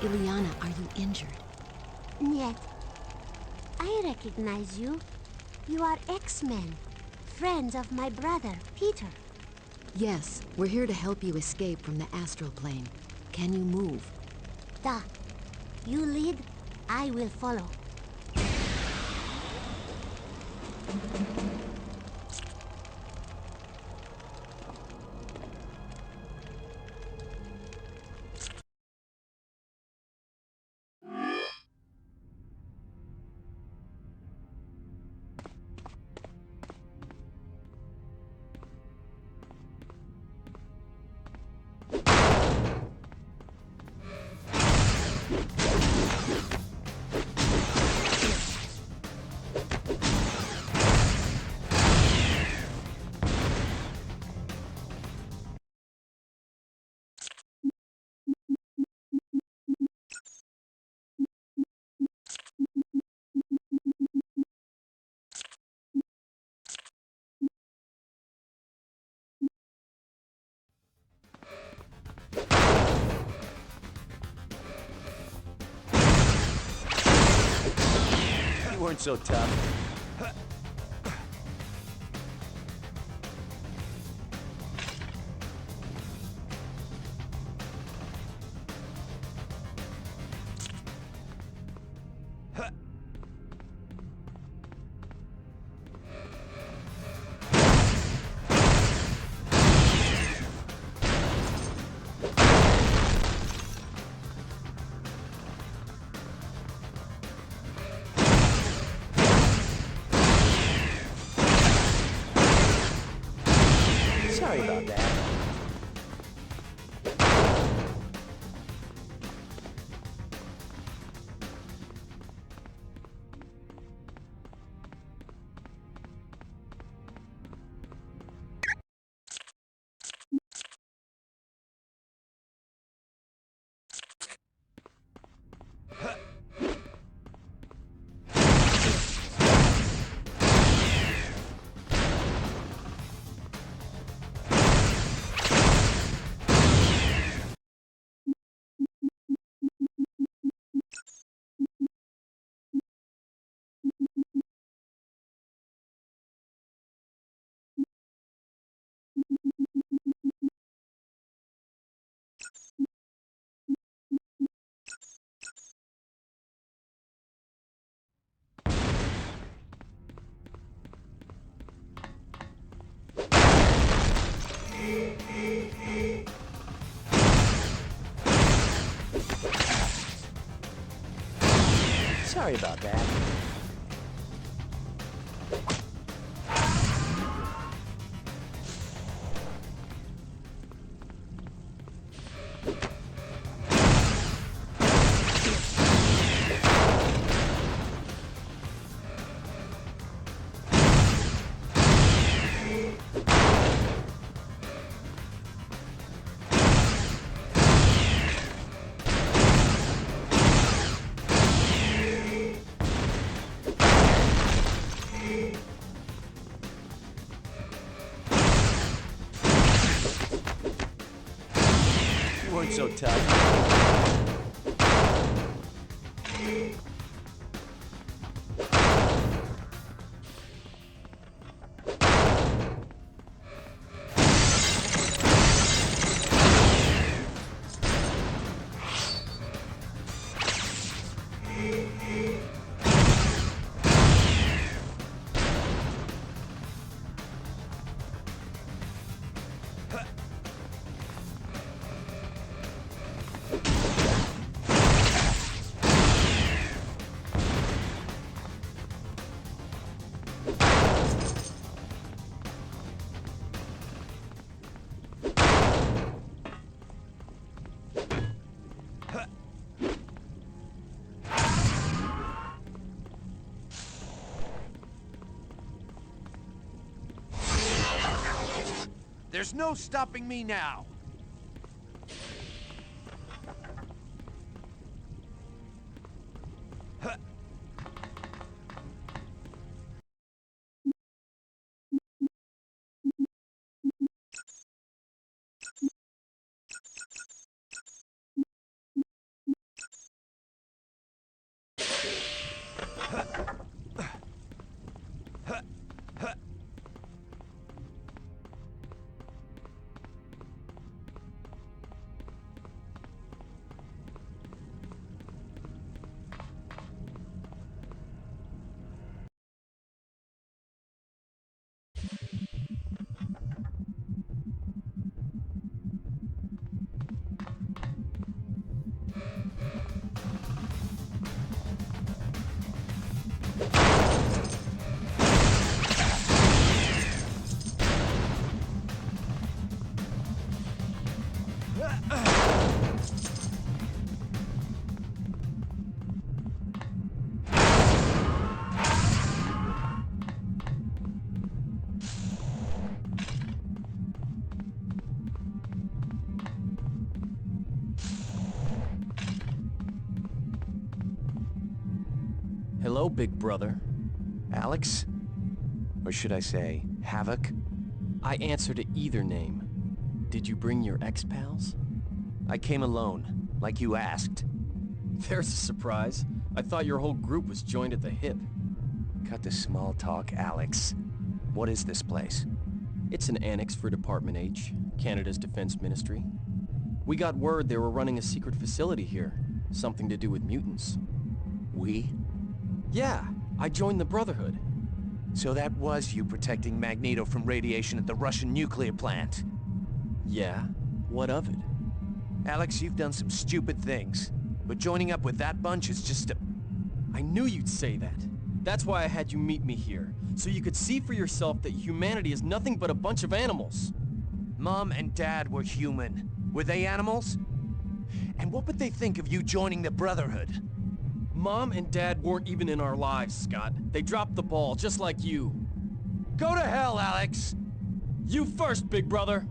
Illyana, are you injured? Niet. I recognize you. You are X-Men. Friends of my brother, Peter. Yes, we're here to help you escape from the astral plane. Can you move? Da. You lead, I will follow. You weren't so tough. Sorry about that. Sorry about that. You weren't so tough. There's no stopping me now. Hello, big brother. Alex? Or should I say, Havoc? I answer to either name. Did you bring your ex-pals? I came alone, like you asked. There's a surprise. I thought your whole group was joined at the hip. Cut the small talk, Alex. What is this place? It's an annex for Department H, Canada's Defense Ministry. We got word they were running a secret facility here. Something to do with mutants. We? Yeah, I joined the Brotherhood. So that was you protecting Magneto from radiation at the Russian nuclear plant? Yeah, what of it? Alex, you've done some stupid things, but joining up with that bunch is just a... I knew you'd say that. That's why I had you meet me here, so you could see for yourself that humanity is nothing but a bunch of animals. Mom and Dad were human. Were they animals? And what would they think of you joining the Brotherhood? Mom and Dad weren't even in our lives, Scott. They dropped the ball, just like you. Go to hell, Alex! You first, big brother!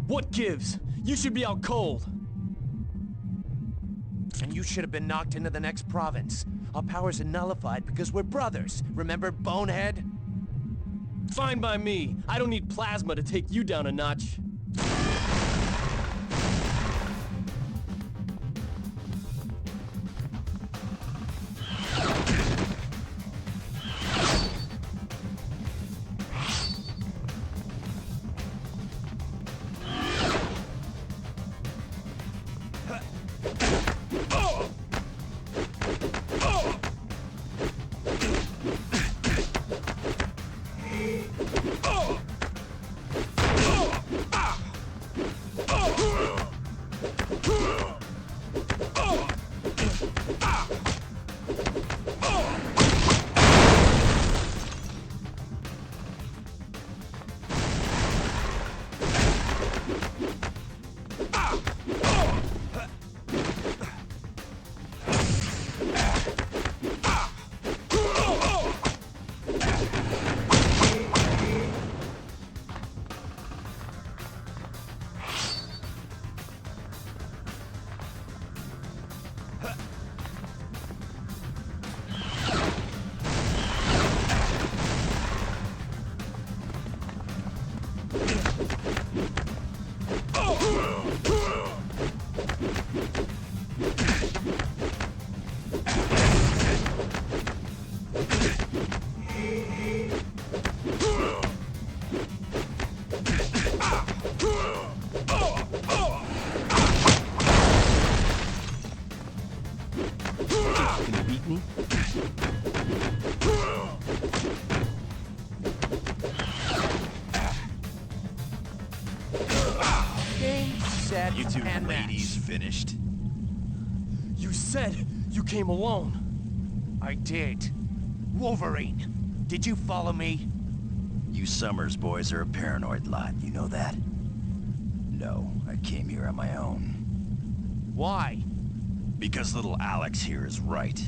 What gives? You should be out cold. And you should have been knocked into the next province. Our powers are nullified because we're brothers. Remember, bonehead? Fine by me. I don't need plasma to take you down a notch. You two ladies finished? You said you came alone. I did. Wolverine, did you follow me? You Summers boys are a paranoid lot, you know that? No, I came here on my own. Why? Because little Alex here is right.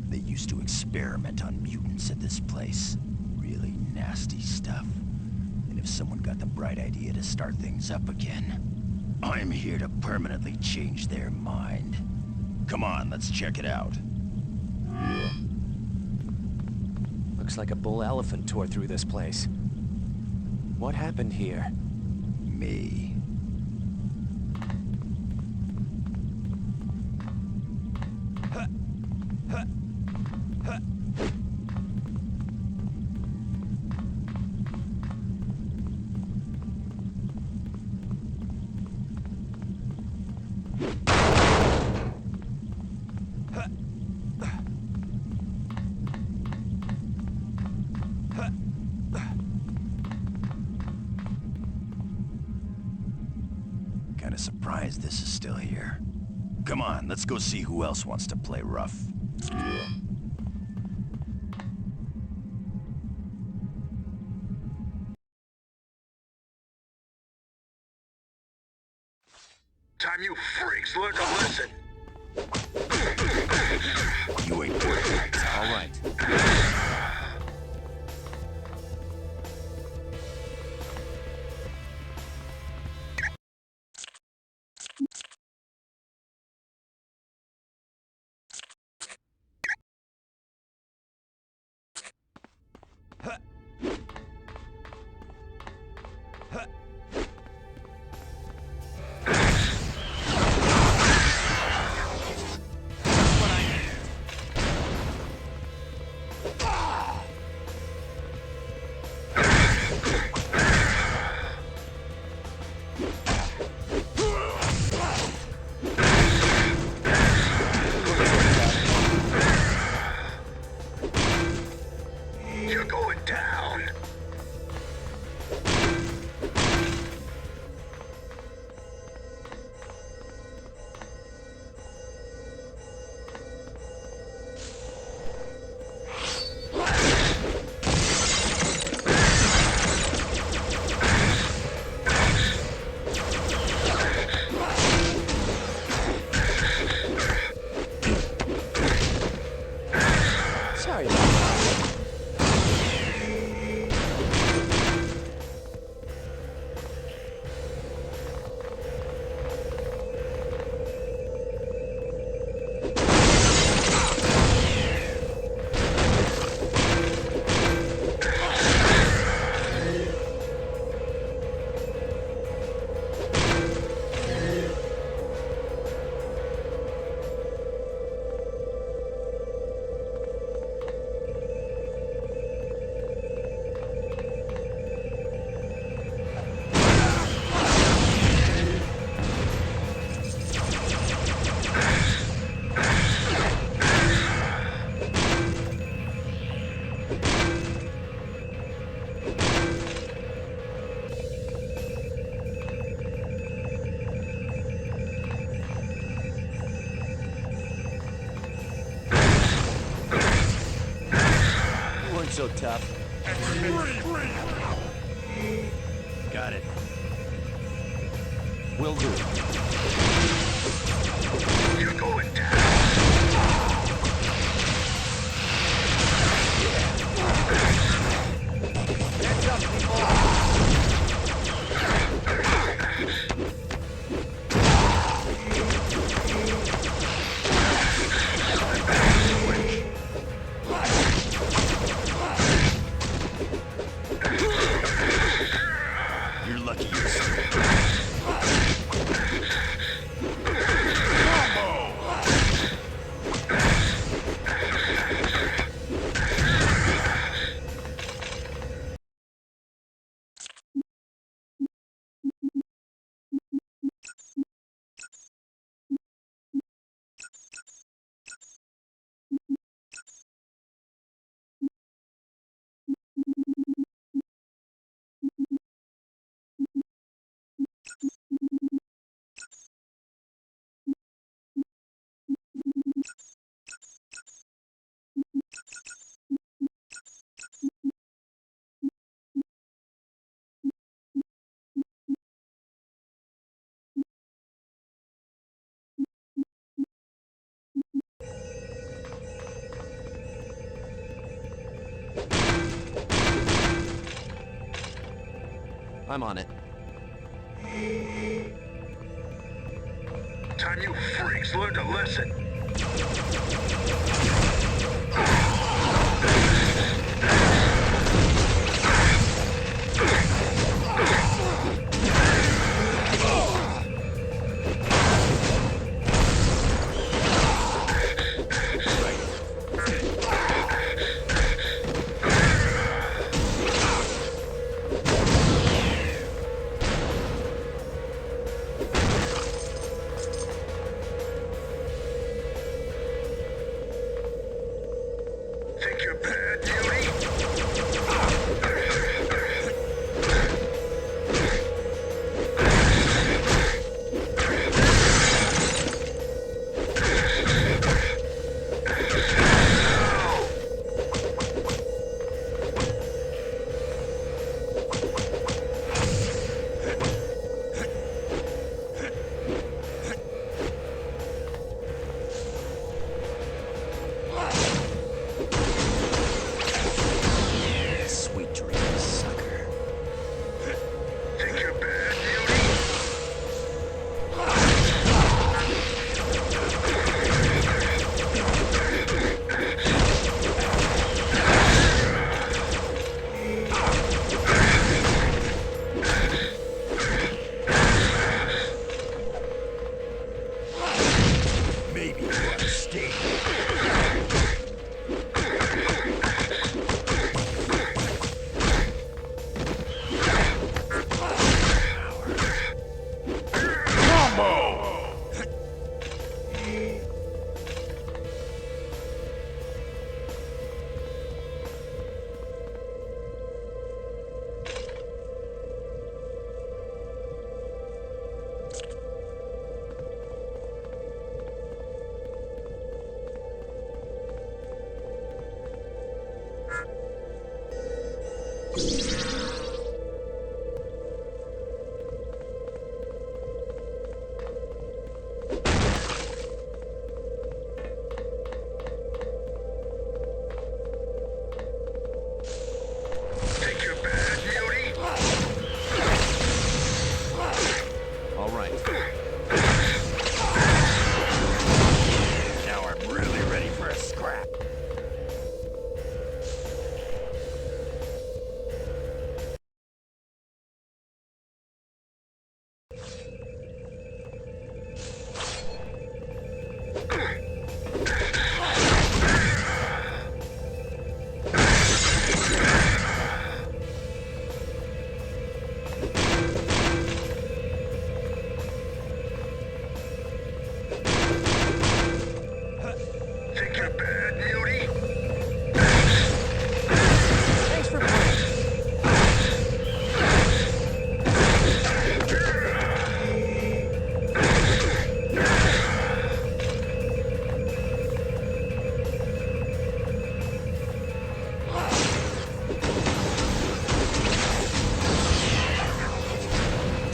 They used to experiment on mutants at this place. Really nasty stuff. And if someone got the bright idea to start things up again, I'm here to permanently change their mind. Come on, let's check it out. Looks like a bull elephant tore through this place. What happened here? Me. Kinda surprised this is still here. Come on, let's go see who else wants to play rough. Time you freaks learn to listen. You ain't perfect. All right. You're going down. Sorry about that. You weren't so tough. Got it. Will do. You're going down. Hands up, people! You're lucky you're still. I'm on it. Time you freaks learned a lesson.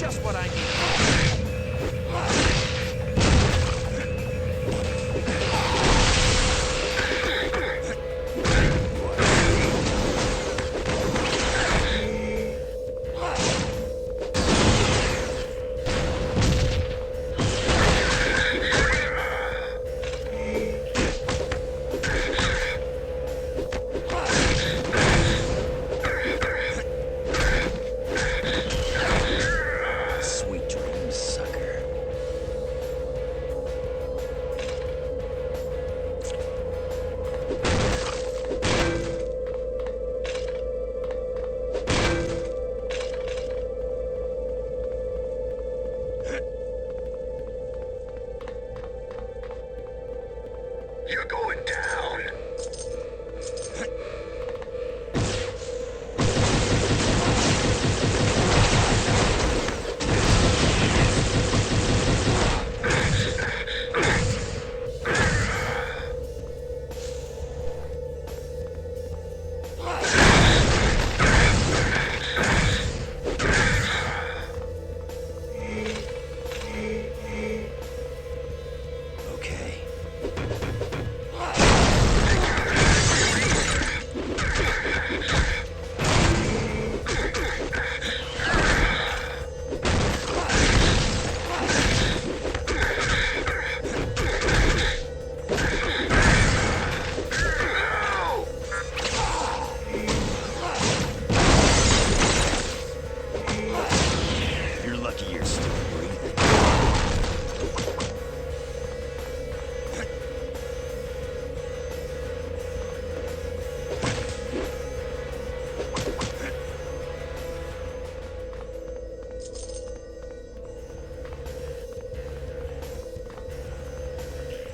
Just what I need.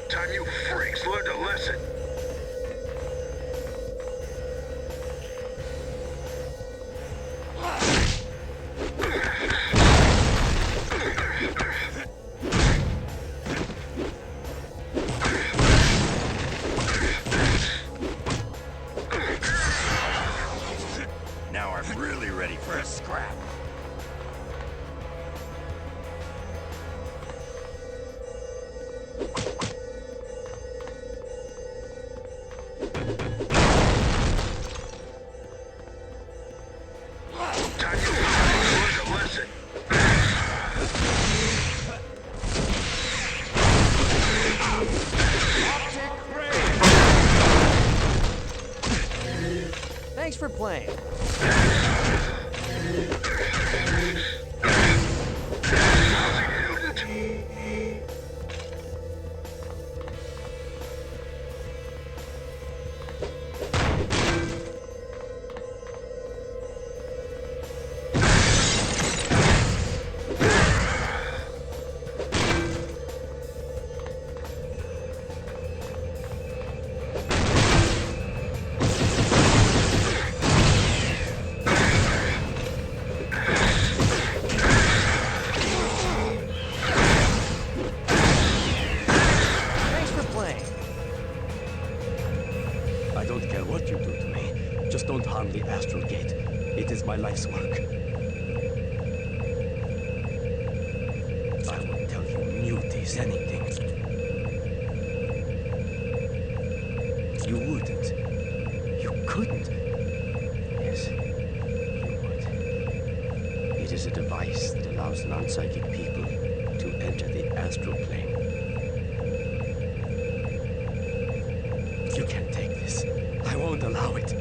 Time you freaks learned a lesson. Now I'm really ready for a scrap. Thanks for playing. I don't care what you do to me. Just don't harm the Astral Gate. It is my life's work. I will tell you muties anything. You wouldn't. You couldn't. Yes, you would. It is a device that allows non-psychic people to enter the astral plane. You can't take this. I won't allow it.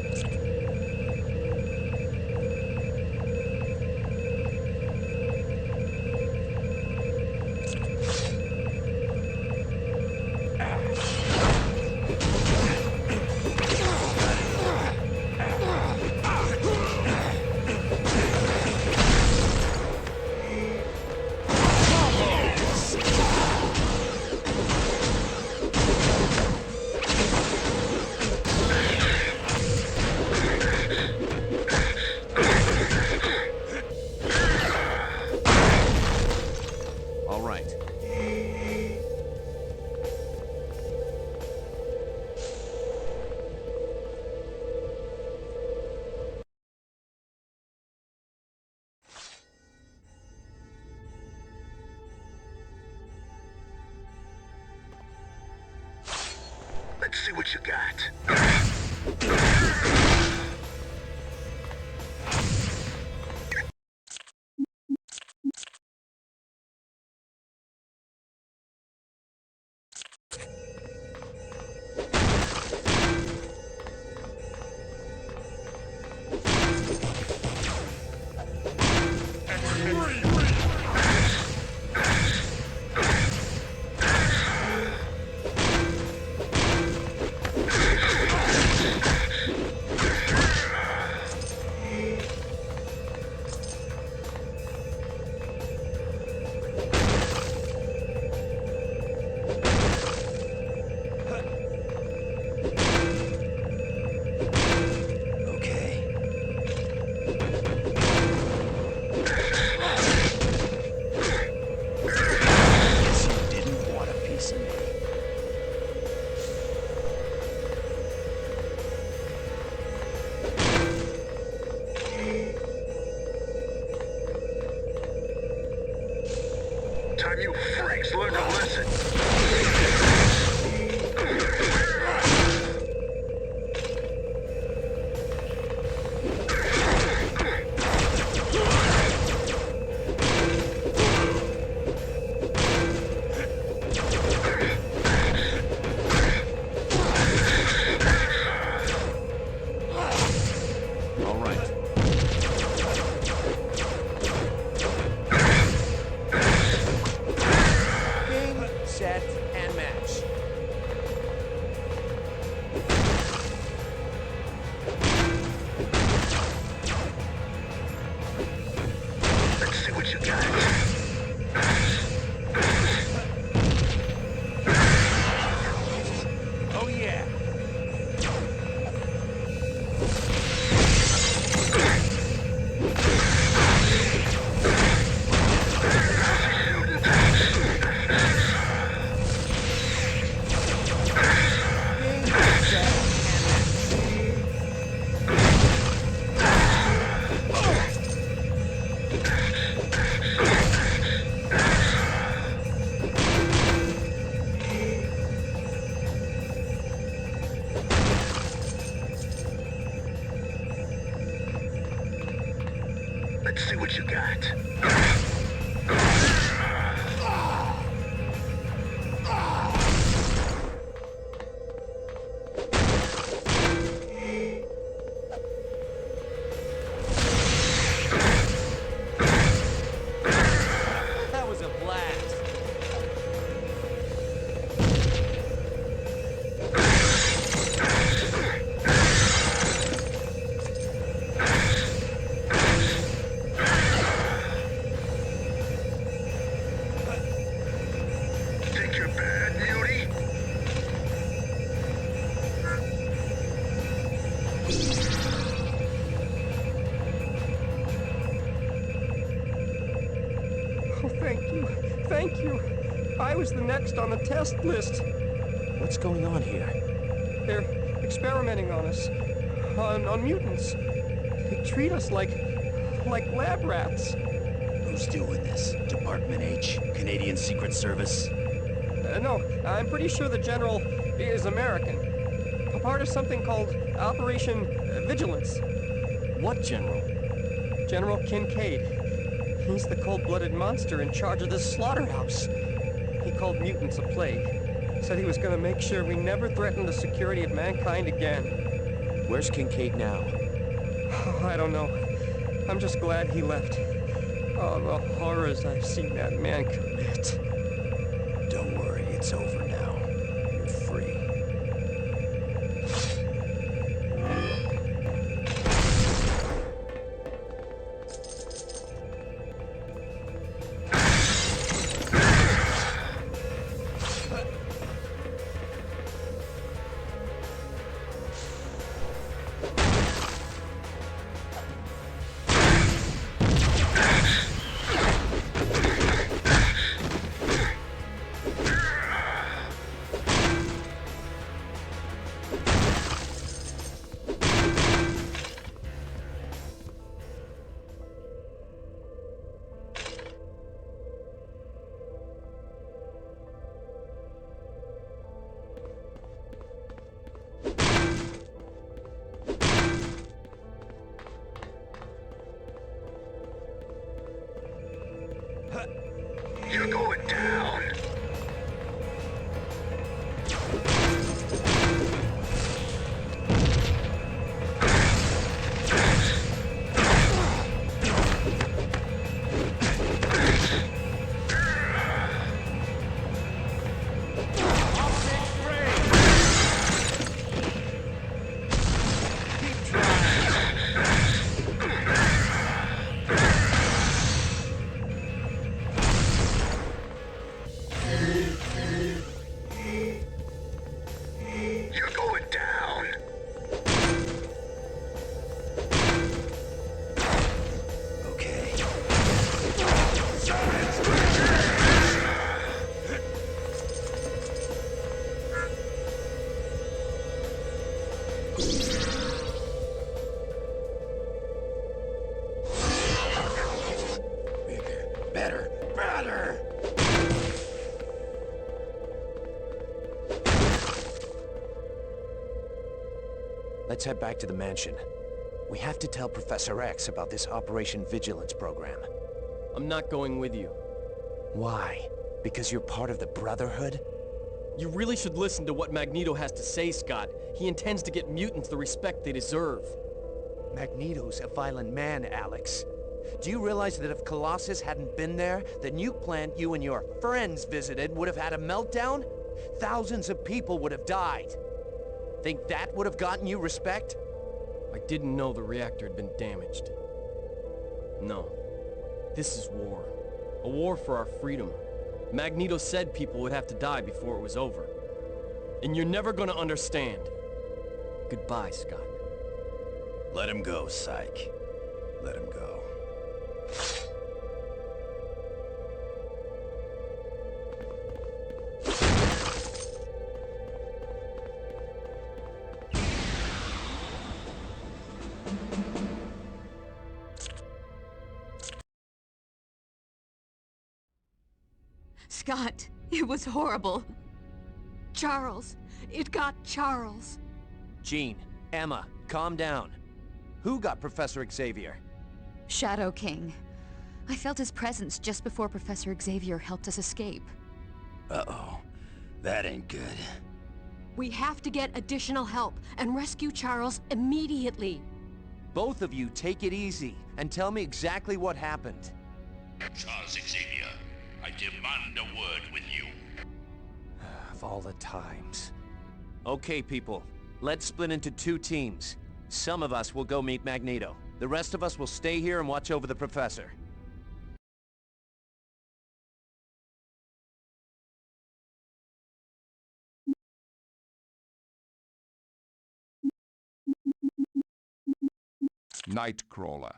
see what you got. Time you freaks learn a lesson. Let's see what you got. That was a blast. Thank you. I was the next on the test list. What's going on here? They're experimenting on us. On mutants. They treat us like lab rats. Who's doing this? Department H? Canadian Secret Service? No, I'm pretty sure the General is American. A part of something called Operation Vigilance. What General? General Kincaid. He's the cold-blooded monster in charge of this slaughterhouse. He called mutants a plague. Said he was going to make sure we never threatened the security of mankind again. Where's Kincaid now? Oh, I don't know. I'm just glad he left. Oh, the horrors I've seen that man commit. Don't worry, it's over now. You're free. You're going down. Let's head back to the mansion. We have to tell Professor X about this Operation Vigilance program. I'm not going with you. Why? Because you're part of the Brotherhood? You really should listen to what Magneto has to say, Scott. He intends to get mutants the respect they deserve. Magneto's a violent man, Alex. Do you realize that if Colossus hadn't been there, the nuke plant you and your friends visited would have had a meltdown? Thousands of people would have died. Think that would have gotten you respect? I didn't know the reactor had been damaged. No. This is war. A war for our freedom. Magneto said people would have to die before it was over. And you're never gonna understand. Goodbye, Scott. Let him go, Psych. Let him go. Scott, it was horrible. Charles, it got Charles. Jean, Emma, calm down. Who got Professor Xavier? Shadow King. I felt his presence just before Professor Xavier helped us escape. Uh-oh. That ain't good. We have to get additional help and rescue Charles immediately. Both of you take it easy and tell me exactly what happened. Charles Xavier, I demand a word with you. Of all the times. Okay, people. Let's split into two teams. Some of us will go meet Magneto. The rest of us will stay here and watch over the Professor. Nightcrawler.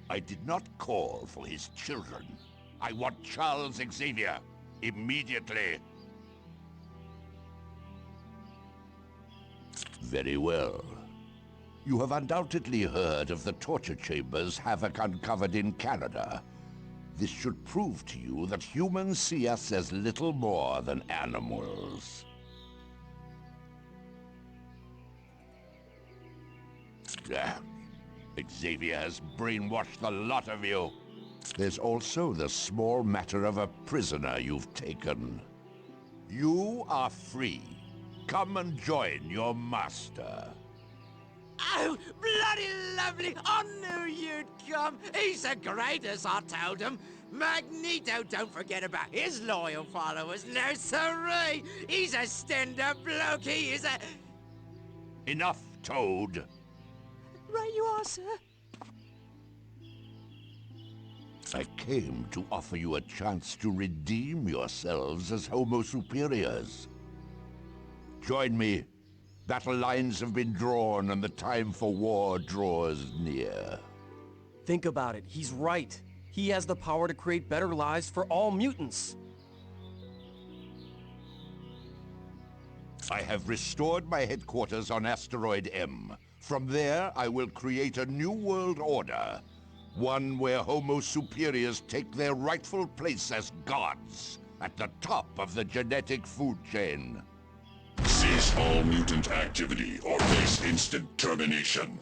I did not call for his children. I want Charles Xavier, immediately. Very well. You have undoubtedly heard of the torture chambers Havoc uncovered in Canada. This should prove to you that humans see us as little more than animals. Xavier has brainwashed the lot of you. There's also the small matter of a prisoner you've taken. You are free. Come and join your master. Oh, bloody lovely! I knew you'd come. He's the greatest, I told him. Magneto don't forget about his loyal followers, no siree! He's a stand-up bloke, he is a... Enough, Toad. Right you are, sir. I came to offer you a chance to redeem yourselves as Homo Superiors. Join me. Battle lines have been drawn and the time for war draws near. Think about it. He's right. He has the power to create better lives for all mutants. I have restored my headquarters on Asteroid M. From there, I will create a new world order. One where Homo Superiors take their rightful place as gods, at the top of the genetic food chain. Cease all mutant activity or face instant termination.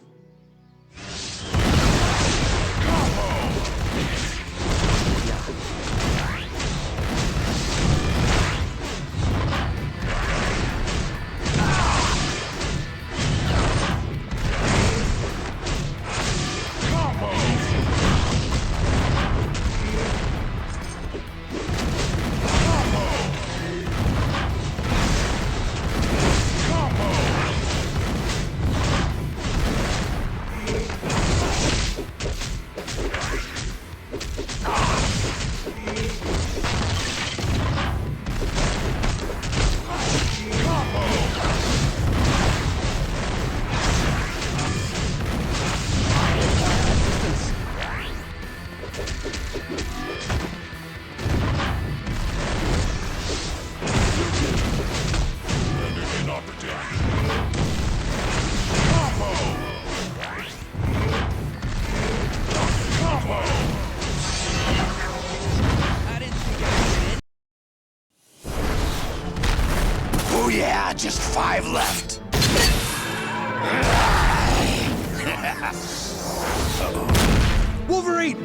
Just 5 left. Wolverine!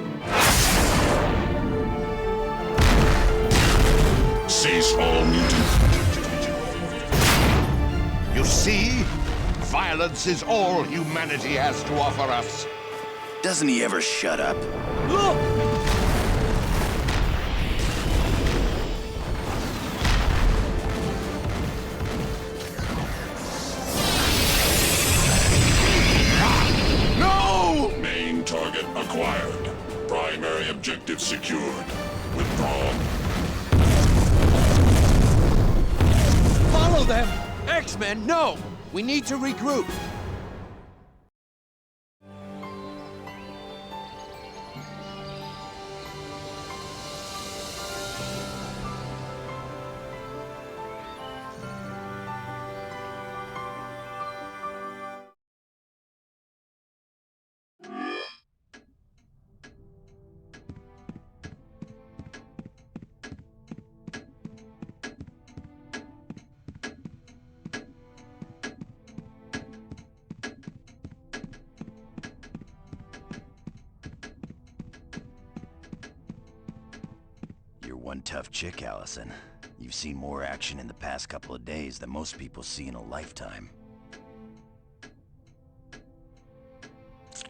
Cease all mutant. You see? Violence is all humanity has to offer us. Doesn't he ever shut up? Look! Target acquired. Primary objective secured. Withdrawn. Follow them! X-Men, no! We need to regroup. One tough chick, Allison. You've seen more action in the past couple of days than most people see in a lifetime.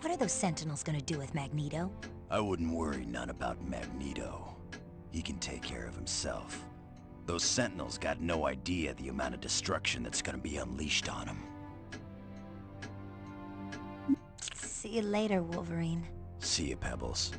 What are those Sentinels gonna do with Magneto? I wouldn't worry none about Magneto. He can take care of himself. Those Sentinels got no idea the amount of destruction that's gonna be unleashed on them. See you later, Wolverine. See you, Pebbles.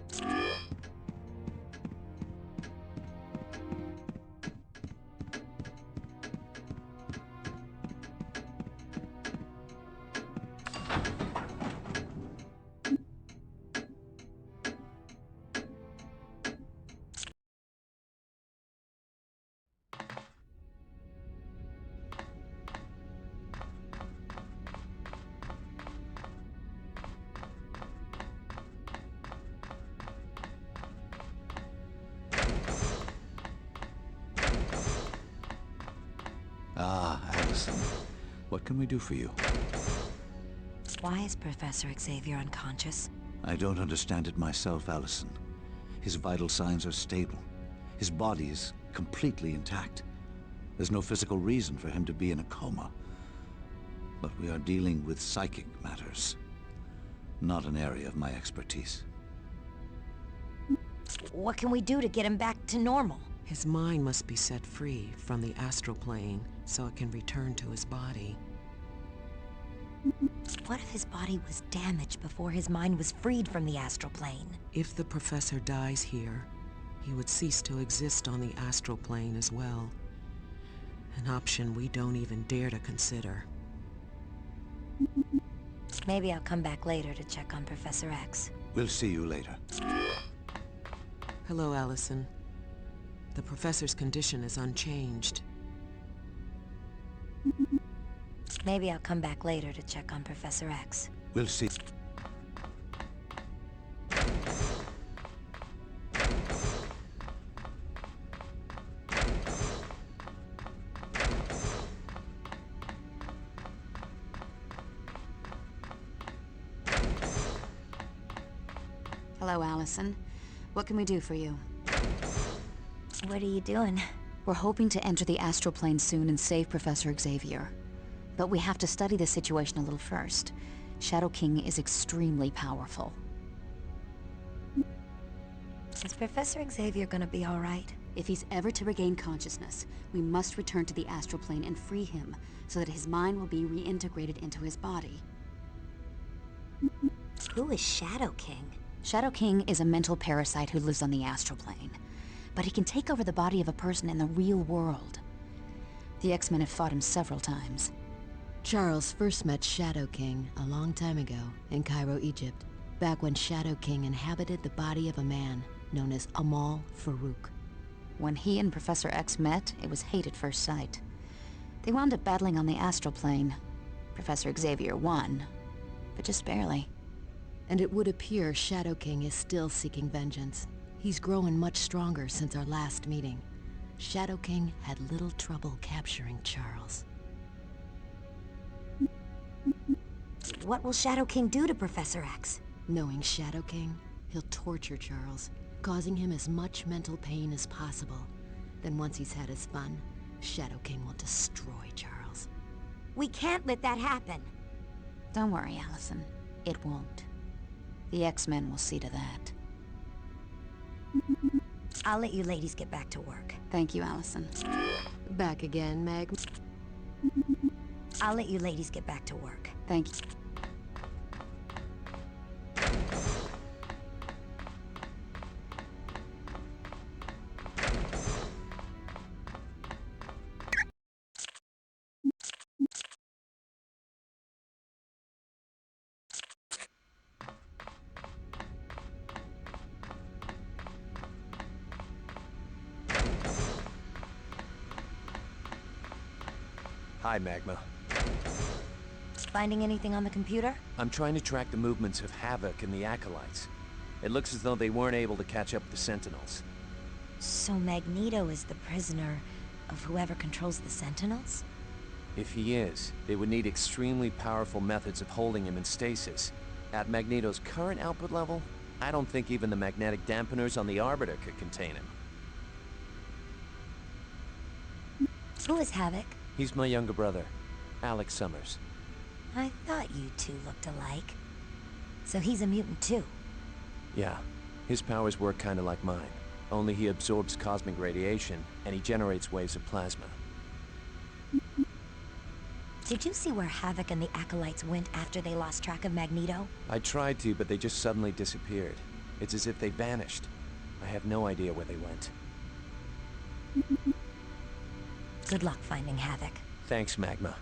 Ah, Allison. What can we do for you? Why is Professor Xavier unconscious? I don't understand it myself, Allison. His vital signs are stable. His body is completely intact. There's no physical reason for him to be in a coma. But we are dealing with psychic matters. Not an area of my expertise. What can we do to get him back to normal? His mind must be set free from the astral plane so it can return to his body. What if his body was damaged before his mind was freed from the astral plane? If the professor dies here, he would cease to exist on the astral plane as well. An option we don't even dare to consider. Maybe I'll come back later to check on Professor X. We'll see you later. Hello, Allison. The professor's condition is unchanged. Maybe I'll come back later to check on Professor X. We'll see. Hello, Allison. What can we do for you? What are you doing? We're hoping to enter the astral plane soon and save Professor Xavier. But we have to study the situation a little first. Shadow King is extremely powerful. Is Professor Xavier gonna be all right? If he's ever to regain consciousness, we must return to the astral plane and free him so that his mind will be reintegrated into his body. Who is Shadow King? Shadow King is a mental parasite who lives on the astral plane. But he can take over the body of a person in the real world. The X-Men have fought him several times. Charles first met Shadow King a long time ago in Cairo, Egypt, back when Shadow King inhabited the body of a man known as Amal Farouk. When he and Professor X met, it was hate at first sight. They wound up battling on the astral plane. Professor Xavier won, but just barely. And it would appear Shadow King is still seeking vengeance. He's grown much stronger since our last meeting. Shadow King had little trouble capturing Charles. What will Shadow King do to Professor X? Knowing Shadow King, he'll torture Charles, causing him as much mental pain as possible. Then once he's had his fun, Shadow King will destroy Charles. We can't let that happen. Don't worry, Allison. It won't. The X-Men will see to that. I'll let you ladies get back to work. Thank you, Allison. Back again, Magma. I'll let you ladies get back to work. Thank you. Hi, Magma. Finding anything on the computer? I'm trying to track the movements of Havoc and the Acolytes. It looks as though they weren't able to catch up with the Sentinels. So Magneto is the prisoner of whoever controls the Sentinels? If he is, they would need extremely powerful methods of holding him in stasis. At Magneto's current output level, I don't think even the magnetic dampeners on the Arbiter could contain him. Who is Havoc? He's my younger brother, Alex Summers. I thought you two looked alike. So he's a mutant too? Yeah, his powers work kinda like mine. Only he absorbs cosmic radiation, and he generates waves of plasma. Did you see where Havoc and the Acolytes went after they lost track of Magneto? I tried to, but they just suddenly disappeared. It's as if they vanished. I have no idea where they went. Good luck finding Havoc. Thanks, Magma.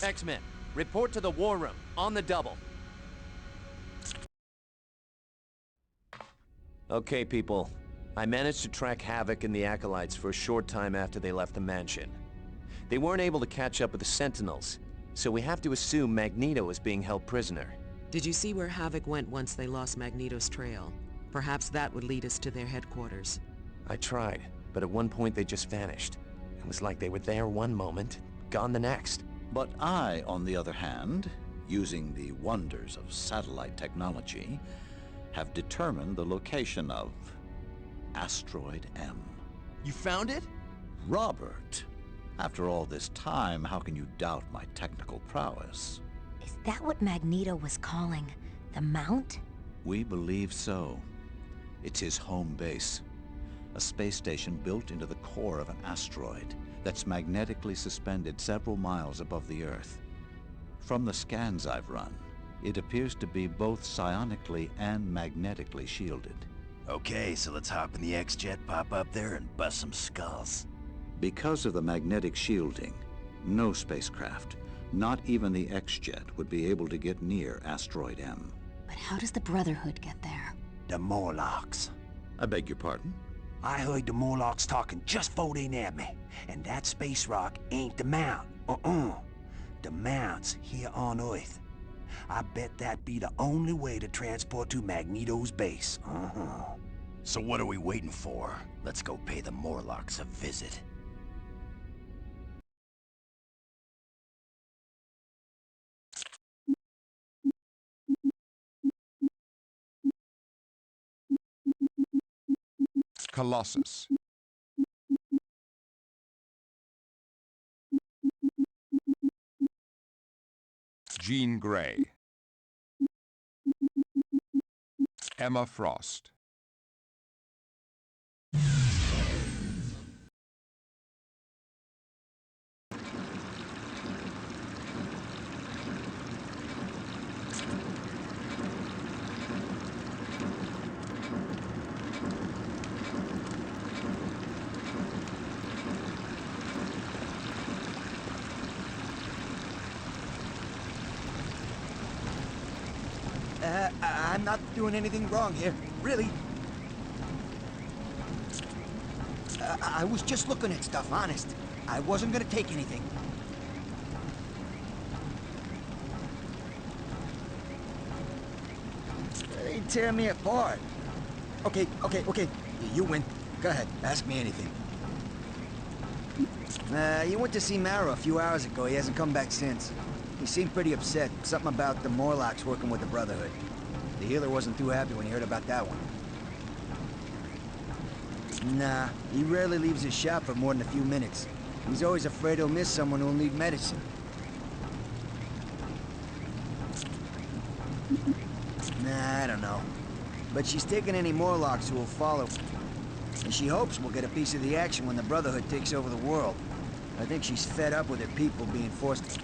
X-Men, report to the War Room, on the double. Okay, people. I managed to track Havoc and the Acolytes for a short time after they left the mansion. They weren't able to catch up with the Sentinels, so we have to assume Magneto is being held prisoner. Did you see where Havoc went once they lost Magneto's trail? Perhaps that would lead us to their headquarters. I tried, but at one point they just vanished. It was like they were there one moment, gone the next. But I, on the other hand, using the wonders of satellite technology, have determined the location of Asteroid M. You found it? Robert, after all this time, how can you doubt my technical prowess? Is that what Magneto was calling the Mount? We believe so. It's his home base. A space station built into the core of an asteroid that's magnetically suspended several miles above the Earth. From the scans I've run, it appears to be both psionically and magnetically shielded. Okay, so let's hop in the X-Jet, pop up there, and bust some skulls. Because of the magnetic shielding, no spacecraft, not even the X-Jet, would be able to get near Asteroid M. But how does the Brotherhood get there? The Morlocks. I beg your pardon? I heard the Morlocks talking just before they nabbed me. And that space rock ain't the Mount. The Mount's here on Earth. I bet that be the only way to transport to Magneto's base. So what are we waiting for? Let's go pay the Morlocks a visit. Colossus. Jean Grey. Emma Frost. I'm not doing anything wrong here, really. I was just looking at stuff, honest. I wasn't gonna take anything. They tear me apart. Okay. You win. Go ahead, ask me anything. He went to see Mara a few hours ago. He hasn't come back since. He seemed pretty upset. Something about the Morlocks working with the Brotherhood. The healer wasn't too happy when he heard about that one. Nah, he rarely leaves his shop for more than a few minutes. He's always afraid he'll miss someone who'll need medicine. Nah, I don't know. But she's taking any Morlocks who will follow. And she hopes we'll get a piece of the action when the Brotherhood takes over the world. I think she's fed up with her people being forced...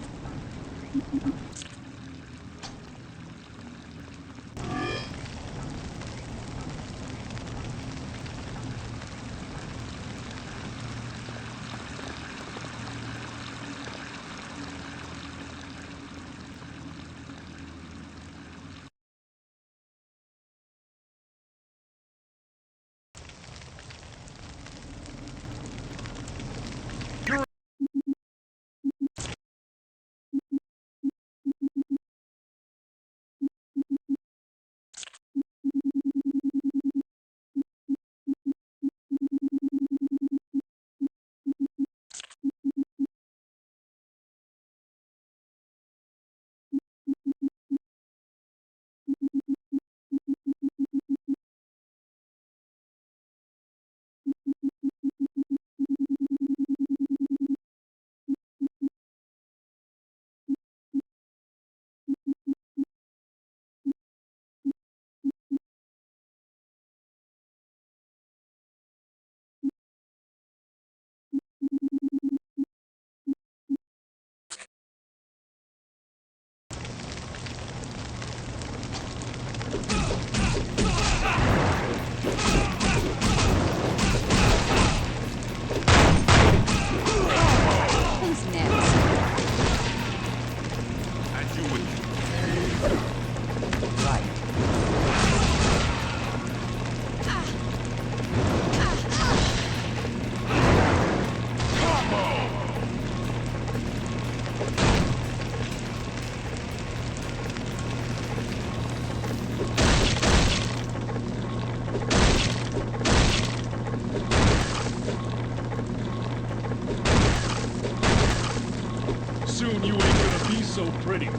Soon you ain't gonna be so pretty.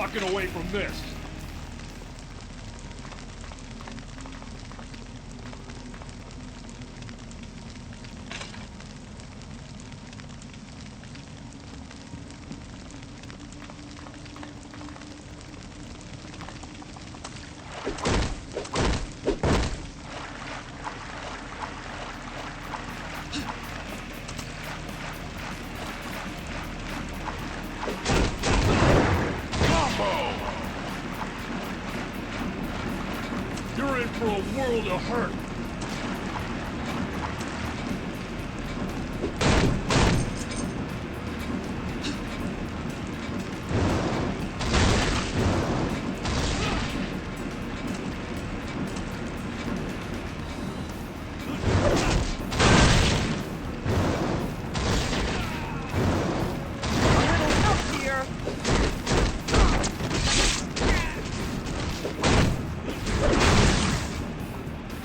walking away from this. You're in for a world of hurt.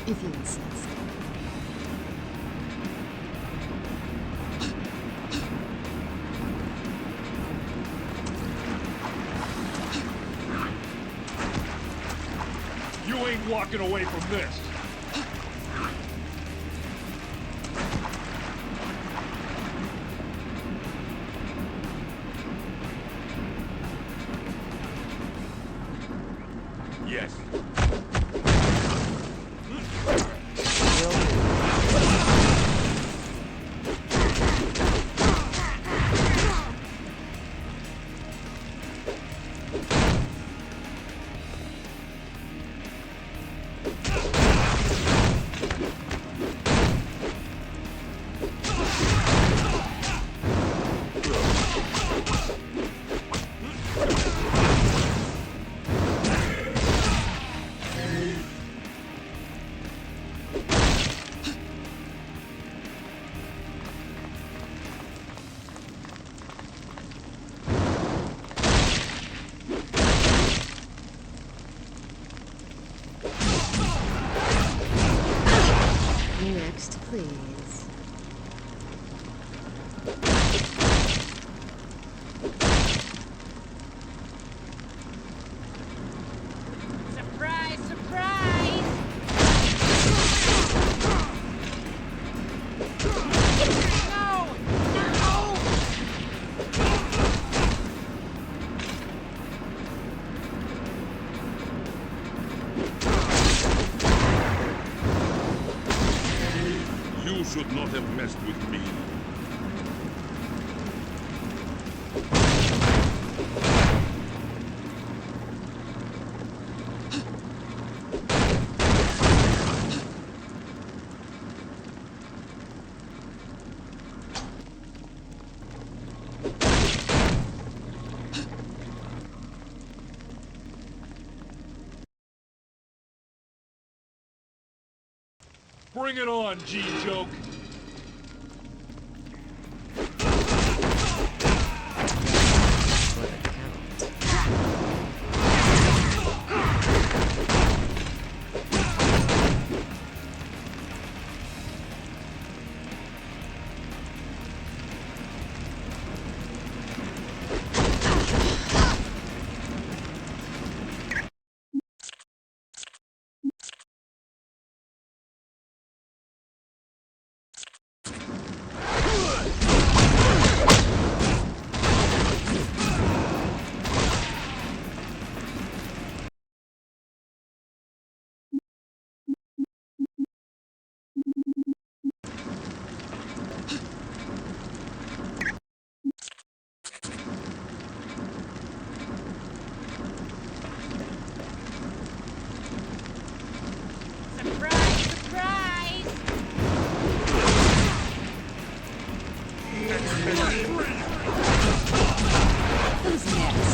If you insist. You ain't walking away from this. Yes. Next, please. Surprise, surprise! No! No! You should not have messed with me. Bring it on, G-Joke. Surprise, surprise! Who's next?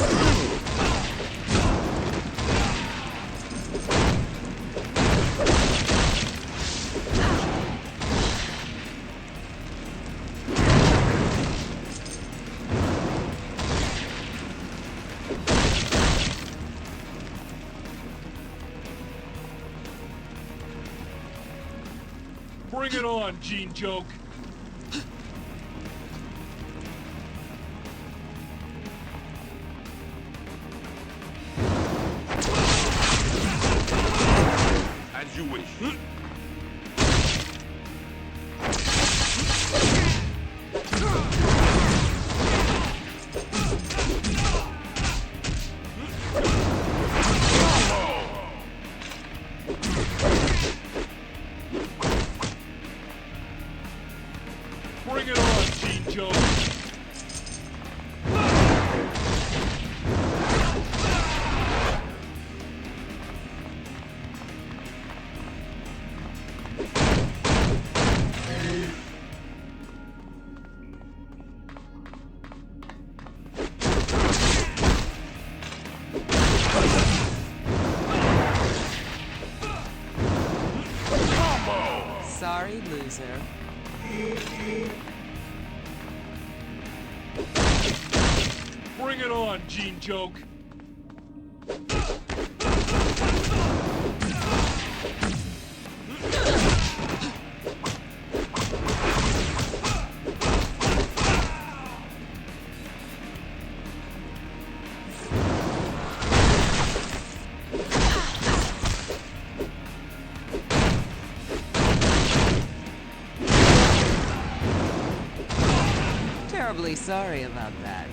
Bring it on, G-Joke. you wish. Bring it on, Gene Joe. Sorry, loser. Bring it on, Gene Joke. Terribly sorry about that.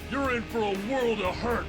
You're in for a world of hurt.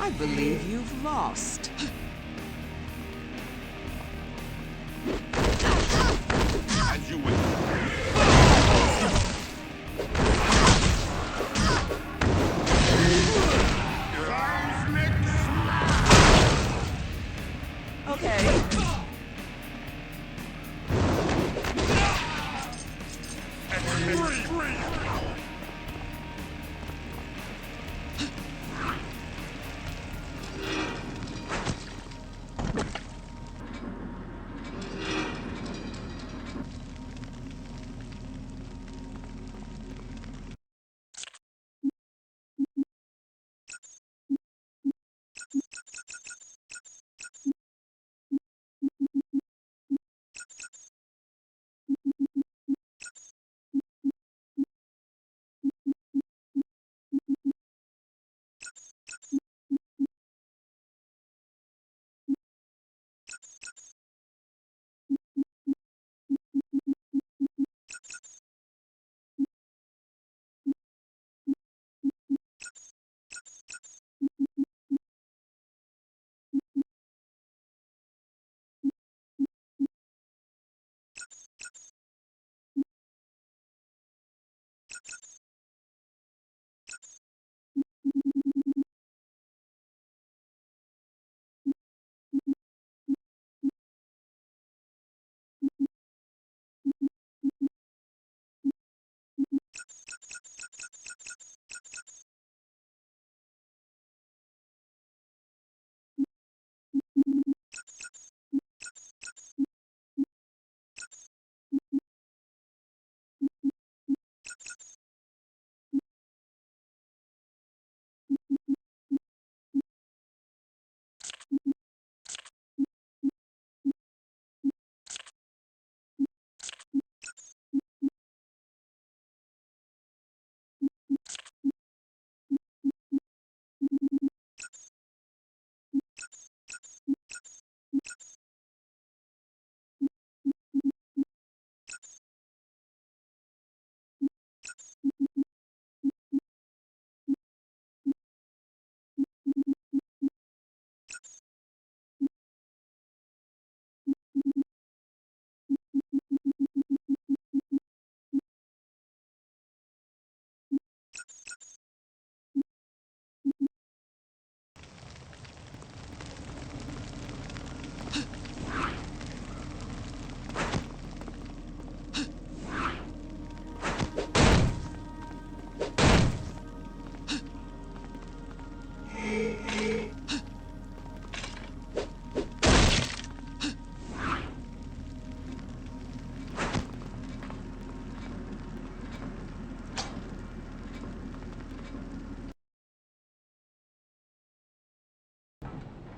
I believe you've lost. As you wish. Okay.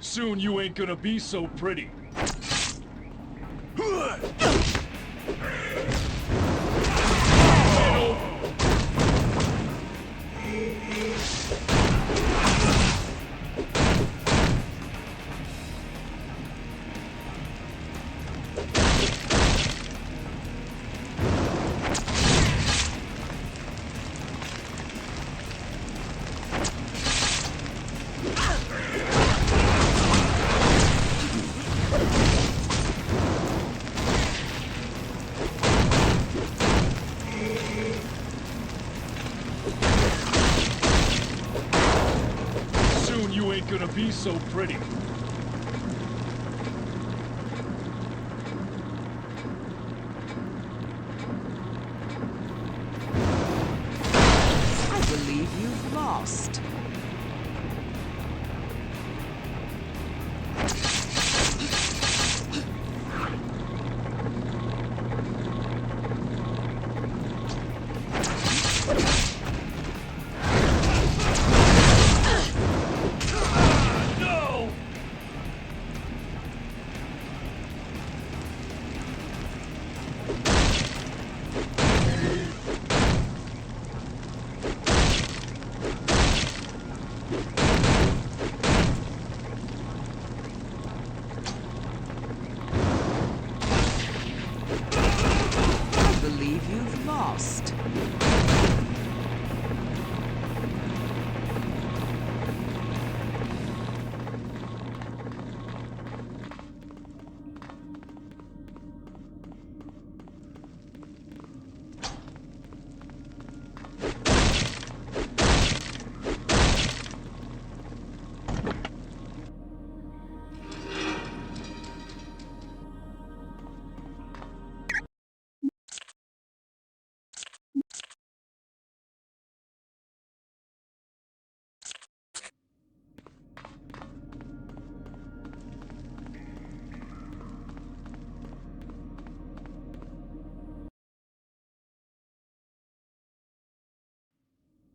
Soon you ain't gonna be so pretty. Gonna be so pretty. I believe you've lost.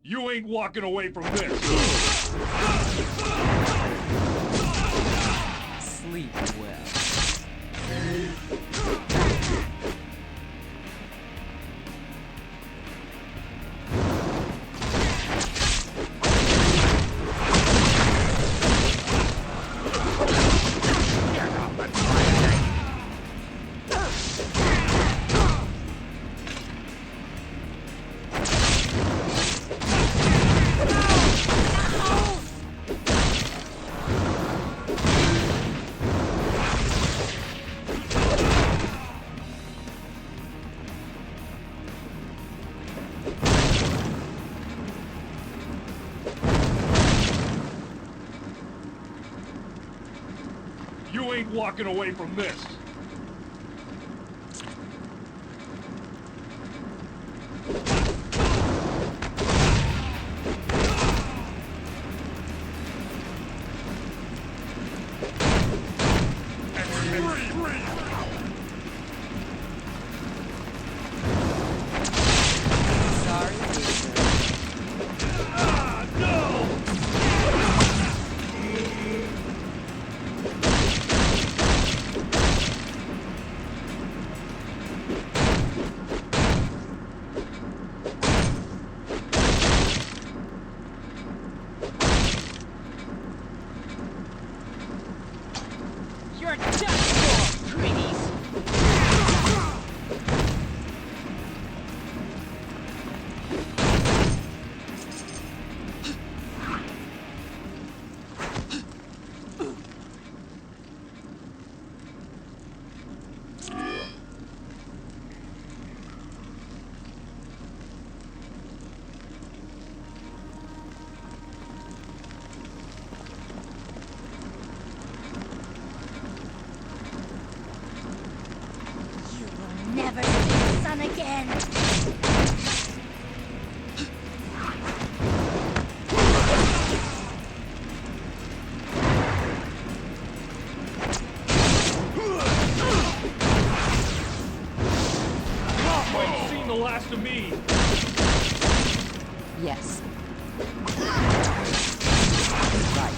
You ain't walking away from this. Sleep well. You ain't walking away from this. Never see the sun again. You ain't seen the last of me. Yes. Right.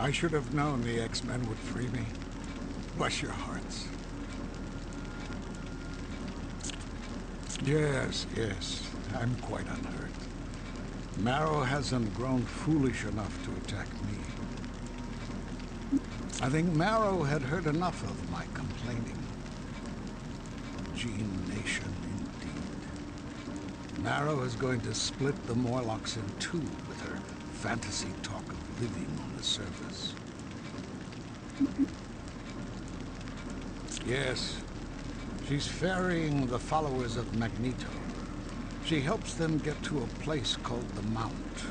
I should have known the X-Men would free me. Bless your hearts. Yes, I'm quite unhurt. Marrow hasn't grown foolish enough to attack me. I think Marrow had heard enough of my complaining. Gene Nation, indeed. Marrow is going to split the Morlocks in two with her fantasy talk of living on the surface. Yes, she's ferrying the followers of Magneto. She helps them get to a place called the Mount.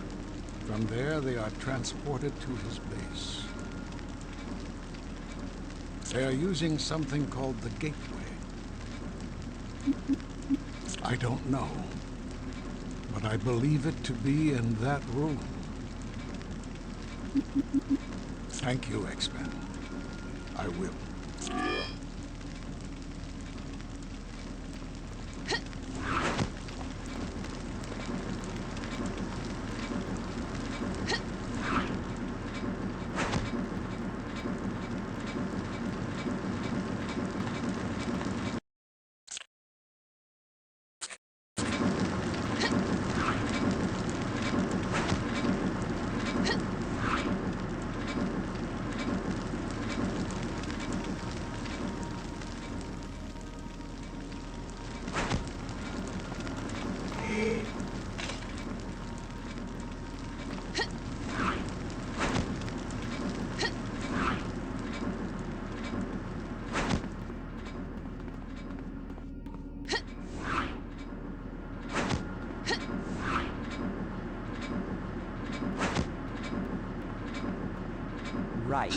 From there, they are transported to his base. They are using something called the Gateway. I don't know, but I believe it to be in that room. Thank you, X-Men. I will. Right.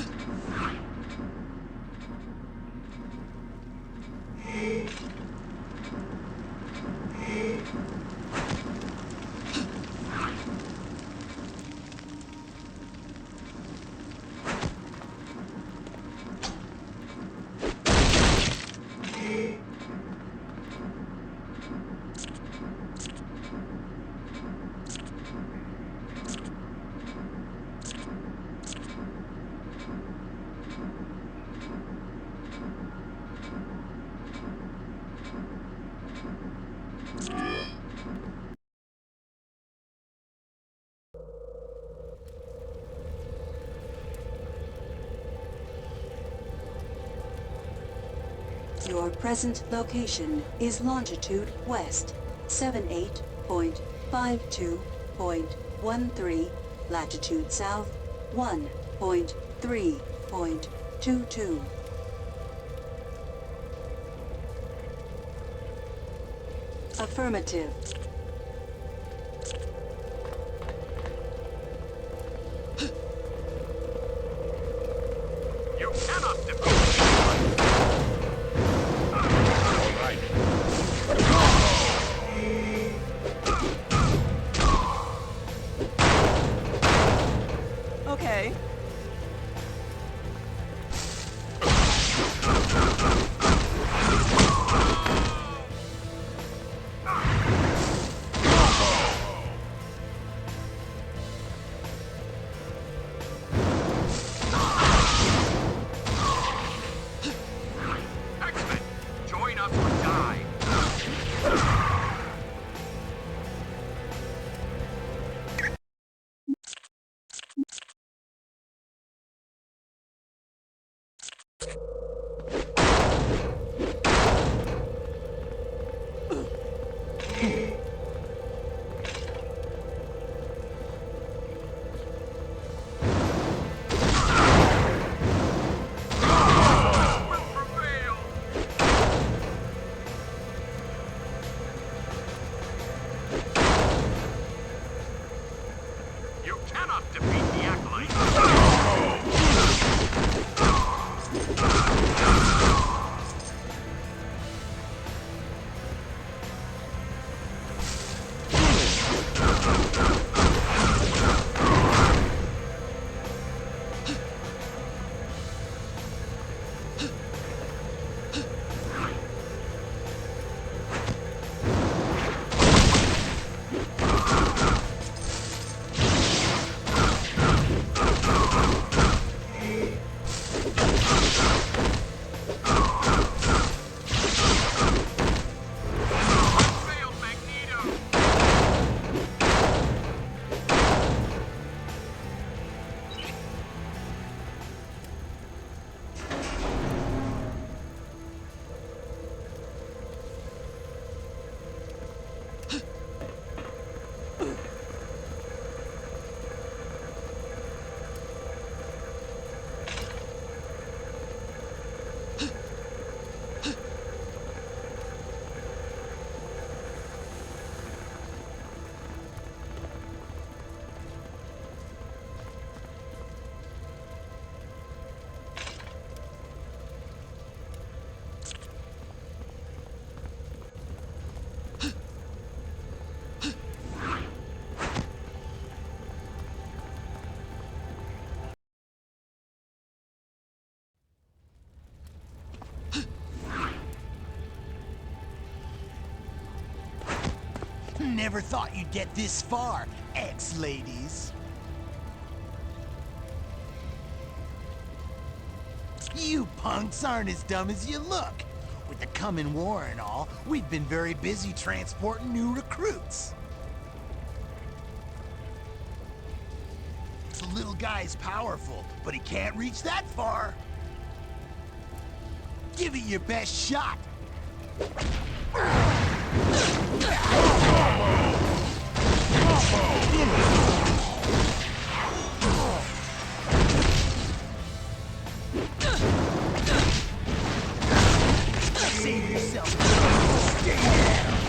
Your present location is longitude west, 78.52.13, latitude south, 1.3.22. Affirmative. You cannot defeat me! All right. Okay. never thought you'd get this far, ex-ladies. You punks aren't as dumb as you look. With the coming war and all, we've been very busy transporting new recruits. The little guy's powerful, but he can't reach that far. Give it your best shot. Save yourself. Stay down.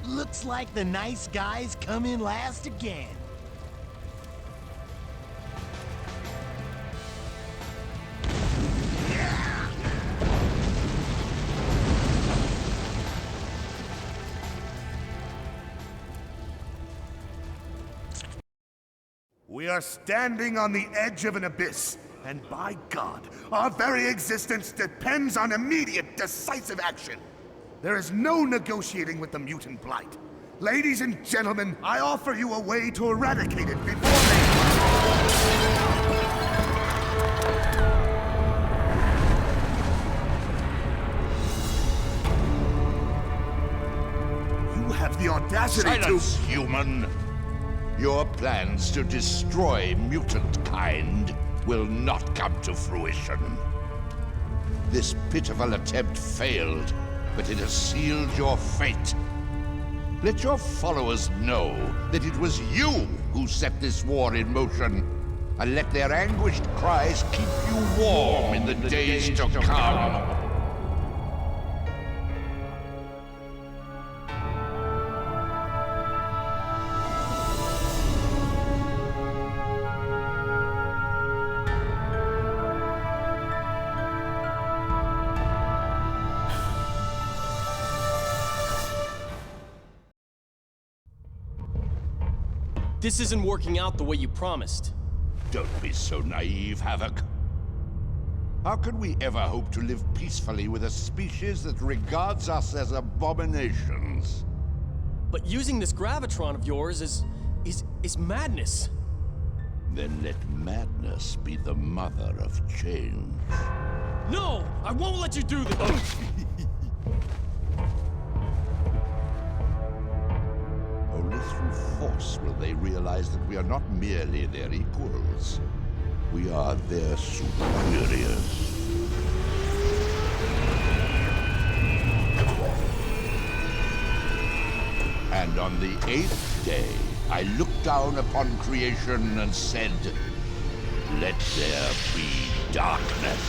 Looks like the nice guys come in last again. We are standing on the edge of an abyss, and by God, our very existence depends on immediate, decisive action. There is no negotiating with the mutant blight. Ladies and gentlemen, I offer you a way to eradicate it before You have the audacity Silence, human! Your plans to destroy mutant kind will not come to fruition. This pitiful attempt failed, but it has sealed your fate. Let your followers know that it was you who set this war in motion, and let their anguished cries keep you warm in the days to come. This isn't working out the way you promised. Don't be so naive, Havoc. How can we ever hope to live peacefully with a species that regards us as abominations? But using this gravitron of yours is madness. Then let madness be the mother of change. No! I won't let you do this! Only through force will they realize that we are not merely their equals. We are their superiors. And on the 8th day, I looked down upon creation and said, "Let there be darkness."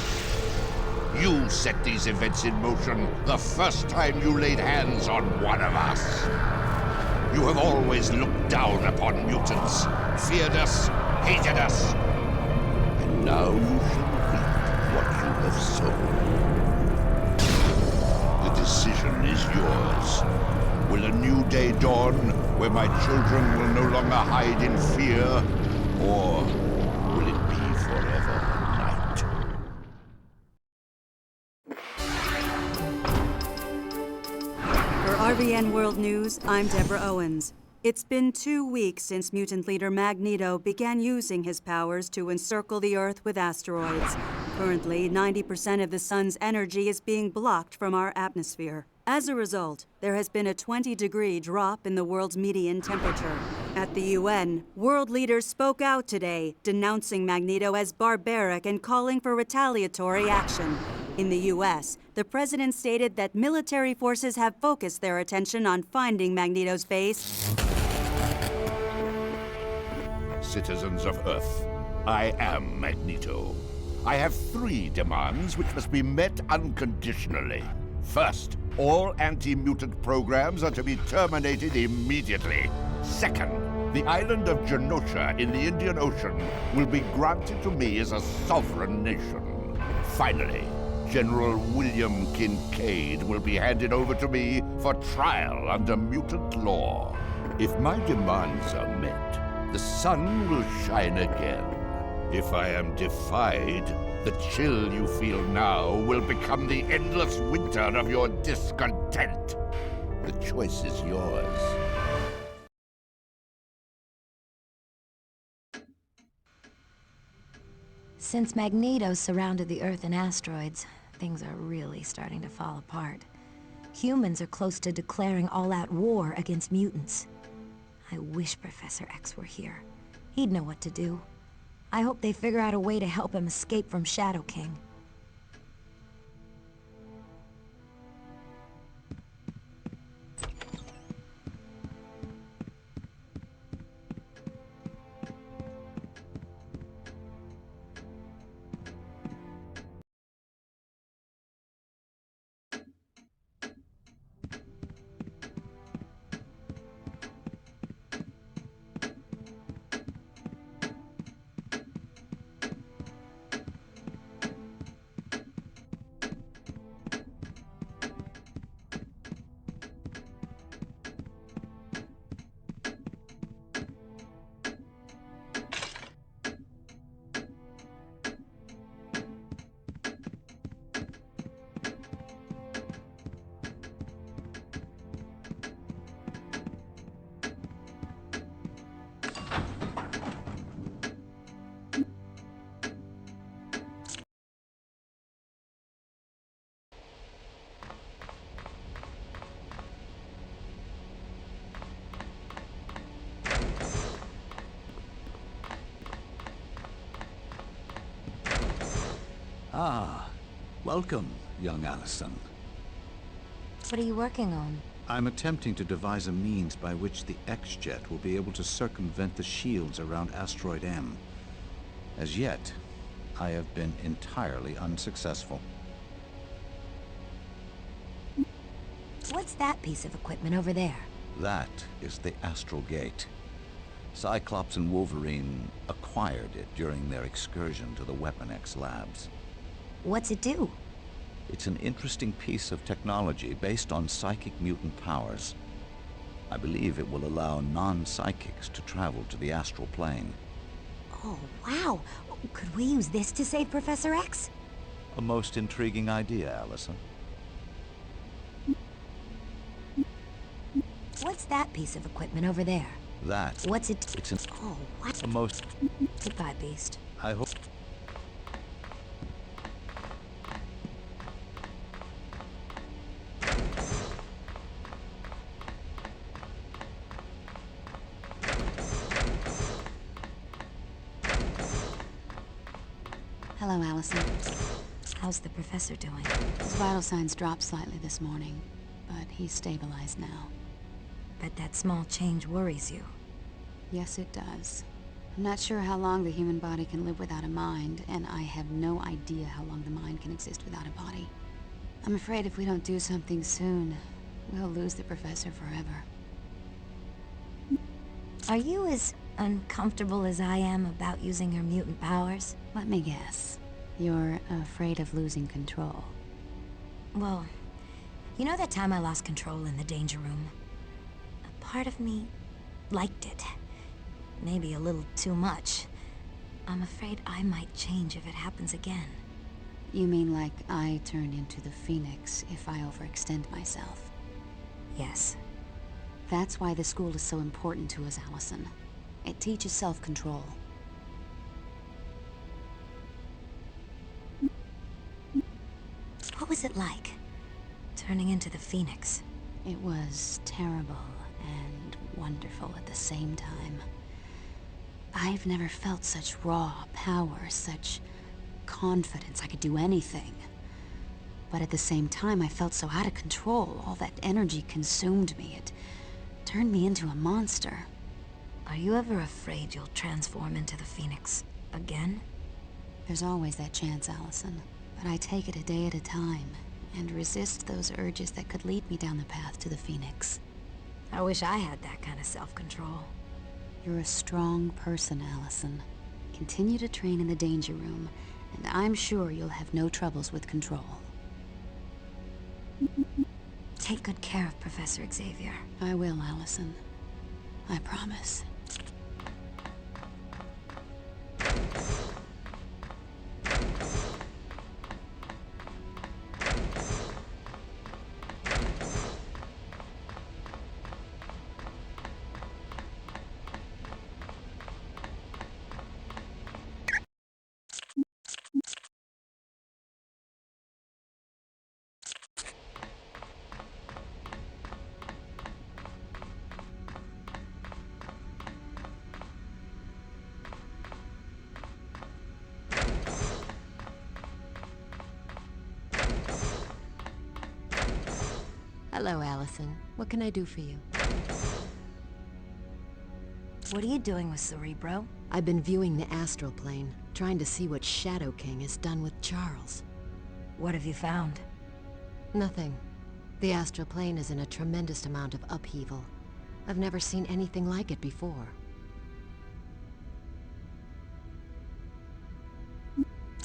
You set these events in motion the first time you laid hands on one of us. You have always looked down upon mutants, feared us, hated us. And now you shall reap what you have sown. The decision is yours. Will a new day dawn where my children will no longer hide in fear, or will it be forever night? For RVN World News, I'm Deborah Owens. It's been 2 weeks since mutant leader Magneto began using his powers to encircle the Earth with asteroids. Currently, 90% of the sun's energy is being blocked from our atmosphere. As a result, there has been a 20-degree drop in the world's median temperature. At the UN, world leaders spoke out today, denouncing Magneto as barbaric and calling for retaliatory action. In the US, the president stated that military forces have focused their attention on finding Magneto's base. Citizens of Earth, I am Magneto. I have 3 demands which must be met unconditionally. First, all anti-mutant programs are to be terminated immediately. Second, the island of Genosha in the Indian Ocean will be granted to me as a sovereign nation. Finally, General William Kincaid will be handed over to me for trial under mutant law. If my demands are met, the sun will shine again. If I am defied, the chill you feel now will become the endless winter of your discontent. The choice is yours. Since Magneto surrounded the Earth and asteroids, things are really starting to fall apart. Humans are close to declaring all-out war against mutants. I wish Professor X were here. He'd know what to do. I hope they figure out a way to help him escape from Shadow King. Ah, welcome, young Allison. What are you working on? I'm attempting to devise a means by which the X-Jet will be able to circumvent the shields around Asteroid M. As yet, I have been entirely unsuccessful. What's that piece of equipment over there? That is the Astral Gate. Cyclops and Wolverine acquired it during their excursion to the Weapon X labs. What's it do? It's an interesting piece of technology based on psychic mutant powers. I believe it will allow non-psychics to travel to the astral plane. Oh, wow! Could we use this to save Professor X? A most intriguing idea, Allison. What's that piece of equipment over there? That. What's it? It's an. Oh, what? A most. Goodbye, Beast. I hope. Hello, Allison. How's the professor doing? His vital signs dropped slightly this morning, but he's stabilized now. Bet that small change worries you. Yes, it does. I'm not sure how long the human body can live without a mind, and I have no idea how long the mind can exist without a body. I'm afraid if we don't do something soon, we'll lose the professor forever. Are you as uncomfortable as I am about using her mutant powers? Let me guess. You're afraid of losing control. Well, you know that time I lost control in the danger room? A part of me liked it. Maybe a little too much. I'm afraid I might change if it happens again. You mean like I turned into the Phoenix if I overextend myself? Yes. That's why the school is so important to us, Allison. It teaches self-control. What was it like, turning into the Phoenix? It was terrible and wonderful at the same time. I've never felt such raw power, such confidence I could do anything. But at the same time, I felt so out of control. All that energy consumed me. It turned me into a monster. Are you ever afraid you'll transform into the Phoenix again? There's always that chance, Allison. But I take it a day at a time, and resist those urges that could lead me down the path to the Phoenix. I wish I had that kind of self-control. You're a strong person, Allison. Continue to train in the danger room, and I'm sure you'll have no troubles with control. Take good care of Professor Xavier. I will, Allison. I promise. Hello, Allison. What can I do for you? What are you doing with Cerebro? I've been viewing the astral plane, trying to see what Shadow King has done with Charles. What have you found? Nothing. The astral plane is in a tremendous amount of upheaval. I've never seen anything like it before.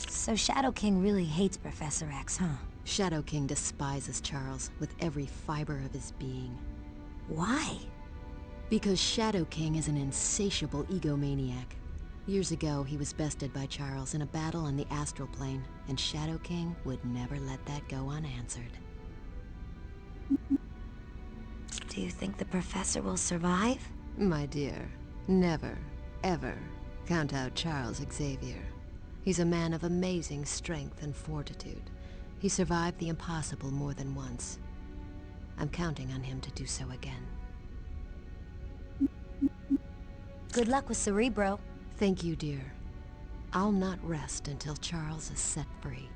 So Shadow King really hates Professor X, huh? Shadow King despises Charles with every fiber of his being. Why? Because Shadow King is an insatiable egomaniac. Years ago, he was bested by Charles in a battle on the astral plane, and Shadow King would never let that go unanswered. Do you think the Professor will survive? My dear, never, ever count out Charles Xavier. He's a man of amazing strength and fortitude. He survived the impossible more than once. I'm counting on him to do so again. Good luck with Cerebro. Thank you, dear. I'll not rest until Charles is set free.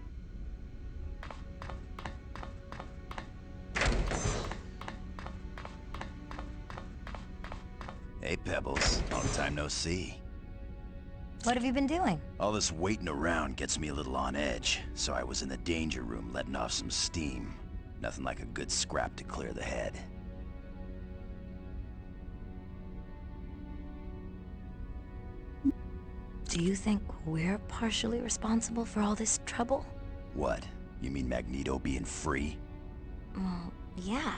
Hey, Pebbles. Long time no see. What have you been doing? All this waiting around gets me a little on edge, so I was in the danger room letting off some steam. Nothing like a good scrap to clear the head. Do you think we're partially responsible for all this trouble? What? You mean Magneto being free? Well, yeah.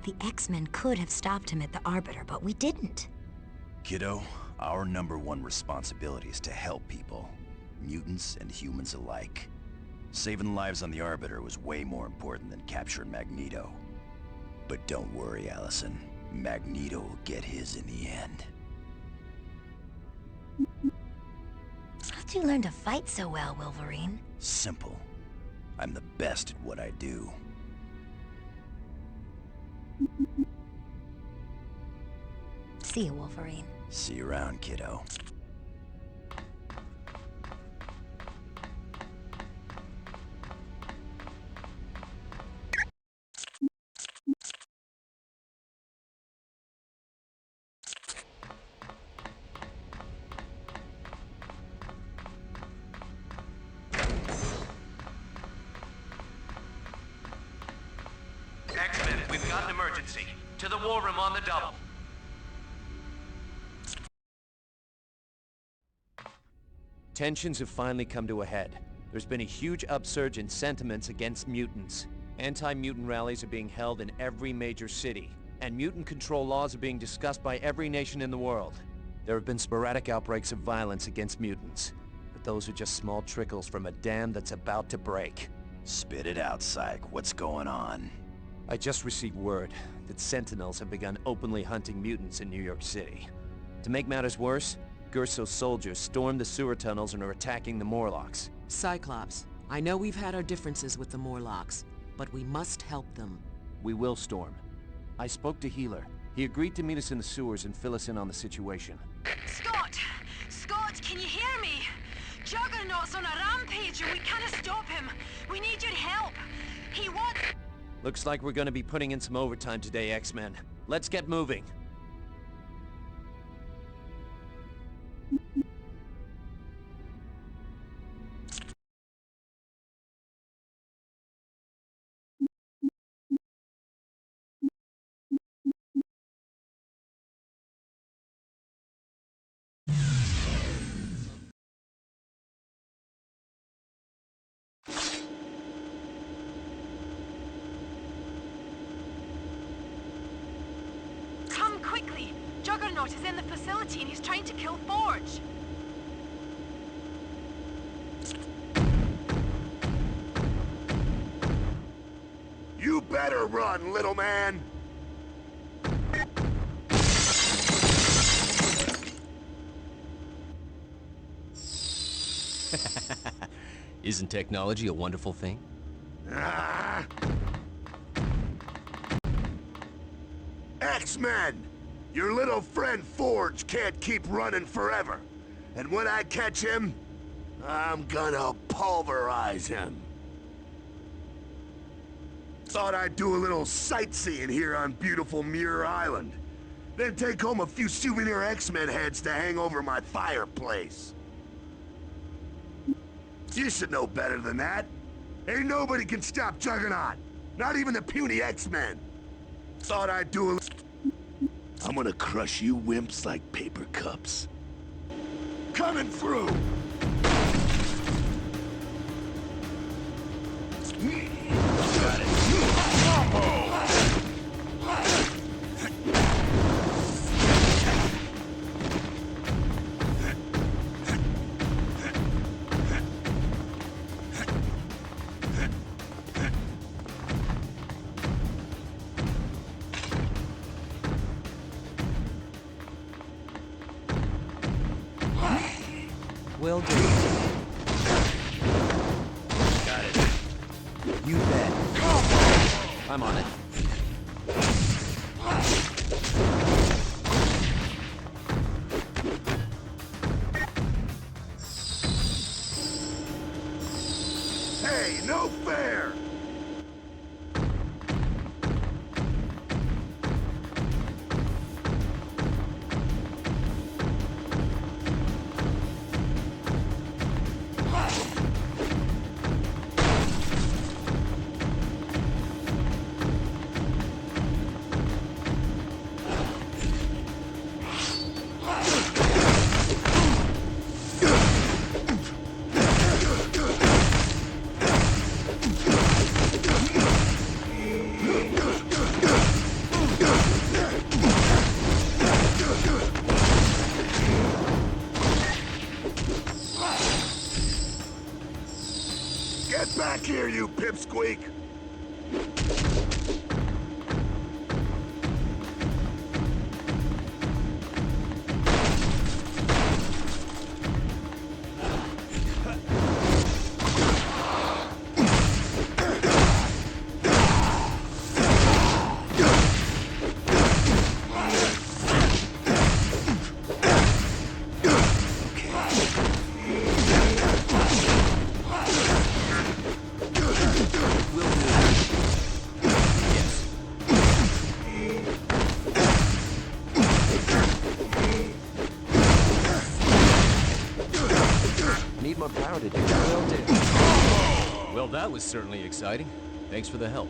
The X-Men could have stopped him at the Arbiter, but we didn't. Kiddo, our #1 responsibility is to help people. Mutants and humans alike. Saving lives on the Arbiter was way more important than capturing Magneto. But don't worry, Allison. Magneto will get his in the end. How'd you learn to fight so well, Wolverine? Simple. I'm the best at what I do. See you, Wolverine. See you around, kiddo. X-Men, we've got an emergency. To the war room on the double. Tensions have finally come to a head. There's been a huge upsurge in sentiments against mutants. Anti-mutant rallies are being held in every major city, and mutant control laws are being discussed by every nation in the world. There have been sporadic outbreaks of violence against mutants, but those are just small trickles from a dam that's about to break. Spit it out, Psych. What's going on? I just received word that Sentinels have begun openly hunting mutants in New York City. To make matters worse, Gurso's soldiers stormed the sewer tunnels and are attacking the Morlocks. Cyclops, I know we've had our differences with the Morlocks, but we must help them. We will, Storm. I spoke to Healer. He agreed to meet us in the sewers and fill us in on the situation. Scott! Scott, can you hear me? Juggernaut's on a rampage and we can't stop him. We need your help. He wants... Looks like we're gonna be putting in some overtime today, X-Men. Let's get moving. Come quickly! Juggernaut is in the facility and he's trying to kill Forge. You better run, little man! Isn't technology a wonderful thing? Ah! X-Men! Your little friend Forge can't keep running forever. And when I catch him, I'm gonna pulverize him. Thought I'd do a little sightseeing here on beautiful Muir Island. Then take home a few souvenir X-Men heads to hang over my fireplace. You should know better than that. Ain't nobody can stop Juggernaut. Not even the puny X-Men. Thought I'd do a... I'm gonna crush you wimps like paper cups. Coming through! Got it. Combo! Will do. Got it. You bet. I'm on it. Hey, no fair! Get back here, you pipsqueak! Need more power to do. Will do. Well, that was certainly exciting. Thanks for the help.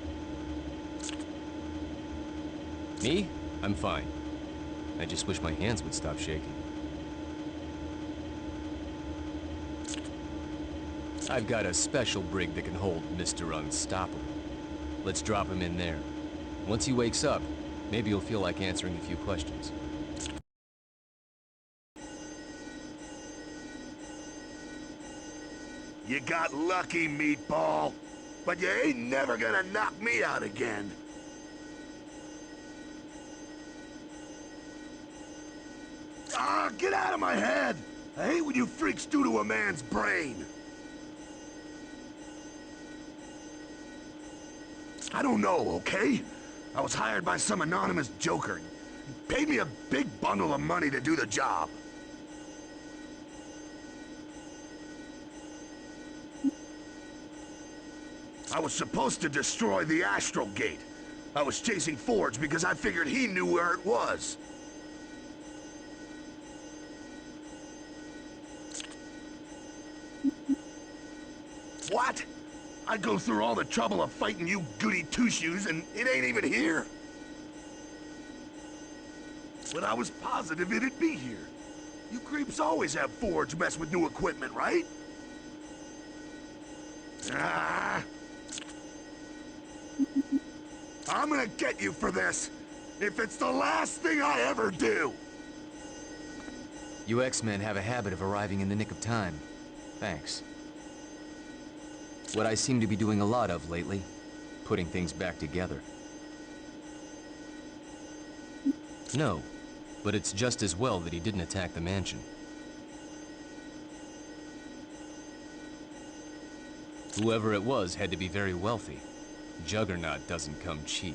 Me? I'm fine. I just wish my hands would stop shaking. I've got a special brig that can hold Mr. Unstoppable. Let's drop him in there. Once he wakes up, maybe you'll feel like answering a few questions. You got lucky, meatball. But you ain't never gonna knock me out again. Get out of my head! I hate when you freaks do to a man's brain. I don't know, okay? I was hired by some anonymous joker. He paid me a big bundle of money to do the job. I was supposed to destroy the Astral Gate. I was chasing Forge because I figured he knew where it was. What? I'd go through all the trouble of fighting you goody two-shoes and it ain't even here. But I was positive it'd be here. You creeps always have Forge mess with new equipment, right? Ah! I'm gonna get you for this, if it's the last thing I ever do! You X-Men have a habit of arriving in the nick of time. Thanks. What I seem to be doing a lot of lately, putting things back together. No, but it's just as well that he didn't attack the mansion. Whoever it was had to be very wealthy. Juggernaut doesn't come cheap.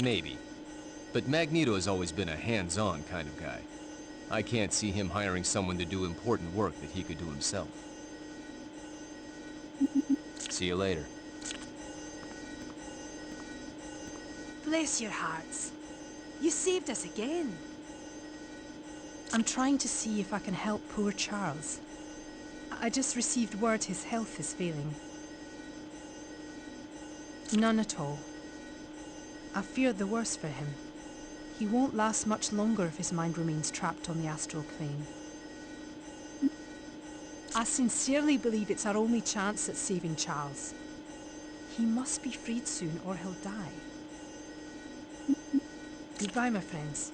Maybe. But Magneto has always been a hands-on kind of guy. I can't see him hiring someone to do important work that he could do himself. See you later. Bless your hearts. You saved us again. I'm trying to see if I can help poor Charles. I just received word his health is failing. None at all. I fear the worst for him. He won't last much longer if his mind remains trapped on the astral plane. I sincerely believe it's our only chance at saving Charles. He must be freed soon or he'll die. Goodbye, my friends.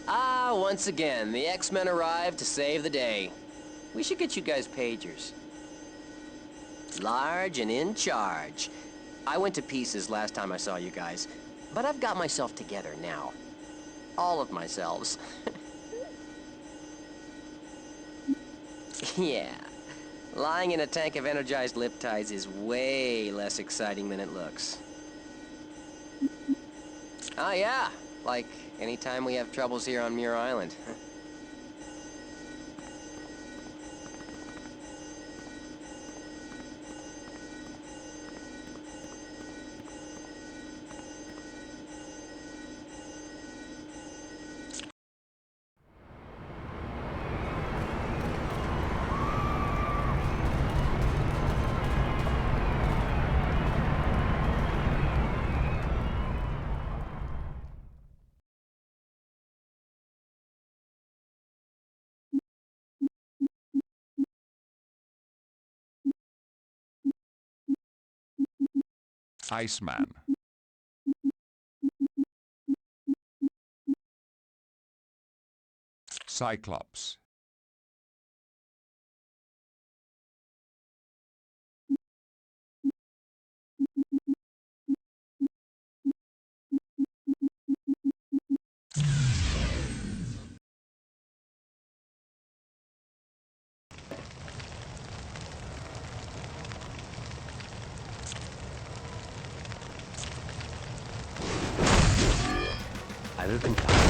Ah, once again, the X-Men arrived to save the day. We should get you guys pagers. Large and in charge. I went to pieces last time I saw you guys, but I've got myself together now. All of myselves. Yeah, lying in a tank of energized liptides is way less exciting than it looks. Oh yeah, like anytime we have troubles here on Muir Island. Iceman. Cyclops. I will comply.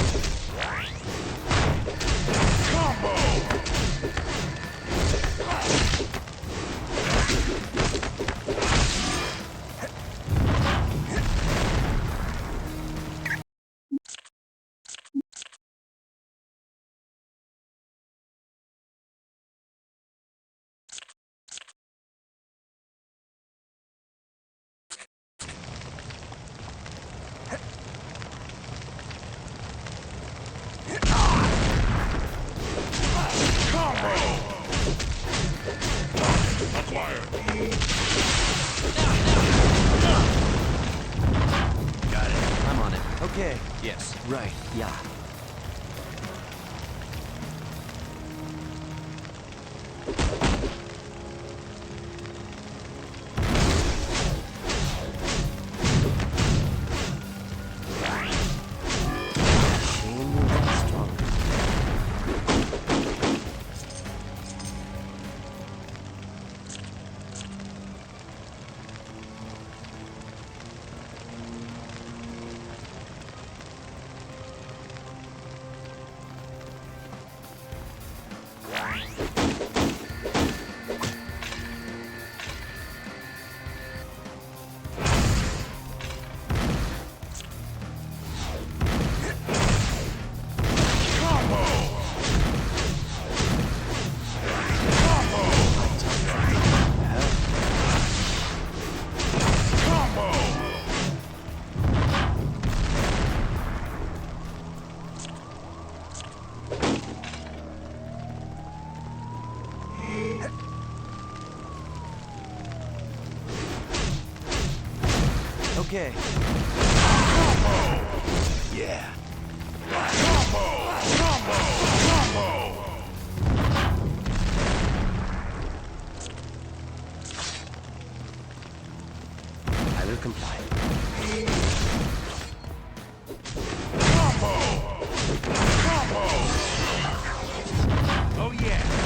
Okay. Yes. Right. Yeah. Okay. Yeah. I will comply. Oh yeah.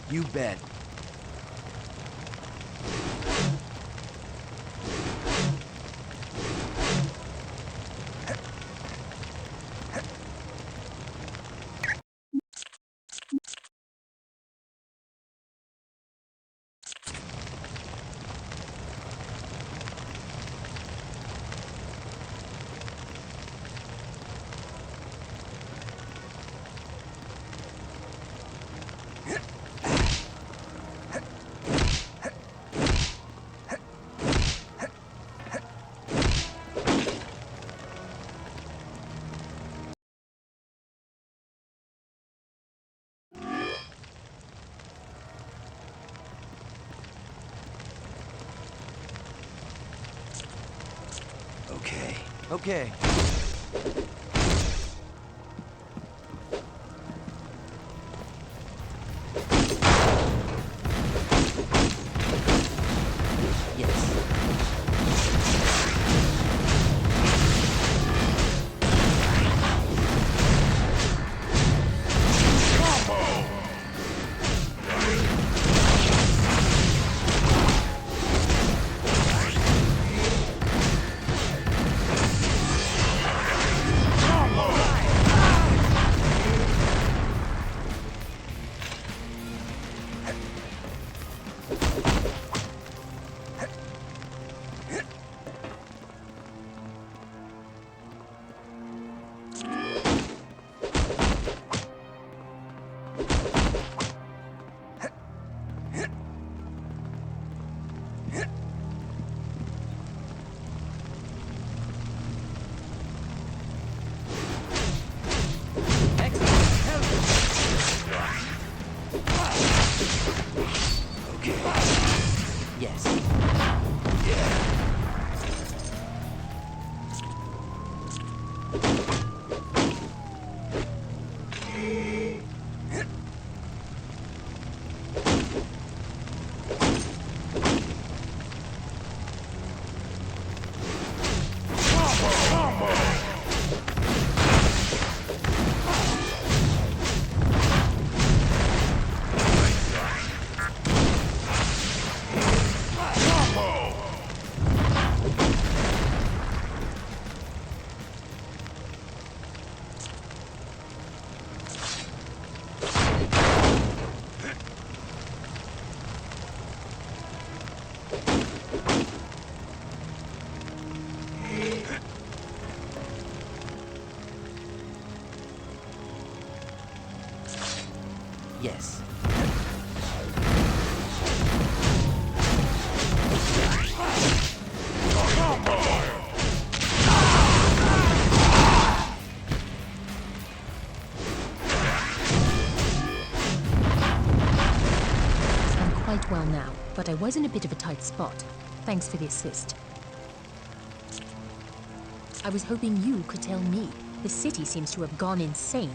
You bet. Okay. Yes. I'm quite well now, but I was in a bit of a tight spot. Thanks for the assist. I was hoping you could tell me. The city seems to have gone insane.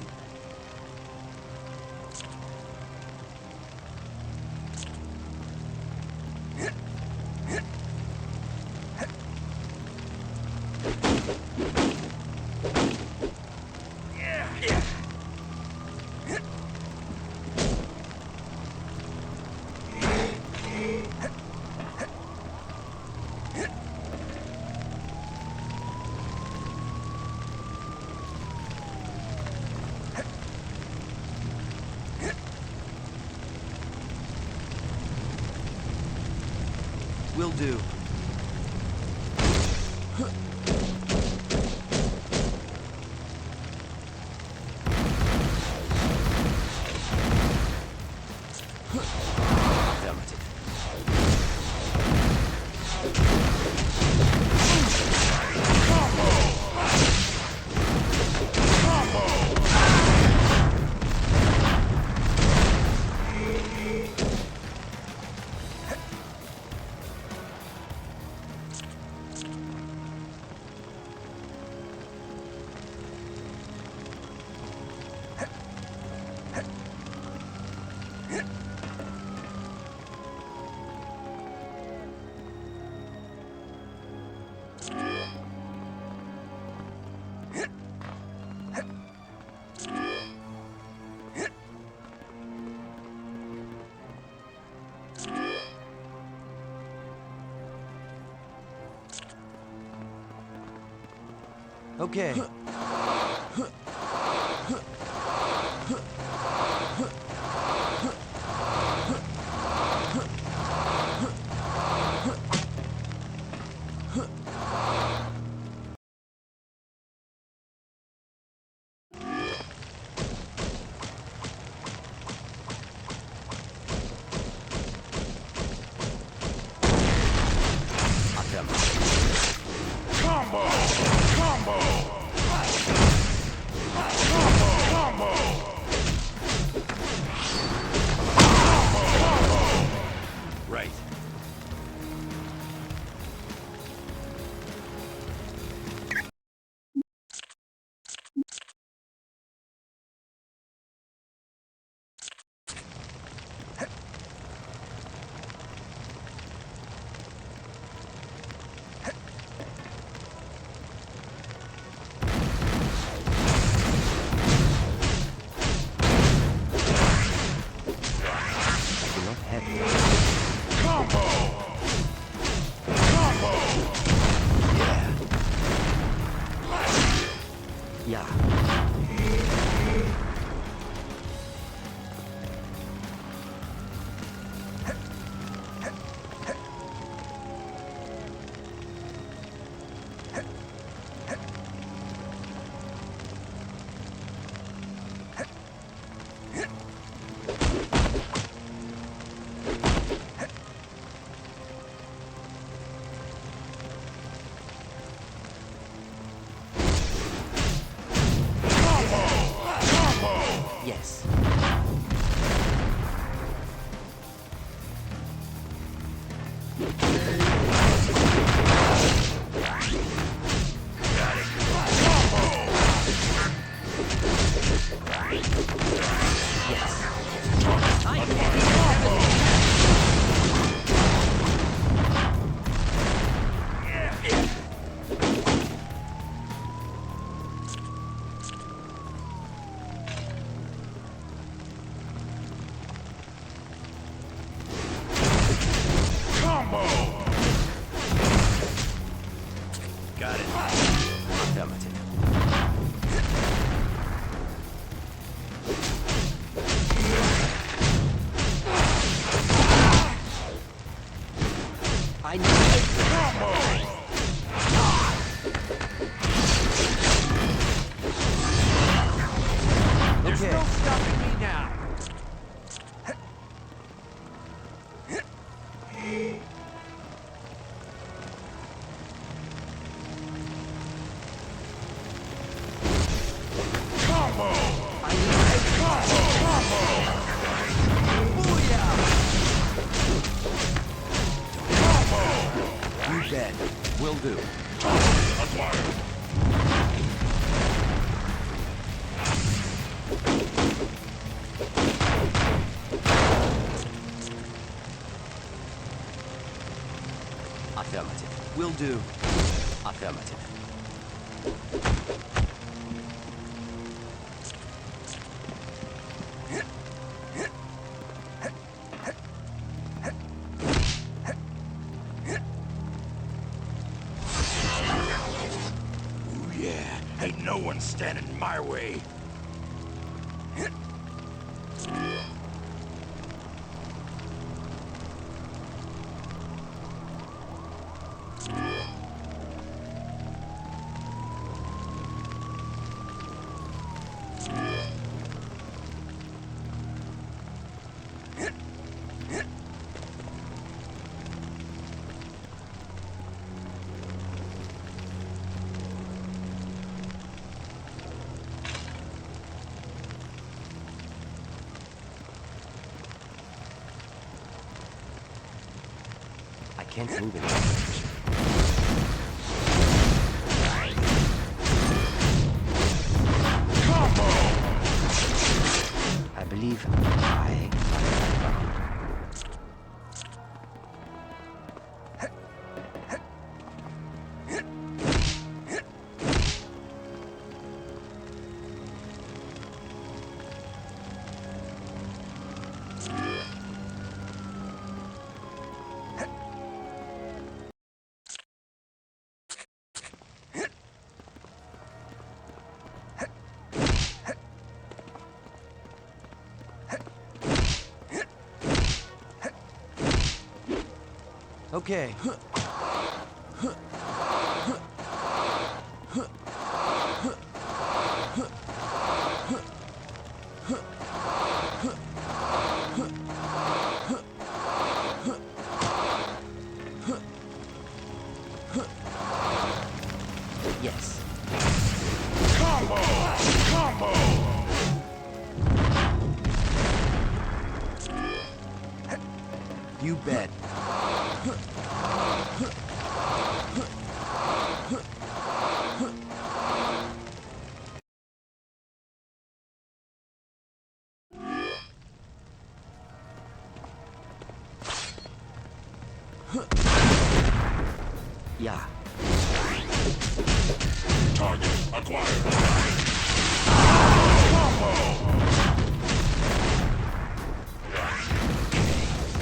Will do. Okay. Yes. do. Acquired. Affirmative. Will do. Affirmative. Ooh, yeah. Ain't no one standing in my way. I can't move in that direction. I believe I Okay. Yes. Combo! Combo! You bet. Yeah. Target acquired. Combo!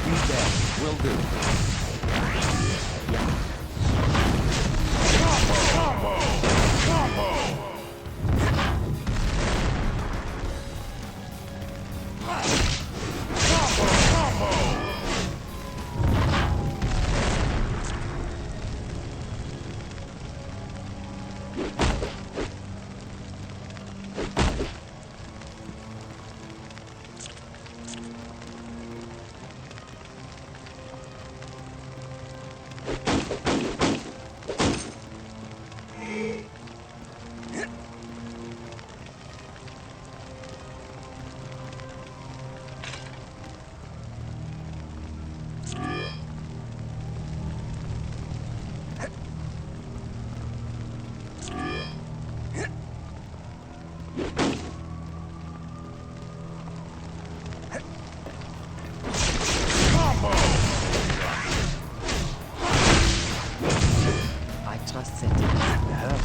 You bet. Will do. Yeah. Combo! Combo! I trust Sentinels R Us.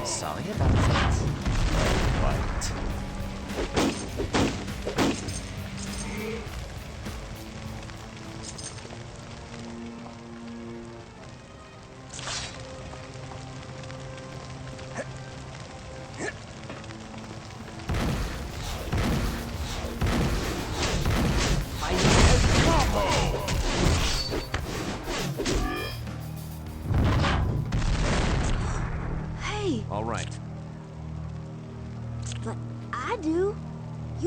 Sorry about that.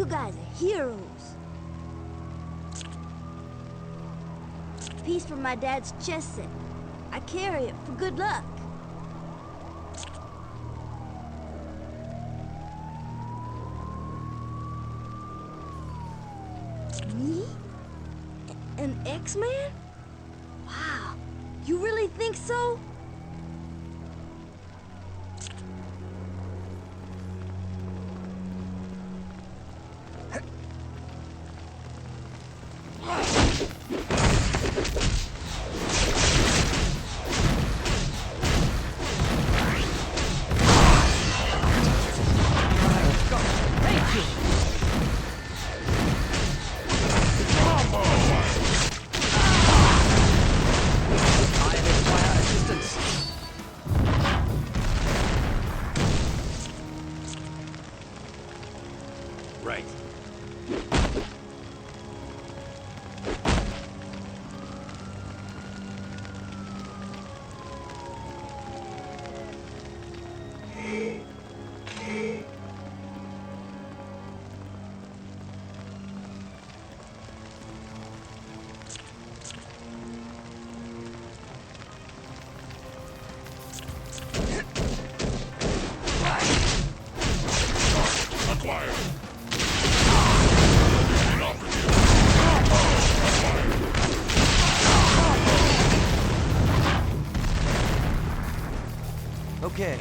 You guys are heroes. Piece from my dad's chess set. I carry it for good luck. Me? An X-Man? Wow, you really think so? Okay.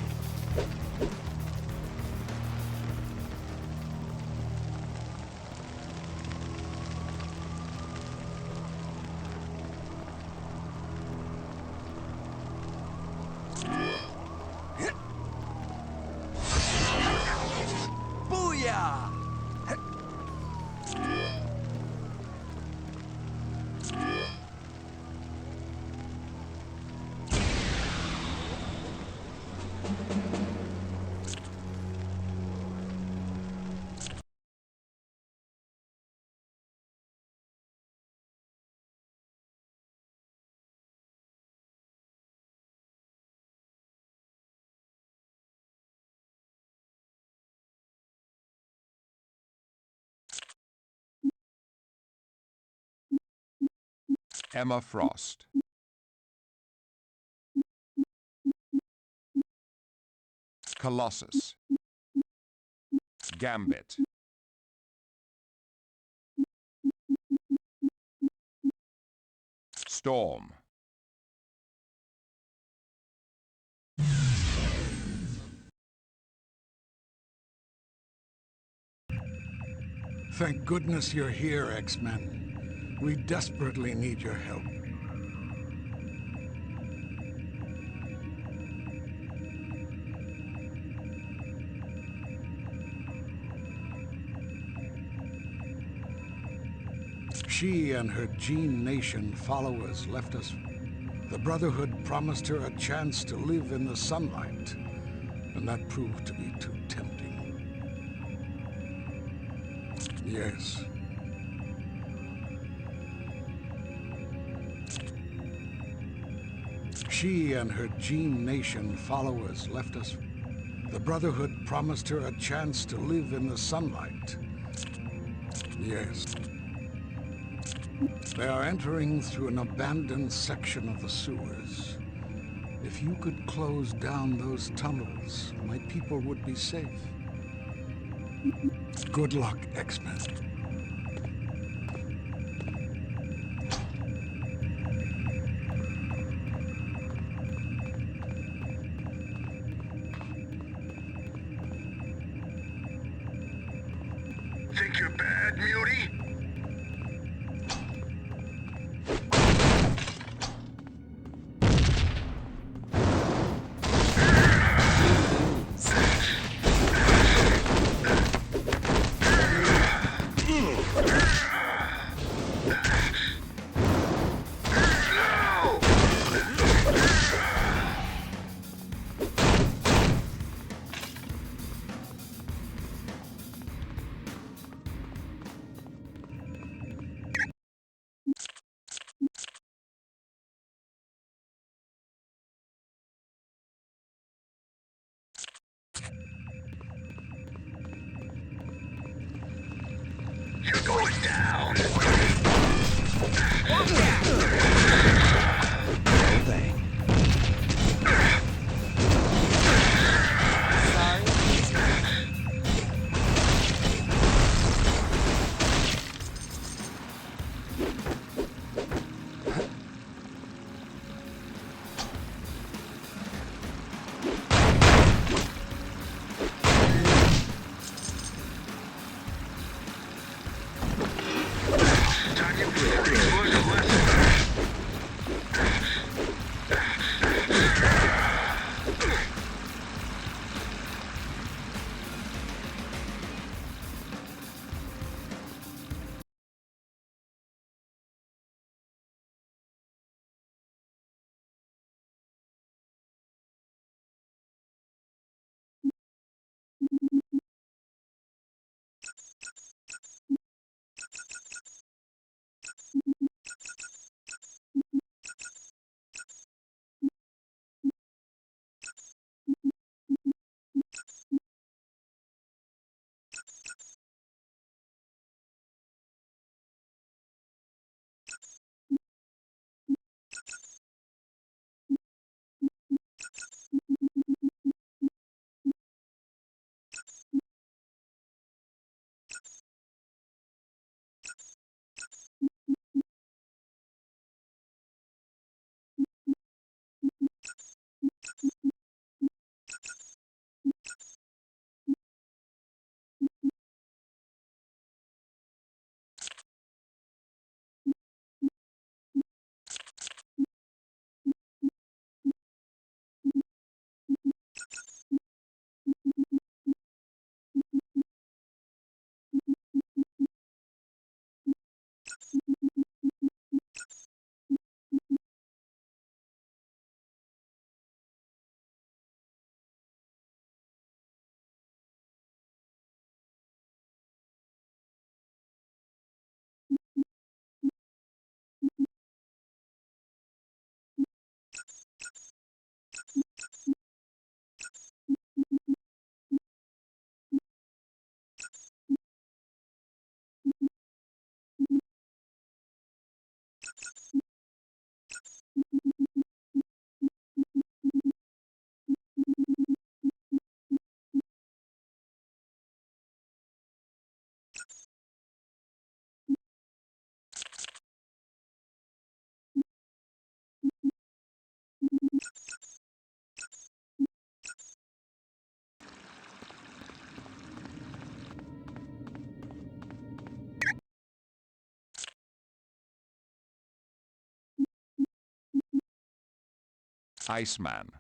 Booyah! Emma Frost. Colossus. Gambit. Storm. Thank goodness you're here, X-Men. We desperately need your help. She and her Gene Nation followers left us. The Brotherhood promised her a chance to live in the sunlight, and that proved to be too tempting. Yes. She and her Gene Nation followers left us. The Brotherhood promised her a chance to live in the sunlight. Yes. They are entering through an abandoned section of the sewers. If you could close down those tunnels, my people would be safe. Good luck, X-Men. Think you're bad, Muir? You're going down. Iceman.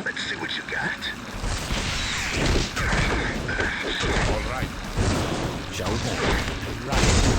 Let's see what you got. All right. Showtime. Right.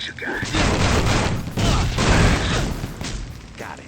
What you got? Got it.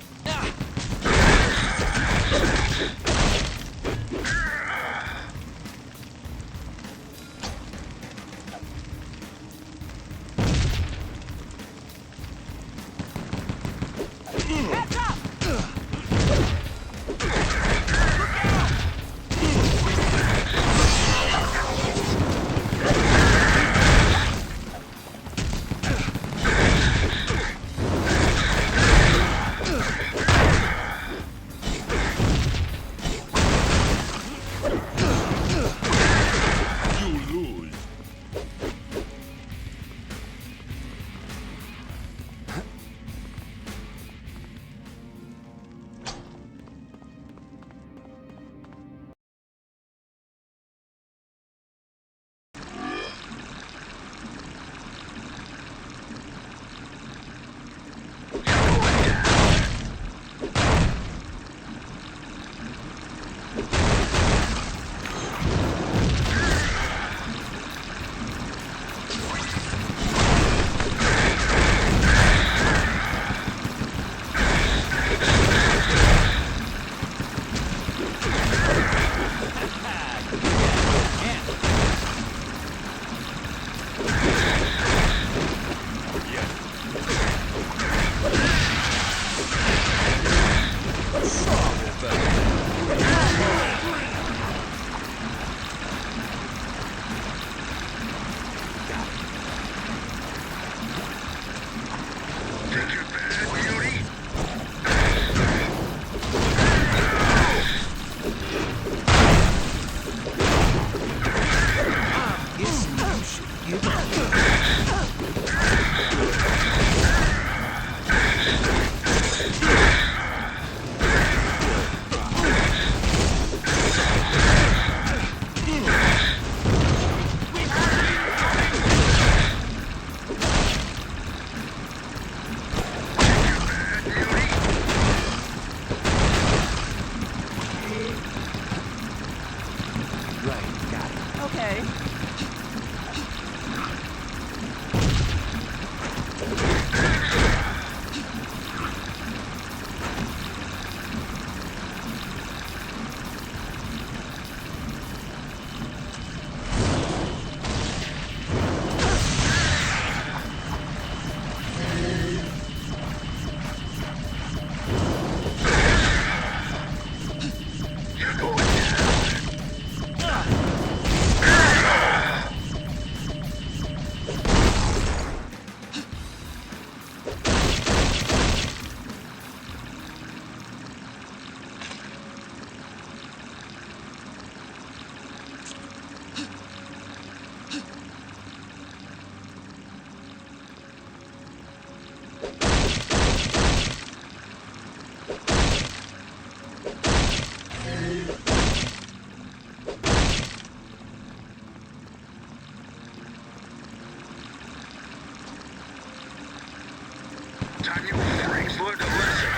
Time you freaks learned a lesson.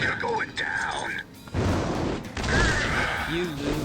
You're going down. You lose.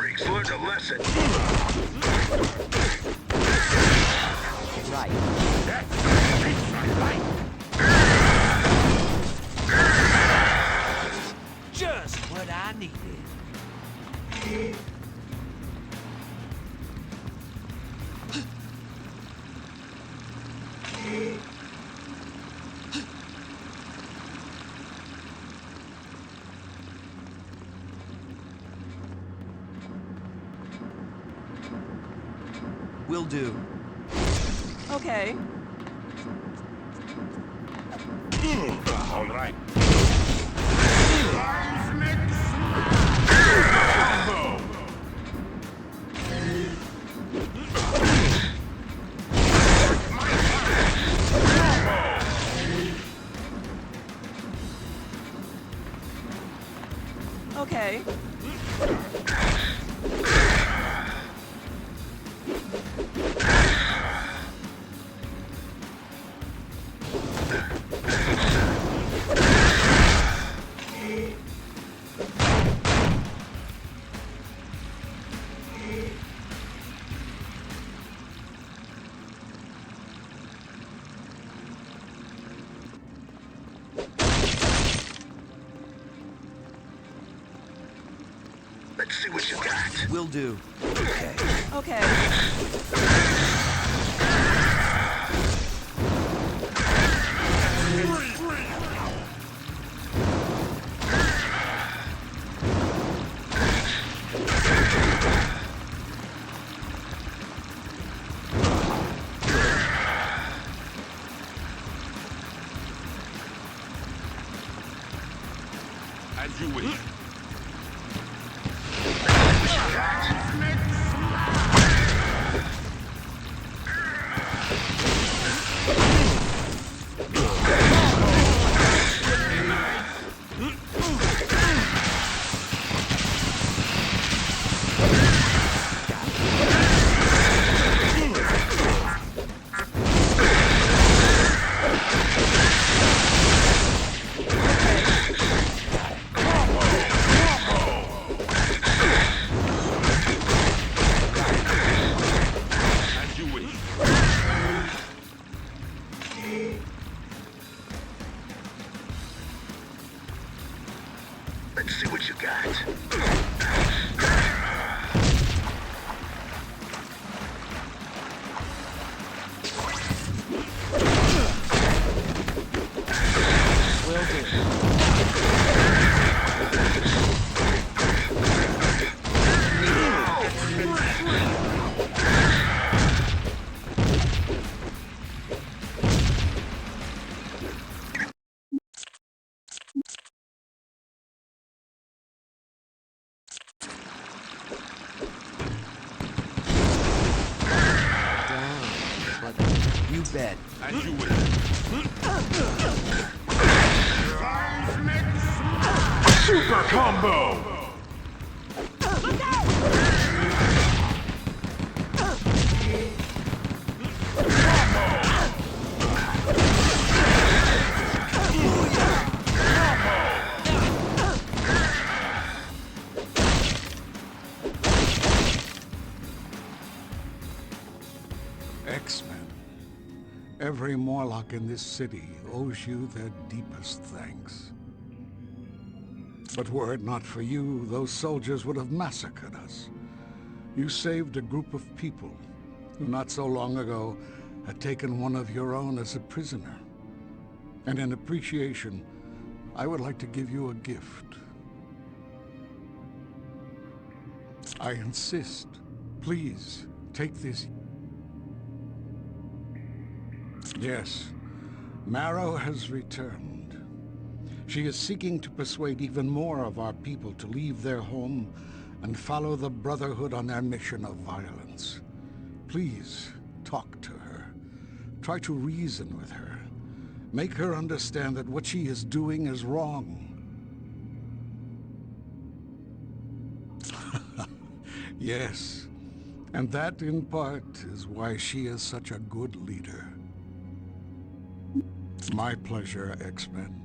freaks learned a lesson. Right. Just what I needed. Will do. Okay. All right. Okay. Let's see what you got. Will do. Okay. Okay. As you wish. Let's see what you got. Will do. You bet. As you wish. Super combo! X-Men. Every Morlock in this city owes you their deepest thanks. But were it not for you, those soldiers would have massacred us. You saved a group of people who not so long ago had taken one of your own as a prisoner. And in appreciation, I would like to give you a gift. I insist. Please, take this. Yes, Marrow has returned. She is seeking to persuade even more of our people to leave their home and follow the Brotherhood on their mission of violence. Please, talk to her. Try to reason with her. Make her understand that what she is doing is wrong. Yes, and that in part is why she is such a good leader. My pleasure, X-Men.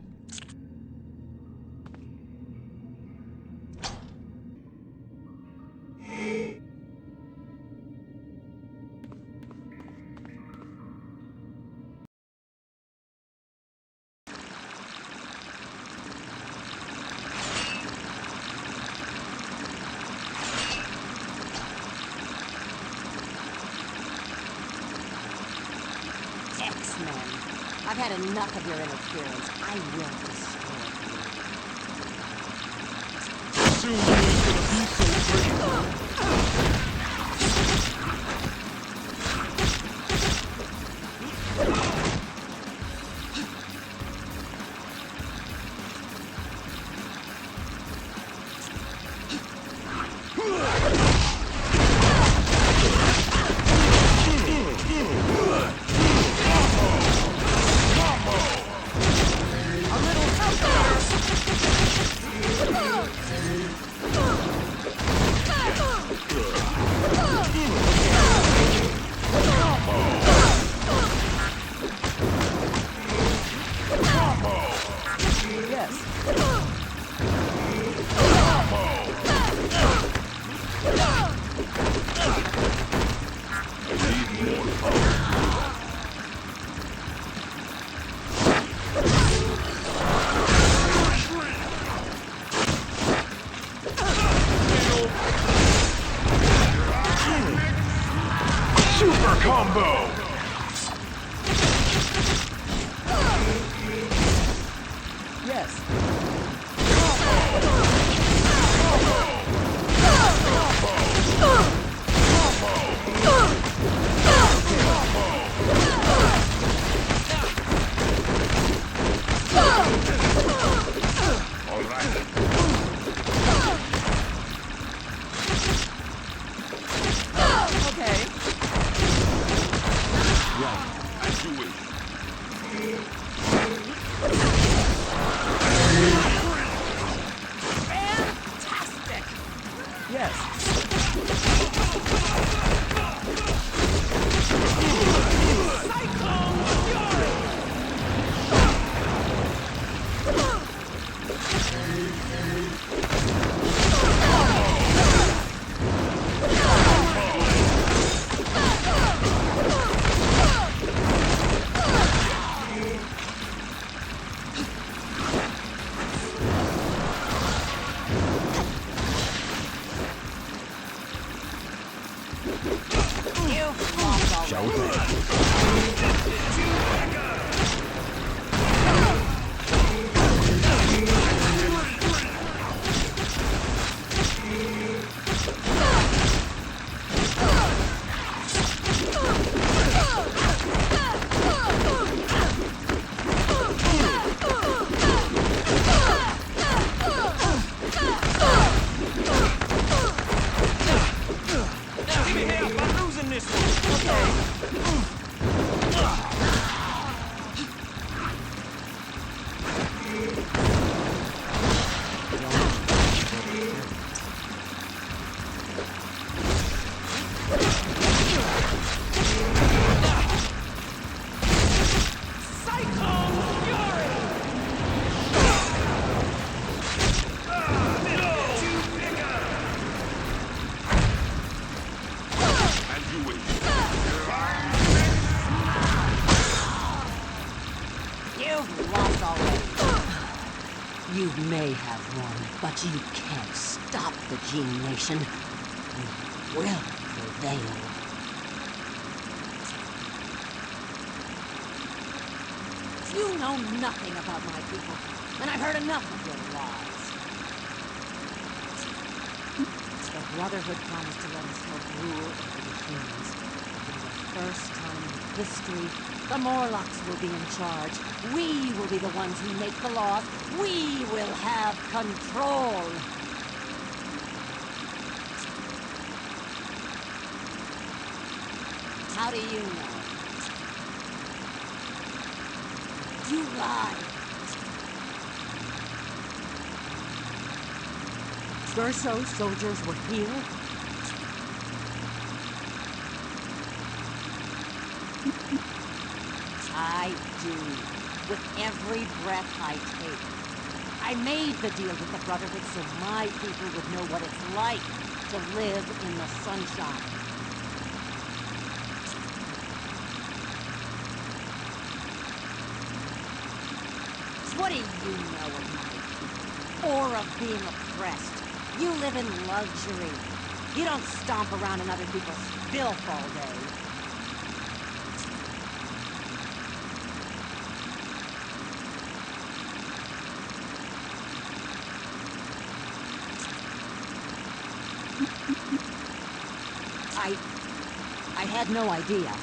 X-Men. I've had enough of your interference. I will destroy you. Soon you ain't gonna be so great. You may have won, but you can't stop the Gene Nation. We will prevail. You know nothing about my people, and I've heard enough of your lies. The Brotherhood promised to let us help rule over the humans. For the first time in history, the Morlocks will be in charge. We will be the ones who make the laws. We will have control. How do you know? You lie. Verso soldiers were here? I do. With every breath I take. I made the deal with the Brotherhood so my people would know what it's like to live in the sunshine. What do you know of my people? Or of being oppressed? You live in luxury. You don't stomp around in other people's filth all day. I had no idea.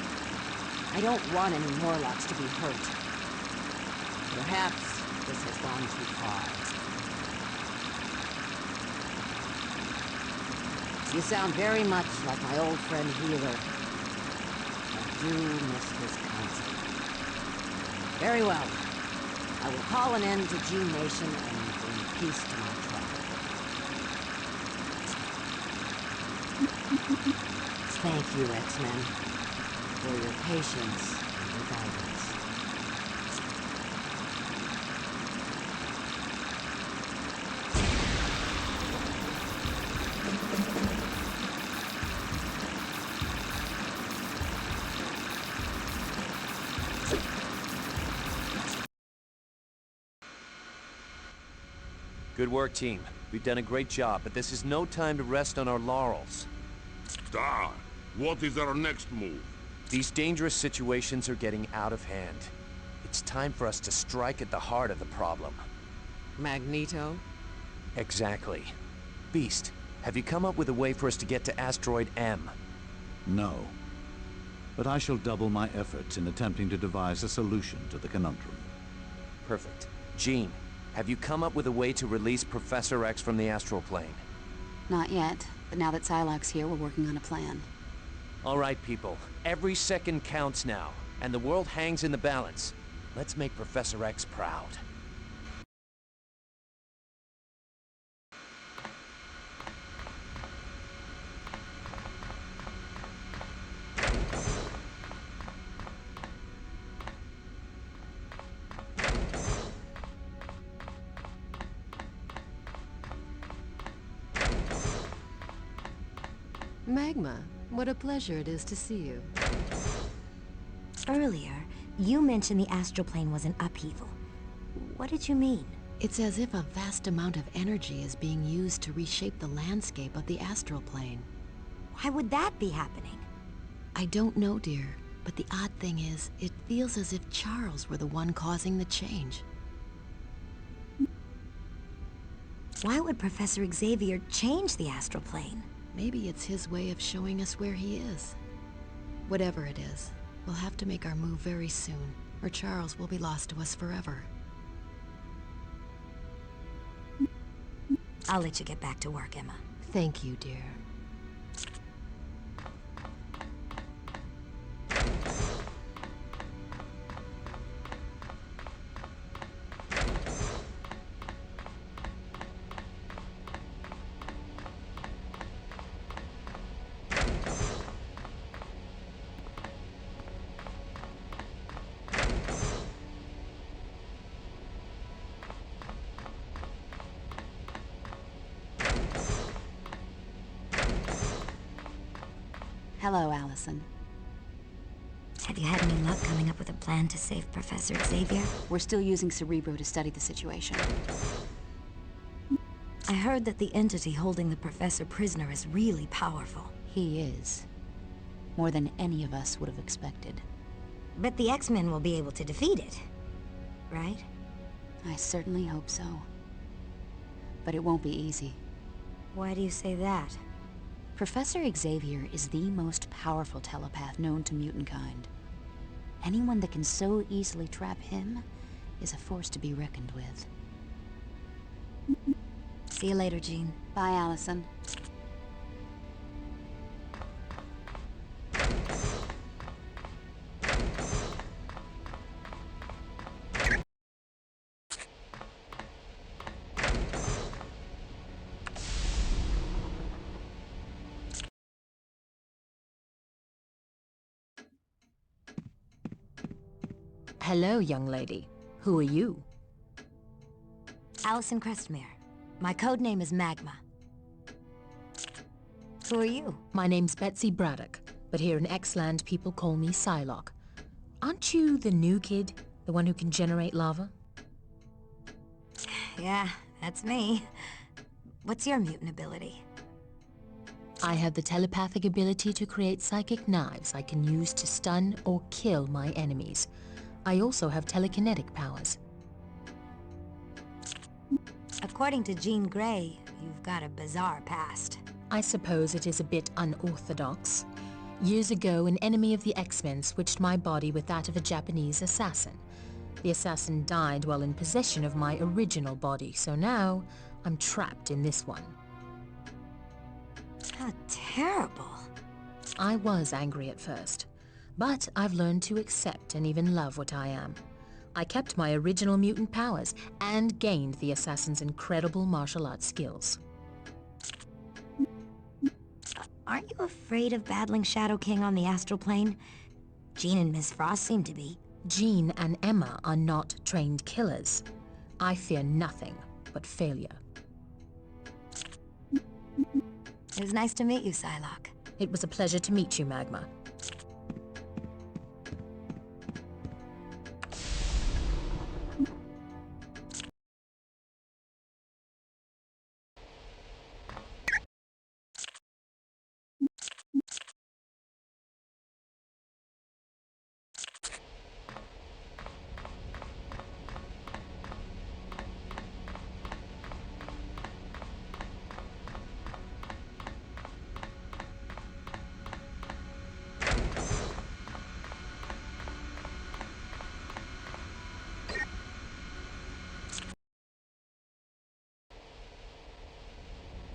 I don't want any Morlocks to be hurt. Perhaps this has gone too far. You sound very much like my old friend Healer. I do miss his counsel. Very well. I will call an end to G Nation and bring peace to my tribe. Thank you, X-Men, for your patience and your guidance. Good work, team. We've done a great job, but this is no time to rest on our laurels. Star, what is our next move? These dangerous situations are getting out of hand. It's time for us to strike at the heart of the problem. Magneto? Exactly. Beast, have you come up with a way for us to get to Asteroid M? No. But I shall double my efforts in attempting to devise a solution to the conundrum. Perfect. Jean, have you come up with a way to release Professor X from the astral plane? Not yet, but now that Psylocke's here, we're working on a plan. All right, people. Every second counts now, and the world hangs in the balance. Let's make Professor X proud. Magma, what a pleasure it is to see you. Earlier, you mentioned the astral plane was in upheaval. What did you mean? It's as if a vast amount of energy is being used to reshape the landscape of the astral plane. Why would that be happening? I don't know, dear, but the odd thing is, it feels as if Charles were the one causing the change. Why would Professor Xavier change the astral plane? Maybe it's his way of showing us where he is. Whatever it is, we'll have to make our move very soon, or Charles will be lost to us forever. I'll let you get back to work, Emma. Thank you, dear. Hello, Allison. Have you had any luck coming up with a plan to save Professor Xavier? We're still using Cerebro to study the situation. I heard that the entity holding the Professor prisoner is really powerful. He is. More than any of us would have expected. But the X-Men will be able to defeat it, right? I certainly hope so. But it won't be easy. Why do you say that? Professor Xavier is the most powerful telepath known to mutant kind. Anyone that can so easily trap him is a force to be reckoned with. See you later, Jean. Bye, Allison. Hello, young lady. Who are you? Allison Crestmere. My code name is Magma. Who are you? My name's Betsy Braddock, but here in X-Land people call me Psylocke. Aren't you the new kid? The one who can generate lava? Yeah, that's me. What's your mutant ability? I have the telepathic ability to create psychic knives I can use to stun or kill my enemies. I also have telekinetic powers. According to Jean Grey, you've got a bizarre past. I suppose it is a bit unorthodox. Years ago, an enemy of the X-Men switched my body with that of a Japanese assassin. The assassin died while in possession of my original body, so now I'm trapped in this one. How terrible. I was angry at first, but I've learned to accept and even love what I am. I kept my original mutant powers and gained the assassin's incredible martial arts skills. Aren't you afraid of battling Shadow King on the astral plane? Jean and Miss Frost seem to be. Jean and Emma are not trained killers. I fear nothing but failure. It was nice to meet you, Psylocke. It was a pleasure to meet you, Magma.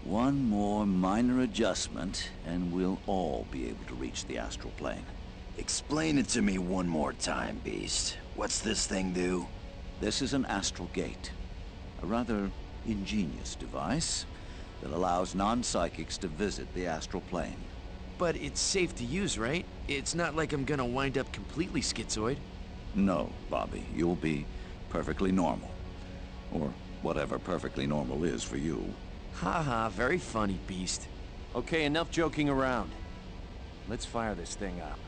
One more minor adjustment, and we'll all be able to reach the astral plane. Explain it to me one more time, Beast. What's this thing do? This is an astral gate. A rather ingenious device that allows non-psychics to visit the astral plane. But it's safe to use, right? It's not like I'm gonna wind up completely schizoid. No, Bobby, you'll be perfectly normal. Or whatever perfectly normal is for you. Haha, very funny, Beast. Okay, enough joking around. Let's fire this thing up.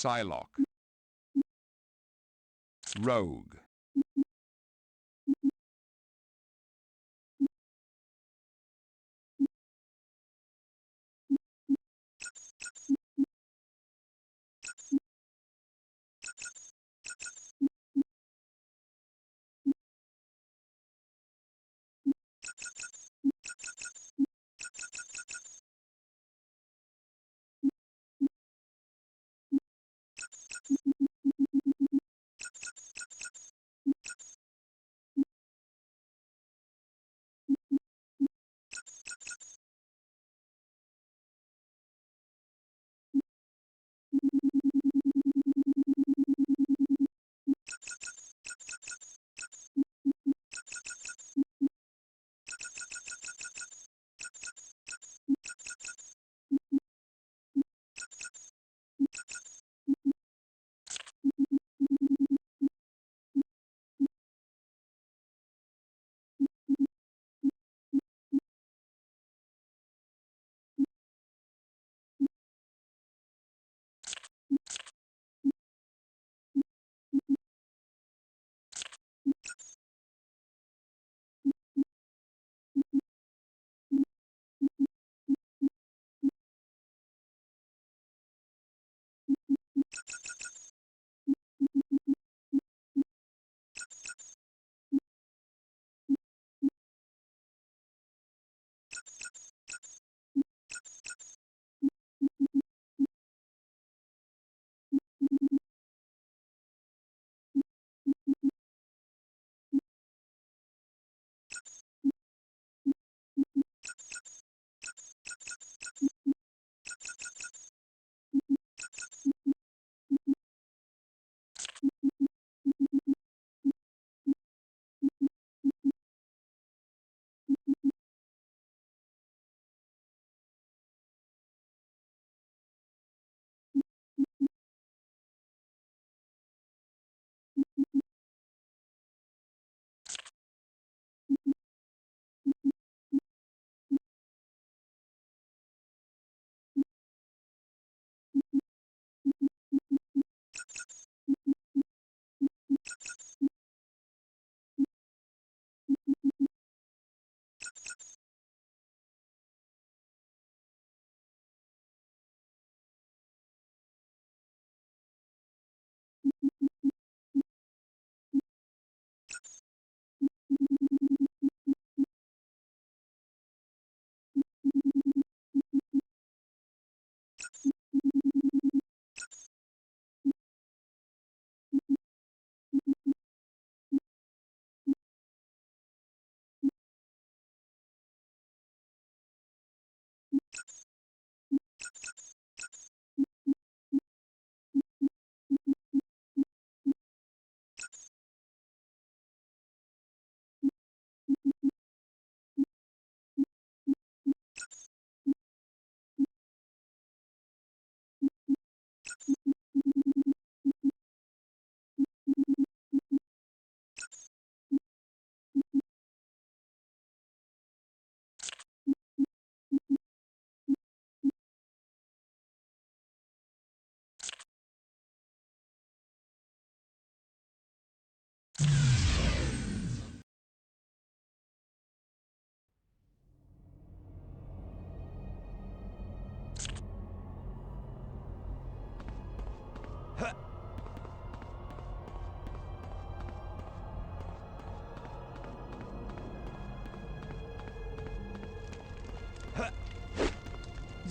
Psylocke. Rogue.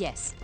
Yes.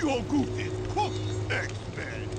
Your goose is cooked, X-Men!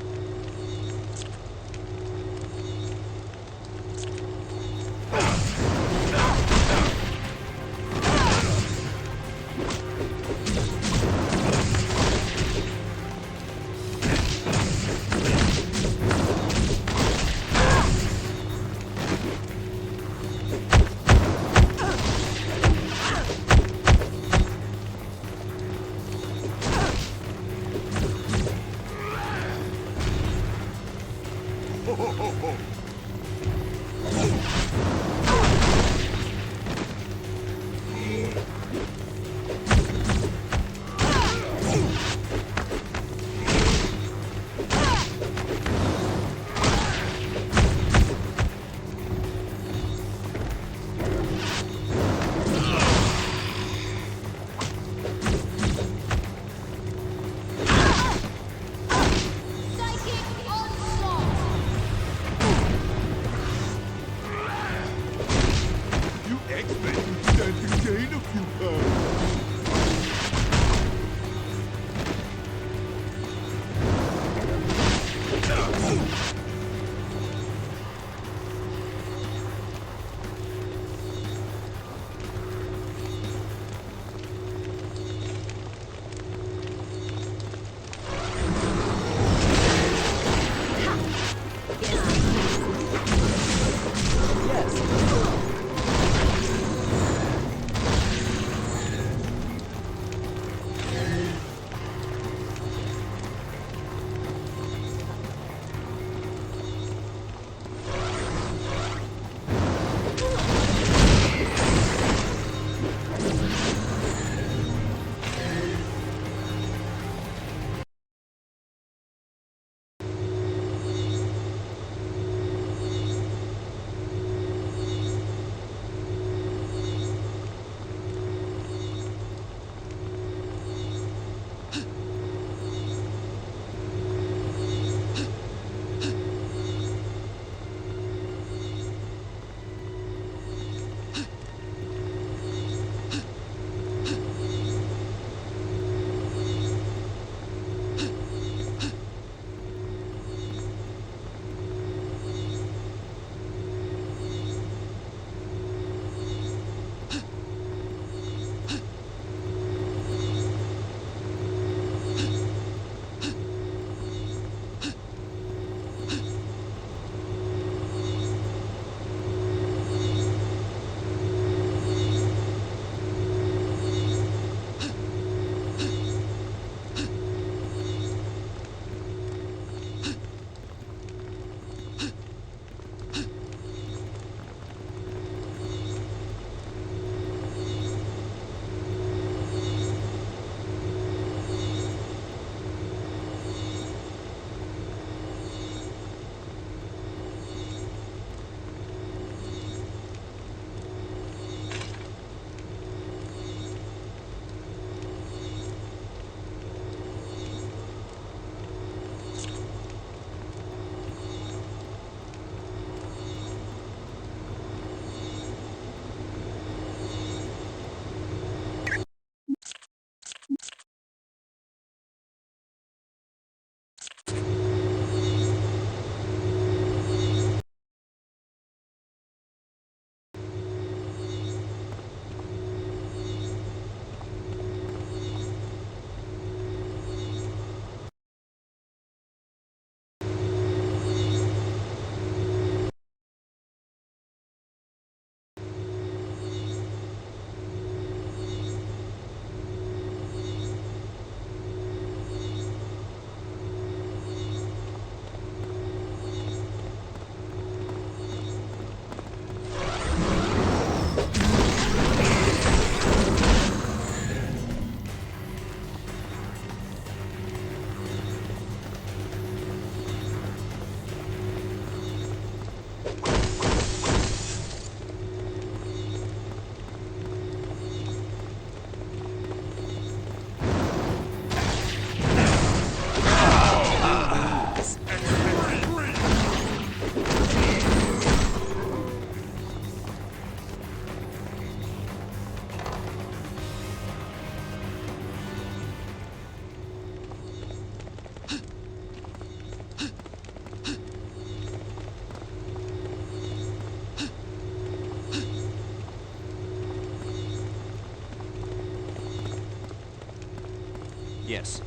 Yes.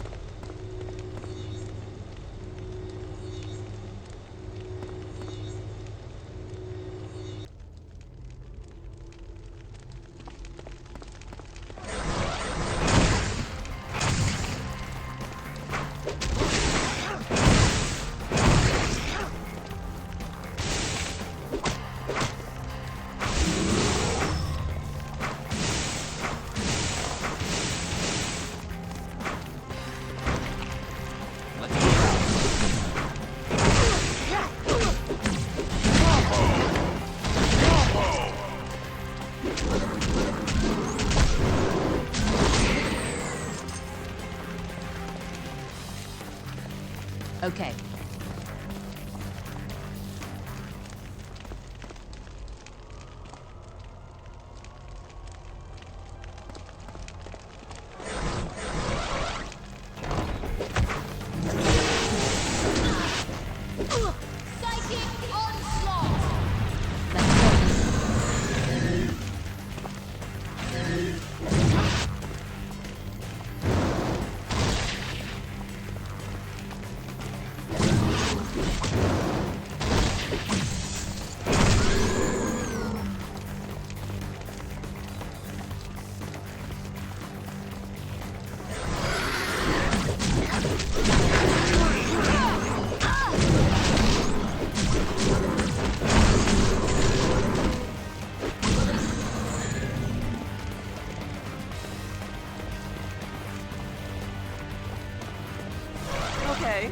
Okay. Okay.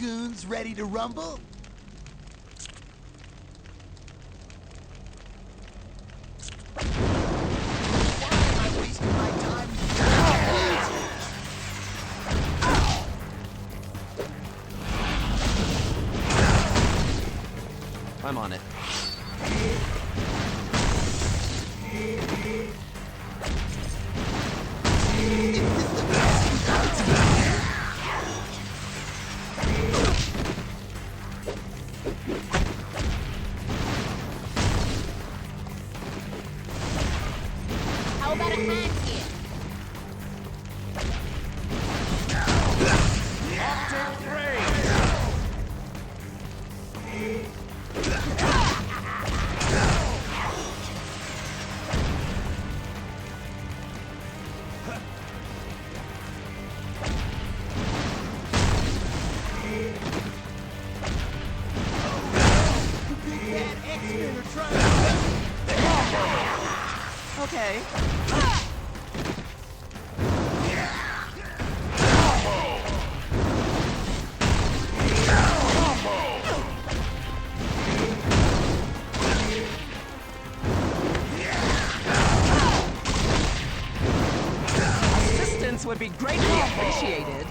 Goons ready to rumble? Why am I wasting my time? I'm on it. How about a hand here? Okay. Assistance would be greatly appreciated.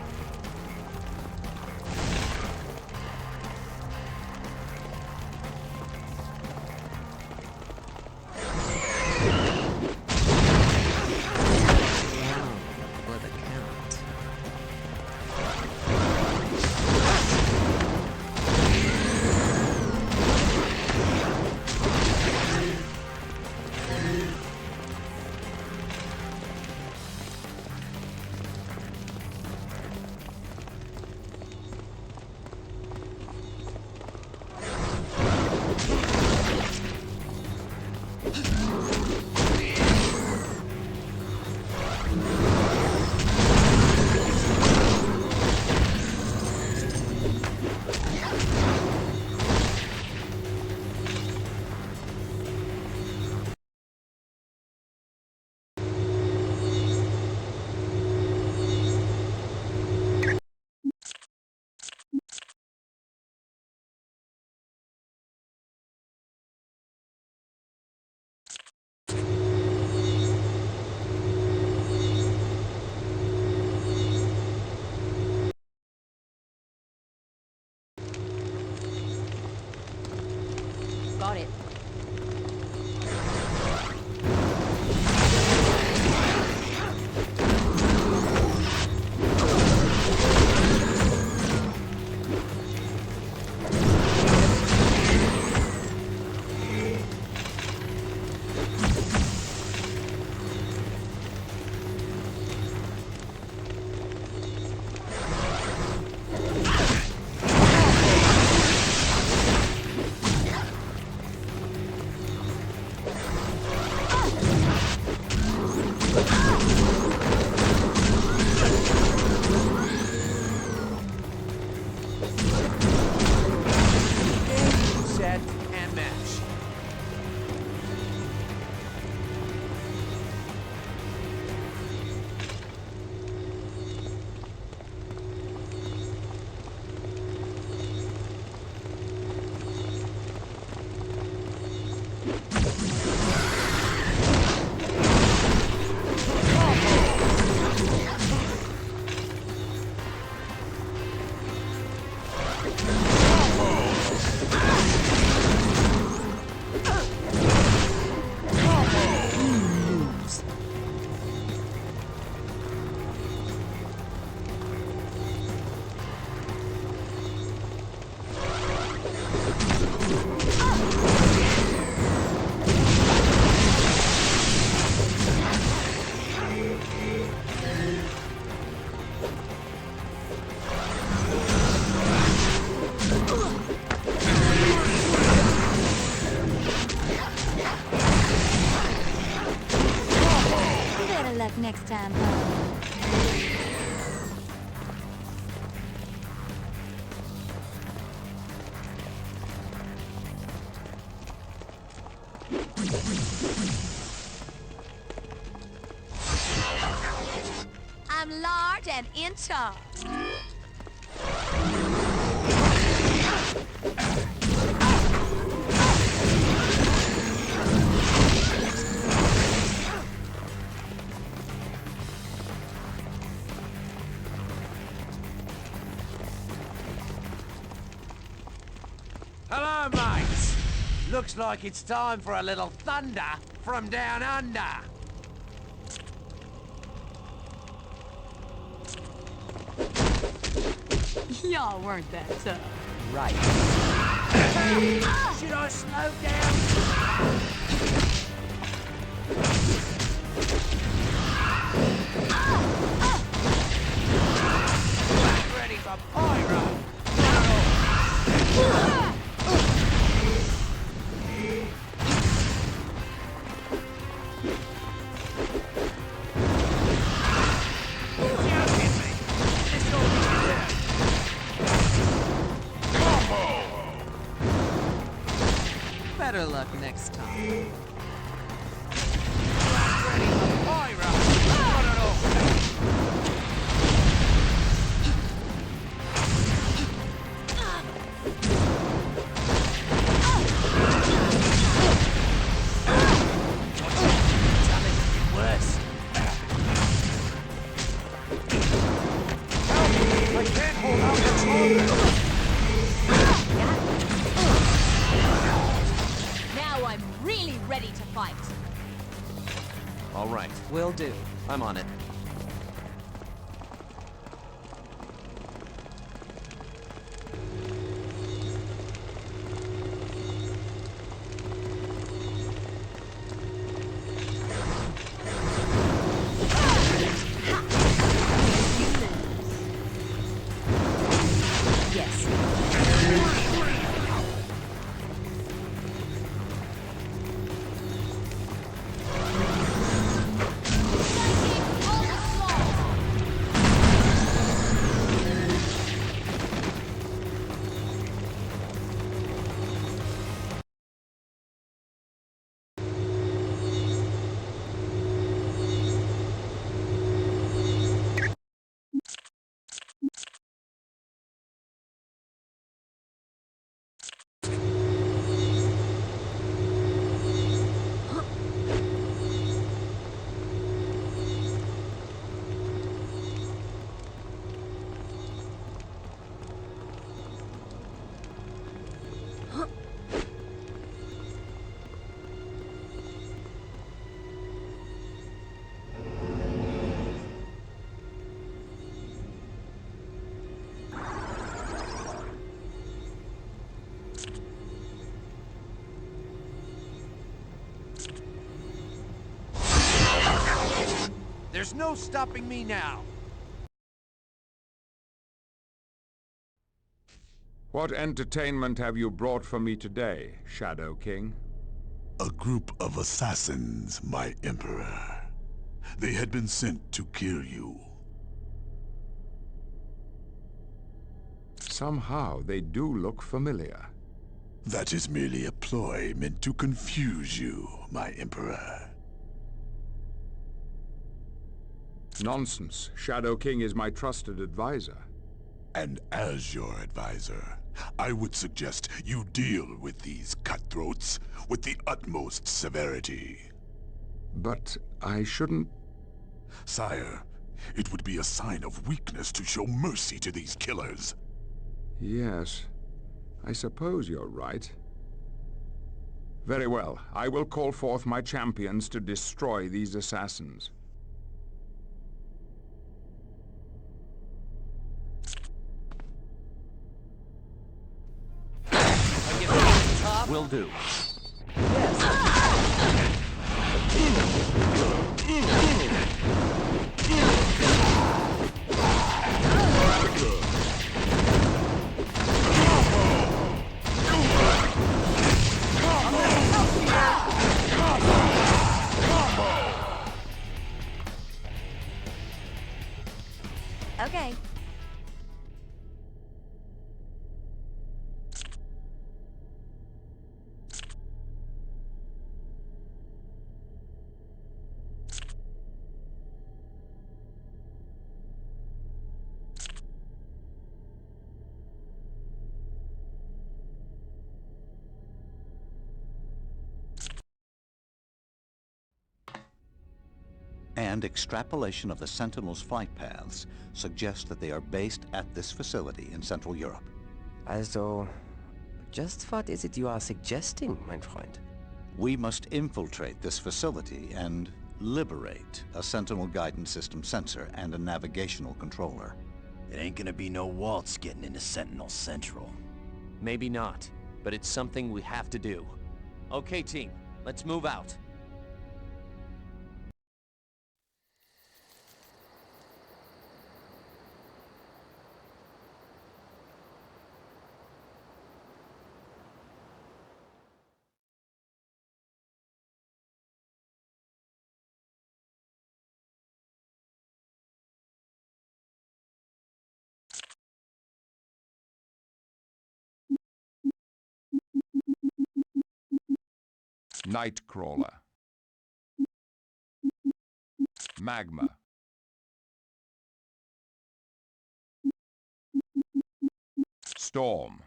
Got it. Next time, I'm large and in charge. Hello, mates. Looks like it's time for a little thunder from down under. Y'all weren't that tough. Right. Should I slow down? Ready for pyro. Better luck next time. All right, will do. I'm on it. All There's no stopping me now. What entertainment have you brought for me today, Shadow King? A group of assassins, my Emperor. They had been sent to kill you. Somehow they do look familiar. That is merely a ploy meant to confuse you, my Emperor. Nonsense. Shadow King is my trusted advisor. And as your advisor, I would suggest you deal with these cutthroats with the utmost severity. But I shouldn't... Sire, it would be a sign of weakness to show mercy to these killers. Yes, I suppose you're right. Very well, I will call forth my champions to destroy these assassins. Will do. Okay. And extrapolation of the Sentinels' flight paths suggests that they are based at this facility in Central Europe. Also, just what is it you are suggesting, mein Freund? We must infiltrate this facility and liberate a Sentinel guidance system sensor and a navigational controller. It ain't gonna be no waltz getting into Sentinel Central. Maybe not, but it's something we have to do. Okay, team, let's move out. Nightcrawler. Magma. Storm.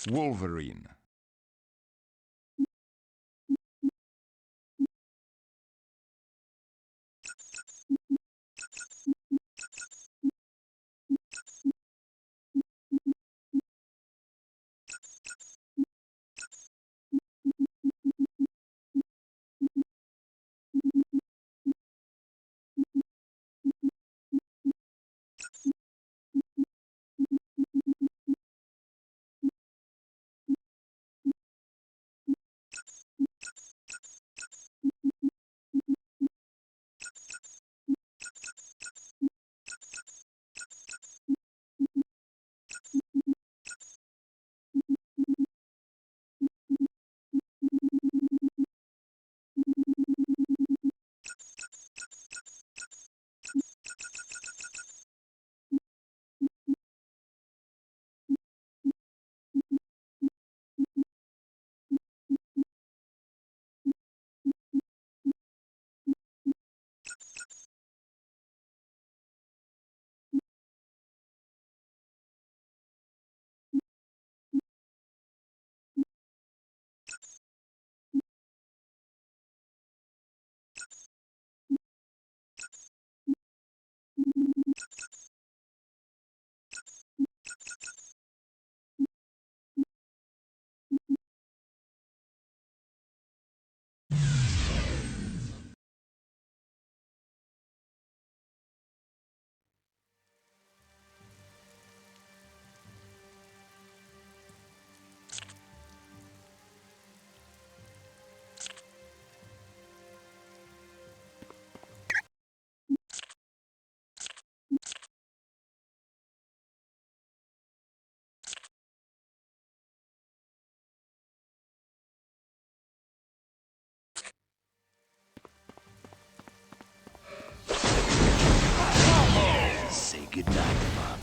Wolverine. Good night, Mom.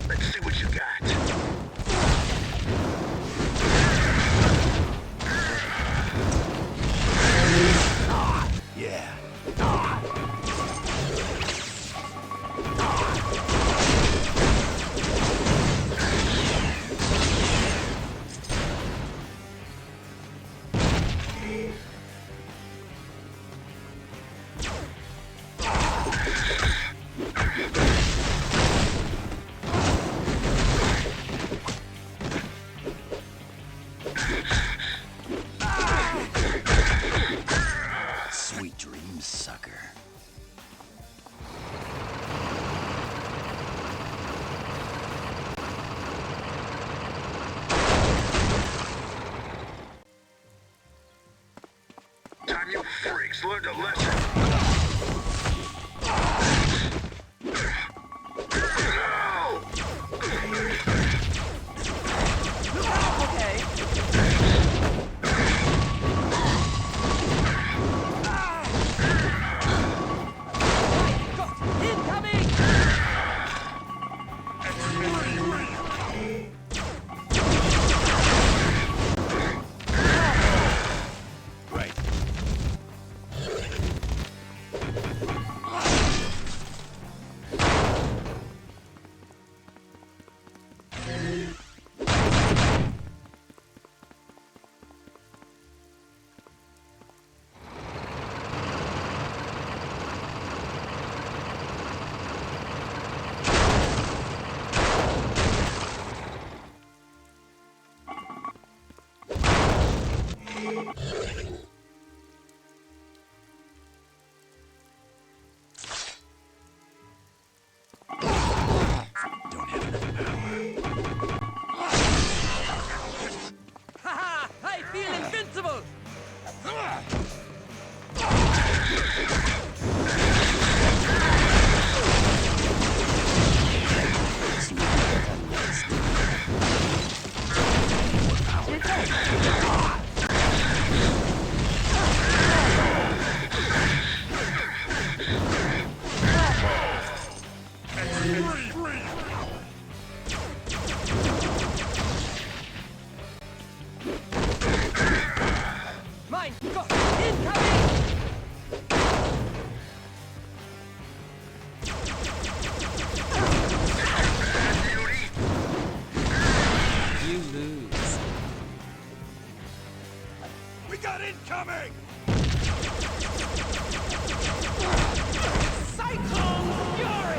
Let's see what you got. Yeah. Sweet dreams, sucker. Time you freaks learned a lesson. incoming! Cyclone Fury!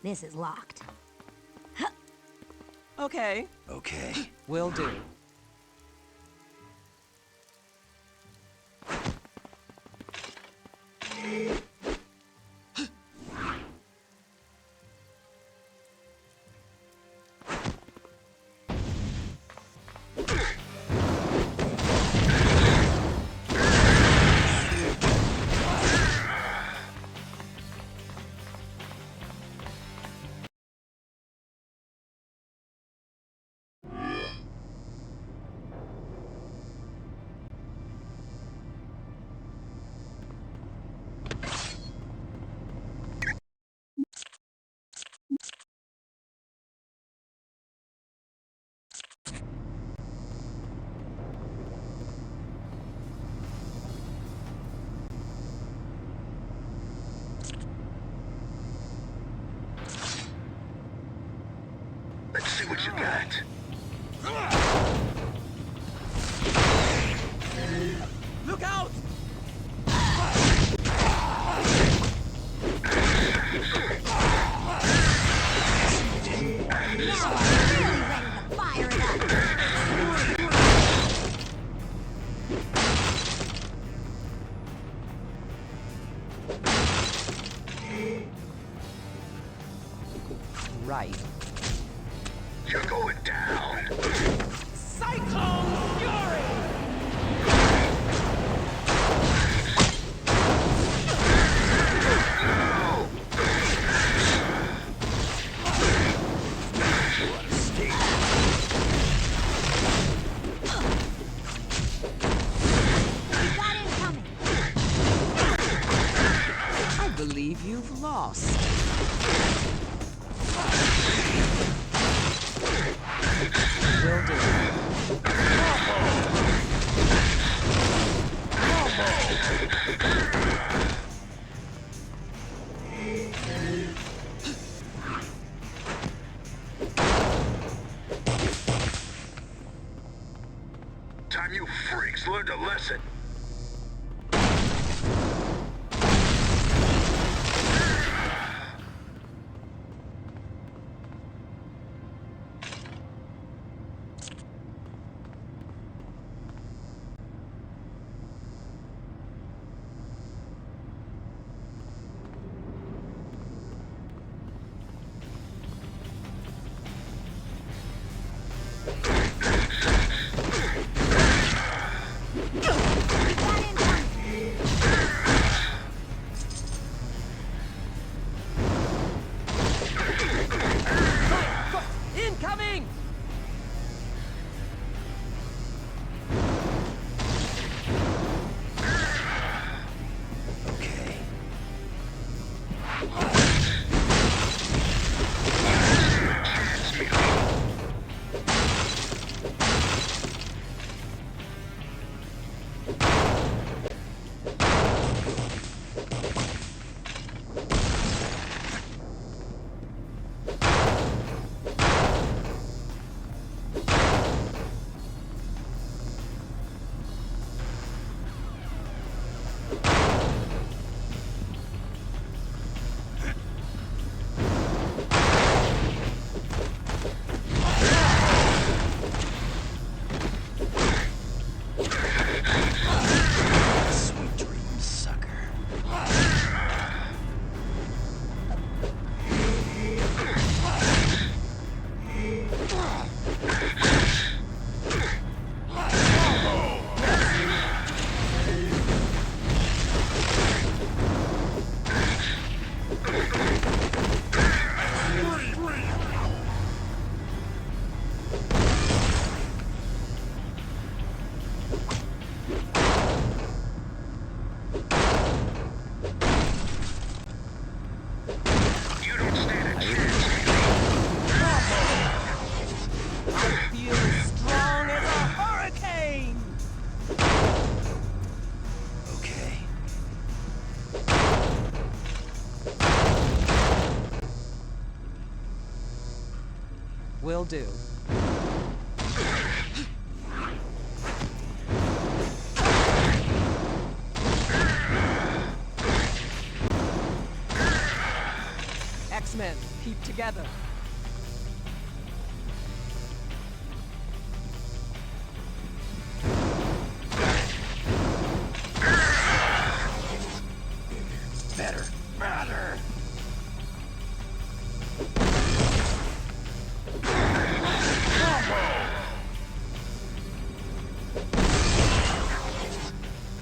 This is locked. Okay. Okay. Will do. Let's see what you got. Look out! Right. You're going down. Cyclone Fury! I believe you've lost. Will do. Time you freaks learned a lesson. Will do. X-Men, keep together. Better. Better.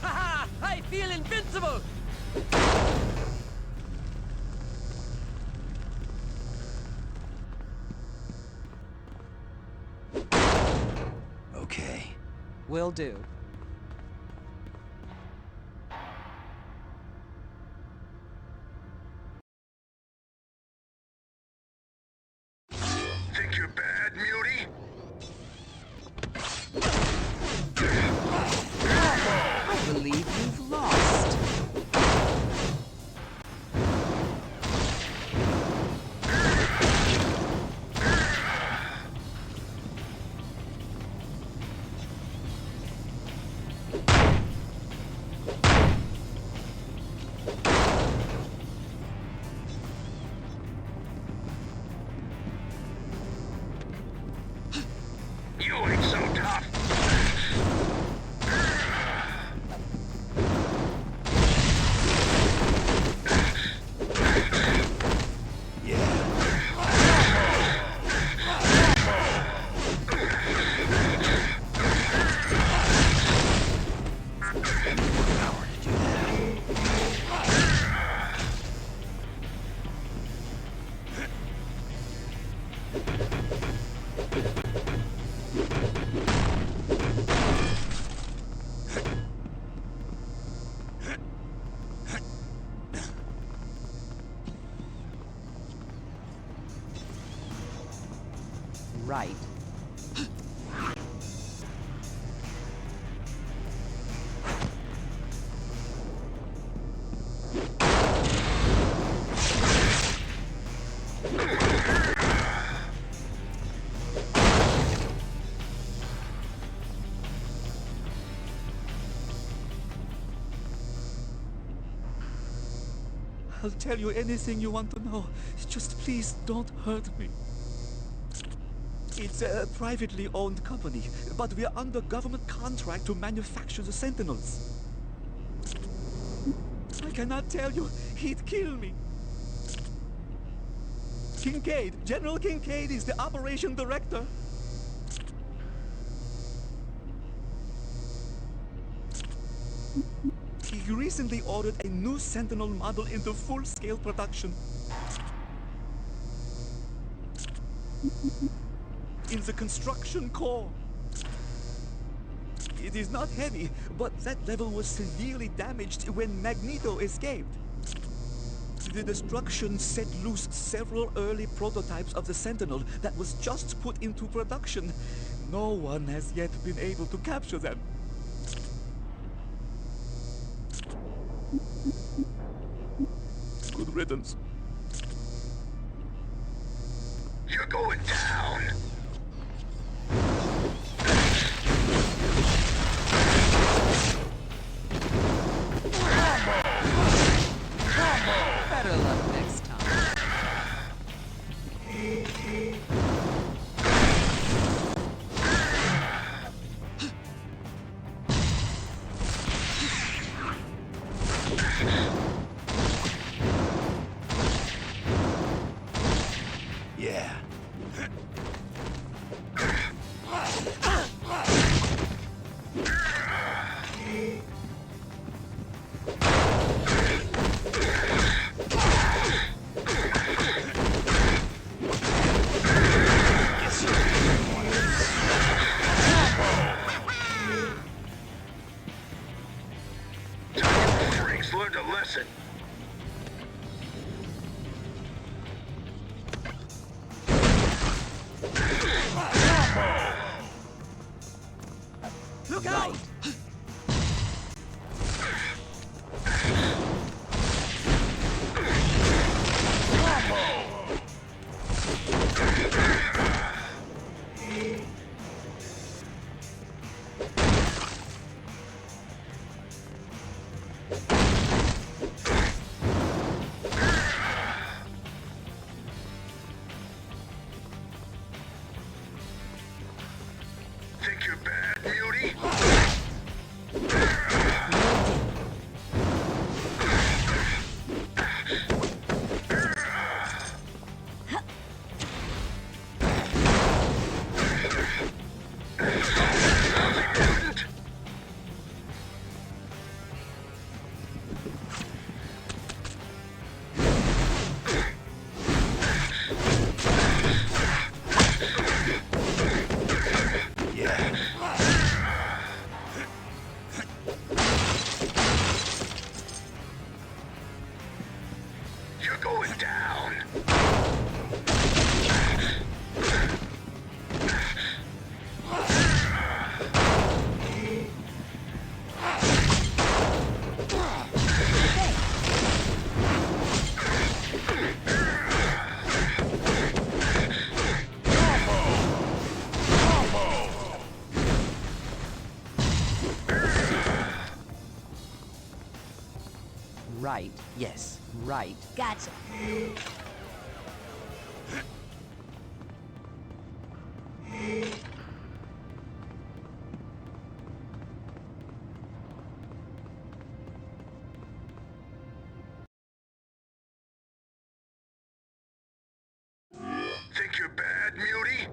Haha! I feel invincible! Okay. Will do. Think you're bad, Muty? I believe you've lost. You ain't so tough. Right. I'll tell you anything you want to know. Just please don't hurt me. It's a privately owned company, but we're under government contract to manufacture the Sentinels. I cannot tell you. He'd kill me. Kincaid, General Kincaid is the operation director. He recently ordered a new Sentinel model into full-scale production. In the construction core. It is not heavy, but that level was severely damaged when Magneto escaped. The destruction set loose several early prototypes of the Sentinel that was just put into production. No one has yet been able to capture them. Good riddance. You're going down. Better luck next time. Yeah. Drinks learned a lesson. right. Yes, right. Gotcha. Think you're bad, Mutie?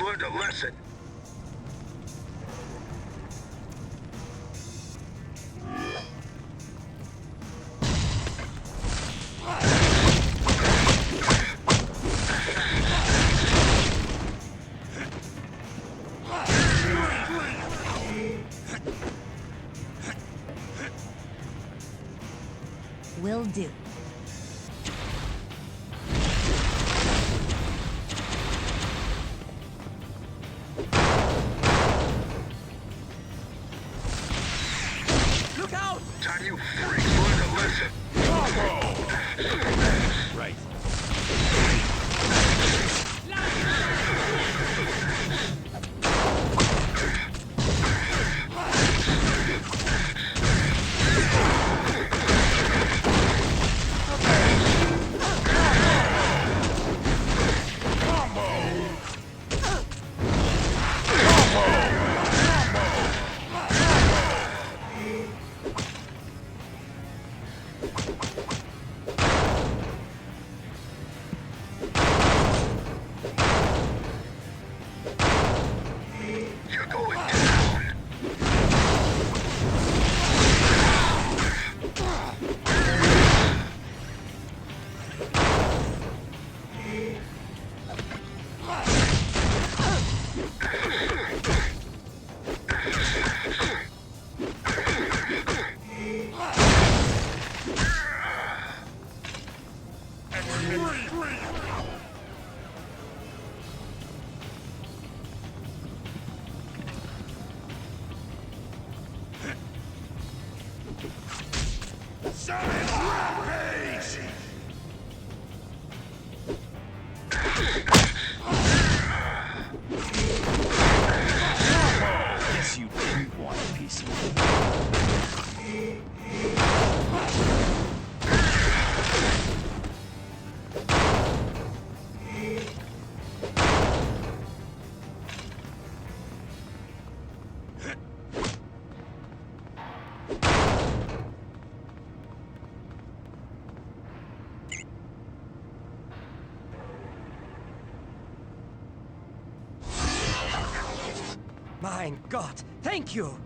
Learned a lesson. Will do. Time you freaks learn a lesson. Right. Guess you didn't want a piece of me. My God, thank you!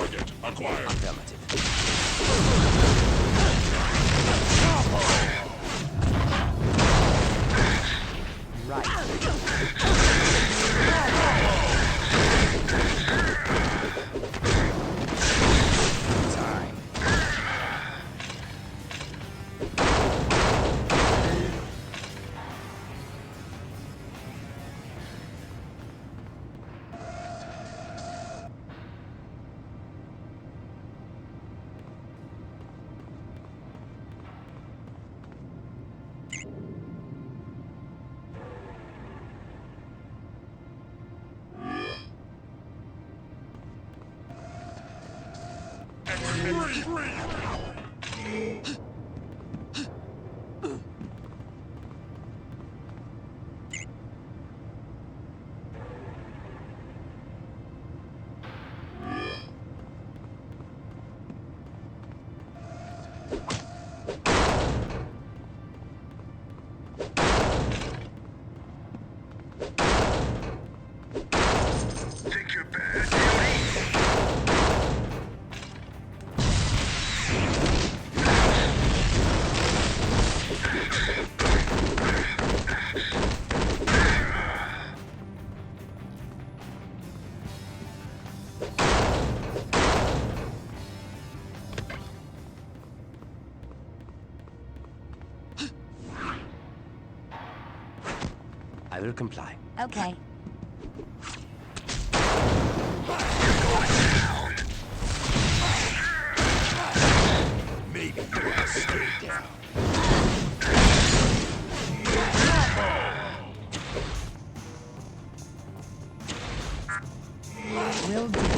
Target acquired. Affirmative. I will comply. Okay. Maybe you will stay down. Will do.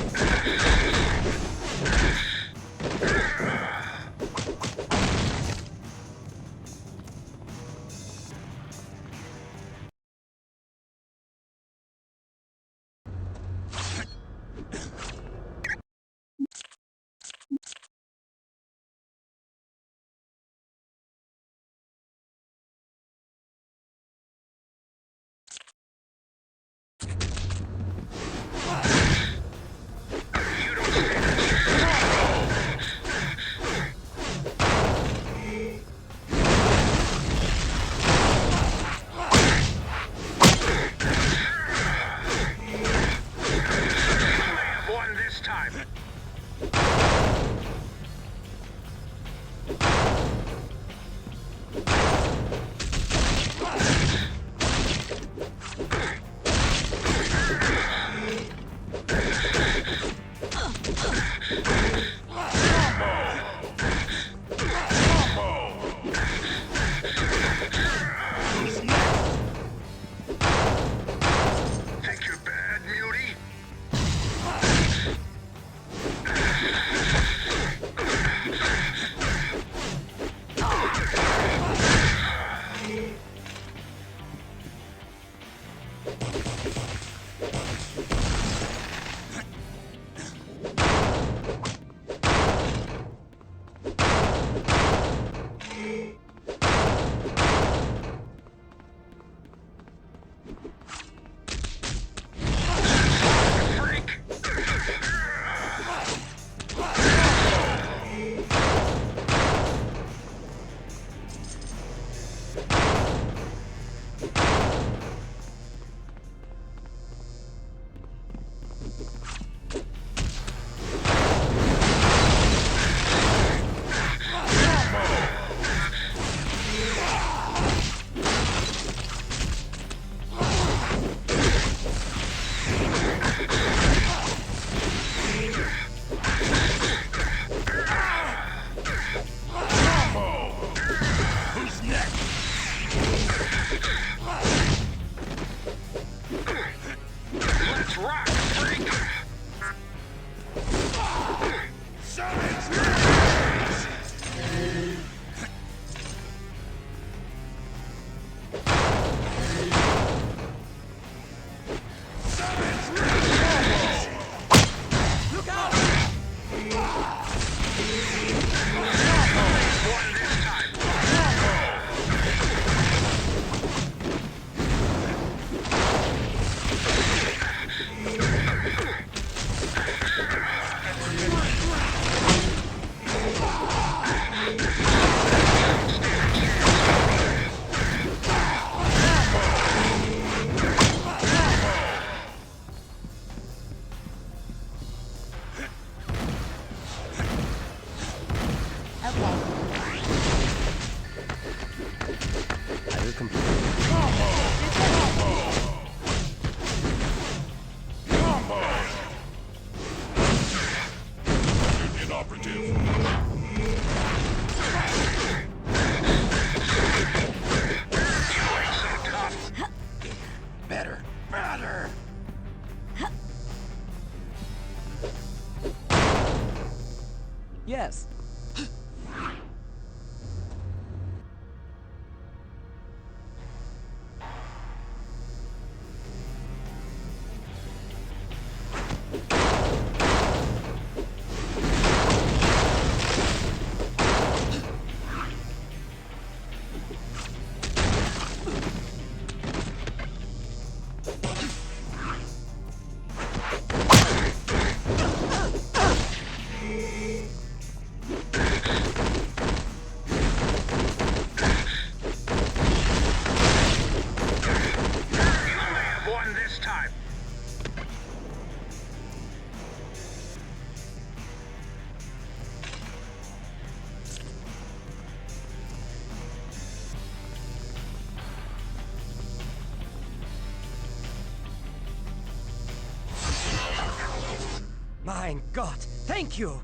Yes. Mein Gott, thank you!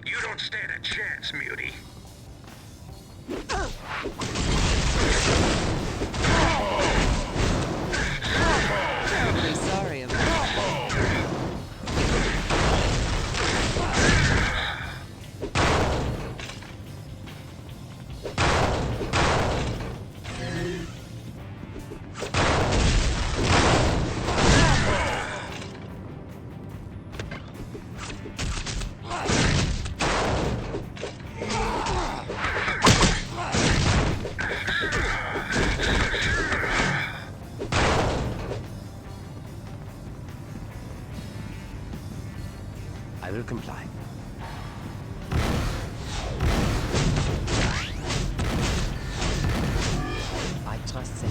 You don't stand a chance, Mutie. Terribly sorry about that. I will comply. I trust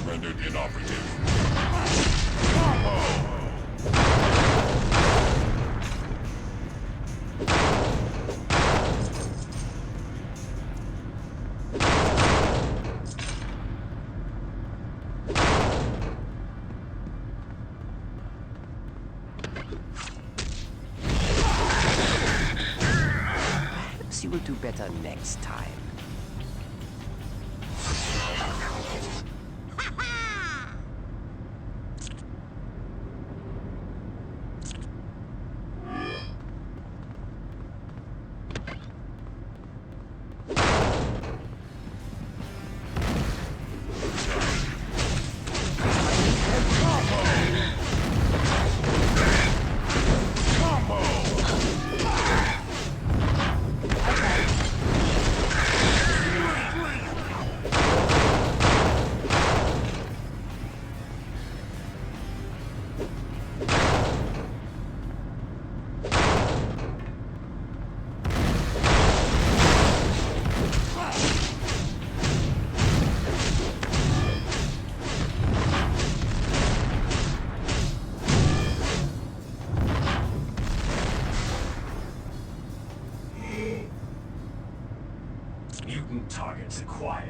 Rendered inoperative. Perhaps you will do better next time. Mutant targets acquired.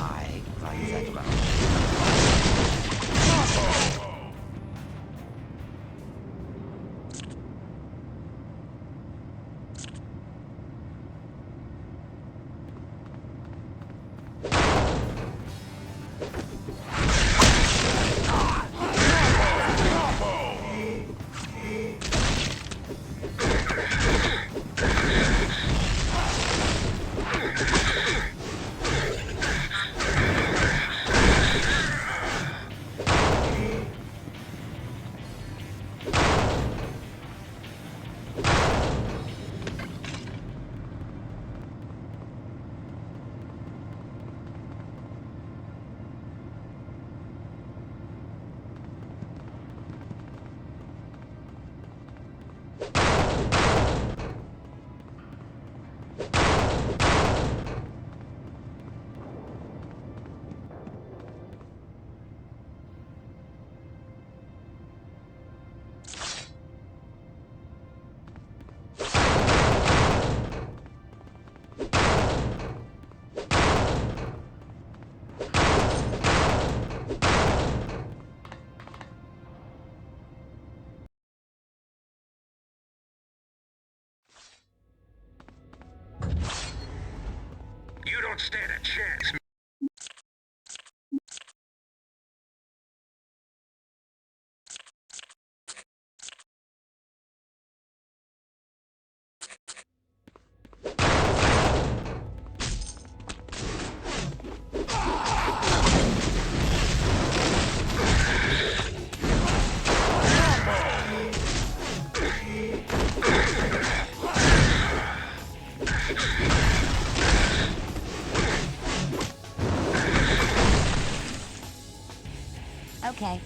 I run that round. You don't stand a chance. Okay.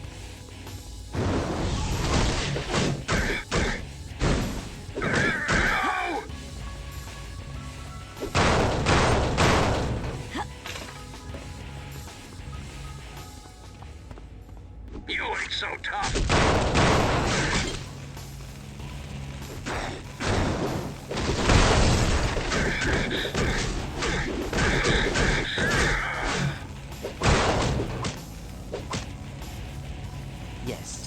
You ain't so tough. Yes.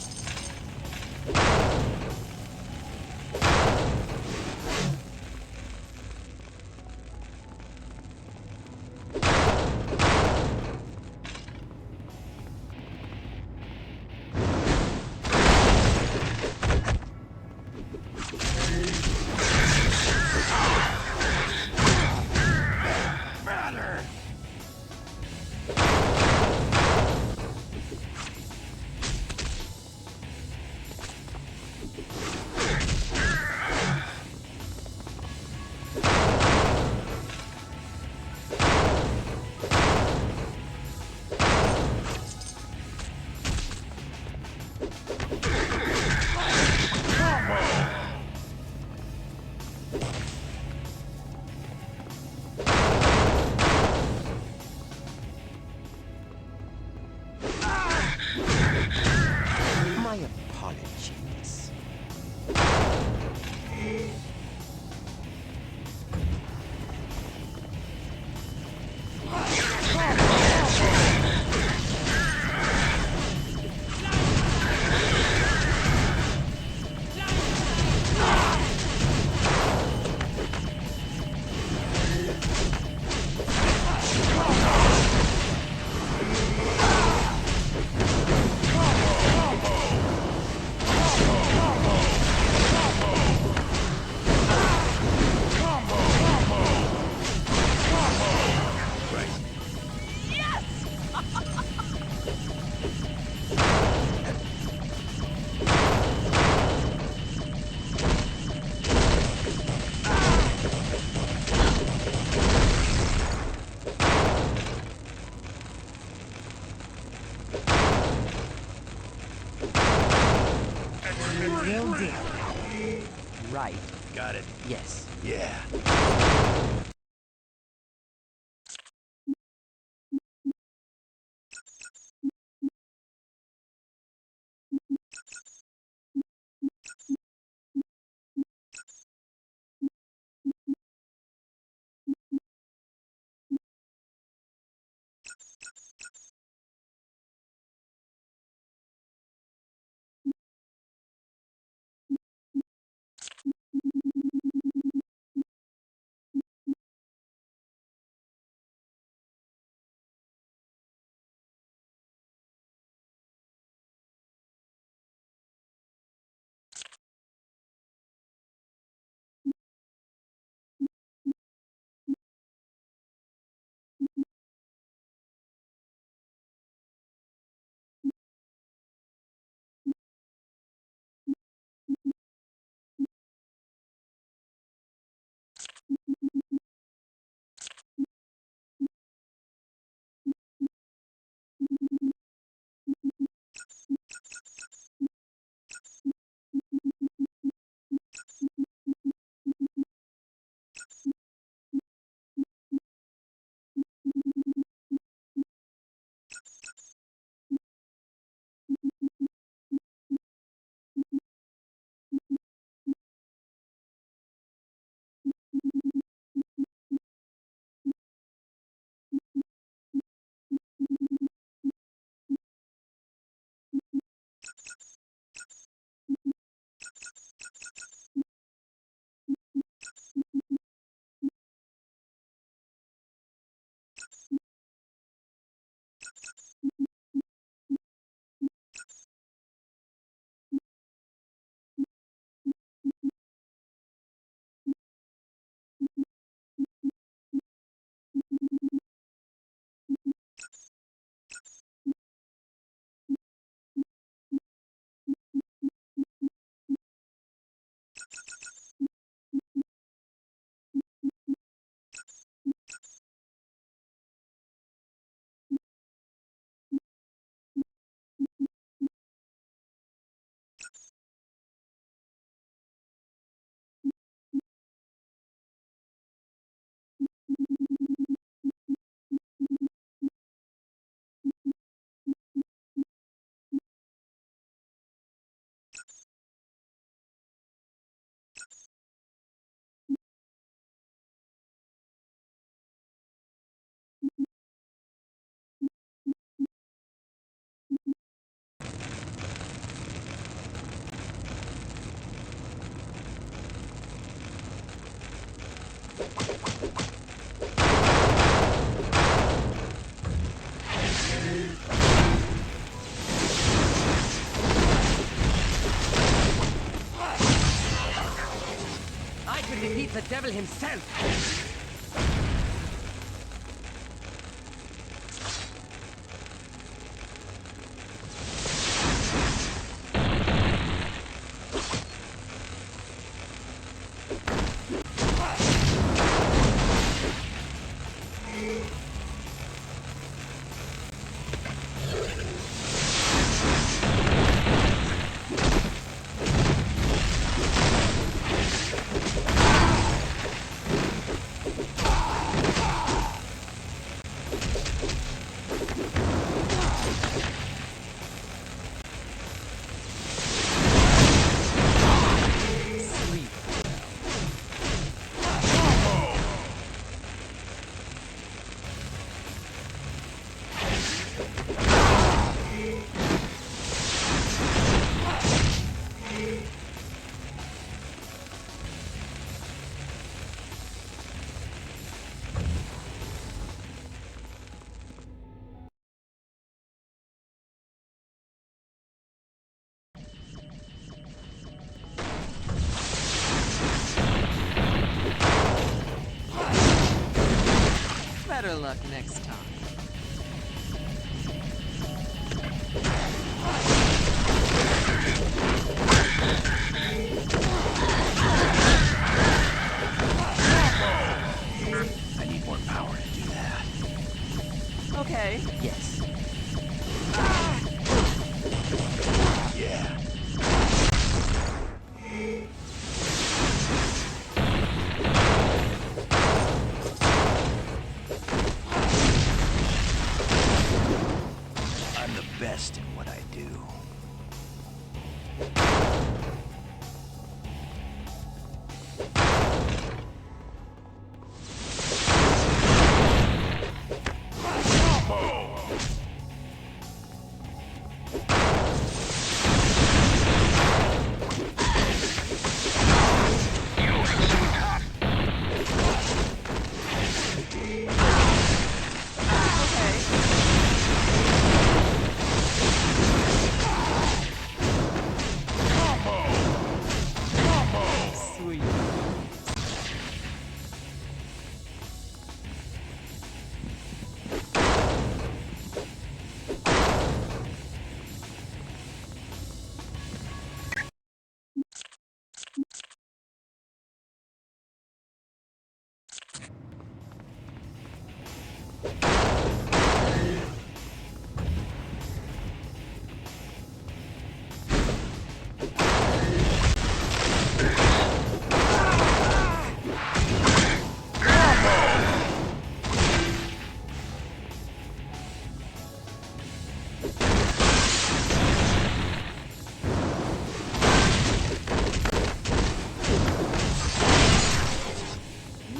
My apologies. Will do. Right. Got it. Yes. Yeah. the devil himself! Better luck next time. I need more power to do that. Okay. Yes. Yeah. I'm the best in what I do.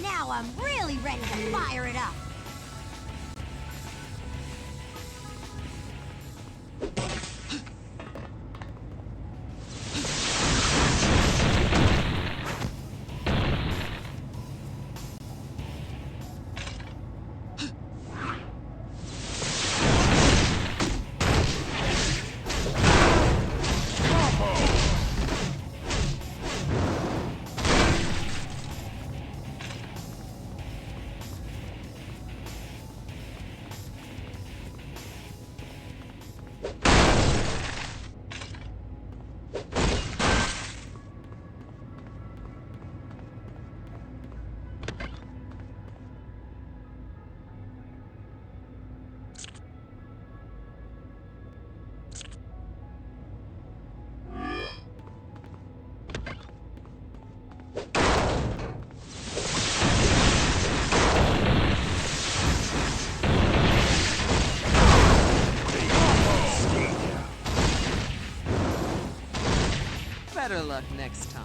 Now I'm really ready to fire it up. Better luck next time.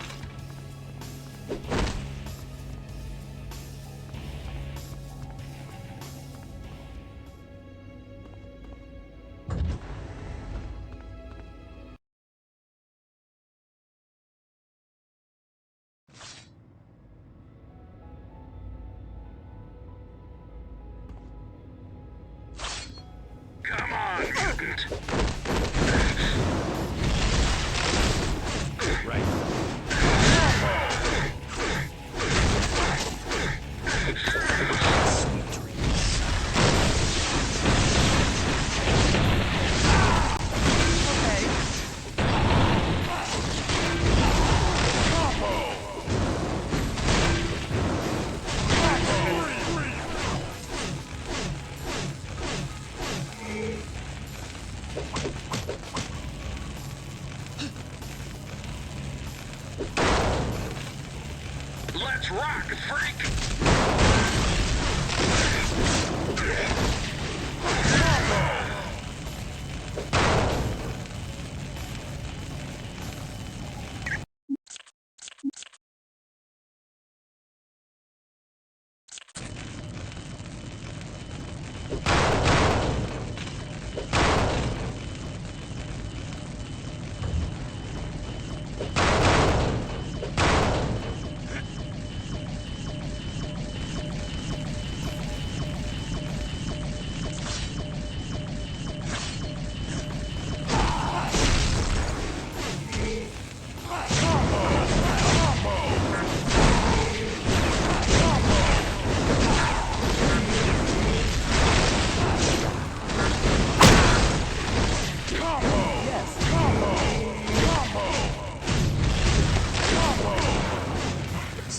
Come on, mutant. Right. Let's rock, freak!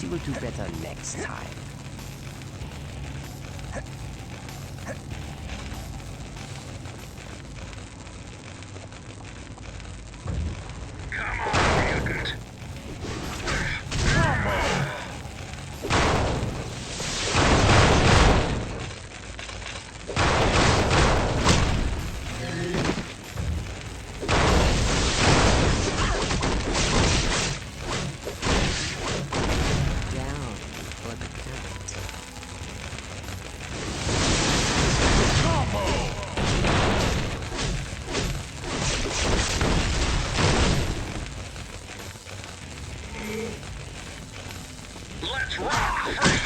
We'll do better next time. Come on, mutant! Let's rock, freak!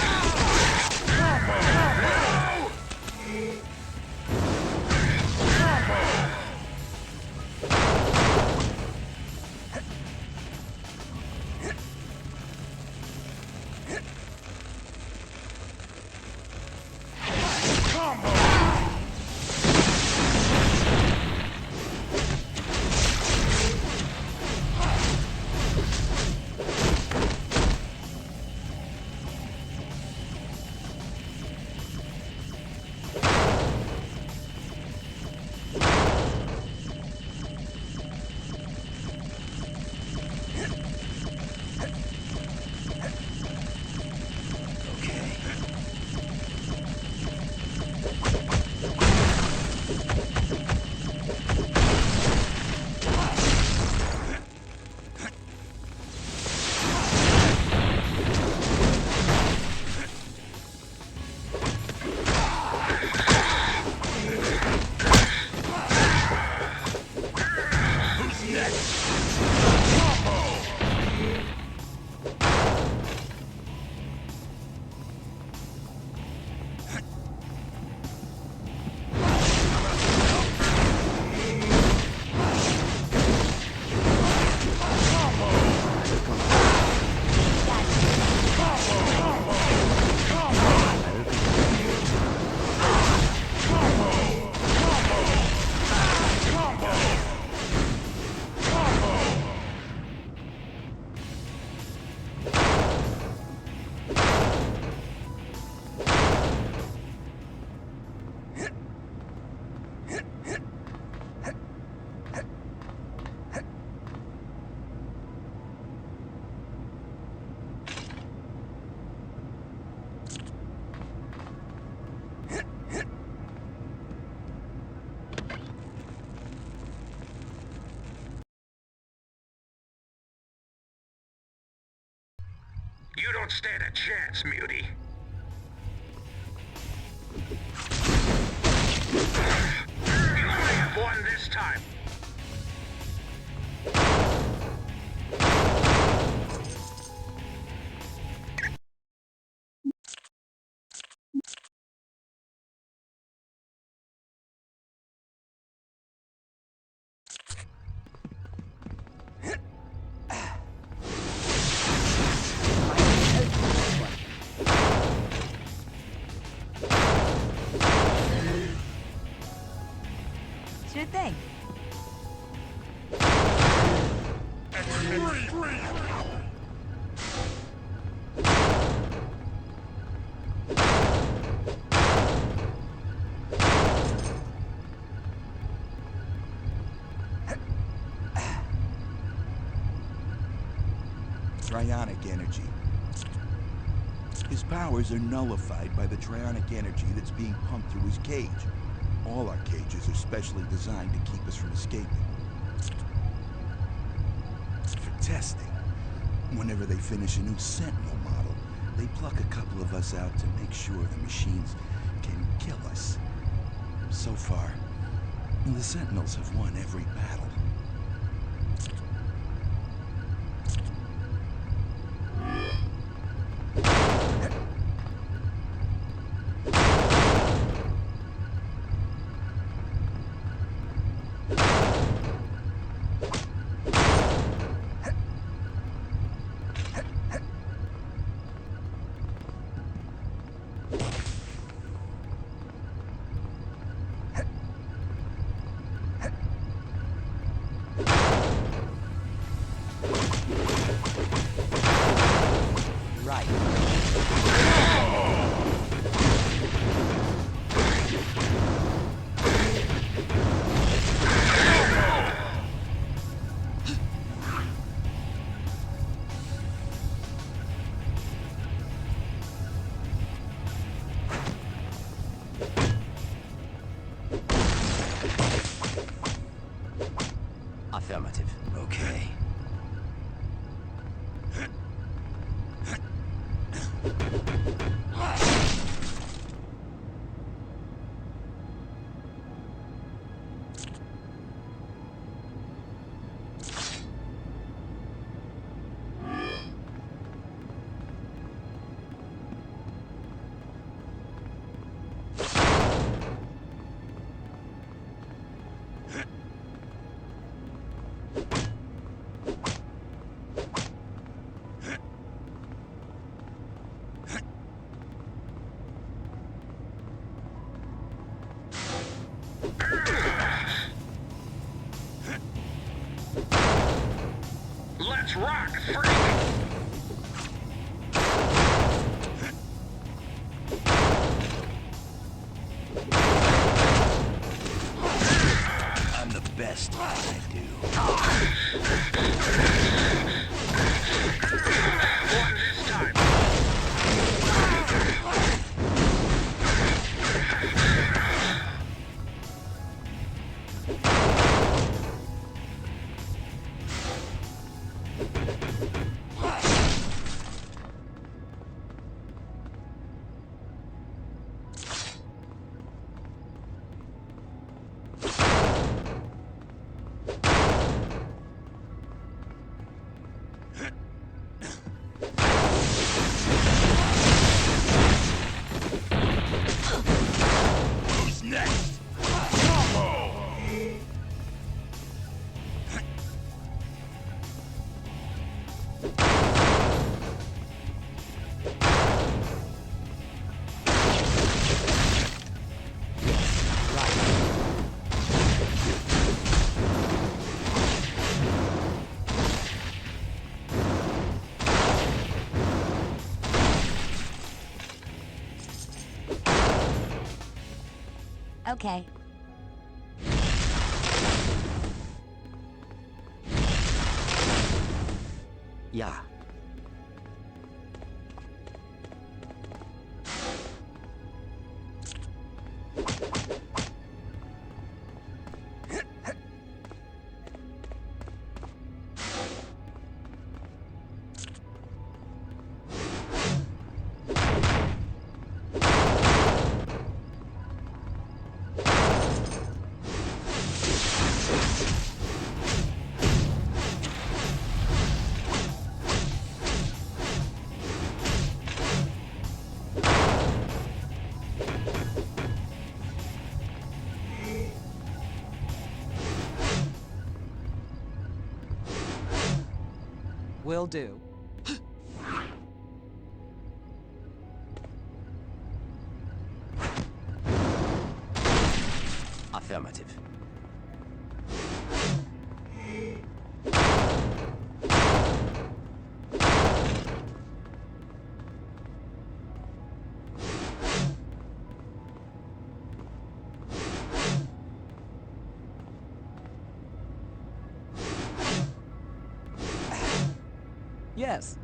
You don't stand a chance, Mutie. You may have won this time. Sure thing. Psionic energy. His powers are nullified by the trionic energy that's being pumped through his cage. All our cages are specially designed to keep us from escaping. For testing, whenever they finish a new Sentinel model, they pluck a couple of us out to make sure the machines can kill us. So far, the Sentinels have won every battle. Affirmative. Okay. Let's rock, freak! I'm the best at what I do. One this time. Okay. Yeah. Will do. Affirmative. Yes.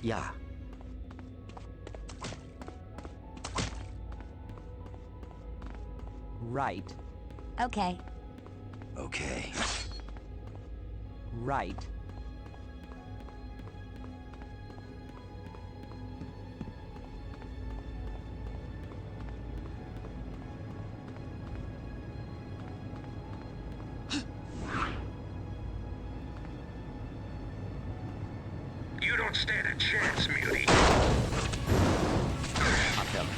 Yeah. Right. Okay. Okay. Right. You don't stand a chance, Mutie. I'm coming.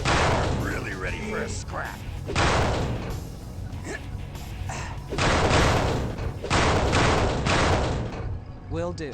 I'm really ready for a scrap. Will do.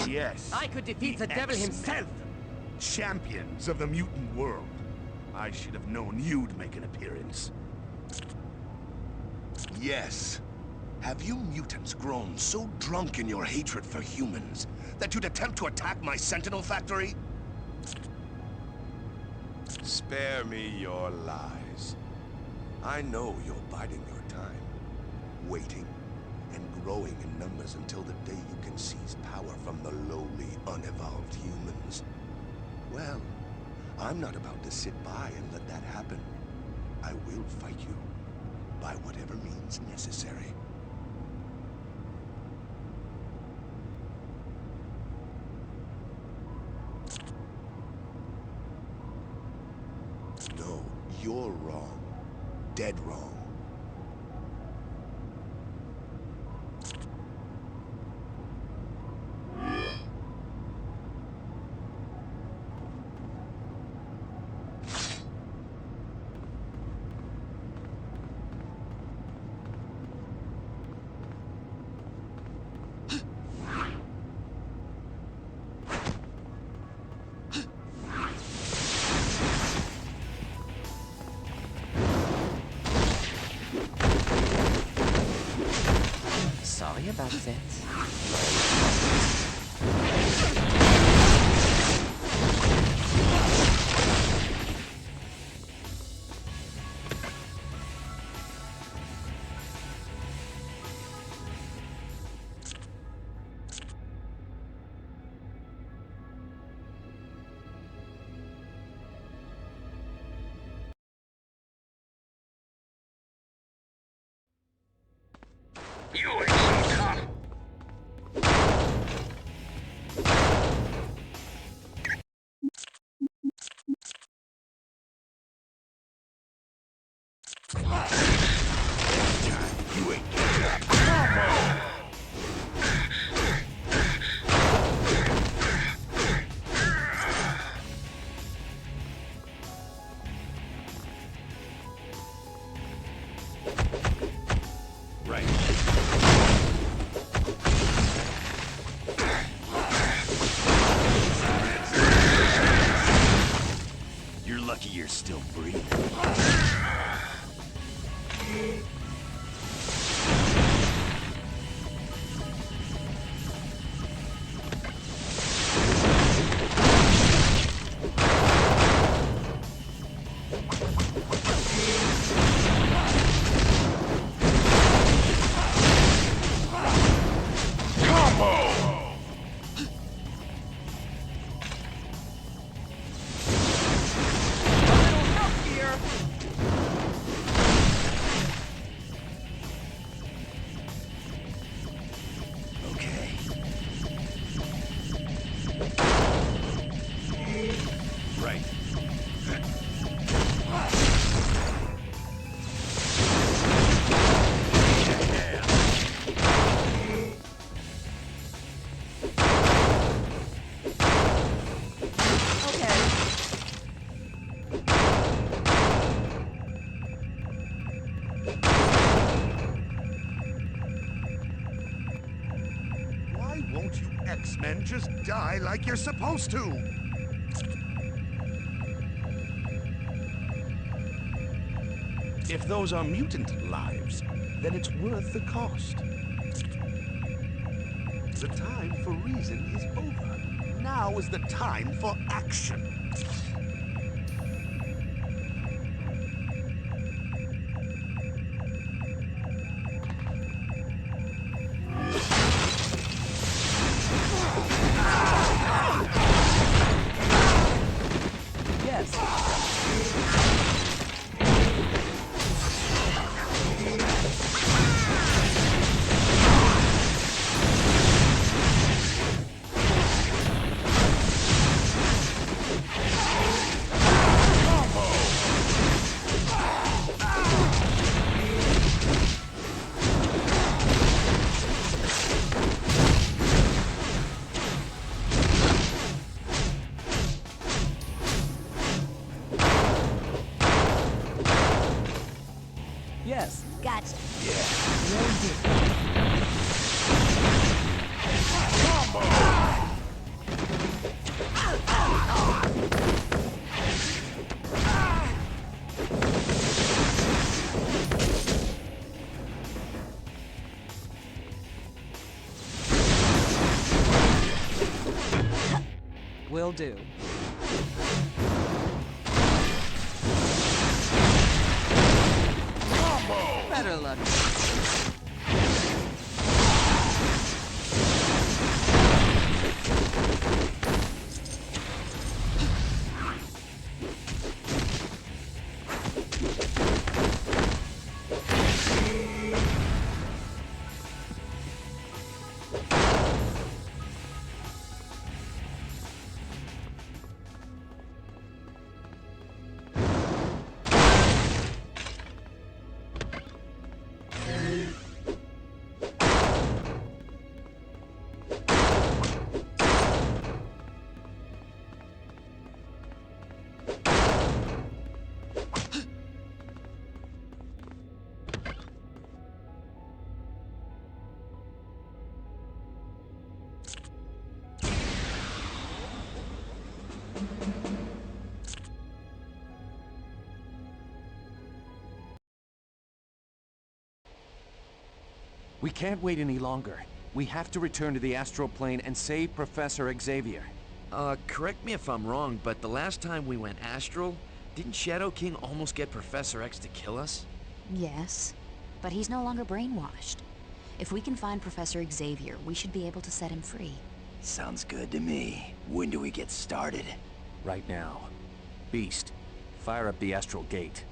Yes. I could defeat the devil himself. Champions of the mutant world. I should have known you'd make an appearance. Yes. Have you mutants grown so drunk in your hatred for humans that you'd attempt to attack my Sentinel factory? Spare me your lies. I know you're biding your time, waiting and growing in numbers until the day you can seize power from the lowly, unevolved humans. Well, I'm not about to sit by and let that happen. I will fight you, by whatever means necessary. No, you're wrong. Dead wrong. Sorry about that. You ain't so tough. You ain't getting that. Right. You're lucky you're still breathing. Why won't you X-Men just die like you're supposed to? If those are mutant lives, then it's worth the cost. The time for reason is over. Now is the time for action. Yes. Gotcha. Will do. Better luck. We can't wait any longer. We have to return to the astral plane and save Professor Xavier. Correct me if I'm wrong, but the last time we went astral, didn't Shadow King almost get Professor X to kill us? Yes, but he's no longer brainwashed. If we can find Professor Xavier, we should be able to set him free. Sounds good to me. When do we get started? Right now. Beast, fire up the astral gate.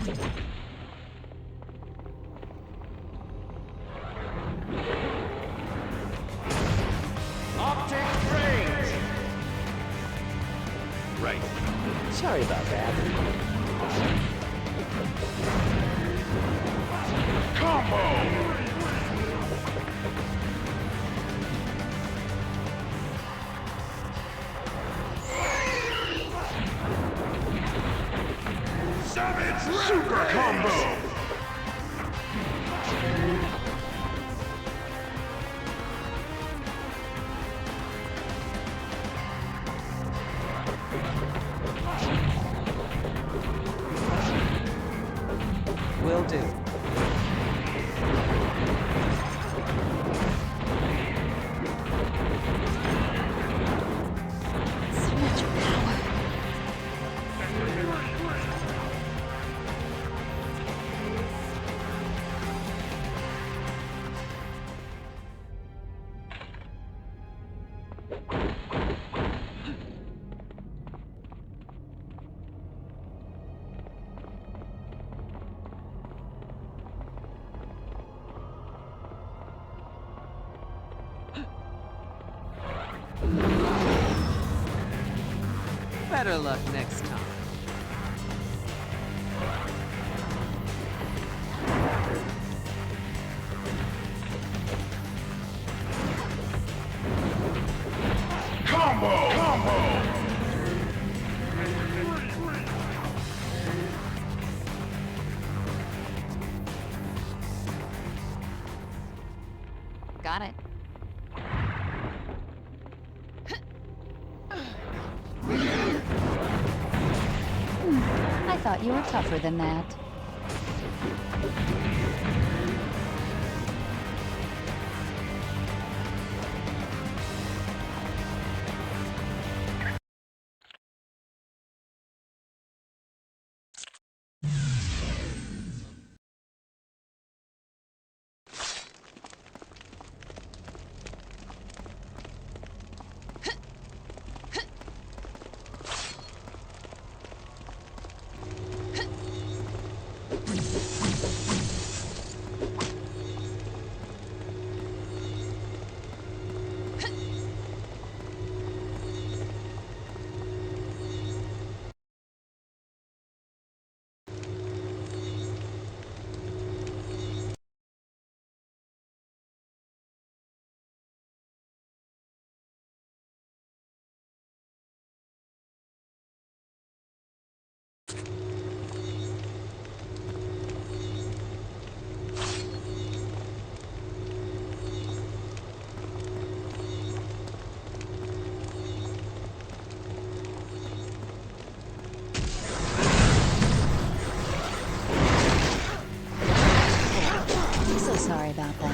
Optic range! Right. Sorry about that. Combo! Savage Super Combo! Will do. So much power. Better luck next time. Combo! Got it. I thought you were tougher than that. Sorry about that.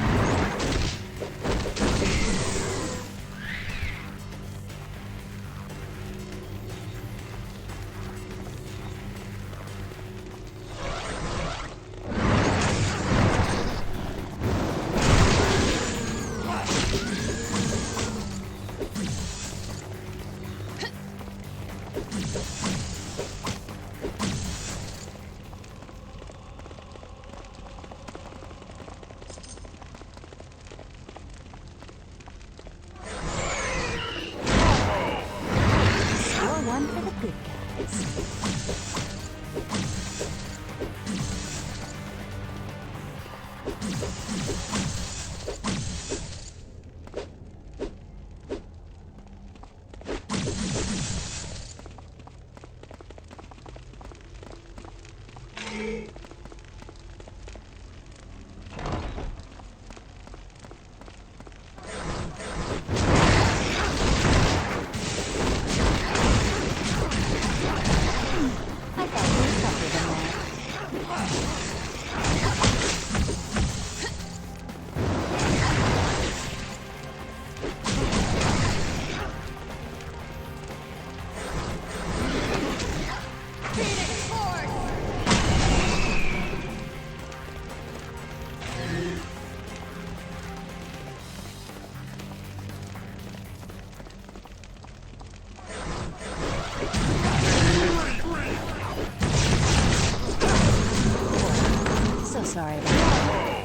Sorry about that.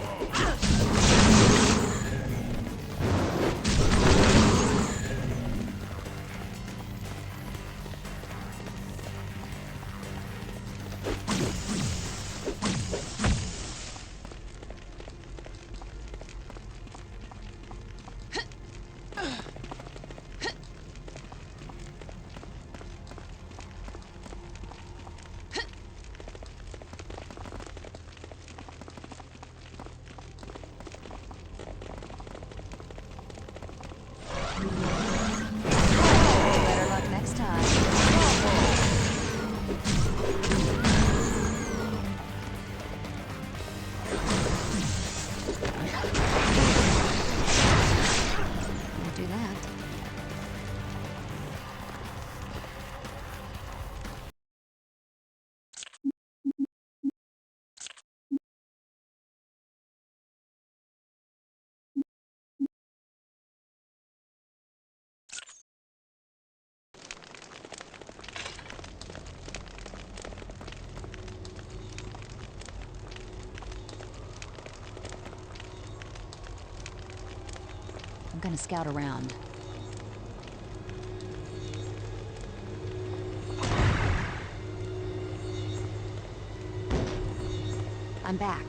Better luck next time. Won't do that. I'm gonna scout around. I'm back.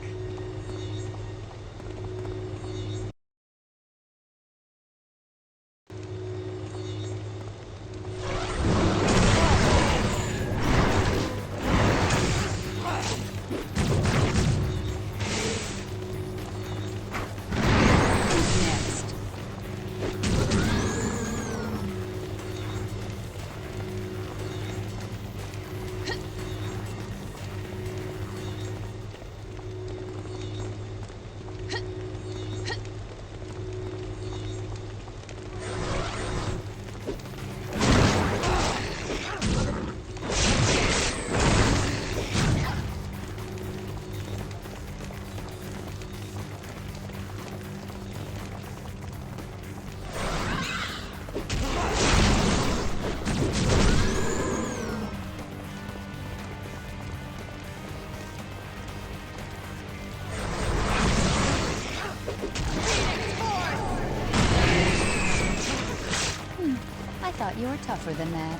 I thought you were tougher than that.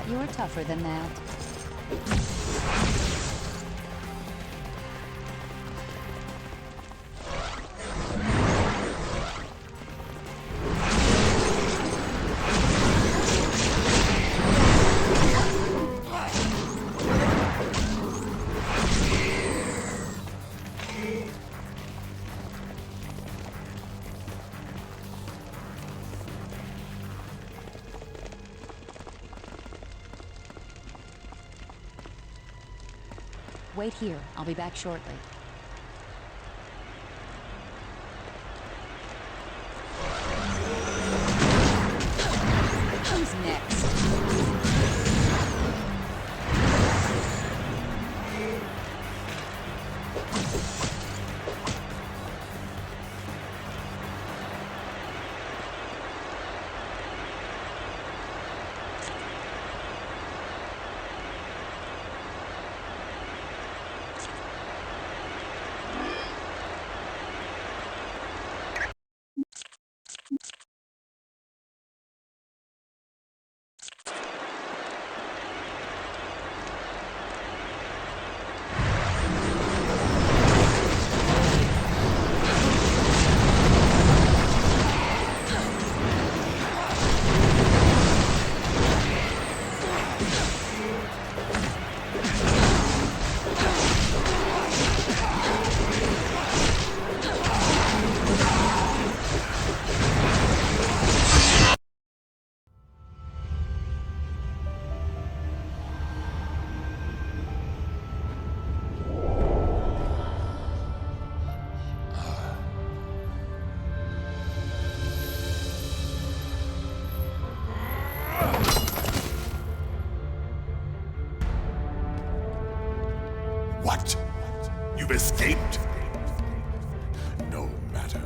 You were tougher than that. Wait here. I'll be back shortly. Who's next? You've escaped? No matter.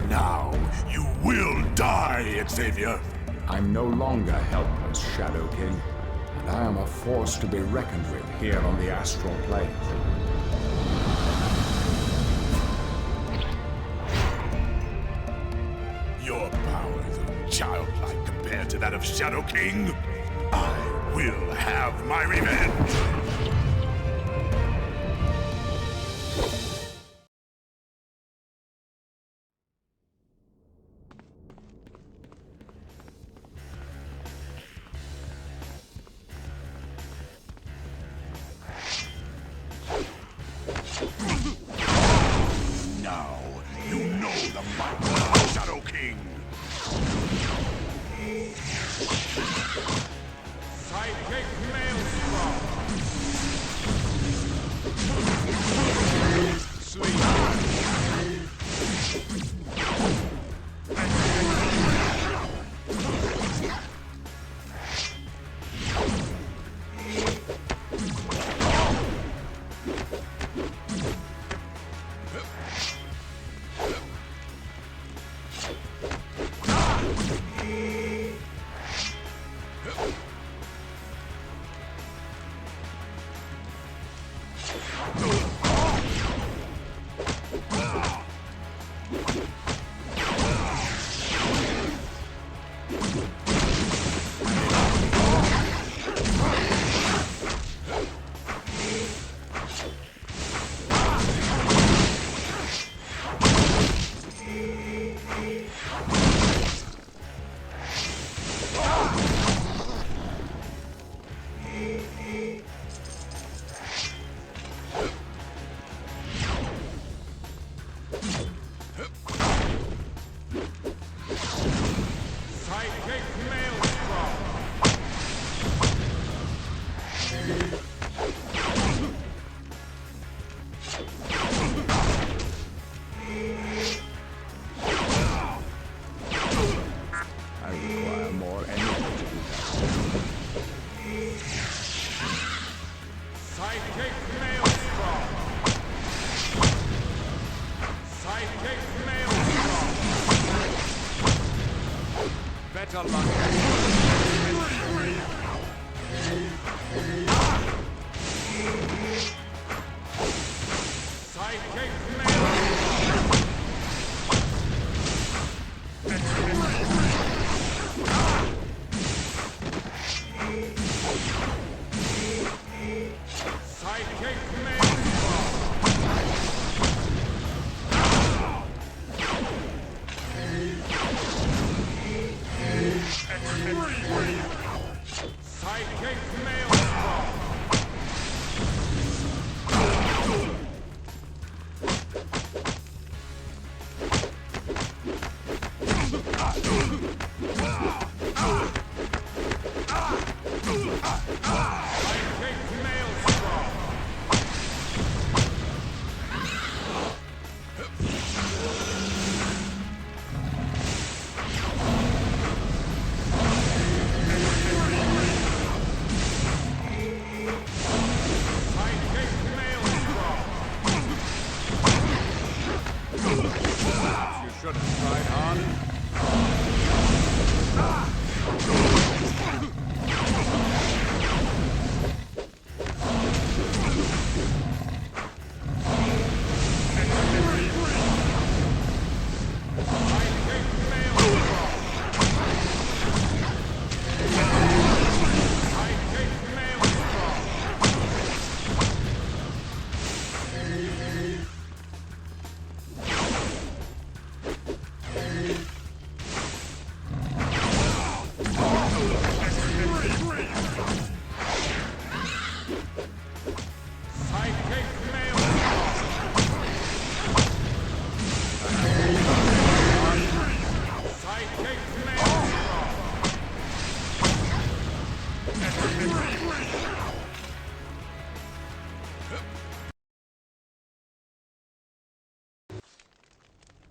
Now, you will die, Xavier! I'm no longer helpless, Shadow King, and I am a force to be reckoned with here on the Astral Plane. Your powers are childlike compared to that of Shadow King. I will have my revenge! Now, you know the might of Shadow King! Sidekick Maelstrom!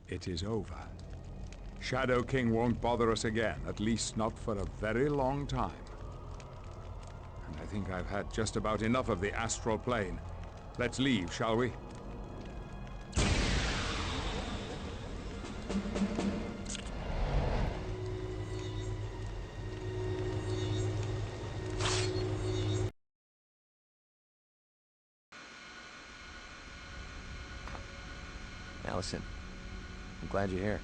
It is over. Shadow King won't bother us again, at least not for a very long time. And I think I've had just about enough of the Astral Plane. Let's leave, shall we? Allison, I'm glad you're here.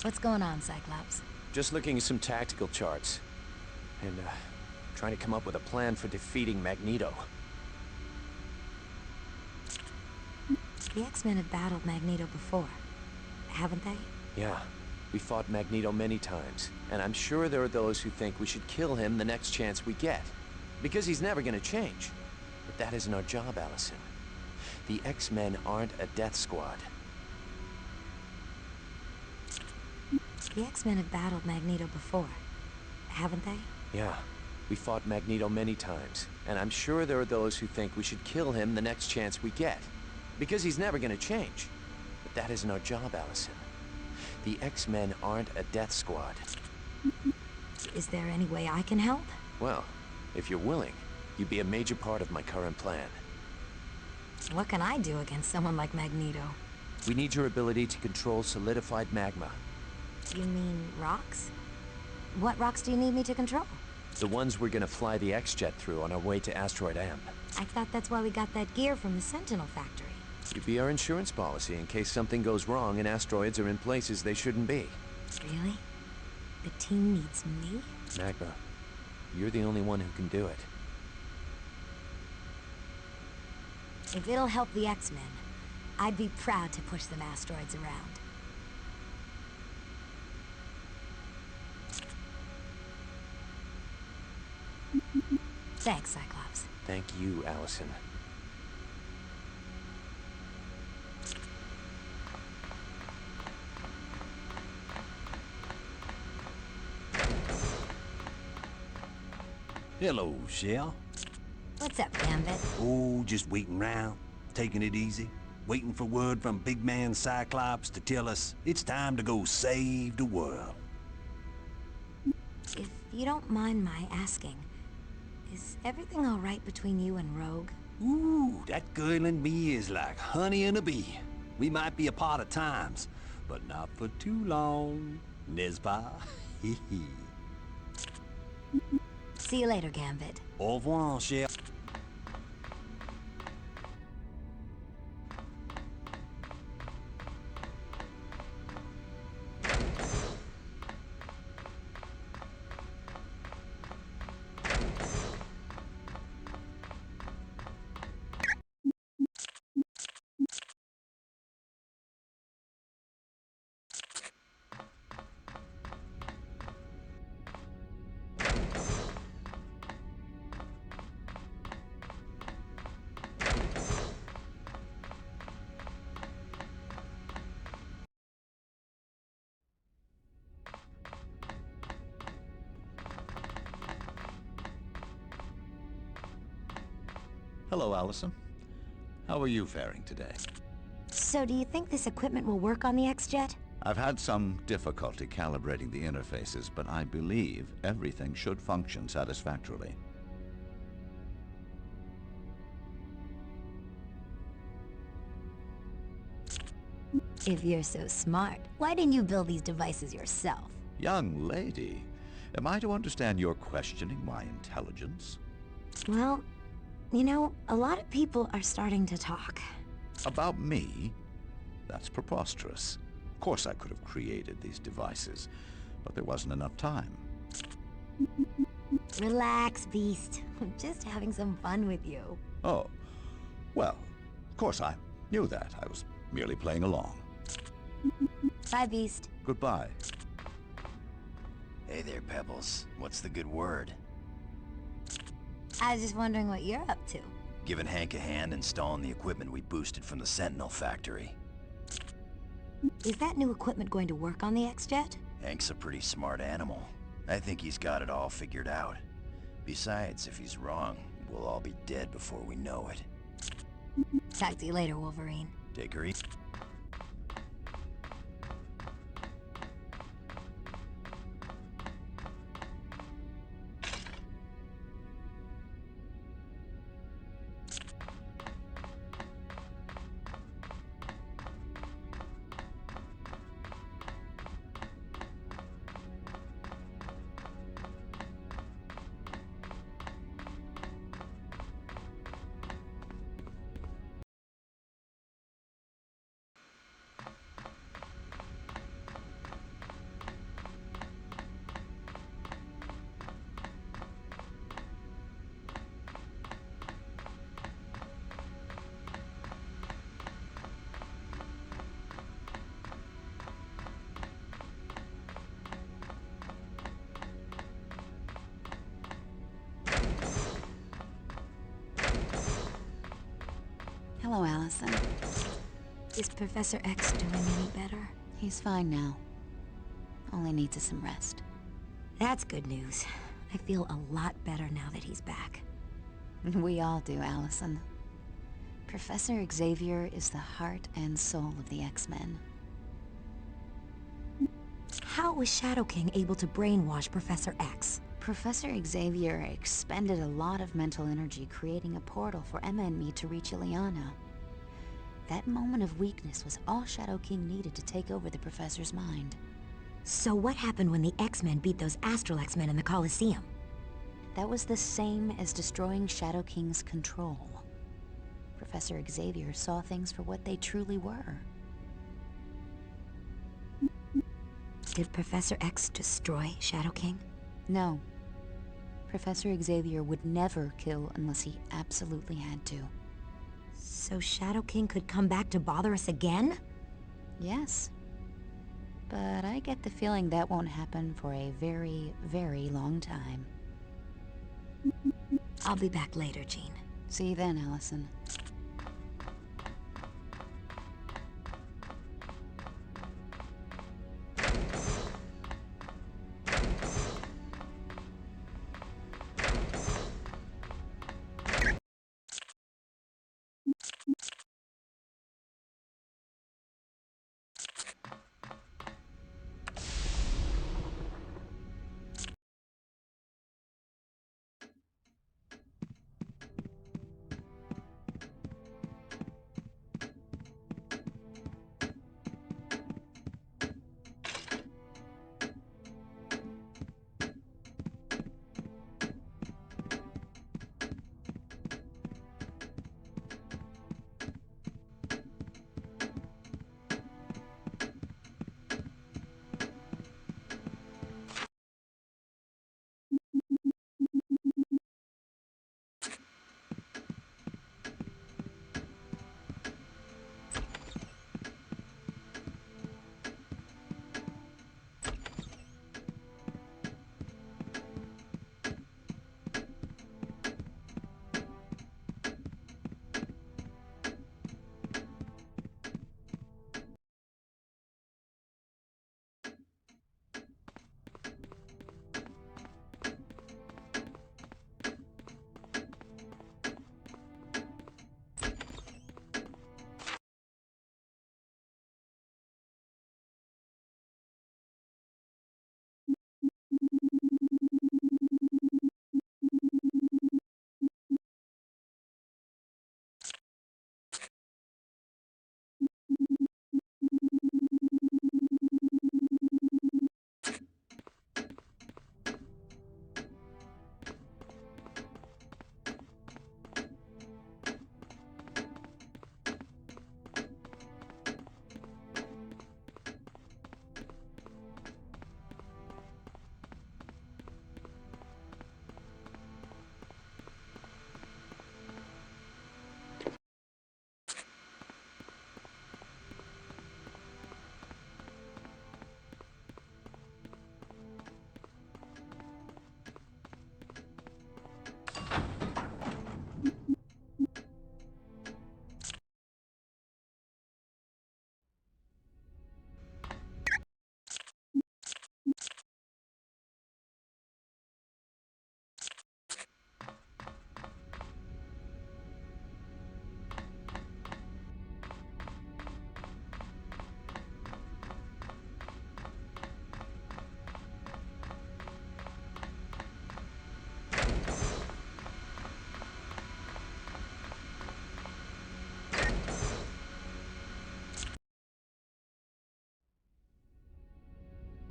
What's going on, Cyclops? Just looking at some tactical charts. And, trying to come up with a plan for defeating Magneto. The X-Men have battled Magneto before, haven't they? Yeah, we fought Magneto many times, and I'm sure there are those who think we should kill him the next chance we get. Because he's never gonna change. But that isn't our job, Allison. The X-Men aren't a death squad. The X-Men have battled Magneto before, haven't they? Yeah, we fought Magneto many times, and I'm sure there are those who think we should kill him the next chance we get. Because he's never gonna change. But that isn't our job, Allison. The X-Men aren't a death squad. Is there any way I can help? Well, if you're willing, you'd be a major part of my current plan. What can I do against someone like Magneto? We need your ability to control solidified magma. You mean rocks? What rocks do you need me to control? The ones we're gonna fly the X-Jet through on our way to Asteroid M. I thought that's why we got that gear from the Sentinel factory. You'd be our insurance policy in case something goes wrong and asteroids are in places they shouldn't be. Really? The team needs me? Magma, you're the only one who can do it. If it'll help the X-Men, I'd be proud to push them asteroids around. Thanks, Cyclops. Thank you, Allison. Hello, Shell. What's up, Gambit? Oh, just waiting around, taking it easy, waiting for word from big man Cyclops to tell us it's time to go save the world. If you don't mind my asking, is everything all right between you and Rogue? Ooh, that girl and me is like honey and a bee. We might be apart at times, but not for too long. Nespa. See you later, Gambit. Au revoir, Shell. Hello, Allison. How are you faring today? So do you think this equipment will work on the X-Jet? I've had some difficulty calibrating the interfaces, but I believe everything should function satisfactorily. If you're so smart, why didn't you build these devices yourself? Young lady, am I to understand you're questioning my intelligence? Well, you know, a lot of people are starting to talk. About me? That's preposterous. Of course I could have created these devices, but there wasn't enough time. Relax, Beast. I'm just having some fun with you. Oh, well, of course I knew that. I was merely playing along. Bye, Beast. Goodbye. Hey there, Pebbles. What's the good word? I was just wondering what you're up to. Giving Hank a hand installing the equipment we boosted from the Sentinel factory. Is that new equipment going to work on the X-Jet? Hank's a pretty smart animal. I think he's got it all figured out. Besides, if he's wrong, we'll all be dead before we know it. Talk to you later, Wolverine. Take her easy. Hello, Allison. Is Professor X doing any better? He's fine now. Only needs some rest. That's good news. I feel a lot better now that he's back. We all do, Allison. Professor Xavier is the heart and soul of the X-Men. How was Shadow King able to brainwash Professor X? Professor Xavier expended a lot of mental energy creating a portal for Emma and me to reach Illyana. That moment of weakness was all Shadow King needed to take over the Professor's mind. So what happened when the X-Men beat those Astral X-Men in the Coliseum? That was the same as destroying Shadow King's control. Professor Xavier saw things for what they truly were. Did Professor X destroy Shadow King? No. Professor Xavier would never kill unless he absolutely had to. So Shadow King could come back to bother us again? Yes. But I get the feeling that won't happen for a very, very long time. I'll be back later, Jean. See you then, Allison.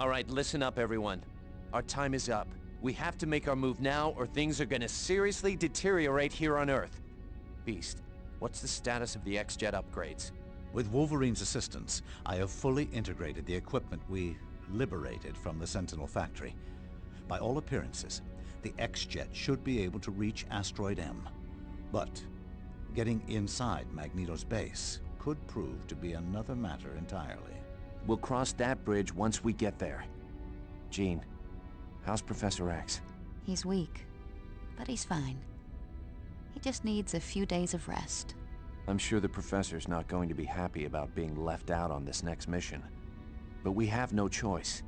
All right, listen up, everyone. Our time is up. We have to make our move now, or things are gonna seriously deteriorate here on Earth. Beast, what's the status of the X-Jet upgrades? With Wolverine's assistance, I have fully integrated the equipment we liberated from the Sentinel factory. By all appearances, the X-Jet should be able to reach Asteroid M. But getting inside Magneto's base could prove to be another matter entirely. We'll cross that bridge once we get there. Jean, how's Professor X? He's weak, but he's fine. He just needs a few days of rest. I'm sure the Professor's not going to be happy about being left out on this next mission. But we have no choice.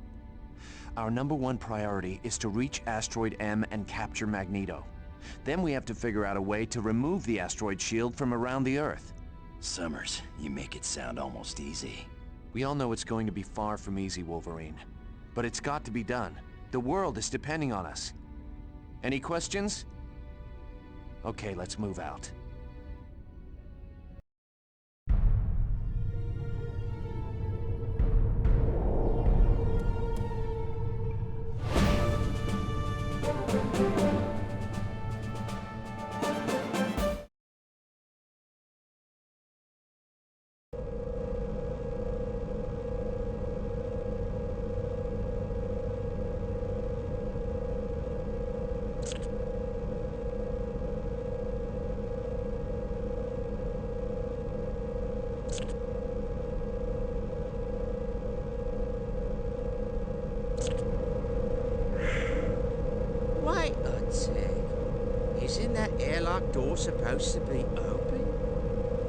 Our #1 priority is to reach Asteroid M and capture Magneto. Then we have to figure out a way to remove the asteroid shield from around the Earth. Summers, you make it sound almost easy. We all know it's going to be far from easy, Wolverine. But it's got to be done. The world is depending on us. Any questions? Okay, let's move out. Wait a tick. Isn't that airlock door supposed to be open?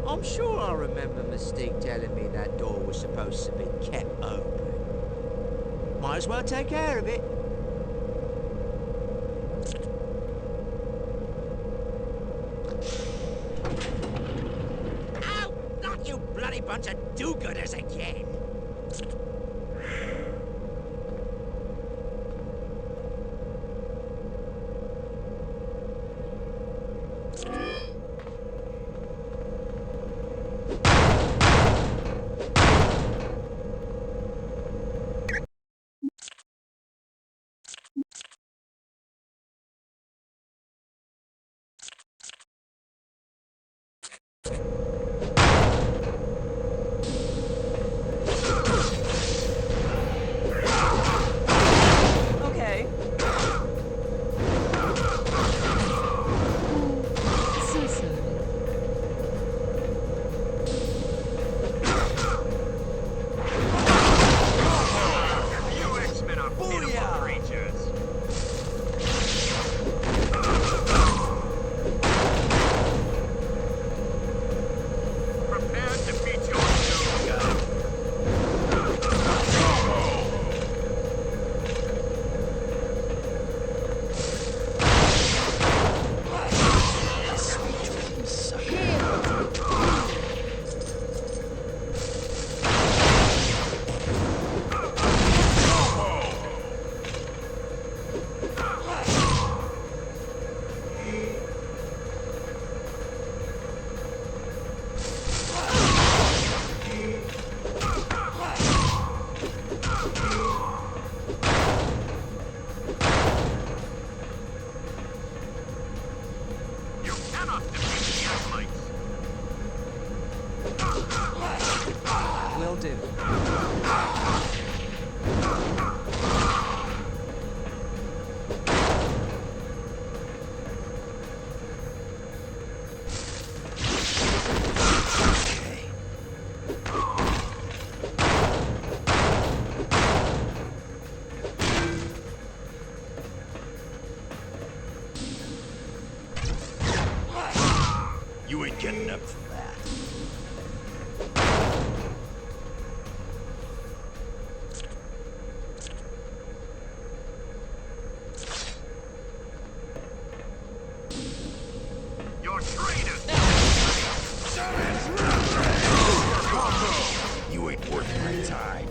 I'm sure I remember Mystique telling me that door was supposed to be kept open. Might as well take care of it. Ow! Not you bloody bunch of do-gooders again! You ain't getting up from that. Your traitors! You ain't worth my time.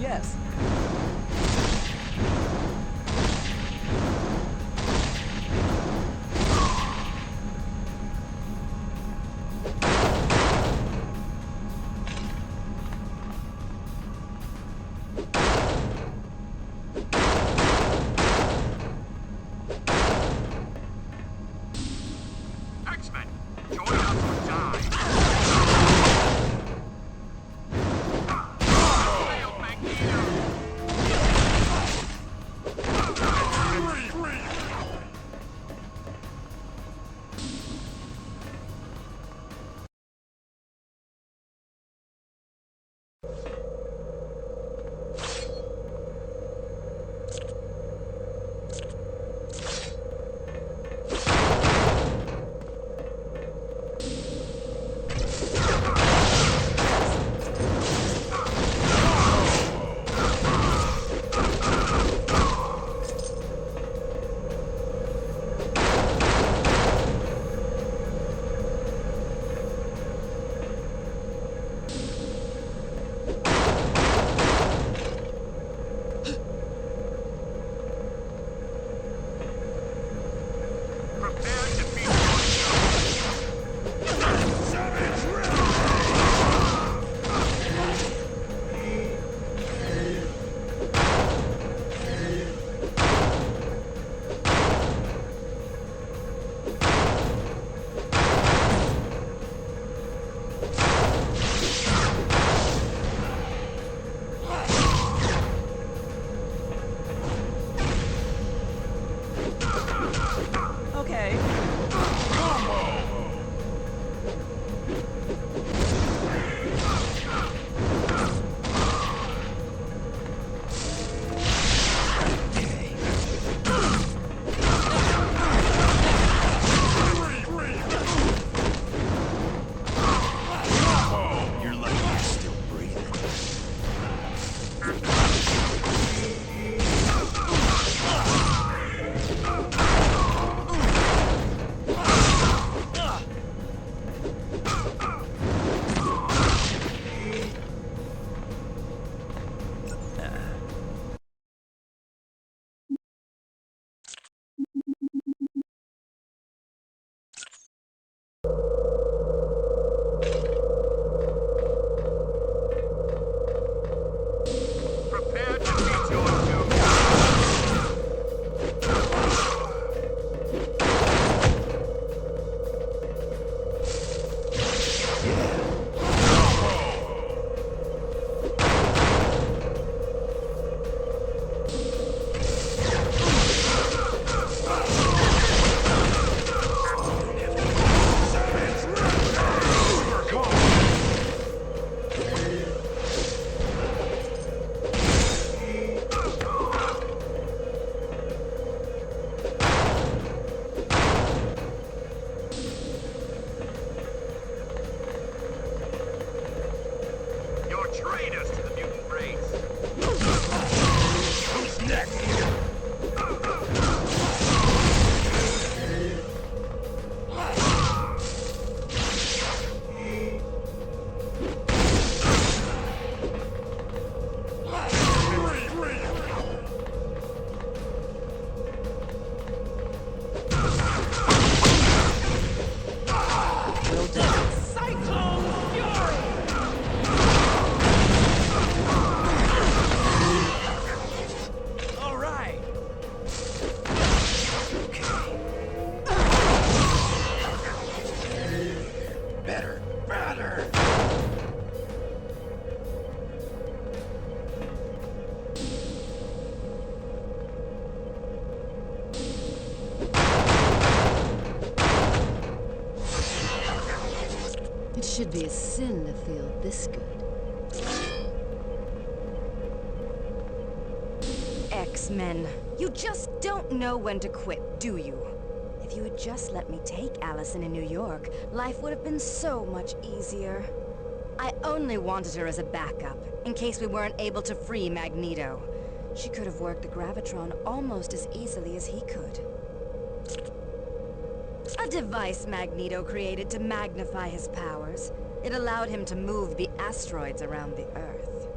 yes. X-Men, join us or die! Failed Magneto! should be a sin to feel this good. X-Men, you just don't know when to quit, do you? If you had just let me take Allison in New York, life would have been so much easier. I only wanted her as a backup, in case we weren't able to free Magneto. She could have worked the Gravitron almost as easily as he could. A device Magneto created to magnify his powers. It allowed him to move the asteroids around the Earth.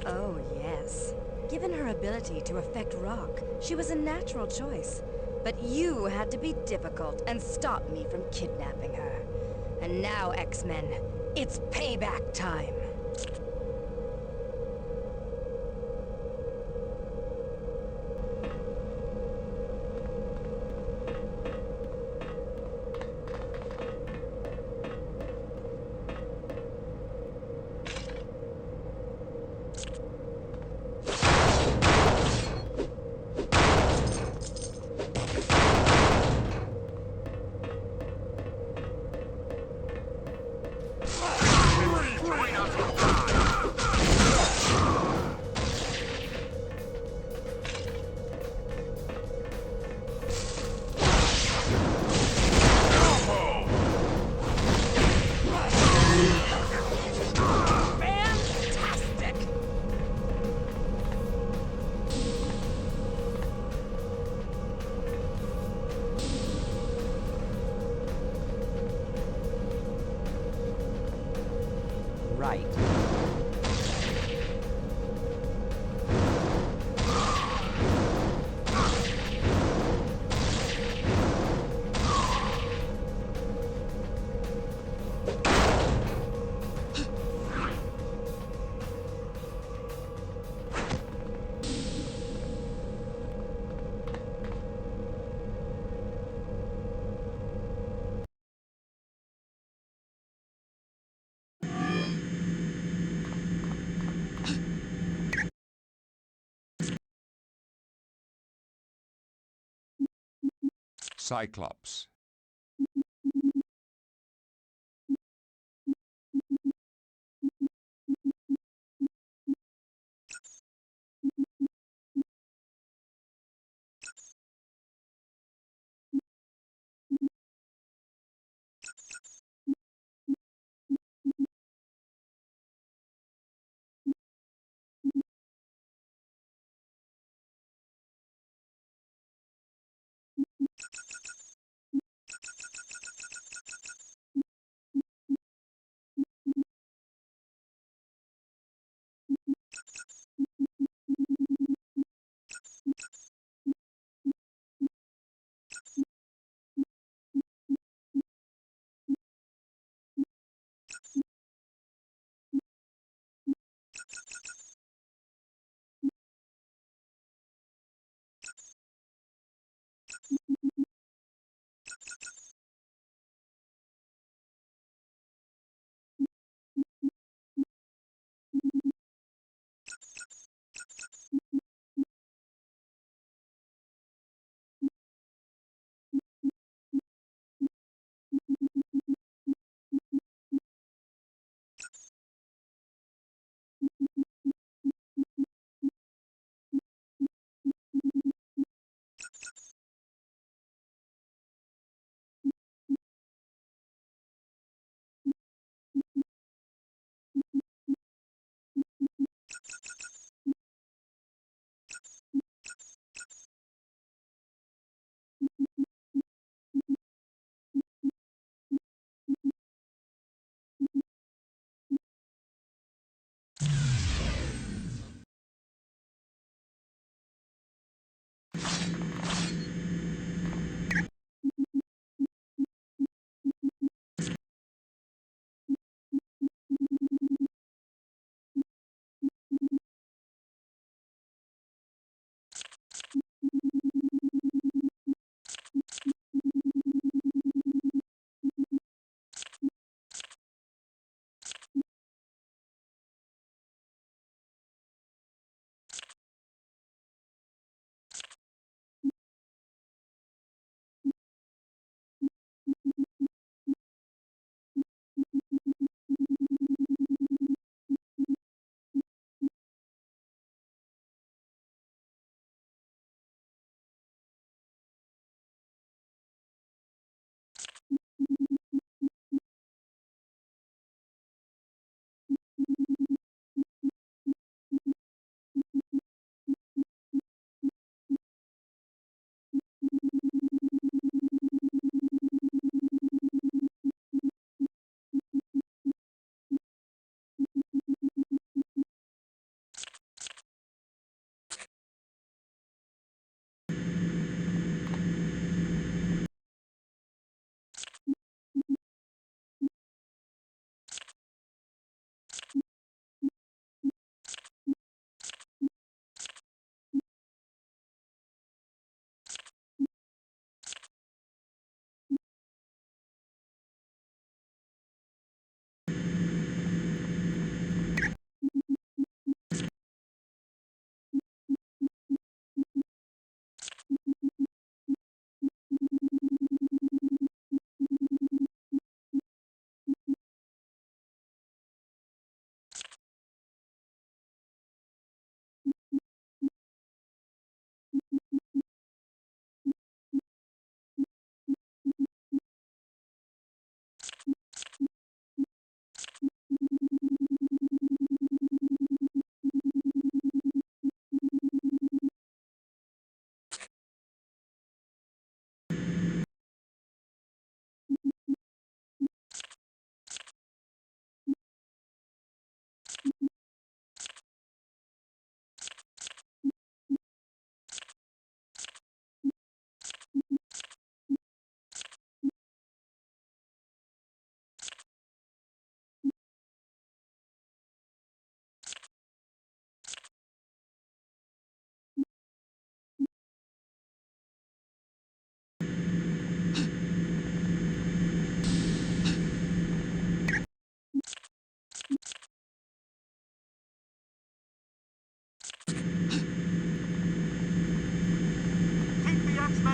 Oh, yes. Given her ability to affect rock, she was a natural choice. But you had to be difficult and stop me from kidnapping her. And now, X-Men, it's payback time. Right. Cyclops.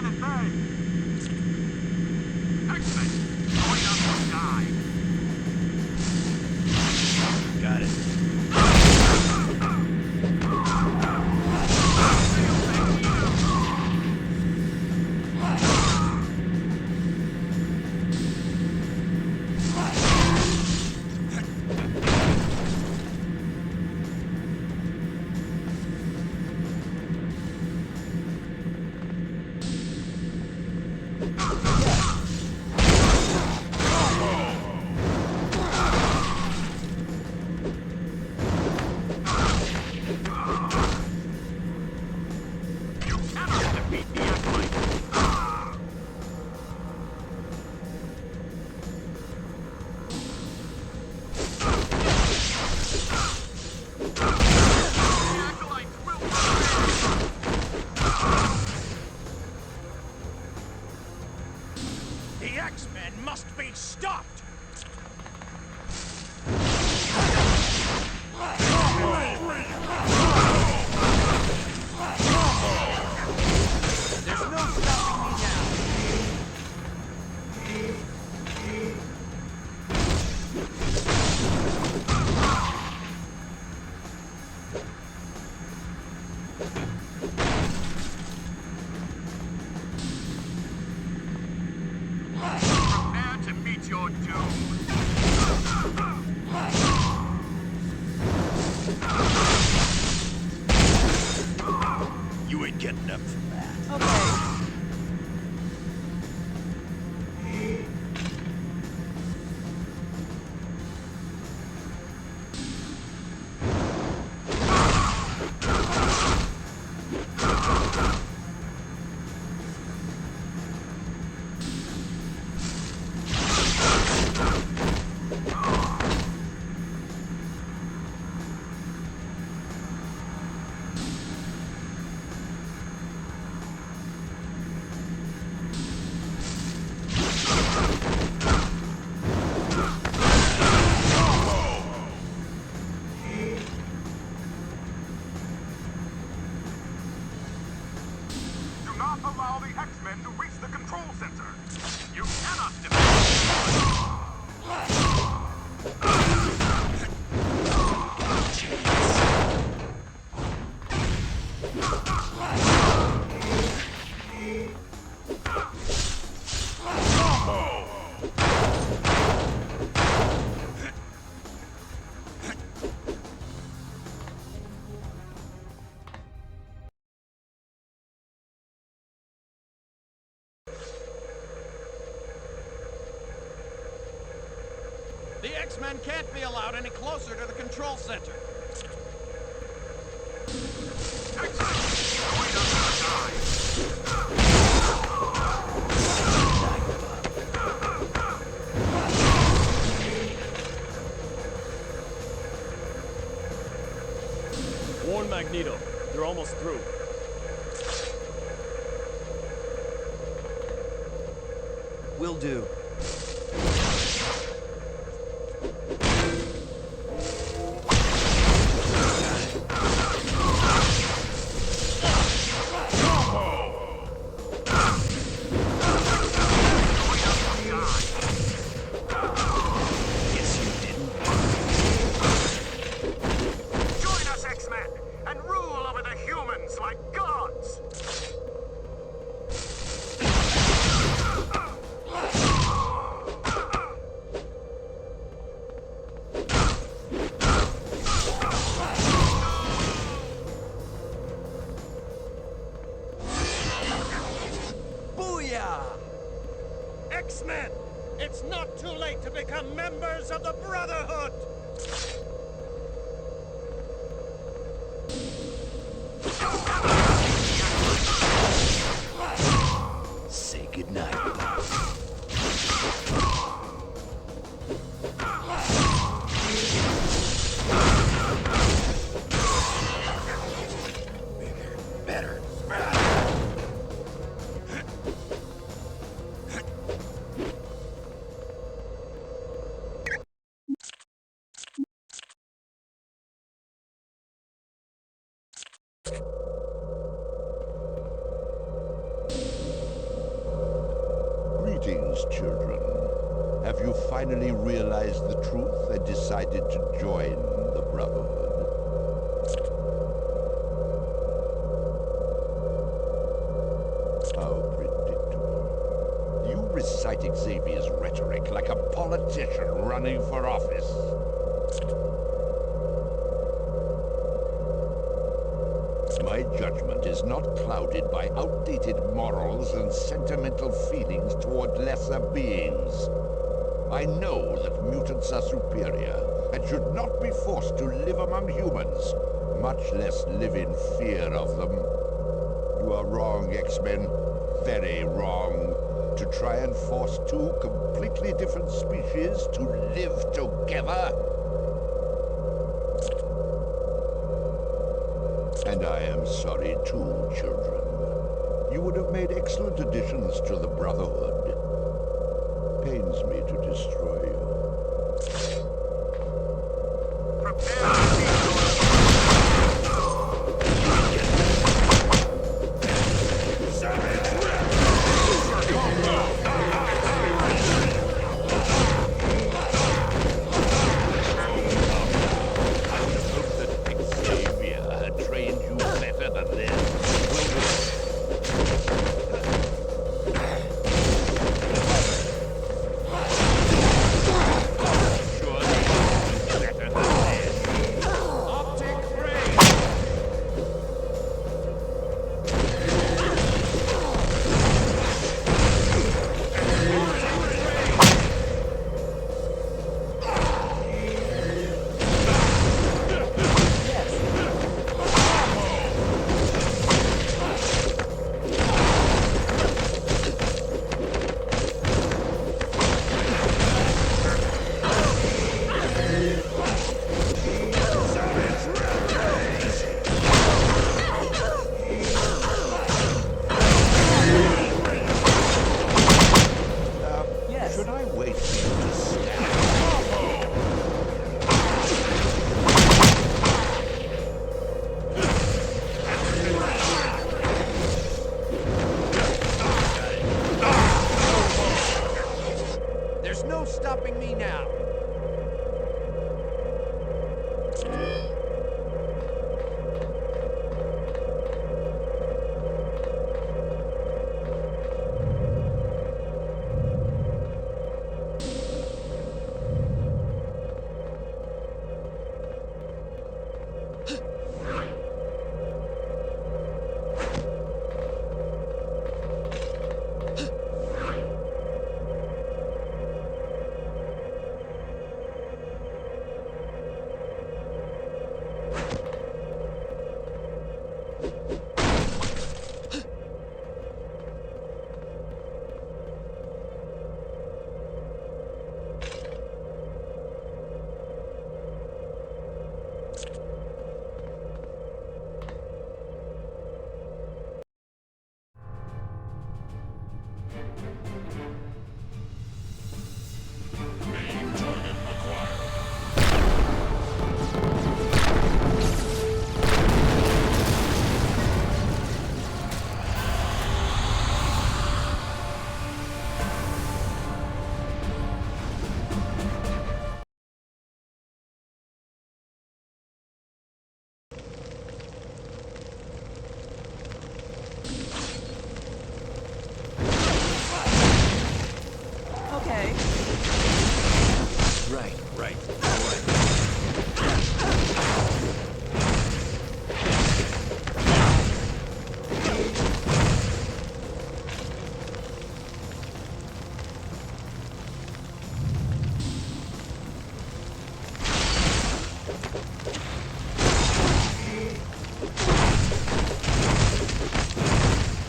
planet Bay! X-Men, join us or die! Got it. You ain't getting up from that. Okay. Allow the X-Men to reach the control center. You cannot defeat The X-Men can't be allowed any closer to the control center. Warn Magneto. They're almost through. Will do. X-Men! It's not too late to become members of the Brotherhood! Say goodnight. Greetings, children. Have you finally realized the truth and decided to join the Brotherhood? How predictable. You recite Xavier's rhetoric like a politician running for office. My judgment is not clouded by outdated morals and sentimental feelings toward lesser beings. I know that mutants are superior and should not be forced to live among humans, much less live in fear of them. You are wrong, X-Men. Very wrong. To try and force two completely different species to live together. And I am sorry too, children. You would have made excellent additions to the Brotherhood. Pains me to destroy you.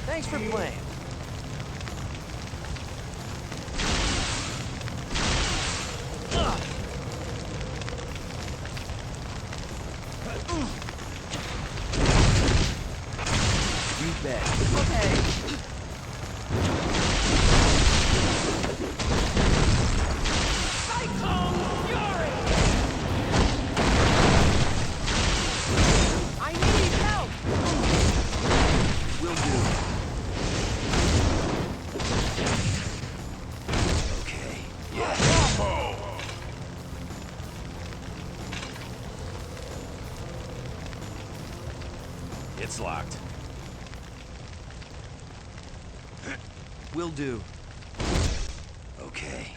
Thanks for playing. You bet. Okay. It's locked. Will do. Okay.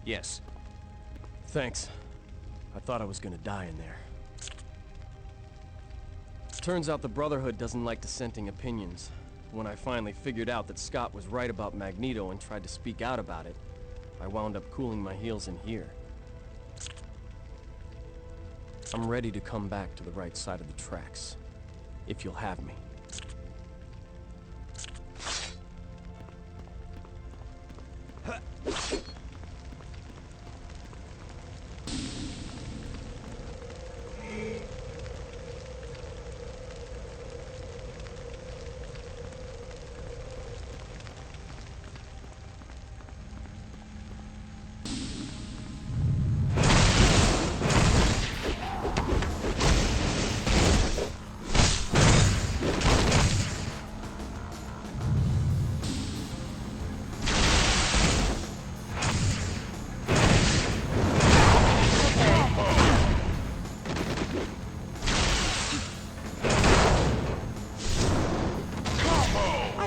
Yes. Thanks. I thought I was gonna die in there. Turns out the Brotherhood doesn't like dissenting opinions. When I finally figured out that Scott was right about Magneto and tried to speak out about it, I wound up cooling my heels in here. I'm ready to come back to the right side of the tracks, if you'll have me.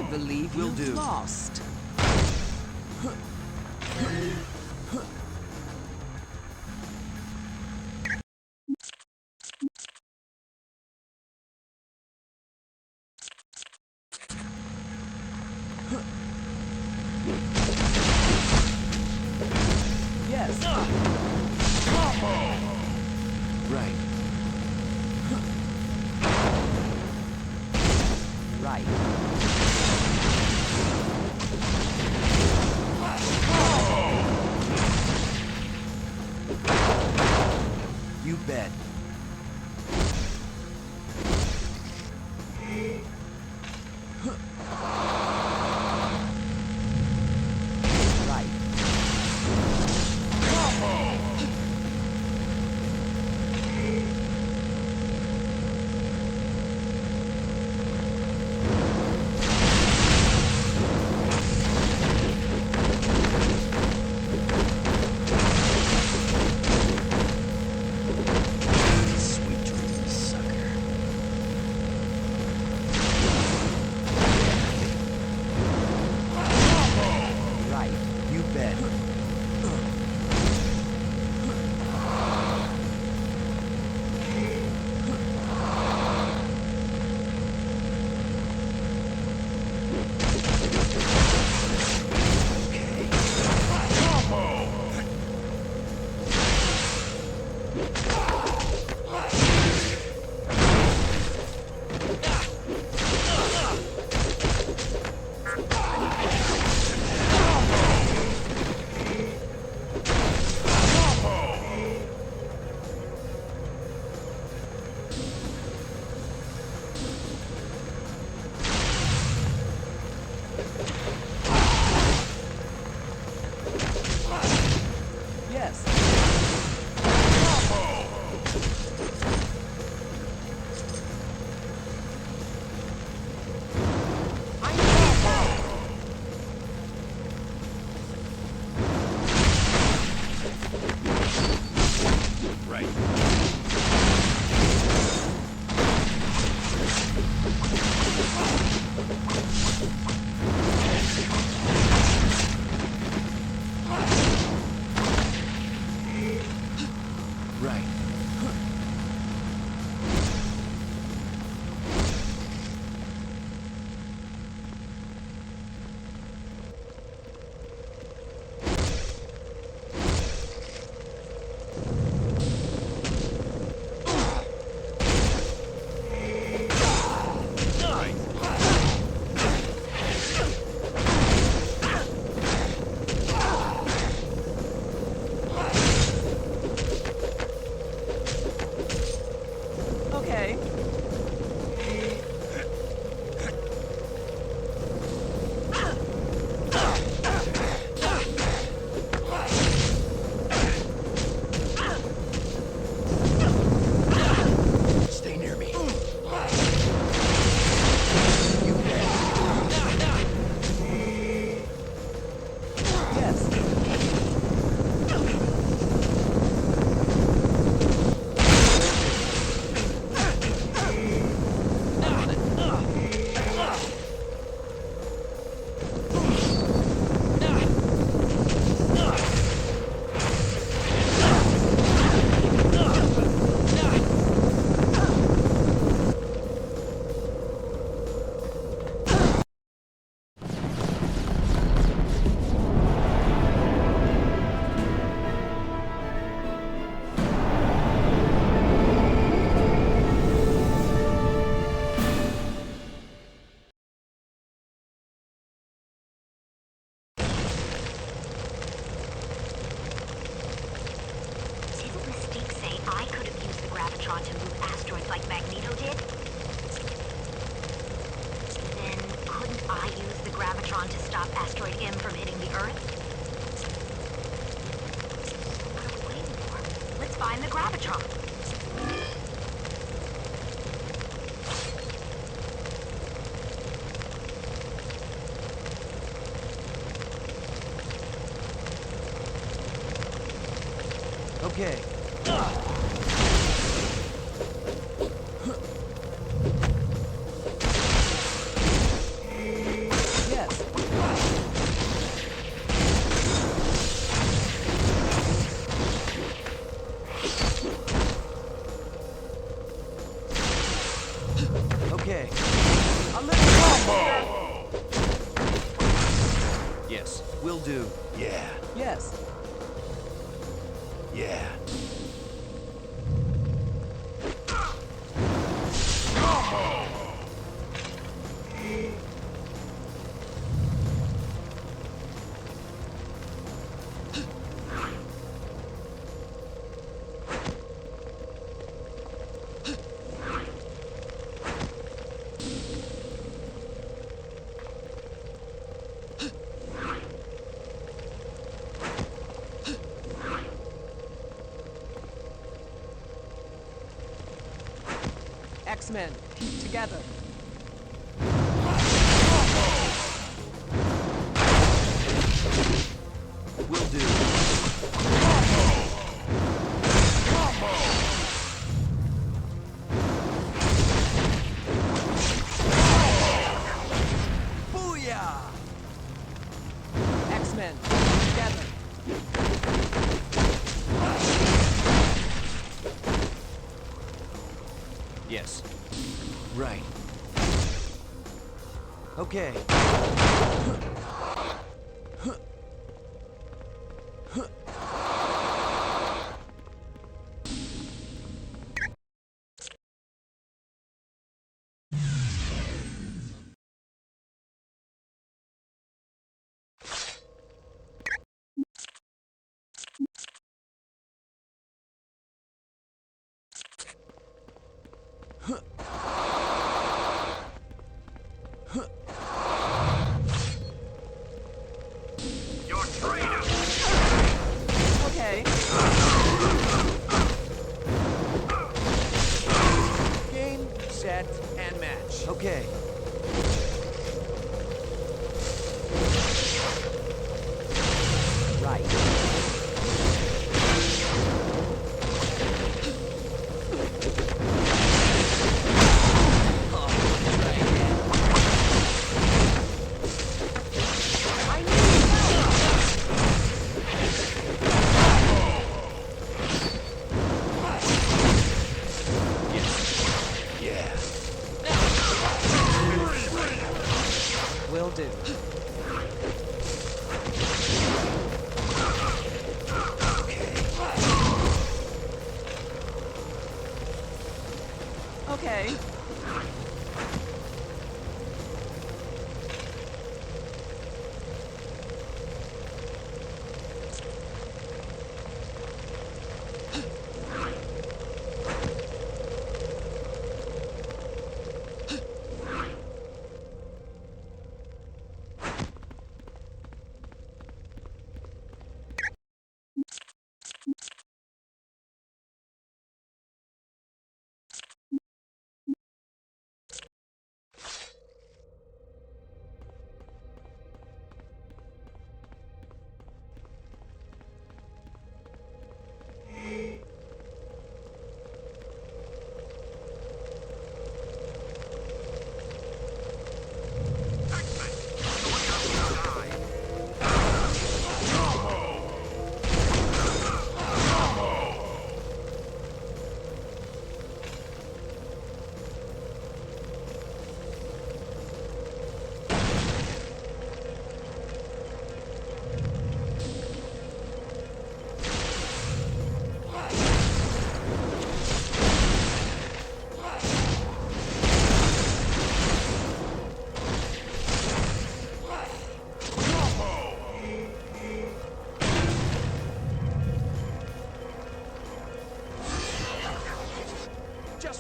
Believe you've lost. Yes. Right. Right. You bet. Right. could have used the gravitron to move asteroids like Magneto did, then couldn't I use the gravitron to stop Asteroid M from hitting the Earth? What are we waiting for? Let's find the gravitron. Okay. Yes. Okay. A little combo. Yes, will do. Yeah. Yes. Yeah. X-Men, together. Will do. Booyah! X-Men, together. Yes. Right. Okay. Okay. Game, set, and match. Okay. Right. Will do. Okay.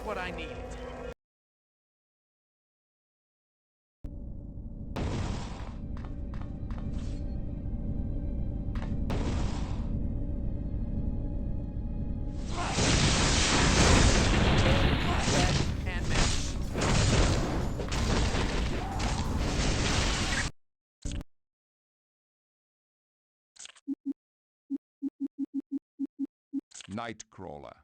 just what I needed. Nightcrawler.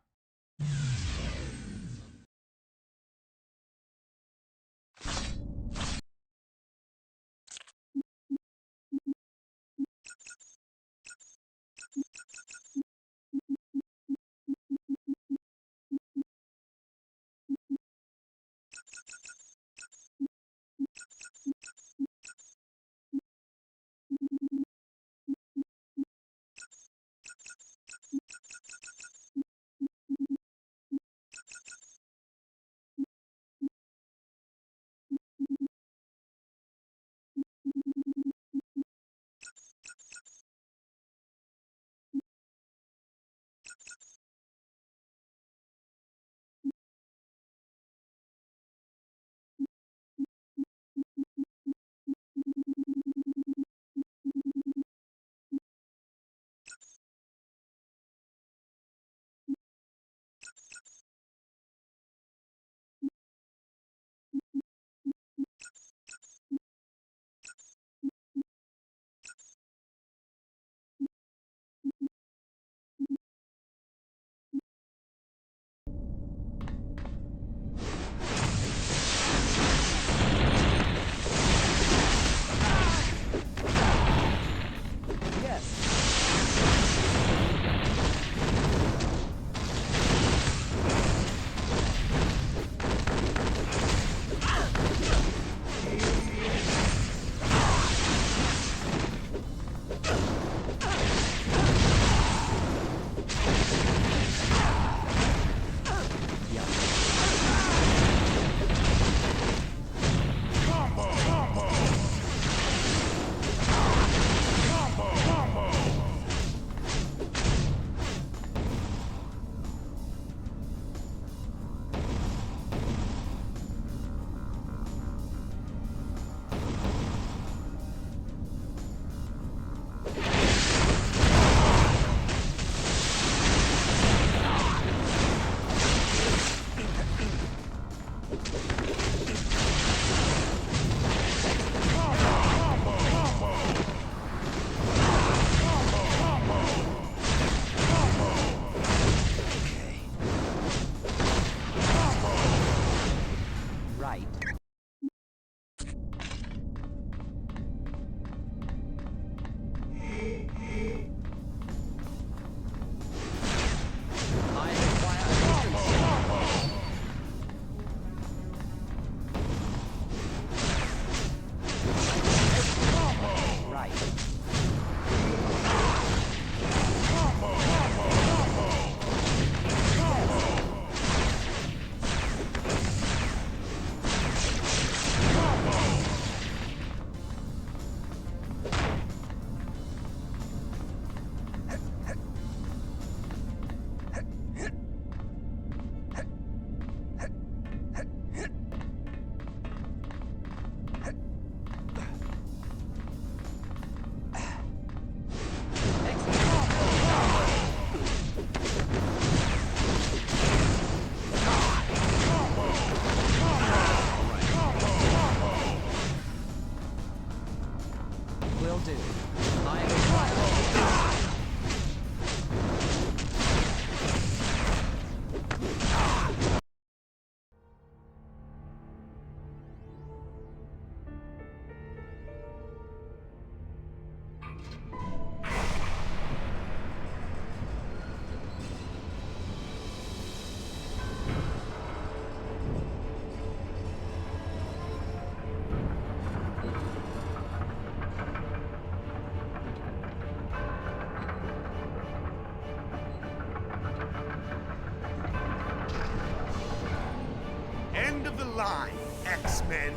lie, X-Men.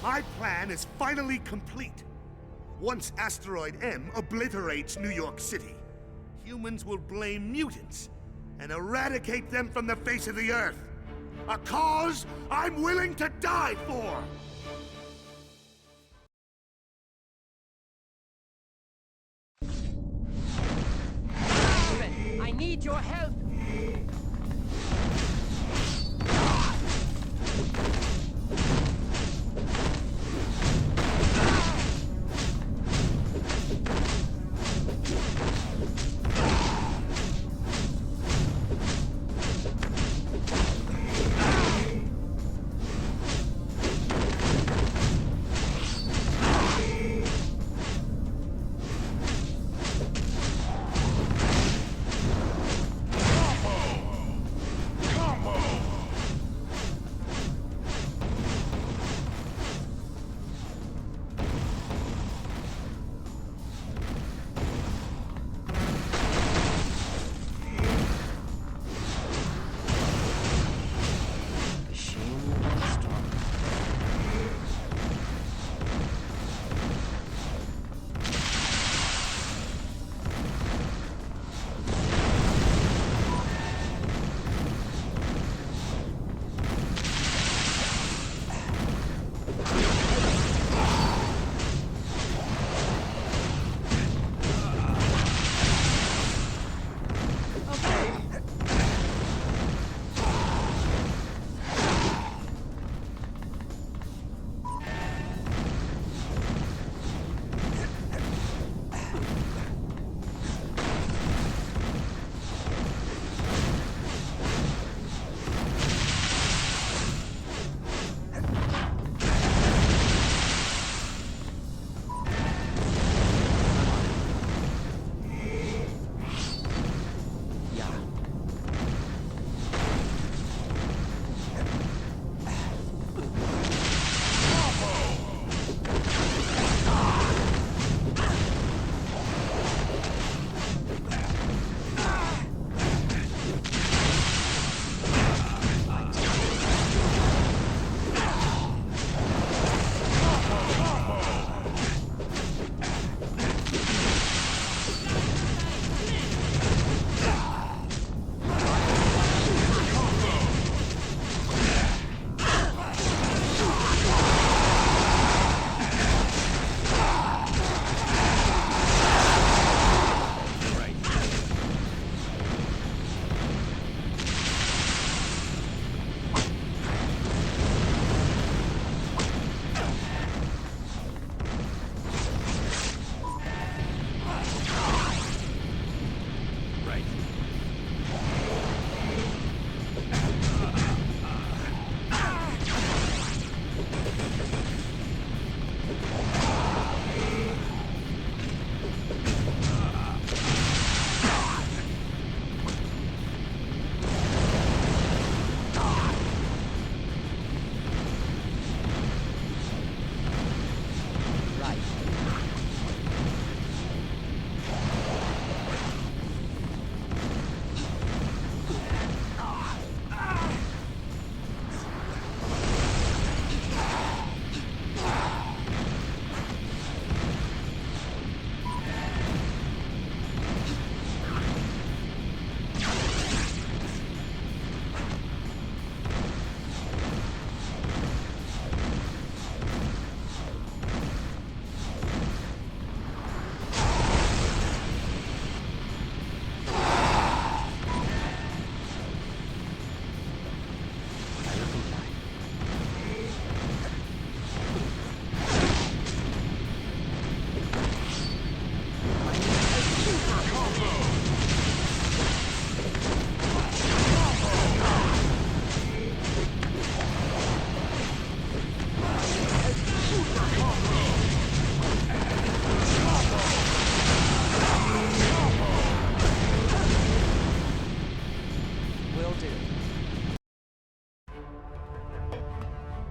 My plan is finally complete. Once Asteroid M obliterates New York City, humans will blame mutants and eradicate them from the face of the Earth. A cause I'm willing to die for! I need your help!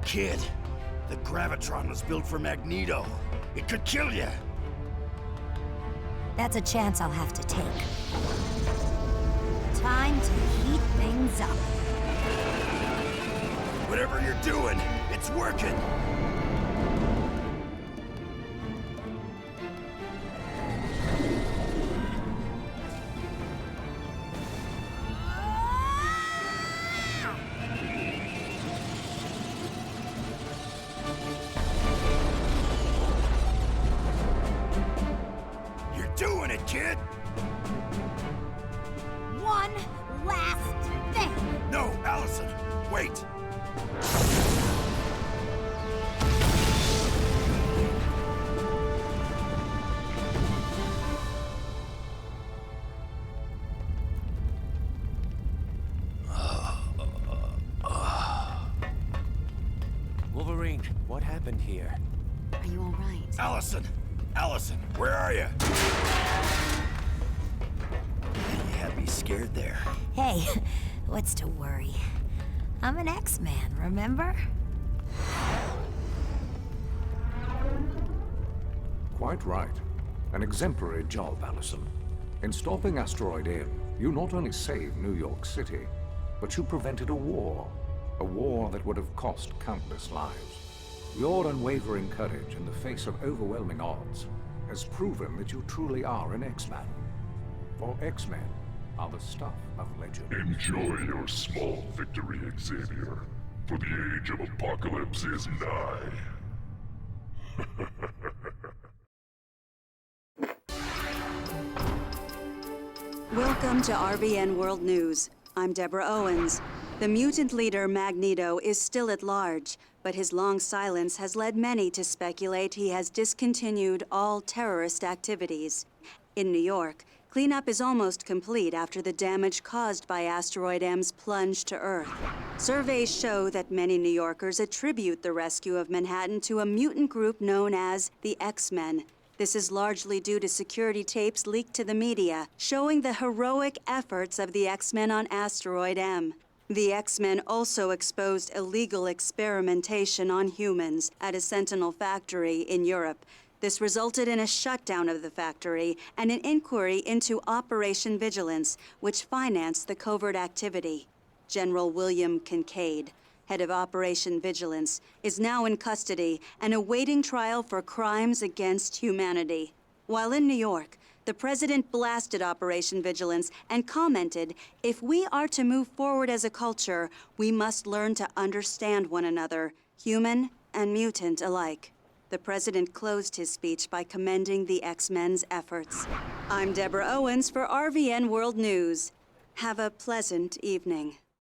Kid, the Gravitron was built for Magneto. It could kill you. That's a chance I'll have to take. Time to heat things up. Whatever you're doing, it's working. it, kid! One last thing. No, Allison! Wait! Wolverine, what happened here? Are you all right? Allison! Allison, where are you? You had me scared there. Hey, what's to worry? I'm an X-Man, remember? Quite right. An exemplary job, Allison. In stopping Asteroid M, you not only saved New York City, but you prevented a war. A war that would have cost countless lives. Your unwavering courage in the face of overwhelming odds has proven that you truly are an X-Man. For X-Men are the stuff of legend. Enjoy your small victory, Xavier, for the age of apocalypse is nigh. Welcome to RVN World News. I'm Deborah Owens. The mutant leader, Magneto, is still at large, but his long silence has led many to speculate he has discontinued all terrorist activities. In New York, cleanup is almost complete after the damage caused by Asteroid M's plunge to Earth. Surveys show that many New Yorkers attribute the rescue of Manhattan to a mutant group known as the X-Men. This is largely due to security tapes leaked to the media, showing the heroic efforts of the X-Men on Asteroid M. The X-Men also exposed illegal experimentation on humans at a Sentinel factory in Europe. This resulted in a shutdown of the factory and an inquiry into Operation Vigilance, which financed the covert activity. General William Kincaid, head of Operation Vigilance, is now in custody and awaiting trial for crimes against humanity. While in New York, the president blasted Operation Vigilance and commented, "If we are to move forward as a culture, we must learn to understand one another, human and mutant alike." The president closed his speech by commending the X-Men's efforts. I'm Deborah Owens for RVN World News. Have a pleasant evening.